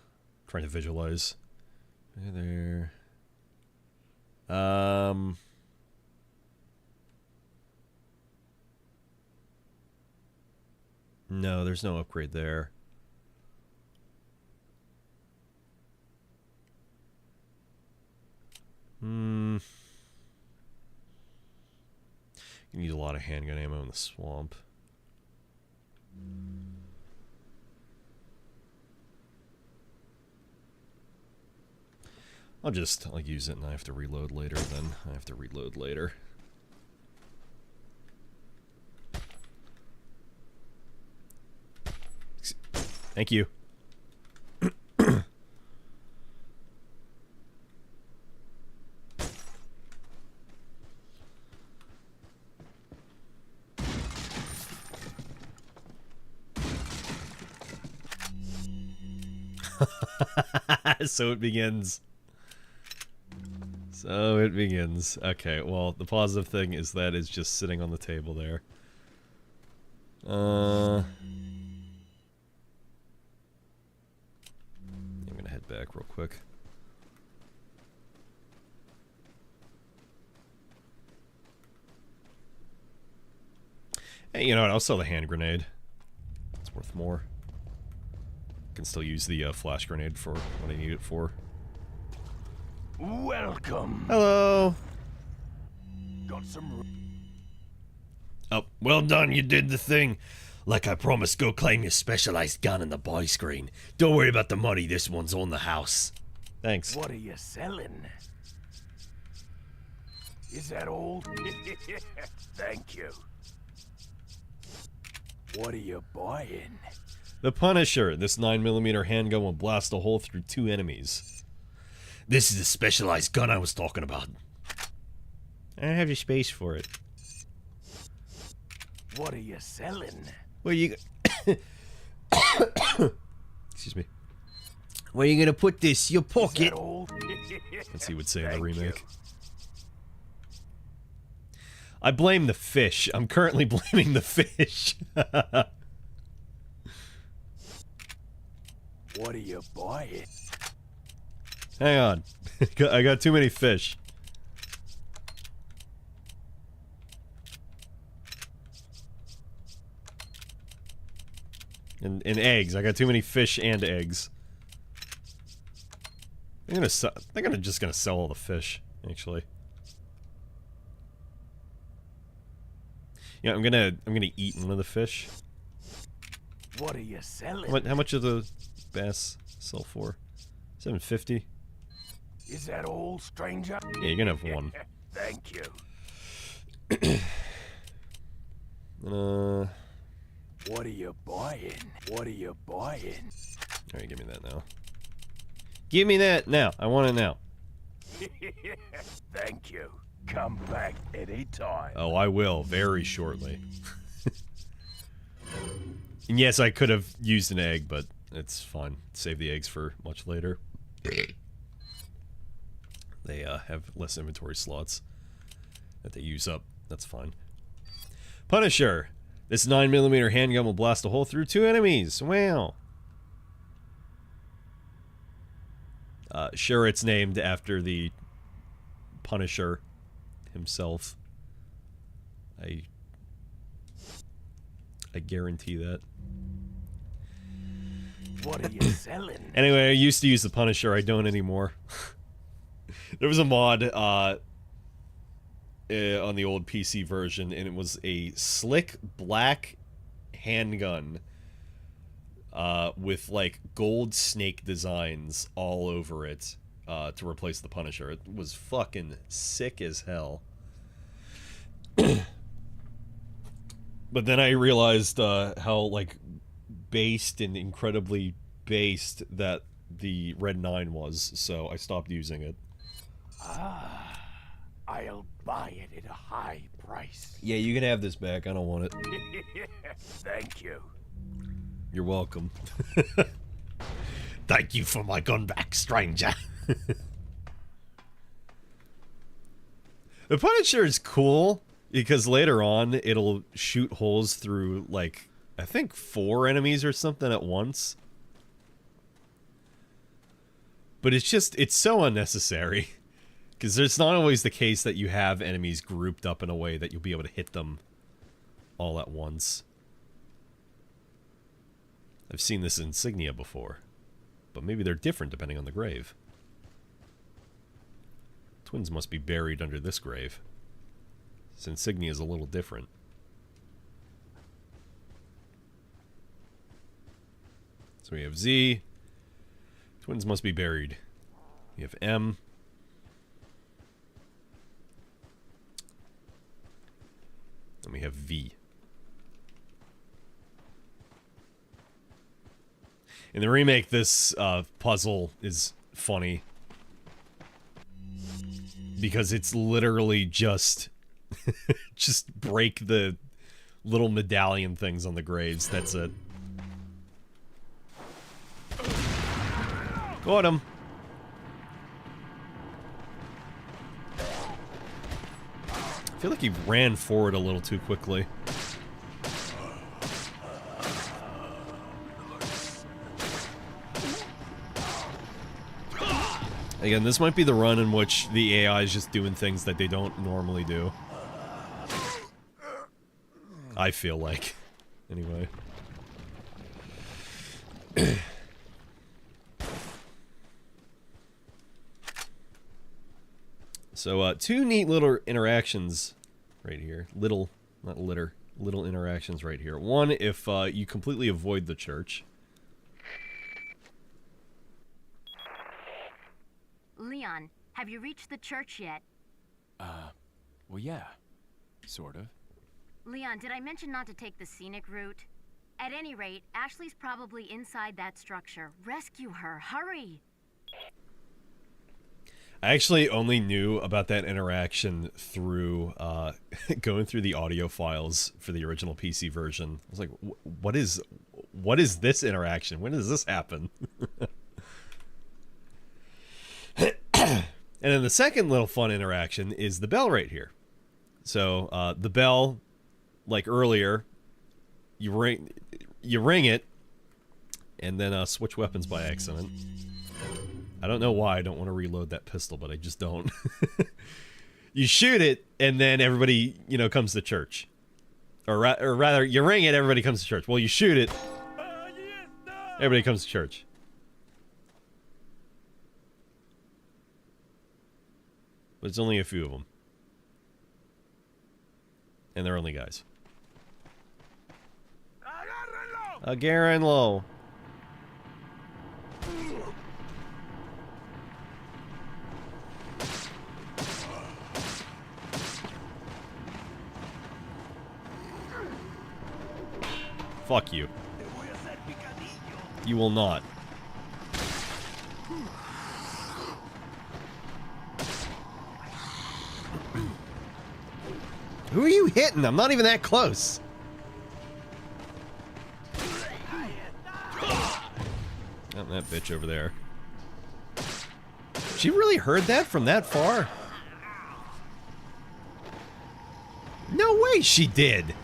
trying to visualize. There. No, there's no upgrade there. You need a lot of handgun ammo in the swamp. I'll just, like, use it and I have to reload later then. I have to reload later. Thank you. So it begins. So it begins. Okay, well, the positive thing is that it's just sitting on the table there. I'm gonna head back real quick. Hey, you know what? I'll sell the hand grenade. It's worth more. Can still use the flash grenade for what I need it for. Welcome. Hello. Got some. Oh, well done, you did the thing. Like I promised, go claim your specialized gun in the buy screen. Don't worry about the money, this one's on the house. Thanks. What are you selling? Is that all? Thank you. What are you buying? The Punisher. This 9mm handgun will blast a hole through 2 enemies. This is the specialized gun I was talking about. I don't have the space for it. What are you selling? Where you... Excuse me. Where are you gonna put this? Your pocket? Let's see what say in the remake. I blame the fish. I'm currently blaming the fish. What are you buying? Hang on. I got too many fish. And eggs. I got too many fish and eggs. I'm gonna just gonna sell all the fish, actually. Yeah, I'm gonna eat one of the fish. What are you selling? How much of the bass sell for? $7.50. Is that all, stranger? Yeah, you're gonna have one. Thank you. What are you buying? What are you buying? Alright, give me that now. Give me that now. I want it now. Thank you. Come back anytime. Oh, I will, very shortly. And yes, I could have used an egg, but it's fine. Save the eggs for much later. They have less inventory slots that they use up. That's fine. Punisher. This 9mm handgun will blast a hole through 2 enemies. Wow. Sure, it's named after the Punisher himself. I guarantee that. What are you selling? Anyway, I used to use the Punisher. I don't anymore. There was a mod on the old PC version, and it was a slick black handgun with like gold snake designs all over it to replace the Punisher. It was fucking sick as hell. But then I realized how like based and incredibly based that the Red 9 was, so I stopped using it. Ah, I'll buy it at a high price. Yeah, you can have this back. I don't want it. Thank you. You're welcome. Thank you for my gun back, stranger. The Punisher is cool because later on it'll shoot holes through like I think 4 enemies or something at once. But it's so unnecessary. Because it's not always the case that you have enemies grouped up in a way that you'll be able to hit them all at once. I've seen this insignia before. But maybe they're different depending on the grave. Twins must be buried under this grave. This insignia is a little different. So we have Z. Twins must be buried. We have M. And we have V. In the remake, this puzzle is funny. Because it's literally just... just break the little medallion things on the graves. That's it. Got him. feel like he ran forward a little too quickly. Again, this might be the run in which the AI is just doing things that they don't normally do. I feel like. Anyway. So, two neat little interactions right here. Little interactions right here. One, if you completely avoid the church. Leon, have you reached the church yet? Well, yeah. Sort of. Leon, did I mention not to take the scenic route? At any rate, Ashley's probably inside that structure. Rescue her, hurry! I actually only knew about that interaction through going through the audio files for the original PC version. I was like, what is this interaction? When does this happen? And then the second little fun interaction is the bell right here. So the bell, like earlier, you ring it, and then switch weapons by accident. I don't know why I don't want to reload that pistol, but I just don't. You shoot it, and then everybody, comes to church. Or rather, you ring it, everybody comes to church. Well, you shoot it, everybody comes to church. But it's only a few of them. And they're only guys. Agárrenlo! Fuck you. You will not. Who are you hitting? I'm not even that close. Not that bitch over there. She really heard that from that far? No way she did.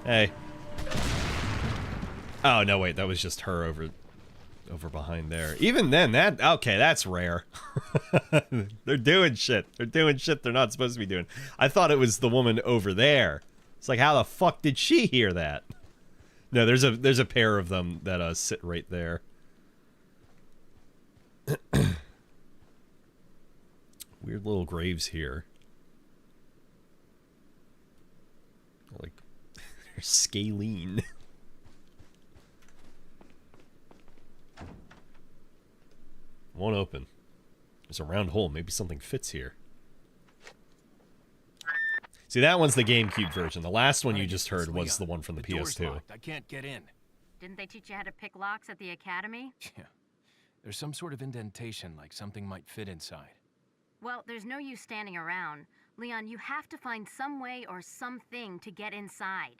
Hey. Oh, no, wait, that was just her over behind there. Even then, okay, that's rare. They're doing shit. They're doing shit they're not supposed to be doing. I thought it was the woman over there. It's like, how the fuck did she hear that? No, there's a pair of them that sit right there. Weird little graves here. Like, they're scalene. Won't open. There's a round hole. Maybe something fits here. See, that one's the GameCube version. The last one you just heard was the one from the PS2. I can't get in. Didn't they teach you how to pick locks at the academy? Yeah. There's some sort of indentation, like something might fit inside. Well, there's no use standing around. Leon, you have to find some way or something to get inside.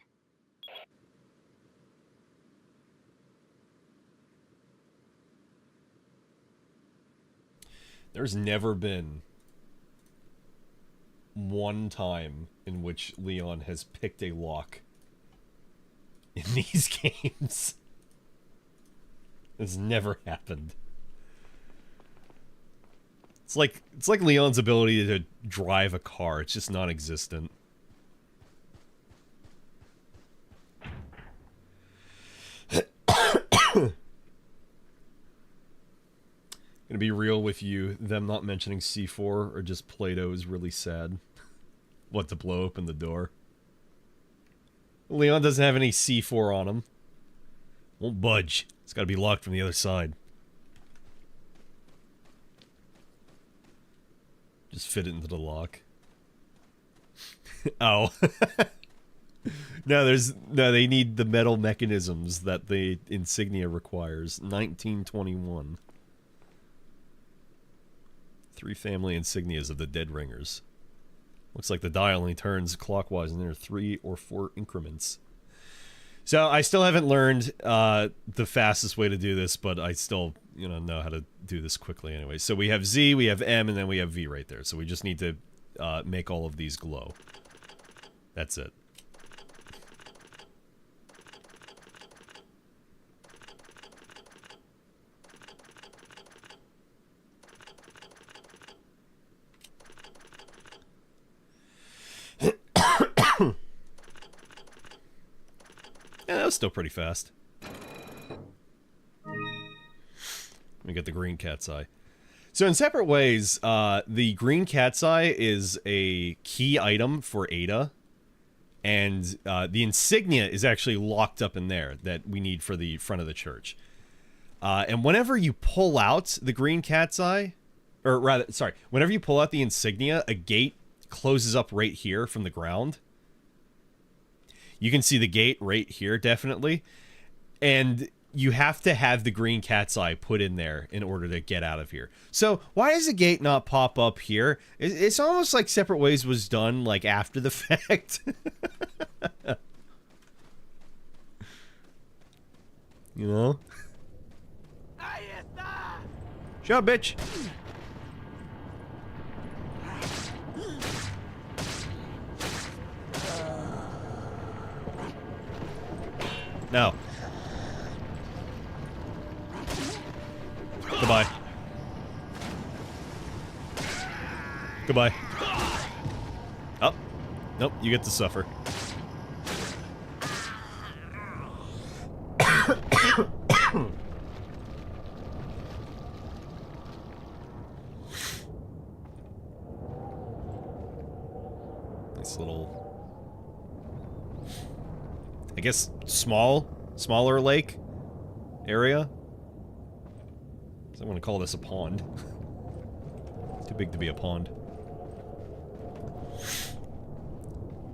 There's never been one time in which Leon has picked a lock in these games. It's never happened. It's like Leon's ability to drive a car. It's just non-existent. Gonna be real with you, them not mentioning C4 or just Play-Doh is really sad. What, to blow open the door? Leon doesn't have any C4 on him. Won't budge. It's gotta be locked from the other side. Just fit it into the lock. Oh. No, they need the metal mechanisms that the insignia requires. 1921. 3 family insignias of the Dead Ringers. Looks like the dial only turns clockwise and there are 3 or 4 increments. So I still haven't learned the fastest way to do this, but I still, know how to do this quickly anyway. So we have Z, we have M, and then we have V right there. So we just need to make all of these glow. That's it. Yeah, that was still pretty fast. Let me get the green cat's eye. So in separate ways, the green cat's eye is a key item for Ada, and the insignia is actually locked up in there that we need for the front of the church. And whenever you pull out the green cat's eye, or rather, sorry, whenever you pull out the insignia, a gate closes up right here from the ground. You can see the gate right here, definitely. And you have to have the green cat's eye put in there in order to get out of here. So why does the gate not pop up here? It's almost like Separate Ways was done like after the fact. You know? Shut up, bitch. No. Goodbye. Goodbye. Oh. Nope, you get to suffer. Nice little... I guess smaller lake area. I want to call this a pond. Too big to be a pond.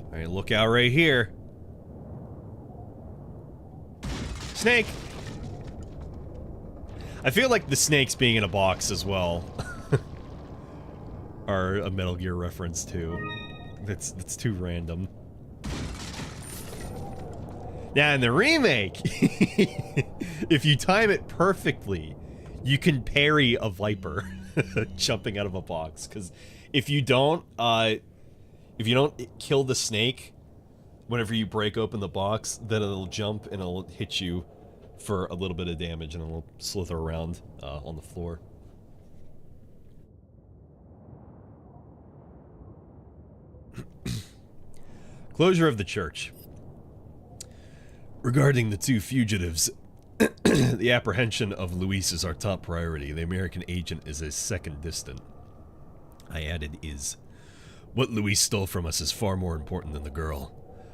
Alright, look out right here. Snake! I feel like the snakes being in a box as well are a Metal Gear reference too. That's too random. Now in the remake, if you time it perfectly, you can parry a viper jumping out of a box. Because if you don't kill the snake whenever you break open the box, then it'll jump and it'll hit you for a little bit of damage and it'll slither around on the floor. Closure of the church. Regarding the two fugitives, the apprehension of Luis is our top priority. The American agent is a second distant. I added is. What Luis stole from us is far more important than the girl.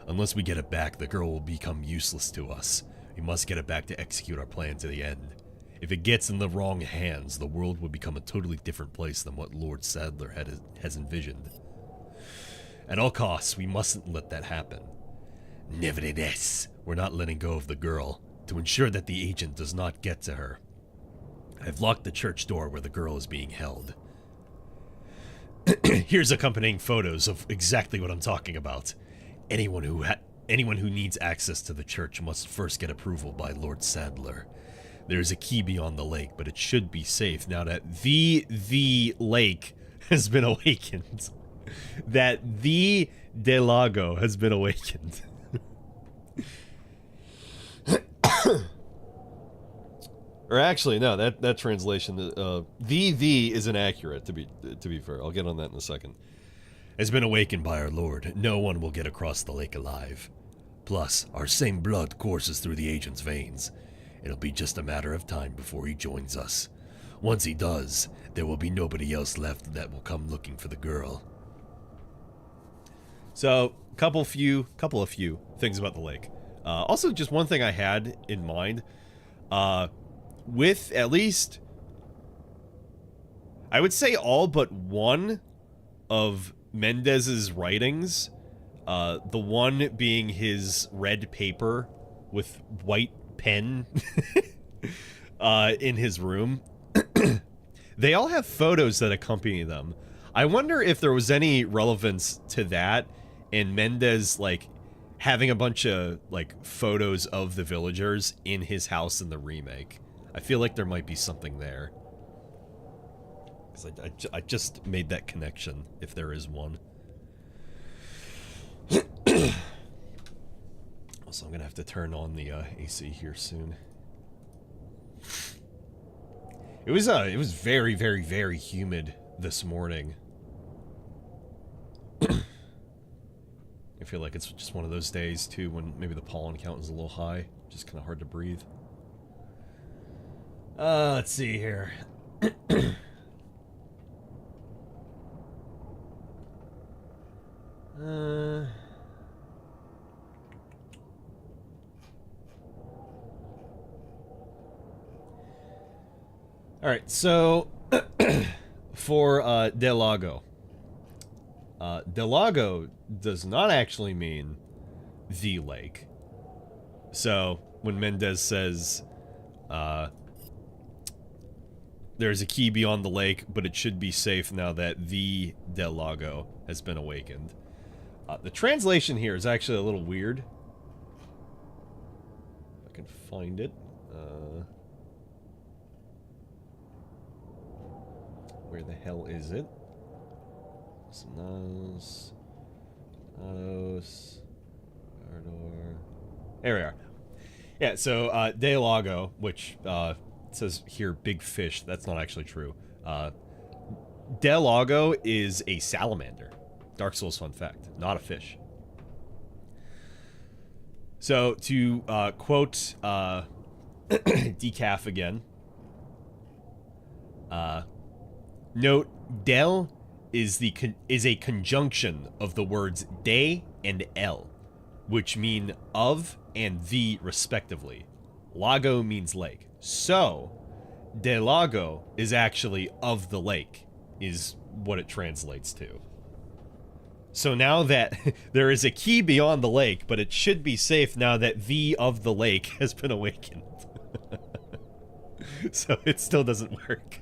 Unless we get it back, the girl will become useless to us. We must get it back to execute our plan to the end. If it gets in the wrong hands, the world will become a totally different place than what Lord Sadler has envisioned. At all costs, we mustn't let that happen. Nevertheless, we're not letting go of the girl, to ensure that the agent does not get to her. I've locked the church door where the girl is being held. Here's accompanying photos of exactly what I'm talking about. Anyone who needs access to the church must first get approval by Lord Sadler. There is a key beyond the lake, but it should be safe now that the lake has been awakened. That the Del Lago has been awakened. Or actually, no, that translation, the is inaccurate, to be fair. I'll get on that in a second. Has been awakened by our lord. No one will get across the lake alive. Plus, our same blood courses through the agent's veins. It'll be just a matter of time before he joins us. Once he does, there will be nobody else left that will come looking for the girl. So, couple of few things about the lake. Also, just one thing I had in mind. With at least, I would say all but one of Mendez's writings, the one being his red paper with white pen in his room, they all have photos that accompany them. I wonder if there was any relevance to that and Mendez, like, having a bunch of like photos of the villagers in his house in the remake. I feel like there might be something there. 'Cause I just made that connection, if there is one. Also, I'm gonna have to turn on the AC here soon. It was very, very, very humid this morning. I feel like it's just one of those days too when maybe the pollen count is a little high, just kind of hard to breathe. Let's see here. Alright, so for Del Lago. Del Lago does not actually mean the lake. So when Mendez says there's a key beyond the lake, but it should be safe now that the Del Lago has been awakened. The translation here is actually a little weird. If I can find it. Where the hell is it? There we are. Yeah, so Del Lago, which says here big fish. That's not actually true. Del Lago is a salamander. Dark Souls fun fact, not a fish. So to quote Decaf again, note Del is a conjunction of the words de and el, which mean of and the respectively. Lago means lake. So Del Lago is actually of the lake, is what it translates to. So now that there is a key beyond the lake, but it should be safe now that the of the lake has been awakened. So it still doesn't work.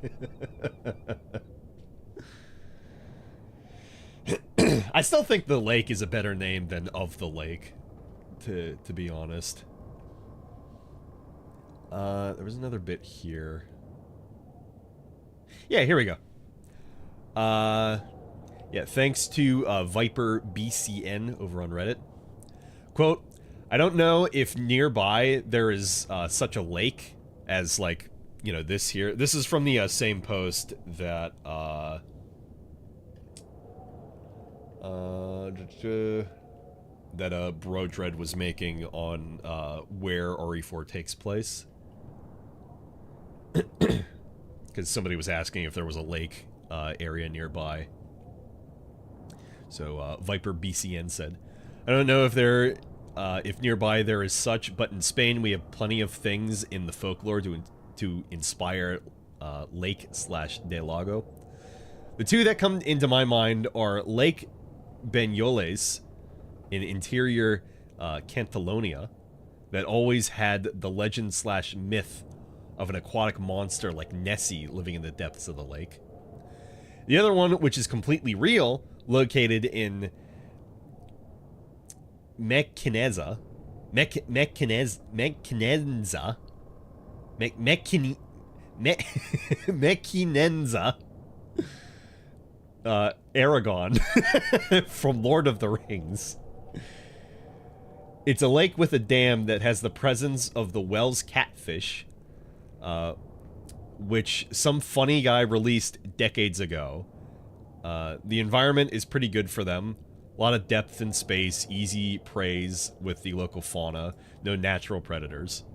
I still think the lake is a better name than of the lake, to be honest. There was another bit here. Yeah, here we go. Yeah, thanks to Viper BCN over on Reddit. Quote, I don't know if nearby there is such a lake as, like, you know, this here. This is from the same post that Brodred was making on where RE4 takes place. Because somebody was asking if there was a lake area nearby. So Viper BCN said, I don't know if if nearby there is such, but in Spain we have plenty of things in the folklore to inspire Lake/Del Lago. The two that come into my mind are Lake Banyoles in interior Catalonia, that always had the legend/myth of an aquatic monster like Nessie living in the depths of the lake. The other one, which is completely real, located in Mequinenza, Aragon, from Lord of the Rings. It's a lake with a dam that has the presence of the Wells catfish, which some funny guy released decades ago. The environment is pretty good for them. A lot of depth in space, easy preys with the local fauna, no natural predators.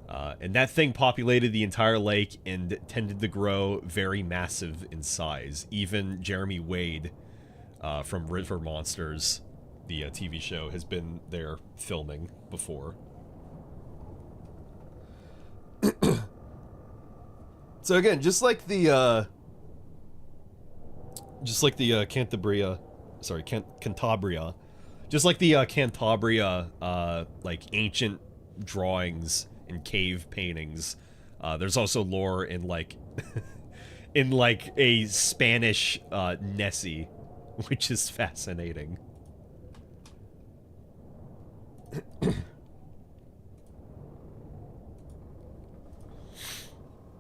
And that thing populated the entire lake and tended to grow very massive in size. Even Jeremy Wade from River Monsters, the TV show, has been there filming before. So again, just like the Cantabria, sorry, Cantabria, just like the Cantabria, like ancient drawings and cave paintings, there's also lore in like, in like a Spanish Nessie, which is fascinating.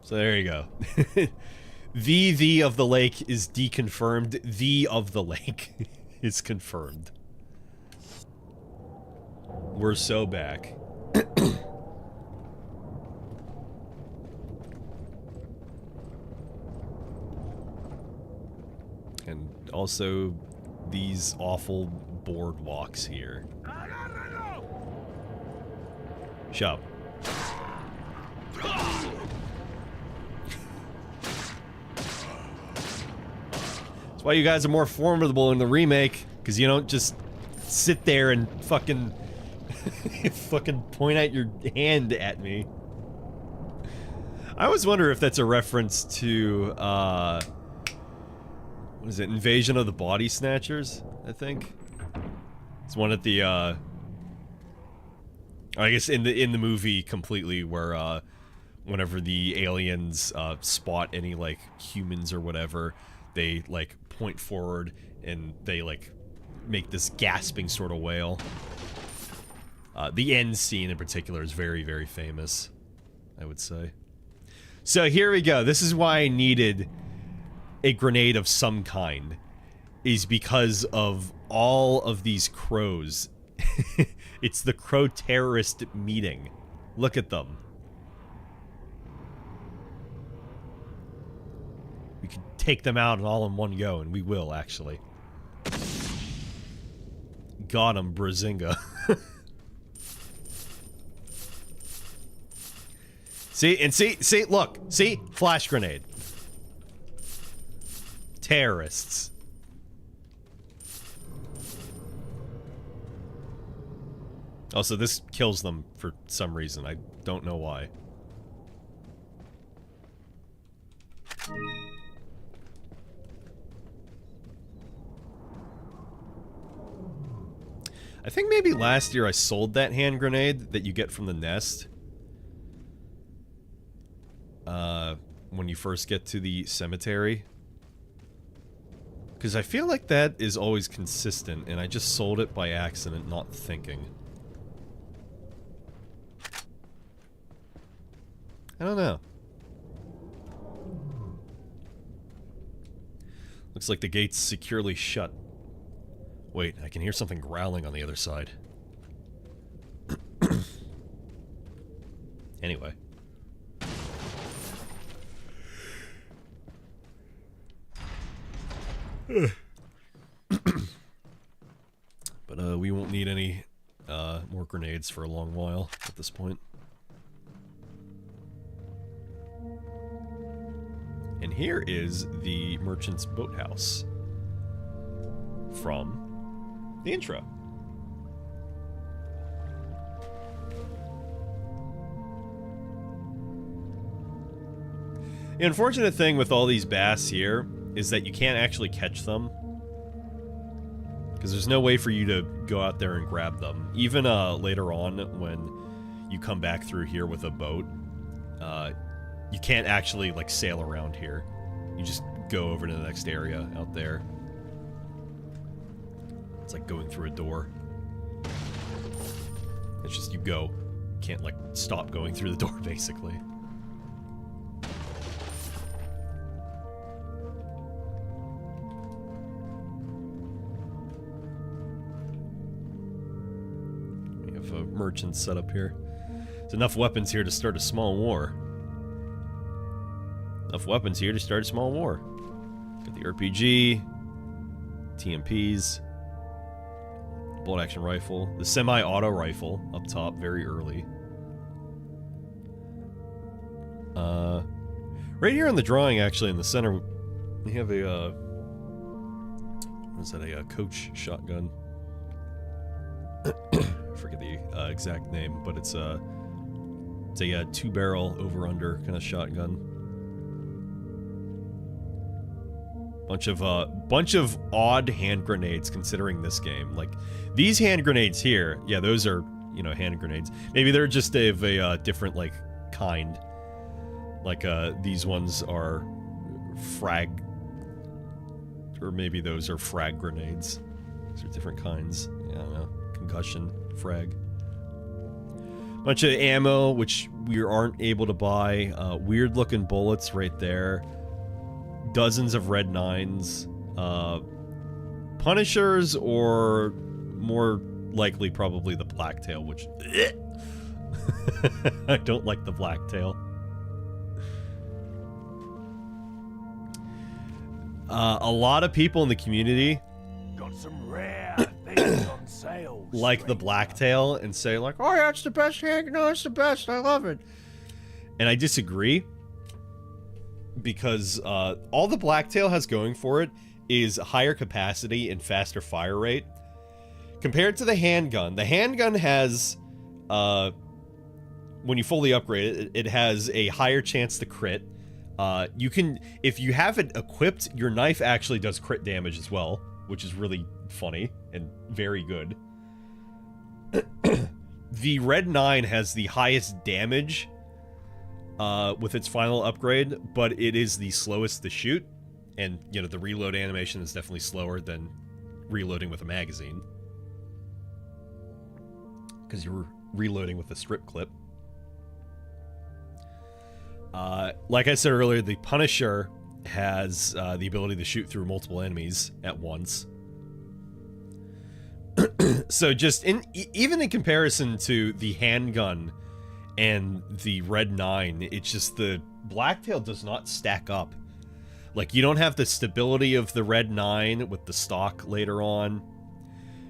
So there you go. The of the lake is deconfirmed. The of the lake is confirmed. We're so back. And also these awful boardwalks here. Shut up. That's why you guys are more formidable in the remake, because you don't just sit there and fucking fucking point out your hand at me. I always wonder if that's a reference to what is it, Invasion of the Body Snatchers, I think. It's one at the I guess in the movie completely, where whenever the aliens spot any like humans or whatever, they like point forward and they like make this gasping sort of wail. The end scene in particular is very, very famous, I would say. So here we go. This is why I needed a grenade of some kind, is because of all of these crows. It's the crow terrorist meeting. Look at them. We could take them out all in one go, and we will, actually. Got him, Brazinga. See, look, see? Flash grenade. Terrorists. Also, this kills them for some reason. I don't know why. I think maybe last year I sold that hand grenade that you get from the nest. When you first get to the cemetery. Because I feel like that is always consistent, and I just sold it by accident, not thinking. I don't know. Looks like the gate's securely shut. Wait, I can hear something growling on the other side. Anyway. But we won't need any more grenades for a long while at this point. And here is the Merchant's Boathouse from the intro. The unfortunate thing with all these bass here is that you can't actually catch them, because there's no way for you to go out there and grab them. Even later on, when you come back through here with a boat, you can't actually like sail around here. You just go over to the next area out there. It's like going through a door. It's just you go. You can't like stop going through the door, basically. We have a merchant set up here. There's enough weapons here to start a small war. Enough weapons here to start a small war. Got the RPG, TMPs, bolt action rifle, the semi-auto rifle up top very early. Right here on the drawing, actually, in the center, we have a, what is that, a coach shotgun. I forget the exact name, but it's a two-barrel over-under kind of shotgun. Bunch of odd hand grenades considering this game. Like, these hand grenades here, yeah, those are, you know, hand grenades. Maybe they're just of a different, like, kind. Like, these ones are frag... Or maybe those are frag grenades. These are different kinds. Yeah, I don't know. Concussion, frag. Bunch of ammo, which we aren't able to buy. Weird looking bullets right there. Dozens of red 9s. Punishers, or more likely probably the Blacktail, which... I don't like the Blacktail. A lot of people in the community Got some rare things on sale. like the Blacktail and say like, oh yeah, it's the best handgun, no, it's the best, I love it. And I disagree, because all the Blacktail has going for it is higher capacity and faster fire rate. Compared to the handgun has, when you fully upgrade it, it has a higher chance to crit. You can, if you have it equipped, your knife actually does crit damage as well, which is really funny and very good. The Red 9 has the highest damage with its final upgrade, but it is the slowest to shoot, and you know the reload animation is definitely slower than reloading with a magazine, because you're reloading with a strip clip. Like I said earlier, the Punisher has the ability to shoot through multiple enemies at once. So just even in comparison to the handgun and the Red 9, it's just the Blacktail does not stack up. Like, you don't have the stability of the Red 9 with the stock later on.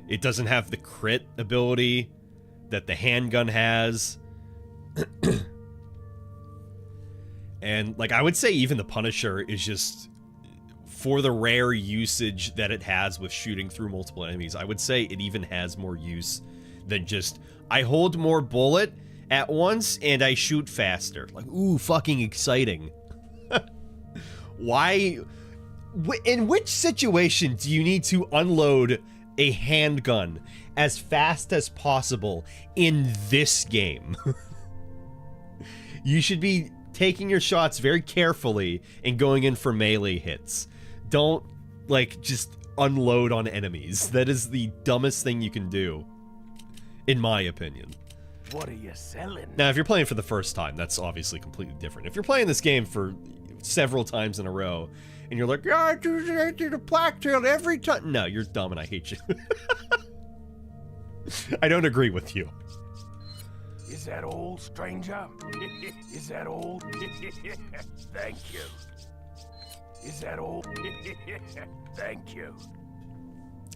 It doesn't have the crit ability that the handgun has. And, like, I would say even the Punisher is just, for the rare usage that it has with shooting through multiple enemies, I would say it even has more use than just, I hold more bullet at once and I shoot faster. Like, ooh, fucking exciting. Why? In which situation do you need to unload a handgun as fast as possible in this game? You should be taking your shots very carefully and going in for melee hits. Don't, like, just unload on enemies. That is the dumbest thing you can do, in my opinion. What are you selling? Now, if you're playing for the first time, that's obviously completely different. If you're playing this game for several times in a row, and you're like, yeah, I do the Blacktail every time. No, you're dumb and I hate you. I don't agree with you. Is that all, stranger? Is that all? Thank you. Is that all? Thank you.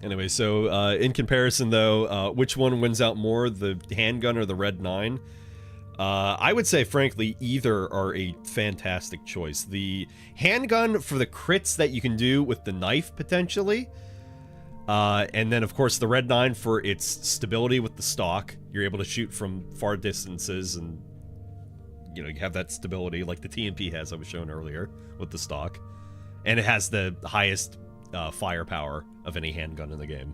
Anyway, so in comparison, though, which one wins out more, the handgun or the Red 9? I would say, frankly, either are a fantastic choice. The handgun for the crits that you can do with the knife, potentially. And then, of course, the Red 9 for its stability with the stock. You're able to shoot from far distances and, you know, you have that stability like the TMP has, I was shown earlier, with the stock. And it has the highest firepower of any handgun in the game.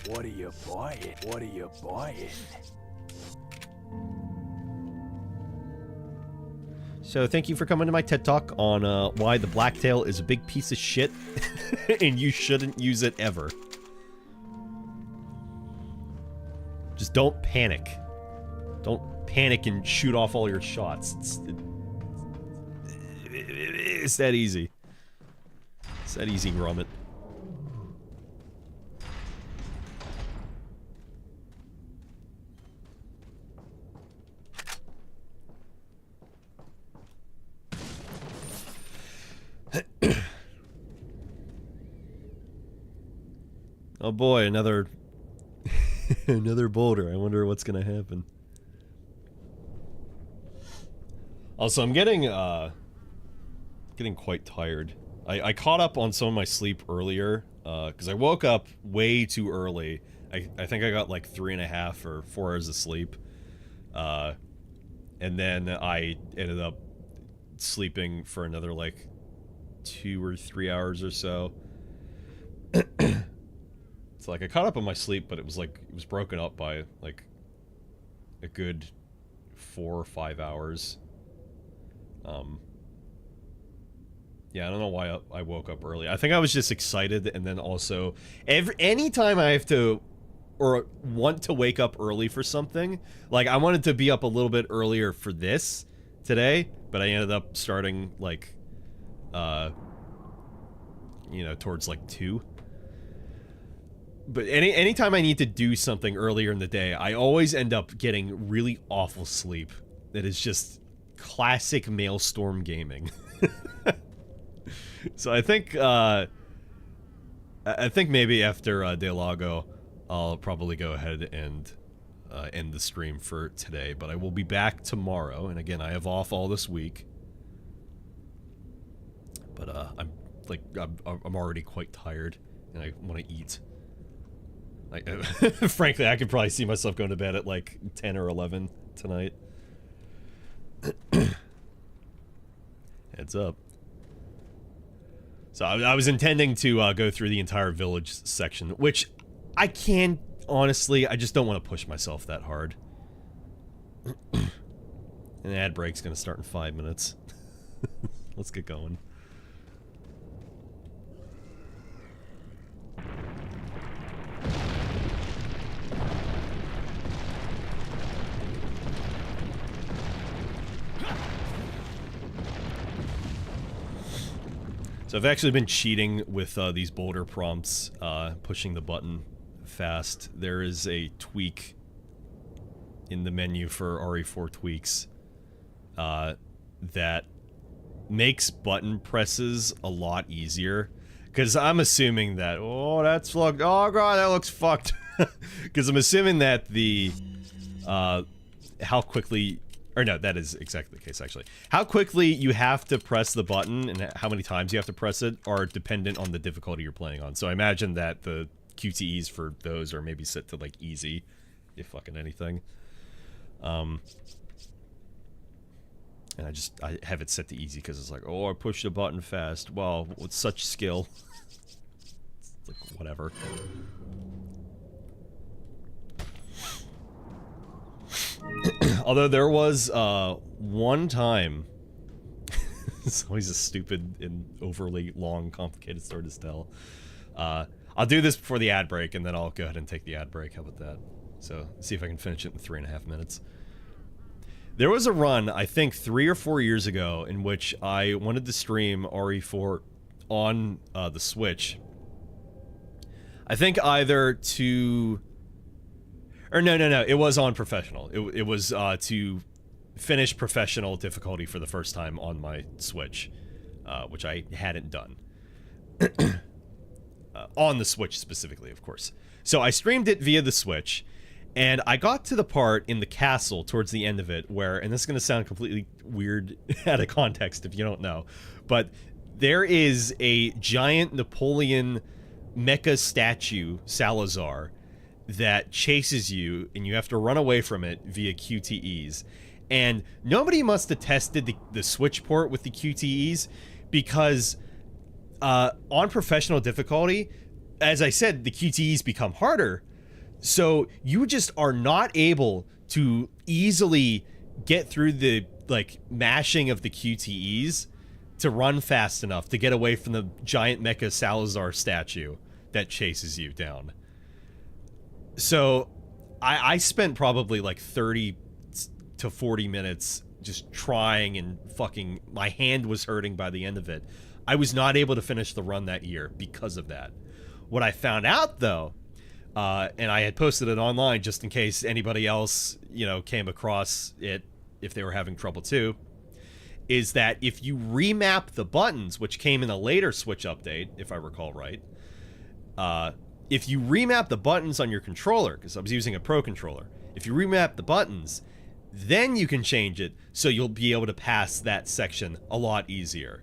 What are you buying? What are you buying? So thank you for coming to my TED Talk on why the Blacktail is a big piece of shit and you shouldn't use it ever. Just don't panic. Don't panic and shoot off all your shots. It's that easy. It's that easy, Gromit. Oh boy, another another boulder. I wonder what's gonna happen. Also, I'm getting quite tired. I caught up on some of my sleep earlier, because I woke up way too early. I think I got like 3.5 or 4 hours of sleep. And then I ended up sleeping for another like 2 or 3 hours or so. So like I caught up on my sleep, but it was broken up by like a good 4 or 5 hours. Yeah, I don't know why I woke up early. I think I was just excited, and then also anytime I have to or want to wake up early for something. Like, I wanted to be up a little bit earlier for this today, but I ended up starting, like, you know, towards, like, 2. But anytime I need to do something earlier in the day, I always end up getting really awful sleep. That is just classic Maelstrom gaming. So I think maybe after Delago, I'll probably go ahead and end the stream for today. But I will be back tomorrow, and again, I have off all this week. But I'm already quite tired, and I want to eat. Frankly, I could probably see myself going to bed at like 10 or 11 tonight. Heads up. So I was intending to go through the entire village section, which I can, honestly, I just don't want to push myself that hard. And the ad break's going to start in 5 minutes. Let's get going. So I've actually been cheating with these boulder prompts, pushing the button fast. There is a tweak in the menu for RE4 tweaks that makes button presses a lot easier. Because I'm assuming that, oh god, that looks fucked. Because I'm assuming that the, how quickly... Or no, that is exactly the case, actually. How quickly you have to press the button and how many times you have to press it are dependent on the difficulty you're playing on. So I imagine that the QTEs for those are maybe set to, like, easy, if fucking anything. And I have it set to easy because it's like, oh, I pushed the button fast. Well, with such skill. It's like, whatever. Although there was one time, it's always a stupid and overly long, complicated story to tell. I'll do this before the ad break, and then I'll go ahead and take the ad break. How about that? So, see if I can finish it in 3.5 minutes. There was a run, I think 3 or 4 years ago, in which I wanted to stream RE4 on the Switch. I think either to... Or no, it was on professional. It was to finish professional difficulty for the first time on my Switch, which I hadn't done. On the Switch specifically, of course. So I streamed it via the Switch, and I got to the part in the castle towards the end of it where, and this is going to sound completely weird out of context if you don't know, but there is a giant Napoleon mecha statue, Salazar, that chases you, and you have to run away from it via QTEs. And nobody must have tested the Switch port with the QTEs, because on professional difficulty, as I said, the QTEs become harder, so you just are not able to easily get through the, like, mashing of the QTEs to run fast enough to get away from the giant mecha Salazar statue that chases you down. So, I spent probably like 30 to 40 minutes just trying, and fucking, my hand was hurting by the end of it. I was not able to finish the run that year because of that. What I found out, though, and I had posted it online just in case anybody else, you know, came across it if they were having trouble too, is that if you remap the buttons, which came in a later Switch update, if I recall right, if you remap the buttons on your controller, because I was using a Pro controller, if you remap the buttons, then you can change it so you'll be able to pass that section a lot easier.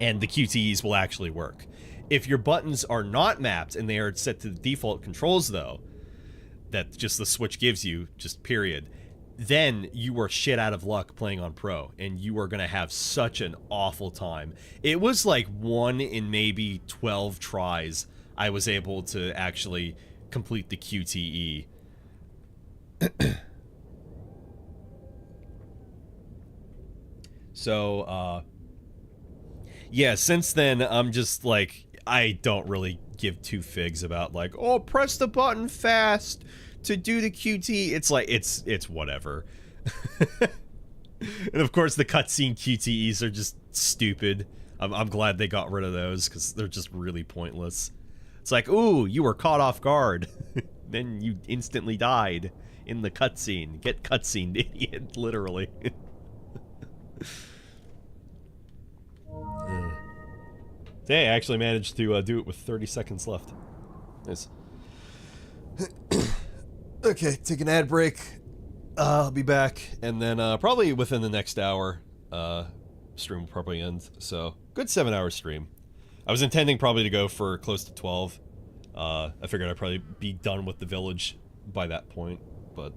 And the QTEs will actually work. If your buttons are not mapped and they are set to the default controls, though, that just the Switch gives you, just period, then you are shit out of luck playing on Pro, and you are going to have such an awful time. It was like 1 in maybe 12 tries I was able to actually complete the QTE. So, yeah, since then, I'm just like, I don't really give two figs about like, oh, press the button fast to do the QT. It's like it's whatever. And of course the cutscene QTEs are just stupid. I'm glad they got rid of those because they're just really pointless. It's like, ooh, you were caught off guard. Then you instantly died in the cutscene. Get cutscened, idiot, literally. Hey, I actually managed to do it with 30 seconds left. Nice. Okay, take an ad break. I'll be back, and then probably within the next hour, stream will probably end. So, good 7-hour stream. I was intending probably to go for close to 12. I figured I'd probably be done with the village by that point, but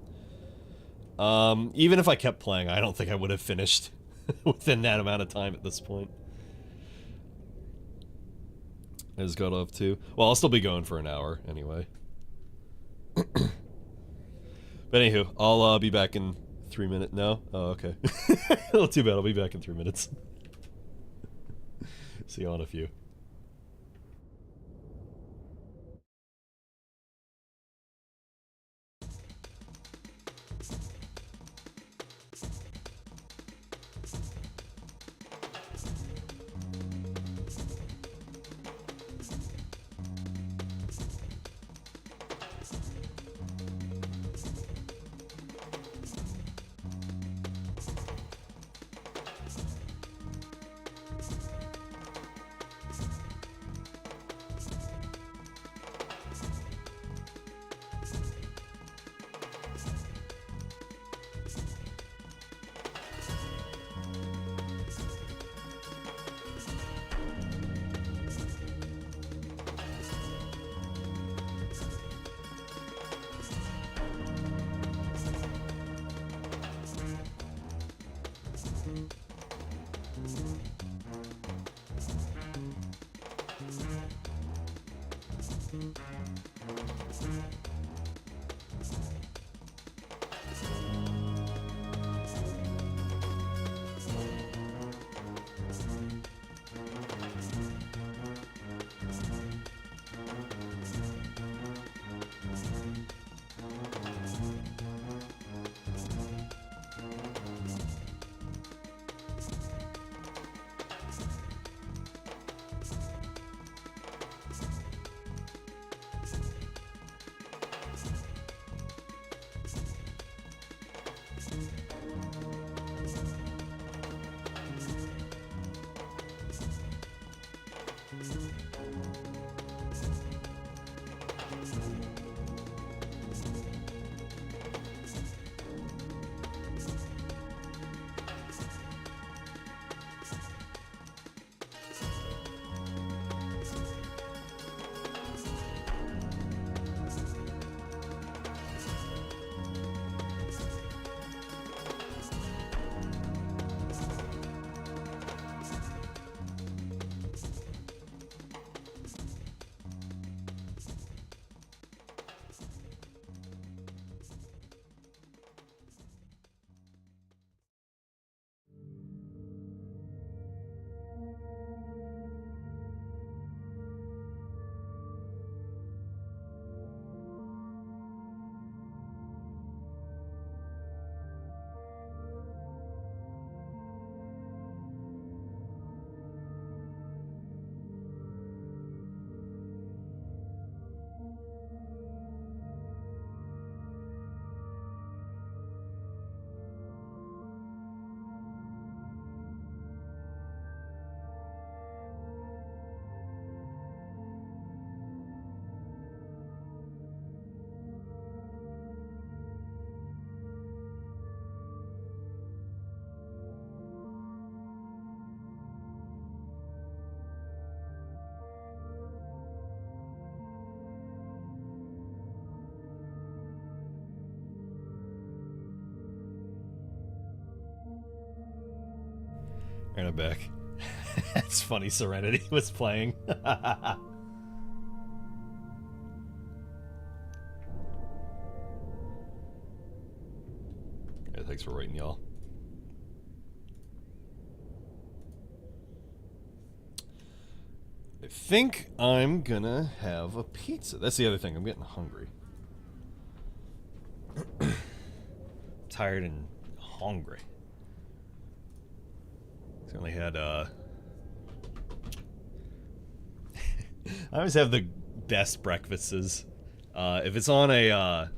even if I kept playing, I don't think I would have finished within that amount of time at this point. I just got off too. Well, I'll still be going for an hour anyway. But anywho, I'll be back in 3 minutes. No? Oh, okay. Not too bad. I'll be back in 3 minutes. See you on a few. And I'm back. That's funny, Serenity was playing. Yeah, thanks for waiting, y'all. I think I'm gonna have a pizza. That's the other thing. I'm getting hungry. Tired and hungry. I only had I always have the best breakfasts. If it's on a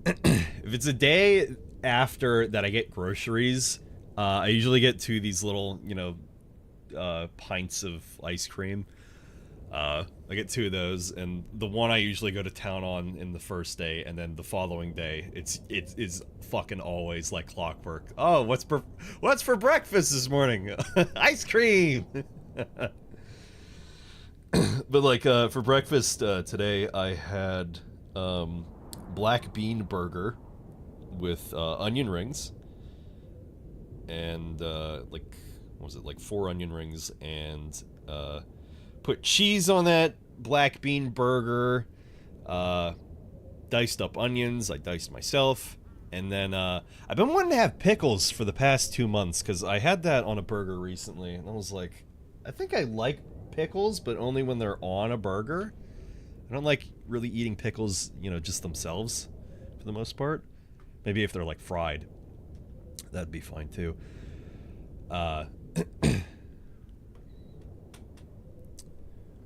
if it's a day after that I get groceries, I usually get these little, you know, pints of ice cream. I get 2 of those, and the one I usually go to town on in the first day, and then the following day, it's fucking always like clockwork. Oh, what's for breakfast this morning? Ice cream. But like for breakfast today, I had black bean burger with onion rings, and like, what was it, like 4 onion rings, and put cheese on that black bean burger, diced up onions, I diced myself, and then I've been wanting to have pickles for the past 2 months, because I had that on a burger recently, and I was like, I think I like pickles, but only when they're on a burger. I don't like really eating pickles, you know, just themselves, for the most part. Maybe if they're like fried, that'd be fine too.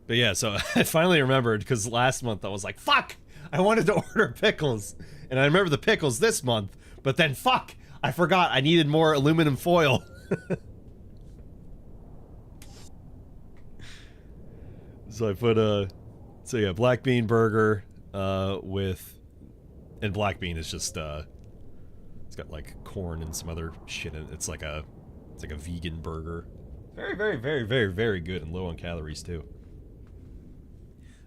But yeah, so I finally remembered, because last month I was like, fuck! I wanted to order pickles! And I remember the pickles this month, but then fuck! I forgot I needed more aluminum foil. So I put so yeah, black bean burger with, and black bean is just it's got like corn and some other shit in it. It's like a vegan burger. Very, very, very, very, very good and low on calories too.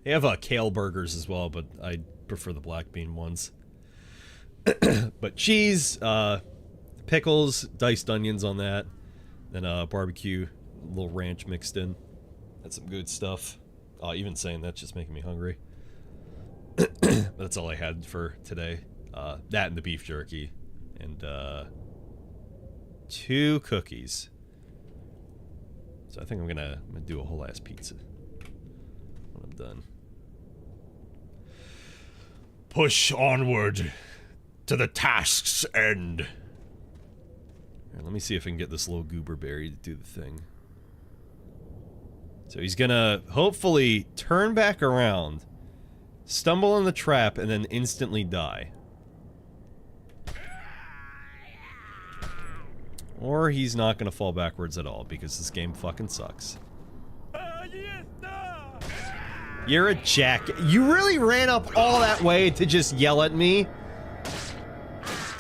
They have kale burgers as well, but I prefer the black bean ones. But cheese, pickles, diced onions on that, then barbecue, a little ranch mixed in. That's some good stuff. Even saying that's just making me hungry. But that's all I had for today. That and the beef jerky, and 2 cookies. So I think I'm gonna do a whole ass pizza when I'm done. Push onward to the task's end. Right, let me see if I can get this little goober berry to do the thing. So he's gonna hopefully turn back around, stumble in the trap, and then instantly die. Or he's not gonna fall backwards at all, because this game fucking sucks. You're a jack. You really ran up all that way to just yell at me?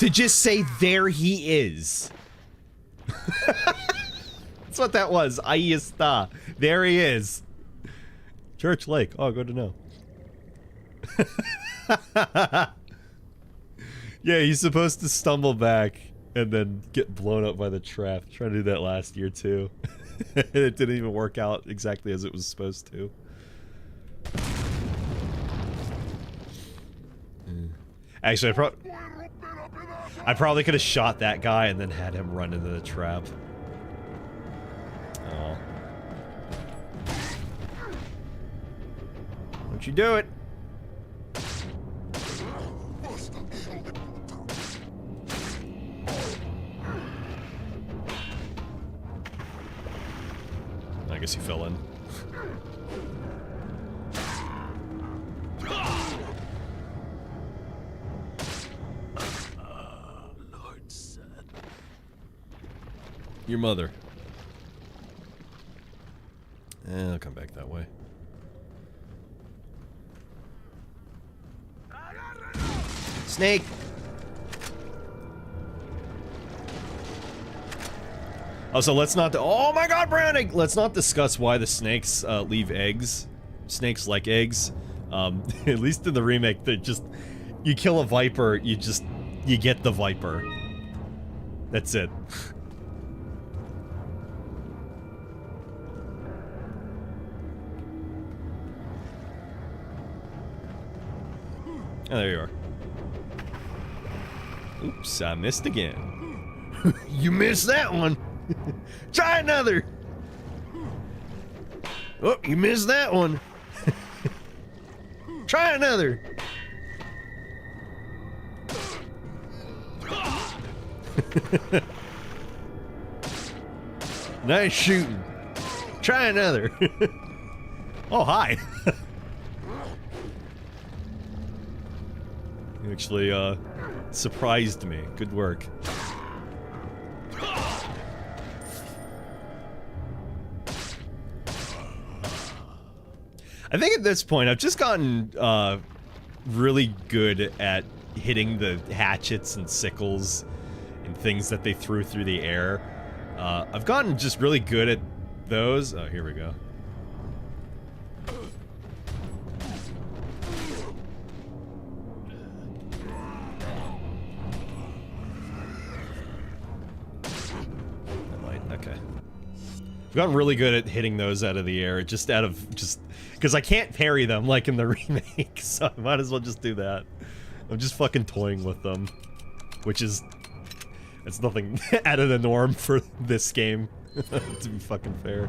To just say, there he is. That's what that was. Ahí está. There he is. Church Lake. Oh, good to know. Yeah, he's supposed to stumble back and then get blown up by the trap. Tried to do that last year too. It didn't even work out exactly as it was supposed to. Actually, I probably could have shot that guy and then had him run into the trap. Oh. Don't you do it. I guess he fell in. Lord, son. Your mother. I'll come back that way. Snake! Oh, so let's not... Oh my god, brown egg! Let's not discuss why the snakes leave eggs. Snakes like eggs. At least in the remake, they just... You kill a viper, you get the viper. That's it. Oh, there you are. Oops, I missed again. You missed that one! Try another! Oh, you missed that one. Try another. Nice shooting. Try another. Oh, hi. You actually, surprised me. Good work. I think at this point, I've just gotten, really good at hitting the hatchets and sickles and things that they threw through the air. I've gotten just really good at those. Oh, here we go. Okay. I've gotten really good at hitting those out of the air, just because I can't parry them like in the remake, so I might as well just do that. I'm just fucking toying with them, which is, it's nothing out of the norm for this game, to be fucking fair.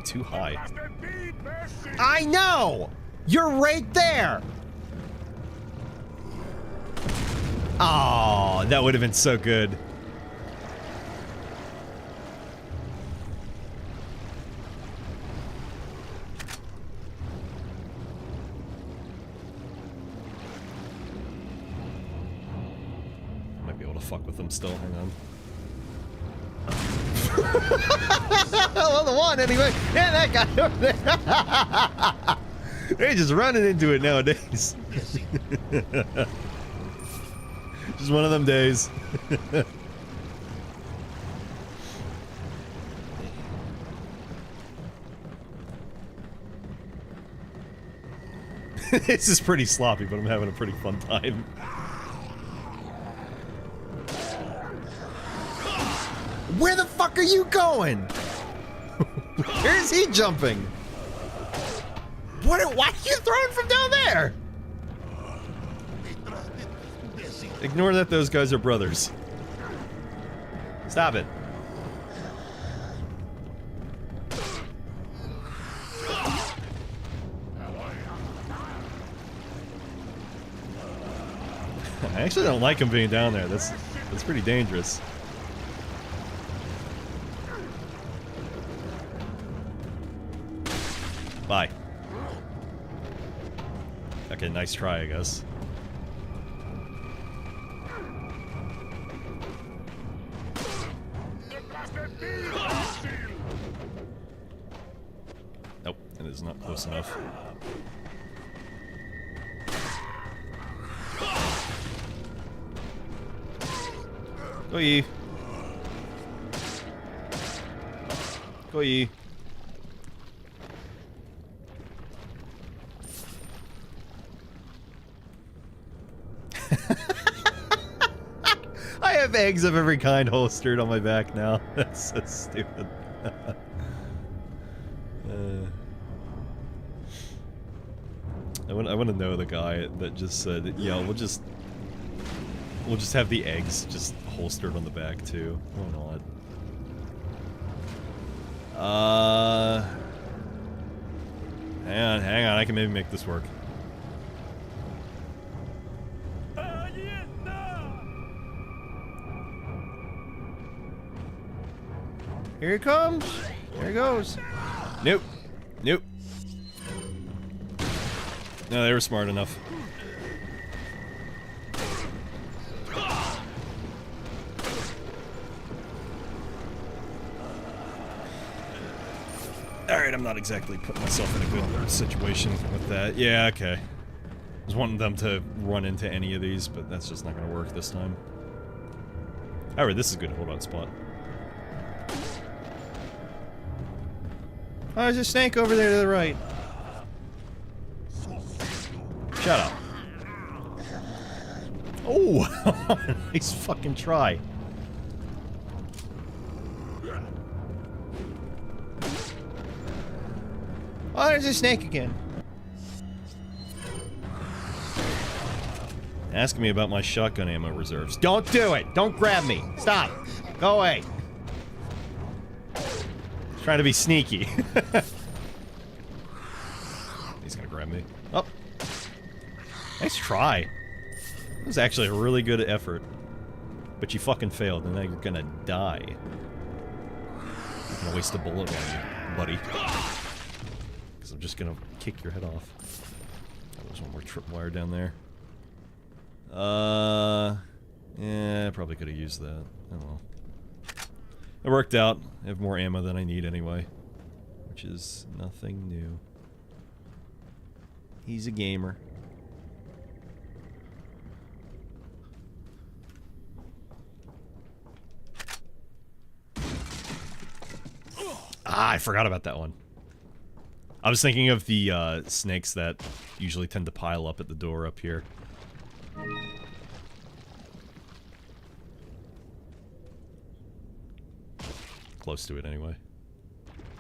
Too high. I know! You're right there! Oh, that would have been so good. Might be able to fuck with them still, hang on. Well, the one anyway. Yeah, that guy over there. They're just running into it nowadays. Just one of them days. This is pretty sloppy, but I'm having a pretty fun time. Where the fuck are you going? Where is he jumping? Why are you throwing from down there? Ignore that those guys are brothers. Stop it. I actually don't like him being down there. That's pretty dangerous. Bye. Okay, nice try, I guess. Nope, it is not close enough. Go ye. Go ye. I have eggs of every kind holstered on my back now. That's so stupid. I want to know the guy that just said, "Yeah, we'll just have the eggs just holstered on the back too." Why not? Hang on. I can maybe make this work. Here he comes. There he goes. Nope. Nope. No, they were smart enough. Alright, I'm not exactly putting myself in a good situation with that. Yeah, okay. I was wanting them to run into any of these, but that's just not gonna work this time. Alright, this is a good hold-on spot. Oh, there's a snake over there to the right. Shut up. Oh, nice fucking try. Oh, there's a snake again. Ask me about my shotgun ammo reserves. Don't do it! Don't grab me! Stop! Go away! Trying to be sneaky. He's gonna grab me. Oh! Nice try. That was actually a really good effort. But you fucking failed, and now you're gonna die. I'm gonna waste a bullet on you, buddy. Because I'm just gonna kick your head off. Oh, there's one more tripwire down there. Yeah, I probably could have used that. Oh well. It worked out. I have more ammo than I need anyway. Which is nothing new. He's a gamer. Ah, I forgot about that one. I was thinking of the snakes that usually tend to pile up at the door up here. Close to it anyway.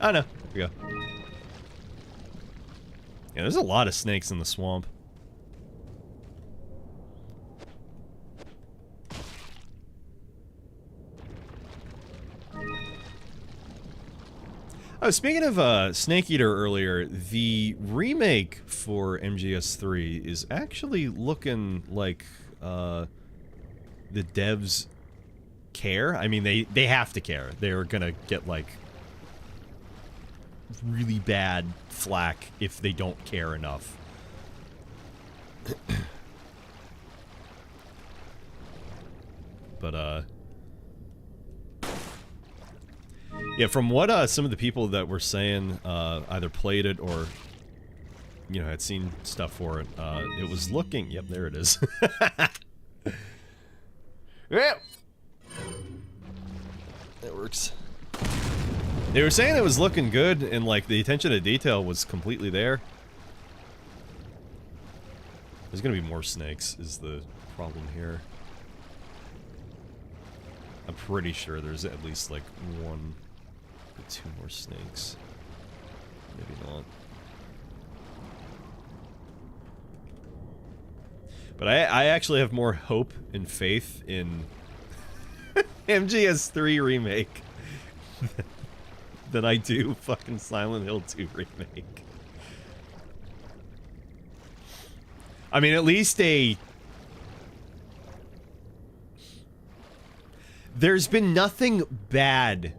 Oh no, here we go. Yeah, there's a lot of snakes in the swamp. Oh, speaking of Snake Eater earlier, the remake for MGS3 is actually looking like the devs care. I mean, they have to care. They're gonna get, like, really bad flack if they don't care enough. But, yeah, from what some of the people that were saying either played it or, you know, had seen stuff for it, it was looking... Yep, there it is. Yep. That works. They were saying it was looking good, and, like, the attention to detail was completely there. There's gonna be more snakes, is the problem here. I'm pretty sure there's at least, like, one... 2 more snakes. Maybe not. But I actually have more hope and faith in MGS3 remake than I do fucking Silent Hill 2 remake. I mean, at least there's been nothing bad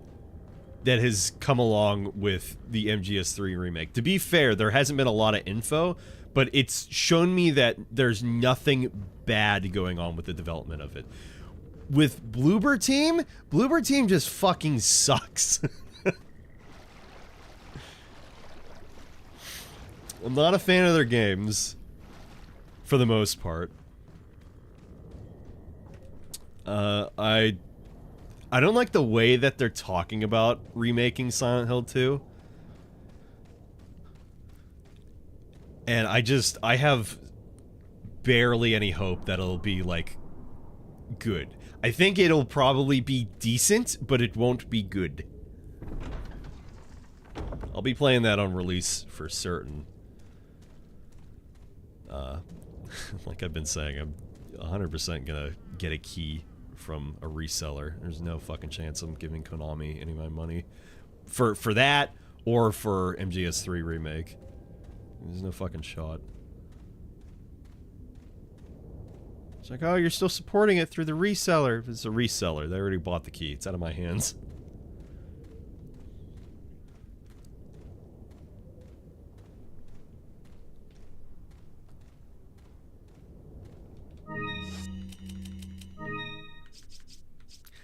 that has come along with the MGS3 remake. To be fair, there hasn't been a lot of info, but it's shown me that there's nothing bad going on with the development of it. With Bloober Team just fucking sucks. I'm not a fan of their games, for the most part. I don't like the way that they're talking about remaking Silent Hill 2. And I have barely any hope that it'll be, like, good. I think it'll probably be decent, but it won't be good. I'll be playing that on release for certain. Like I've been saying, I'm 100% gonna get a key from a reseller. There's no fucking chance I'm giving Konami any of my money for that or for MGS3 remake. There's no fucking shot. It's like, oh, you're still supporting it through the reseller. It's a reseller. They already bought the key. It's out of my hands.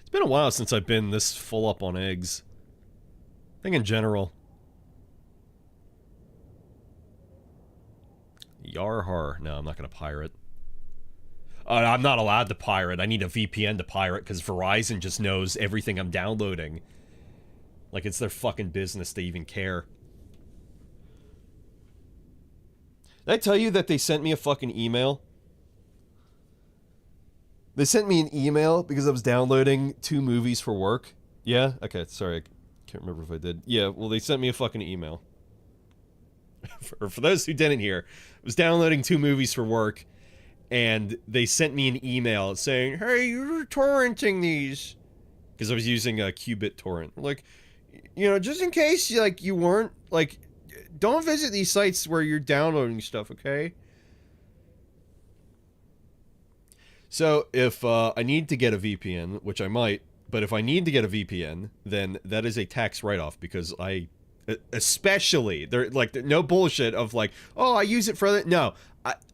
It's been a while since I've been this full up on eggs. I think in general. Yarhar. No, I'm not going to pirate. I'm not allowed to pirate. I need a VPN to pirate because Verizon just knows everything I'm downloading. Like it's their fucking business to even care. Did I tell you that they sent me a fucking email? They sent me an email because I was downloading 2 movies for work. Yeah? Okay, sorry. I can't remember if I did. Yeah, well, they sent me a fucking email. for those who didn't hear, I was downloading 2 movies for work, and they sent me an email saying, "Hey, you're torrenting these," because I was using a Qubit torrent. Like, you know, just in case you weren't, like, don't visit these sites where you're downloading stuff, okay? So if I need to get a VPN, which I might, but if I need to get a VPN, then that is a tax write-off, because especially, no bullshit of like, oh, I use it for that. No,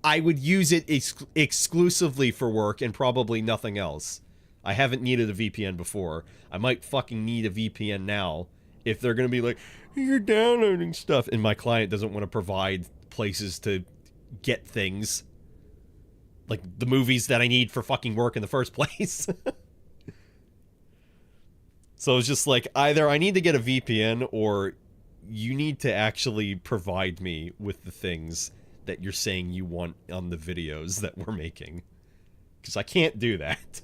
I would use it exclusively for work and probably nothing else. I haven't needed a VPN before. I might fucking need a VPN now if they're going to be like, you're downloading stuff, and my client doesn't want to provide places to get things. Like the movies that I need for fucking work in the first place. So it's just like, either I need to get a VPN, or you need to actually provide me with the things that you're saying you want on the videos that we're making. Because I can't do that.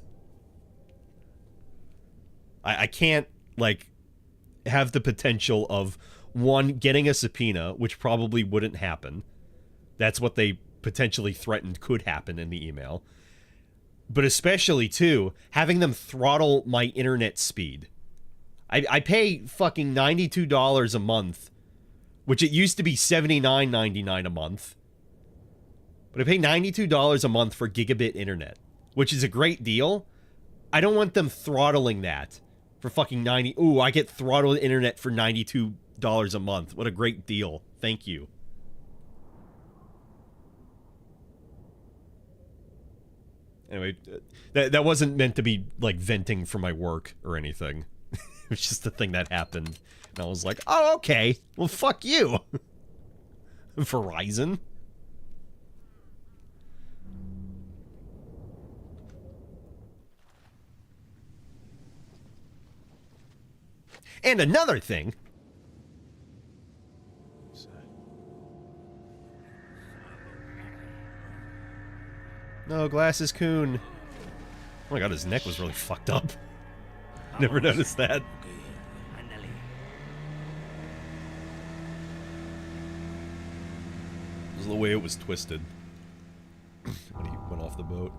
I can't, like, have the potential of, 1, getting a subpoena, which probably wouldn't happen. That's what they potentially threatened could happen in the email. But especially, 2, having them throttle my internet speed. I pay fucking $92 a month, which it used to be $79.99 a month. But I pay $92 a month for gigabit internet, which is a great deal. I don't want them throttling that for fucking 90. Ooh, I get throttled internet for $92 a month. What a great deal. Thank you. Anyway, that wasn't meant to be, like, venting for my work or anything. It was just a thing that happened. And I was like, oh, okay. Well, fuck you. Verizon. And another thing. No, Glasses Coon. Oh my god, his neck was really fucked up. Never noticed that. This is the way it was twisted when he went off the boat.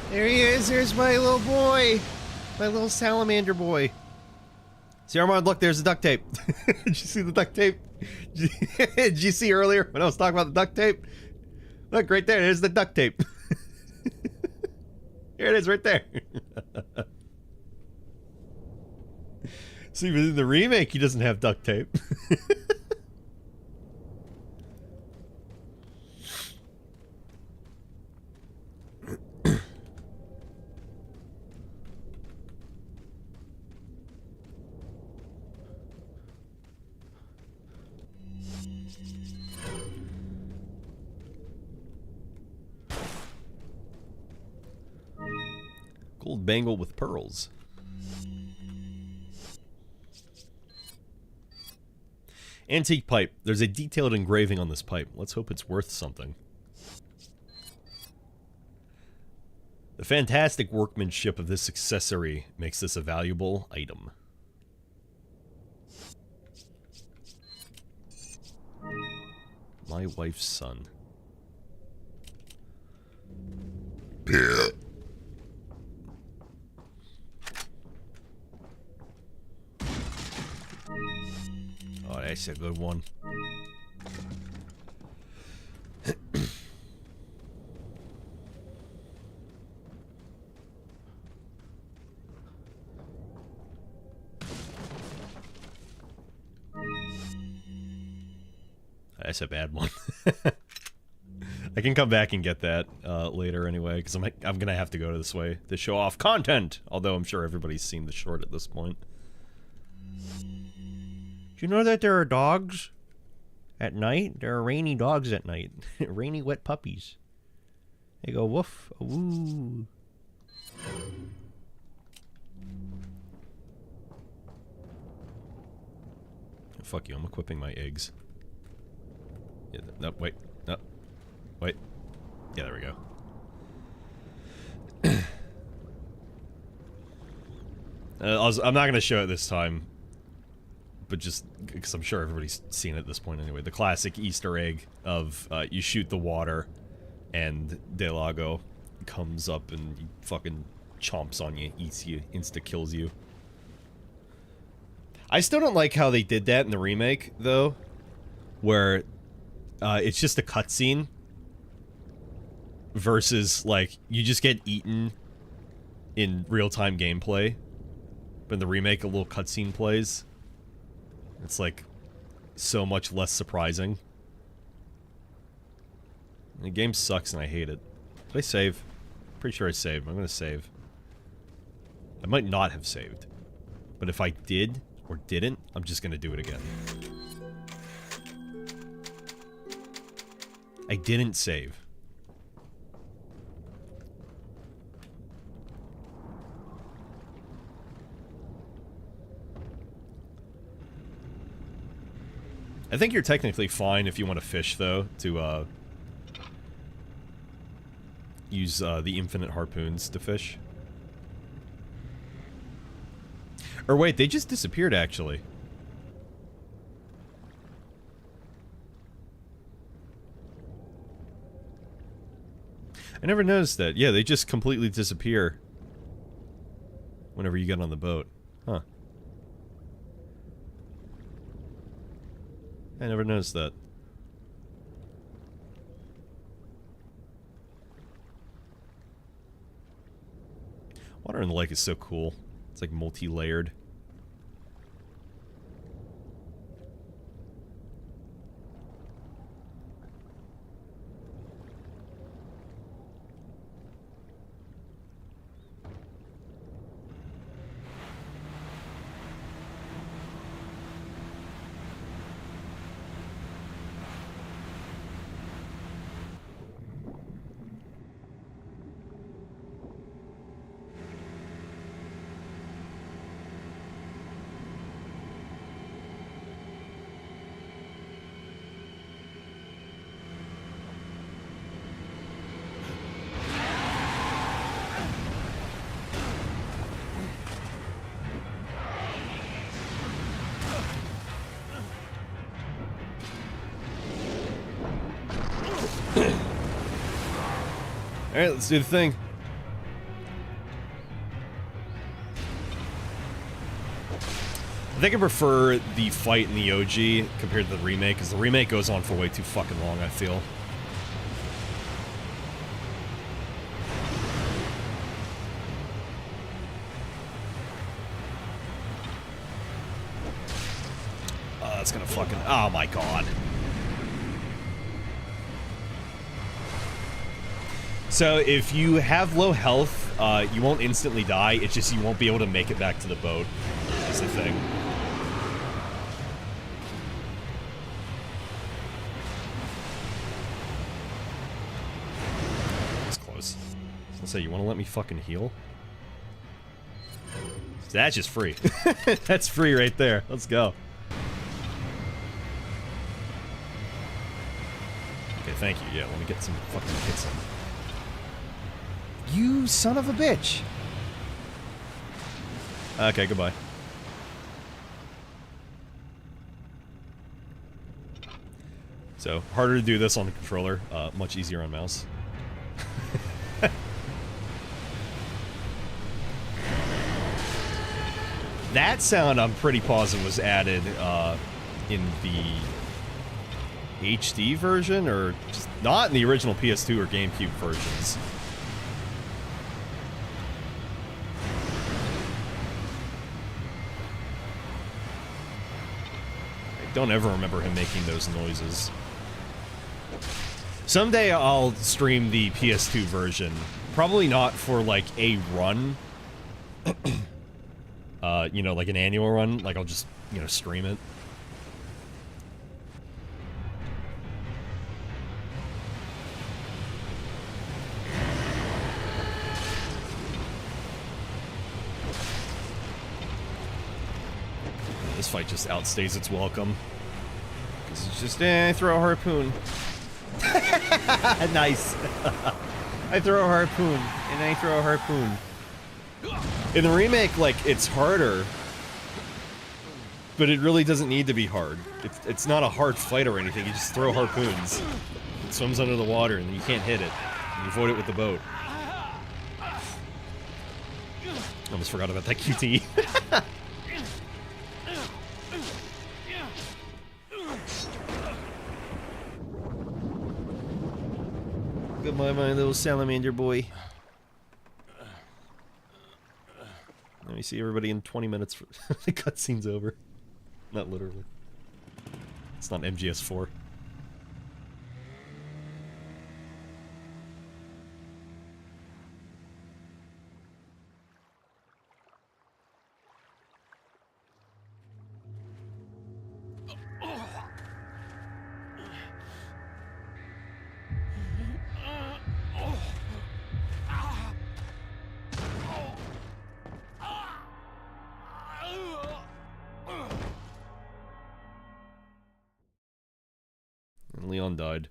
There he is. There's my little boy. My little salamander boy. See, Armand, look, there's the duct tape. Did you see the duct tape? Did you see earlier when I was talking about the duct tape? Look, right there. There's the duct tape. Here it is right there. See, but in the remake, he doesn't have duct tape. Gold bangle with pearls. Antique pipe. There's a detailed engraving on this pipe. Let's hope it's worth something. The fantastic workmanship of this accessory makes this a valuable item. My wife's son. Oh, that's a good one. That's a bad one. I can come back and get that later anyway, because I'm gonna have to go this way to show off content. Although I'm sure everybody's seen the short at this point. Do you know that there are dogs at night? There are rainy dogs at night. Rainy, wet puppies. They go woof, woo. Fuck you, I'm equipping my eggs. Yeah, no, wait. No. Wait. Yeah, there we go. I'm not gonna show it this time, but just because I'm sure everybody's seen it at this point anyway. The classic Easter egg of you shoot the water, and Delago comes up and he fucking chomps on you, eats you, insta kills you. I still don't like how they did that in the remake, though, where it's just a cutscene versus like you just get eaten in real-time gameplay. But in the remake, a little cutscene plays. It's like so much less surprising. The game sucks and I hate it. Did I save? Pretty sure I saved. I'm gonna save. I might not have saved. But if I did or didn't, I'm just gonna do it again. I didn't save. I think you're technically fine if you want to fish, though, to, use, the infinite harpoons to fish. Or wait, they just disappeared, actually. I never noticed that. Yeah, they just completely disappear whenever you get on the boat. Huh. I never noticed that. Water in the lake is so cool. It's like multi-layered. Alright, let's do the thing. I think I prefer the fight in the OG compared to the remake, because the remake goes on for way too fucking long, I feel. That's gonna fucking... Oh my god. So, if you have low health, you won't instantly die, it's just you won't be able to make it back to the boat, is the thing. That's close. I was gonna say, you wanna let me fucking heal? That's just free. That's free right there. Let's go. Okay, thank you. Yeah, let me get some fucking hits in. You son of a bitch! Okay, goodbye. So, harder to do this on the controller, much easier on mouse. That sound I'm pretty positive was added, in the HD version, or just not in the original PS2 or GameCube versions. Don't ever remember him making those noises. Someday I'll stream the PS2 version. Probably not for, like, a run. You know, like an annual run. Like, I'll just, you know, stream it. This fight just outstays its welcome. Because it's just, throw a harpoon. Nice. I throw a harpoon, and I throw a harpoon. In the remake, like, it's harder, but it really doesn't need to be hard. It's not a hard fight or anything. You just throw harpoons. It swims under the water, and then you can't hit it. You avoid it with the boat. Almost forgot about that QT. Goodbye, my little salamander boy. Let me see everybody in 20 minutes for the cutscene's over. Not literally. It's not MGS4. Leon died.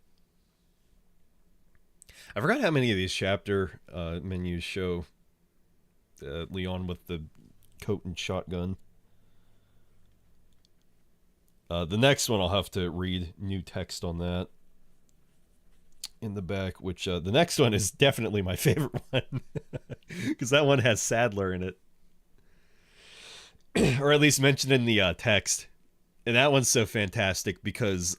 I forgot how many of these chapter menus show Leon with the coat and shotgun. The next one I'll have to read new text on that in the back, which the next one is definitely my favorite one. Because that one has Sadler in it. Or at least mentioned in the text. And that one's so fantastic because...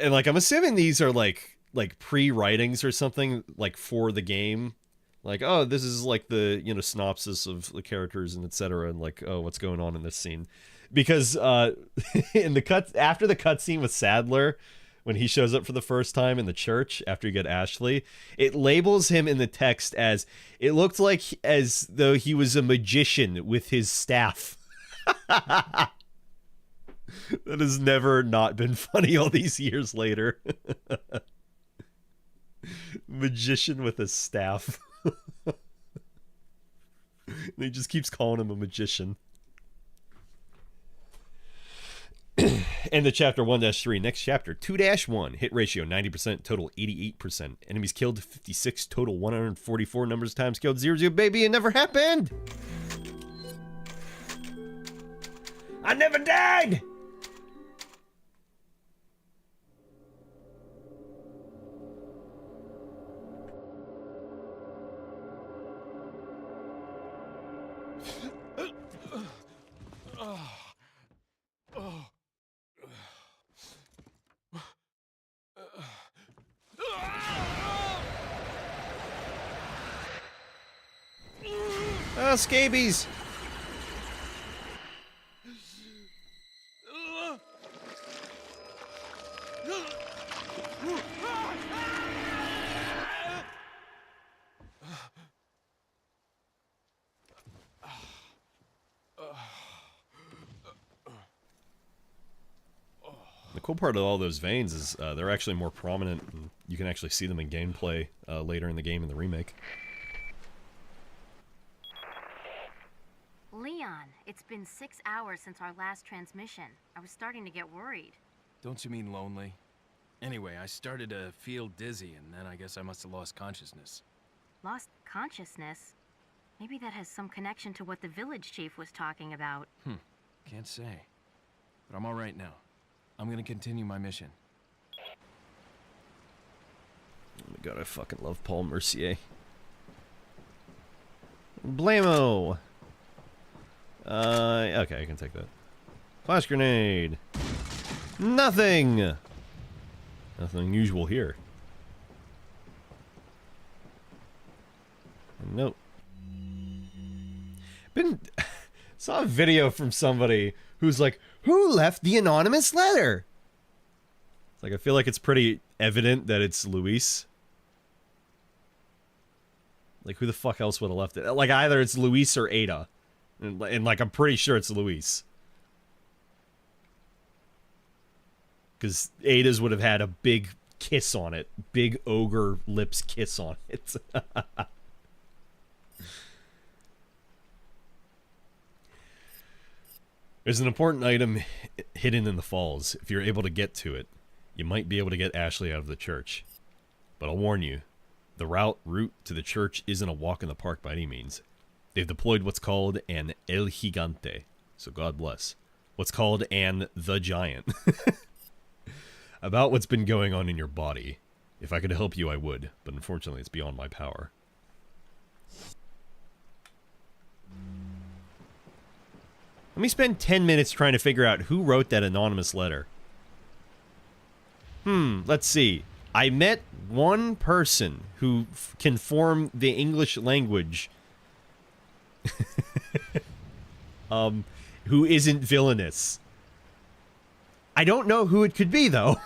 and like I'm assuming these are like pre-writings or something like for the game, like, oh, this is like the, you know, synopsis of the characters and etc. and like, oh, what's going on in this scene, because in the after the cutscene with Sadler, when he shows up for the first time in the church after you get Ashley, it labels him in the text as, it looked like as though he was a magician with his staff. That has never not been funny all these years later. Magician with a staff. And he just keeps calling him a magician. And the chapter 1-3. Next chapter, 2-1. Hit ratio 90%, total 88%. Enemies killed 56, total 144. Numbers times killed 0, baby, it never happened! I never died! Oh, scabies! The cool part of all those veins is they're actually more prominent, and you can actually see them in gameplay later in the game in the remake. Leon, it's been 6 hours since our last transmission. I was starting to get worried. Don't you mean lonely? Anyway, I started to feel dizzy, and then I guess I must have lost consciousness. Lost consciousness? Maybe that has some connection to what the village chief was talking about. Can't say. But I'm all right now. I'm gonna continue my mission. Oh my god, I fucking love Paul Mercier. Blammo! Okay, I can take that. Flash grenade! Nothing! Nothing unusual here. Nope. Saw a video from somebody who's like, who left the anonymous letter? It's like, I feel like it's pretty evident that it's Luis. Like, who the fuck else would have left it? Like, either it's Luis or Ada. And like, I'm pretty sure it's Luis. Because Ada's would have had a big kiss on it. Big ogre lips kiss on it. There's an important item hidden in the falls. If you're able to get to it, you might be able to get Ashley out of the church. But I'll warn you, the route to the church isn't a walk in the park by any means. They've deployed what's called an El Gigante. So God bless. What's called an The Giant. About what's been going on in your body. If I could help you, I would. But unfortunately, it's beyond my power. Let me spend 10 minutes trying to figure out who wrote that anonymous letter. Let's see. I met one person who can form the English language. Who isn't villainous. I don't know who it could be, though.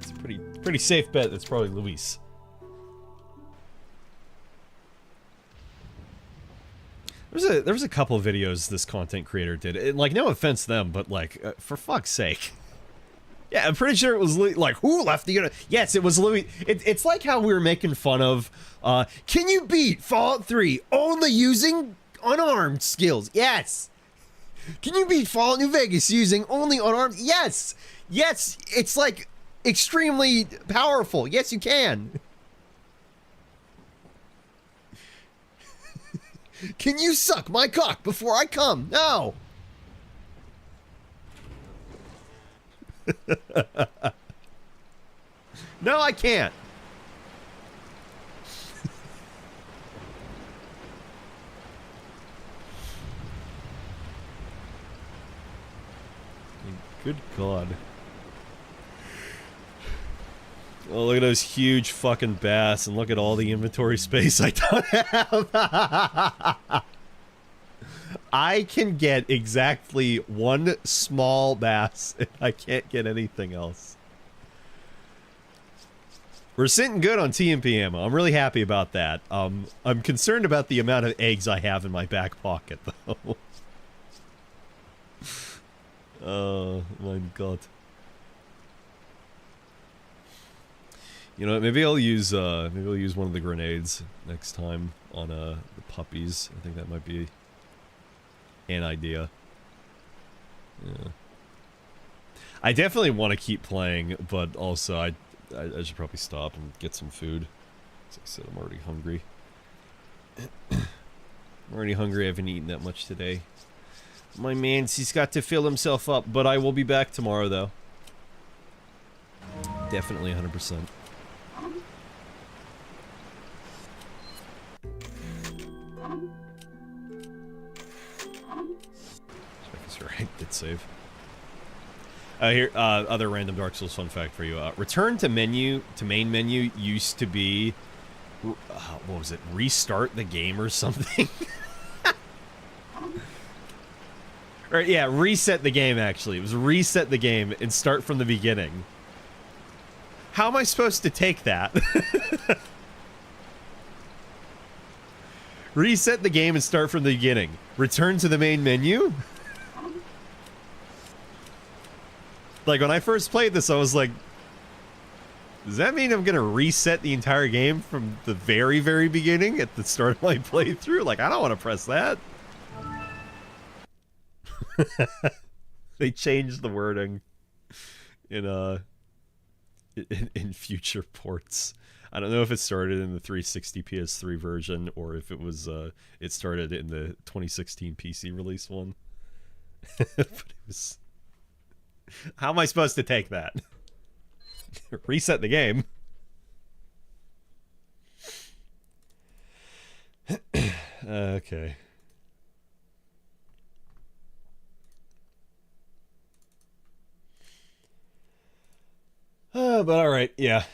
It's a pretty safe bet. That's probably Luis. There was a couple of videos this content creator did. And, like, no offense to them, but, like, for fuck's sake. Yeah, I'm pretty sure it was like, who left the... Yes, it was Louis. It's like how we were making fun of, can you beat Fallout 3 only using unarmed skills? Yes. Can you beat Fallout New Vegas using only unarmed? Yes. Yes, it's, like, extremely powerful. Yes, you can. Can you suck my cock before I come? No. No, I can't. Good God. Oh, look at those huge fucking bass, and look at all the inventory space I don't have. I can get exactly one small bass, and I can't get anything else. We're sitting good on TMP ammo. I'm really happy about that. I'm concerned about the amount of eggs I have in my back pocket, though. Oh, my God. You know what, maybe I'll use one of the grenades next time on the puppies. I think that might be an idea. Yeah. I definitely want to keep playing, but also I should probably stop and get some food. As I said, I'm already hungry. I'm already hungry. I haven't eaten that much today. My man's, he's got to fill himself up, but I will be back tomorrow, though. Definitely 100%. Right, good save. Here, other random Dark Souls fun fact for you. Return to main menu used to be, what was it? Restart the game or something? Right, yeah, reset the game, actually. It was reset the game and start from the beginning. How am I supposed to take that? Reset the game and start from the beginning. Return to the main menu? Like, when I first played this, I was like, does that mean I'm gonna reset the entire game from the very, very beginning at the start of my playthrough? Like, I don't want to press that. They changed the wording in future ports. I don't know if it started in the 360 PS3 version or if it was it started in the 2016 PC release one. But it was... How am I supposed to take that? Reset the game. Okay. But alright, yeah.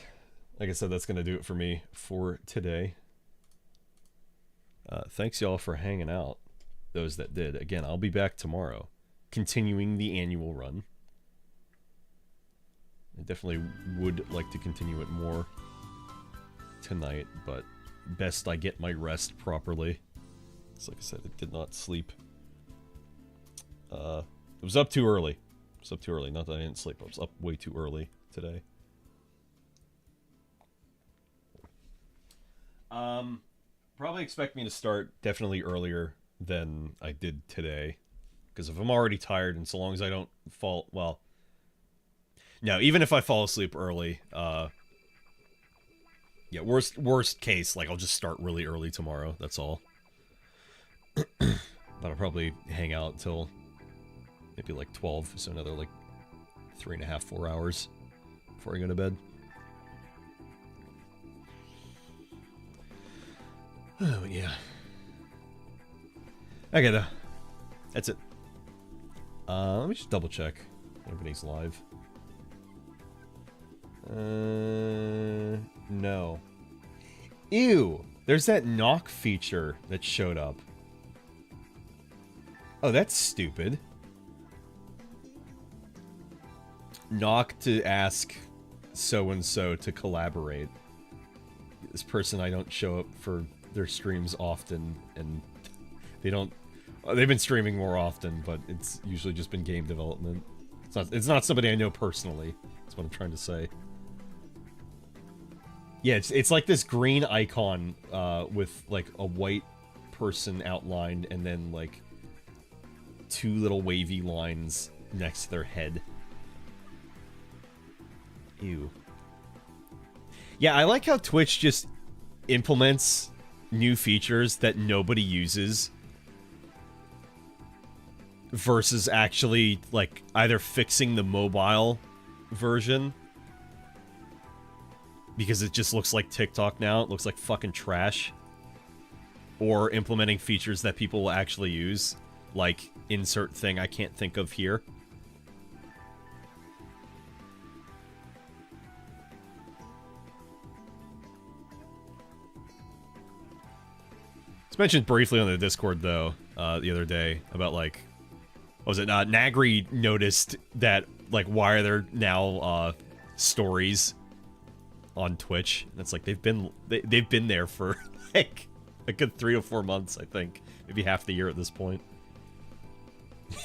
Like I said, that's going to do it for me for today. Thanks y'all for hanging out. Those that did. Again, I'll be back tomorrow. Continuing the annual run. I definitely would like to continue it more tonight, but best I get my rest properly. So like I said, I did not sleep. It was up too early. It was up too early. Not that I didn't sleep. I was up way too early today. Probably expect me to start definitely earlier than I did today. Because if I'm already tired, and so long as I don't fall... Well... No, even if I fall asleep early, yeah, worst case, like, I'll just start really early tomorrow, that's all. But I'll probably hang out till maybe, like, 12, so another, like, 3.5, 4 hours before I go to bed. Oh, yeah. Okay, though. That's it. Let me just double check. Everybody's live. No. Ew! There's that knock feature that showed up. Oh, that's stupid. Knock to ask so-and-so to collaborate. This person, I don't show up for their streams often, and they don't... They've been streaming more often, but it's usually just been game development. It's not somebody I know personally. That's what I'm trying to say. Yeah, it's like this green icon with like a white person outlined and then like 2 little wavy lines next to their head. Ew. Yeah, I like how Twitch just implements new features that nobody uses versus actually like either fixing the mobile version because it just looks like TikTok now. It looks like fucking trash. Or implementing features that people will actually use. Like, insert thing I can't think of here. It's mentioned briefly on the Discord, though, the other day, about, like... What was it? Nagri noticed that, like, why are there now, stories on Twitch? And it's like, they've been there for, like, a good 3 to 4 months, I think. Maybe half the year at this point.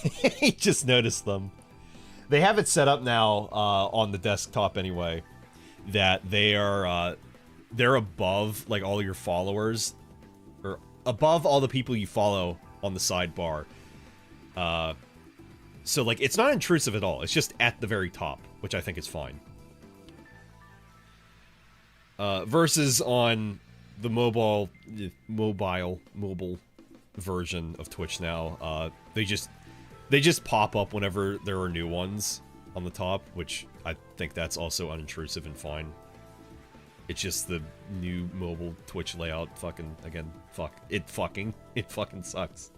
He just noticed them. They have it set up now, on the desktop anyway, that they are, they're above, like, all your followers, or above all the people you follow on the sidebar. So, like, it's not intrusive at all. It's just at the very top, which I think is fine. Versus on the mobile version of Twitch now, they just pop up whenever there are new ones on the top, which I think that's also unintrusive and fine. It's just the new mobile Twitch layout fucking, again, it fucking sucks.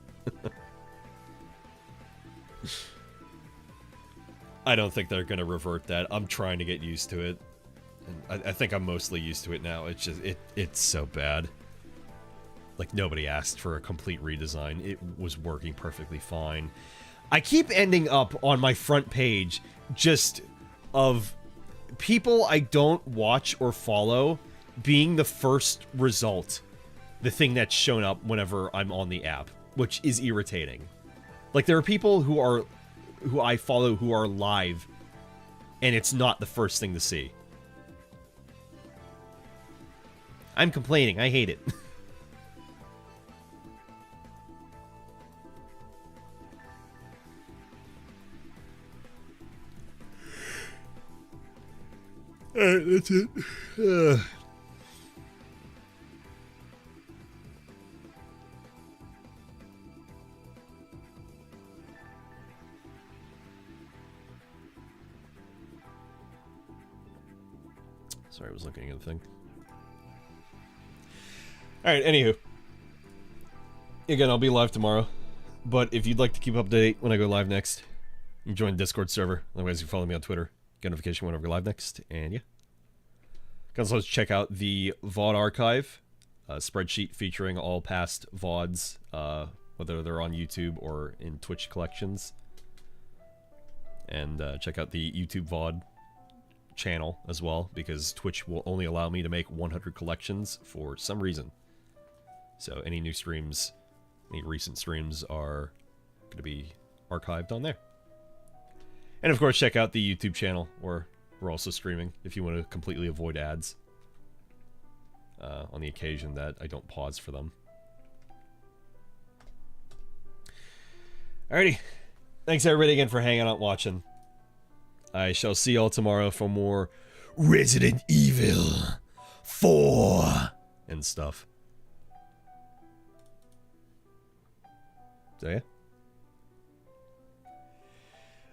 I don't think they're gonna revert that. I'm trying to get used to it. And I think I'm mostly used to it now. It's just, it's so bad. Like, nobody asked for a complete redesign. It was working perfectly fine. I keep ending up on my front page just of people I don't watch or follow being the first result. The thing that's shown up whenever I'm on the app, which is irritating. Like, there are people who I follow who are live, and it's not the first thing to see. I'm complaining. I hate it. Alright, that's it. Sorry, I was looking at the thing. Alright, anywho. Again, I'll be live tomorrow. But if you'd like to keep up to date when I go live next, you can join the Discord server. Otherwise, you can follow me on Twitter. Get a notification whenever I go live next. And yeah. You can also check out the VOD archive. A spreadsheet featuring all past VODs. Whether they're on YouTube or in Twitch collections. And check out the YouTube VOD channel as well, because Twitch will only allow me to make 100 collections for some reason. So any new streams, any recent streams are going to be archived on there. And of course, check out the YouTube channel where we're also streaming if you want to completely avoid ads. On the occasion that I don't pause for them. Alrighty. thanks everybody again for hanging out watching. I shall see y'all tomorrow for more Resident Evil 4 and stuff. So yeah.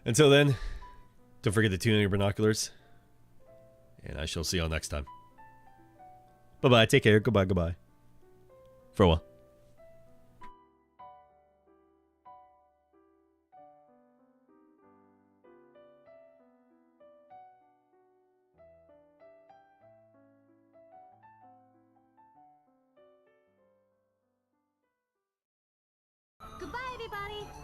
Until then, don't forget to tune in your binoculars. And I shall see y'all next time. Bye-bye. Take care. Goodbye. Goodbye. For a while. Goodbye, everybody.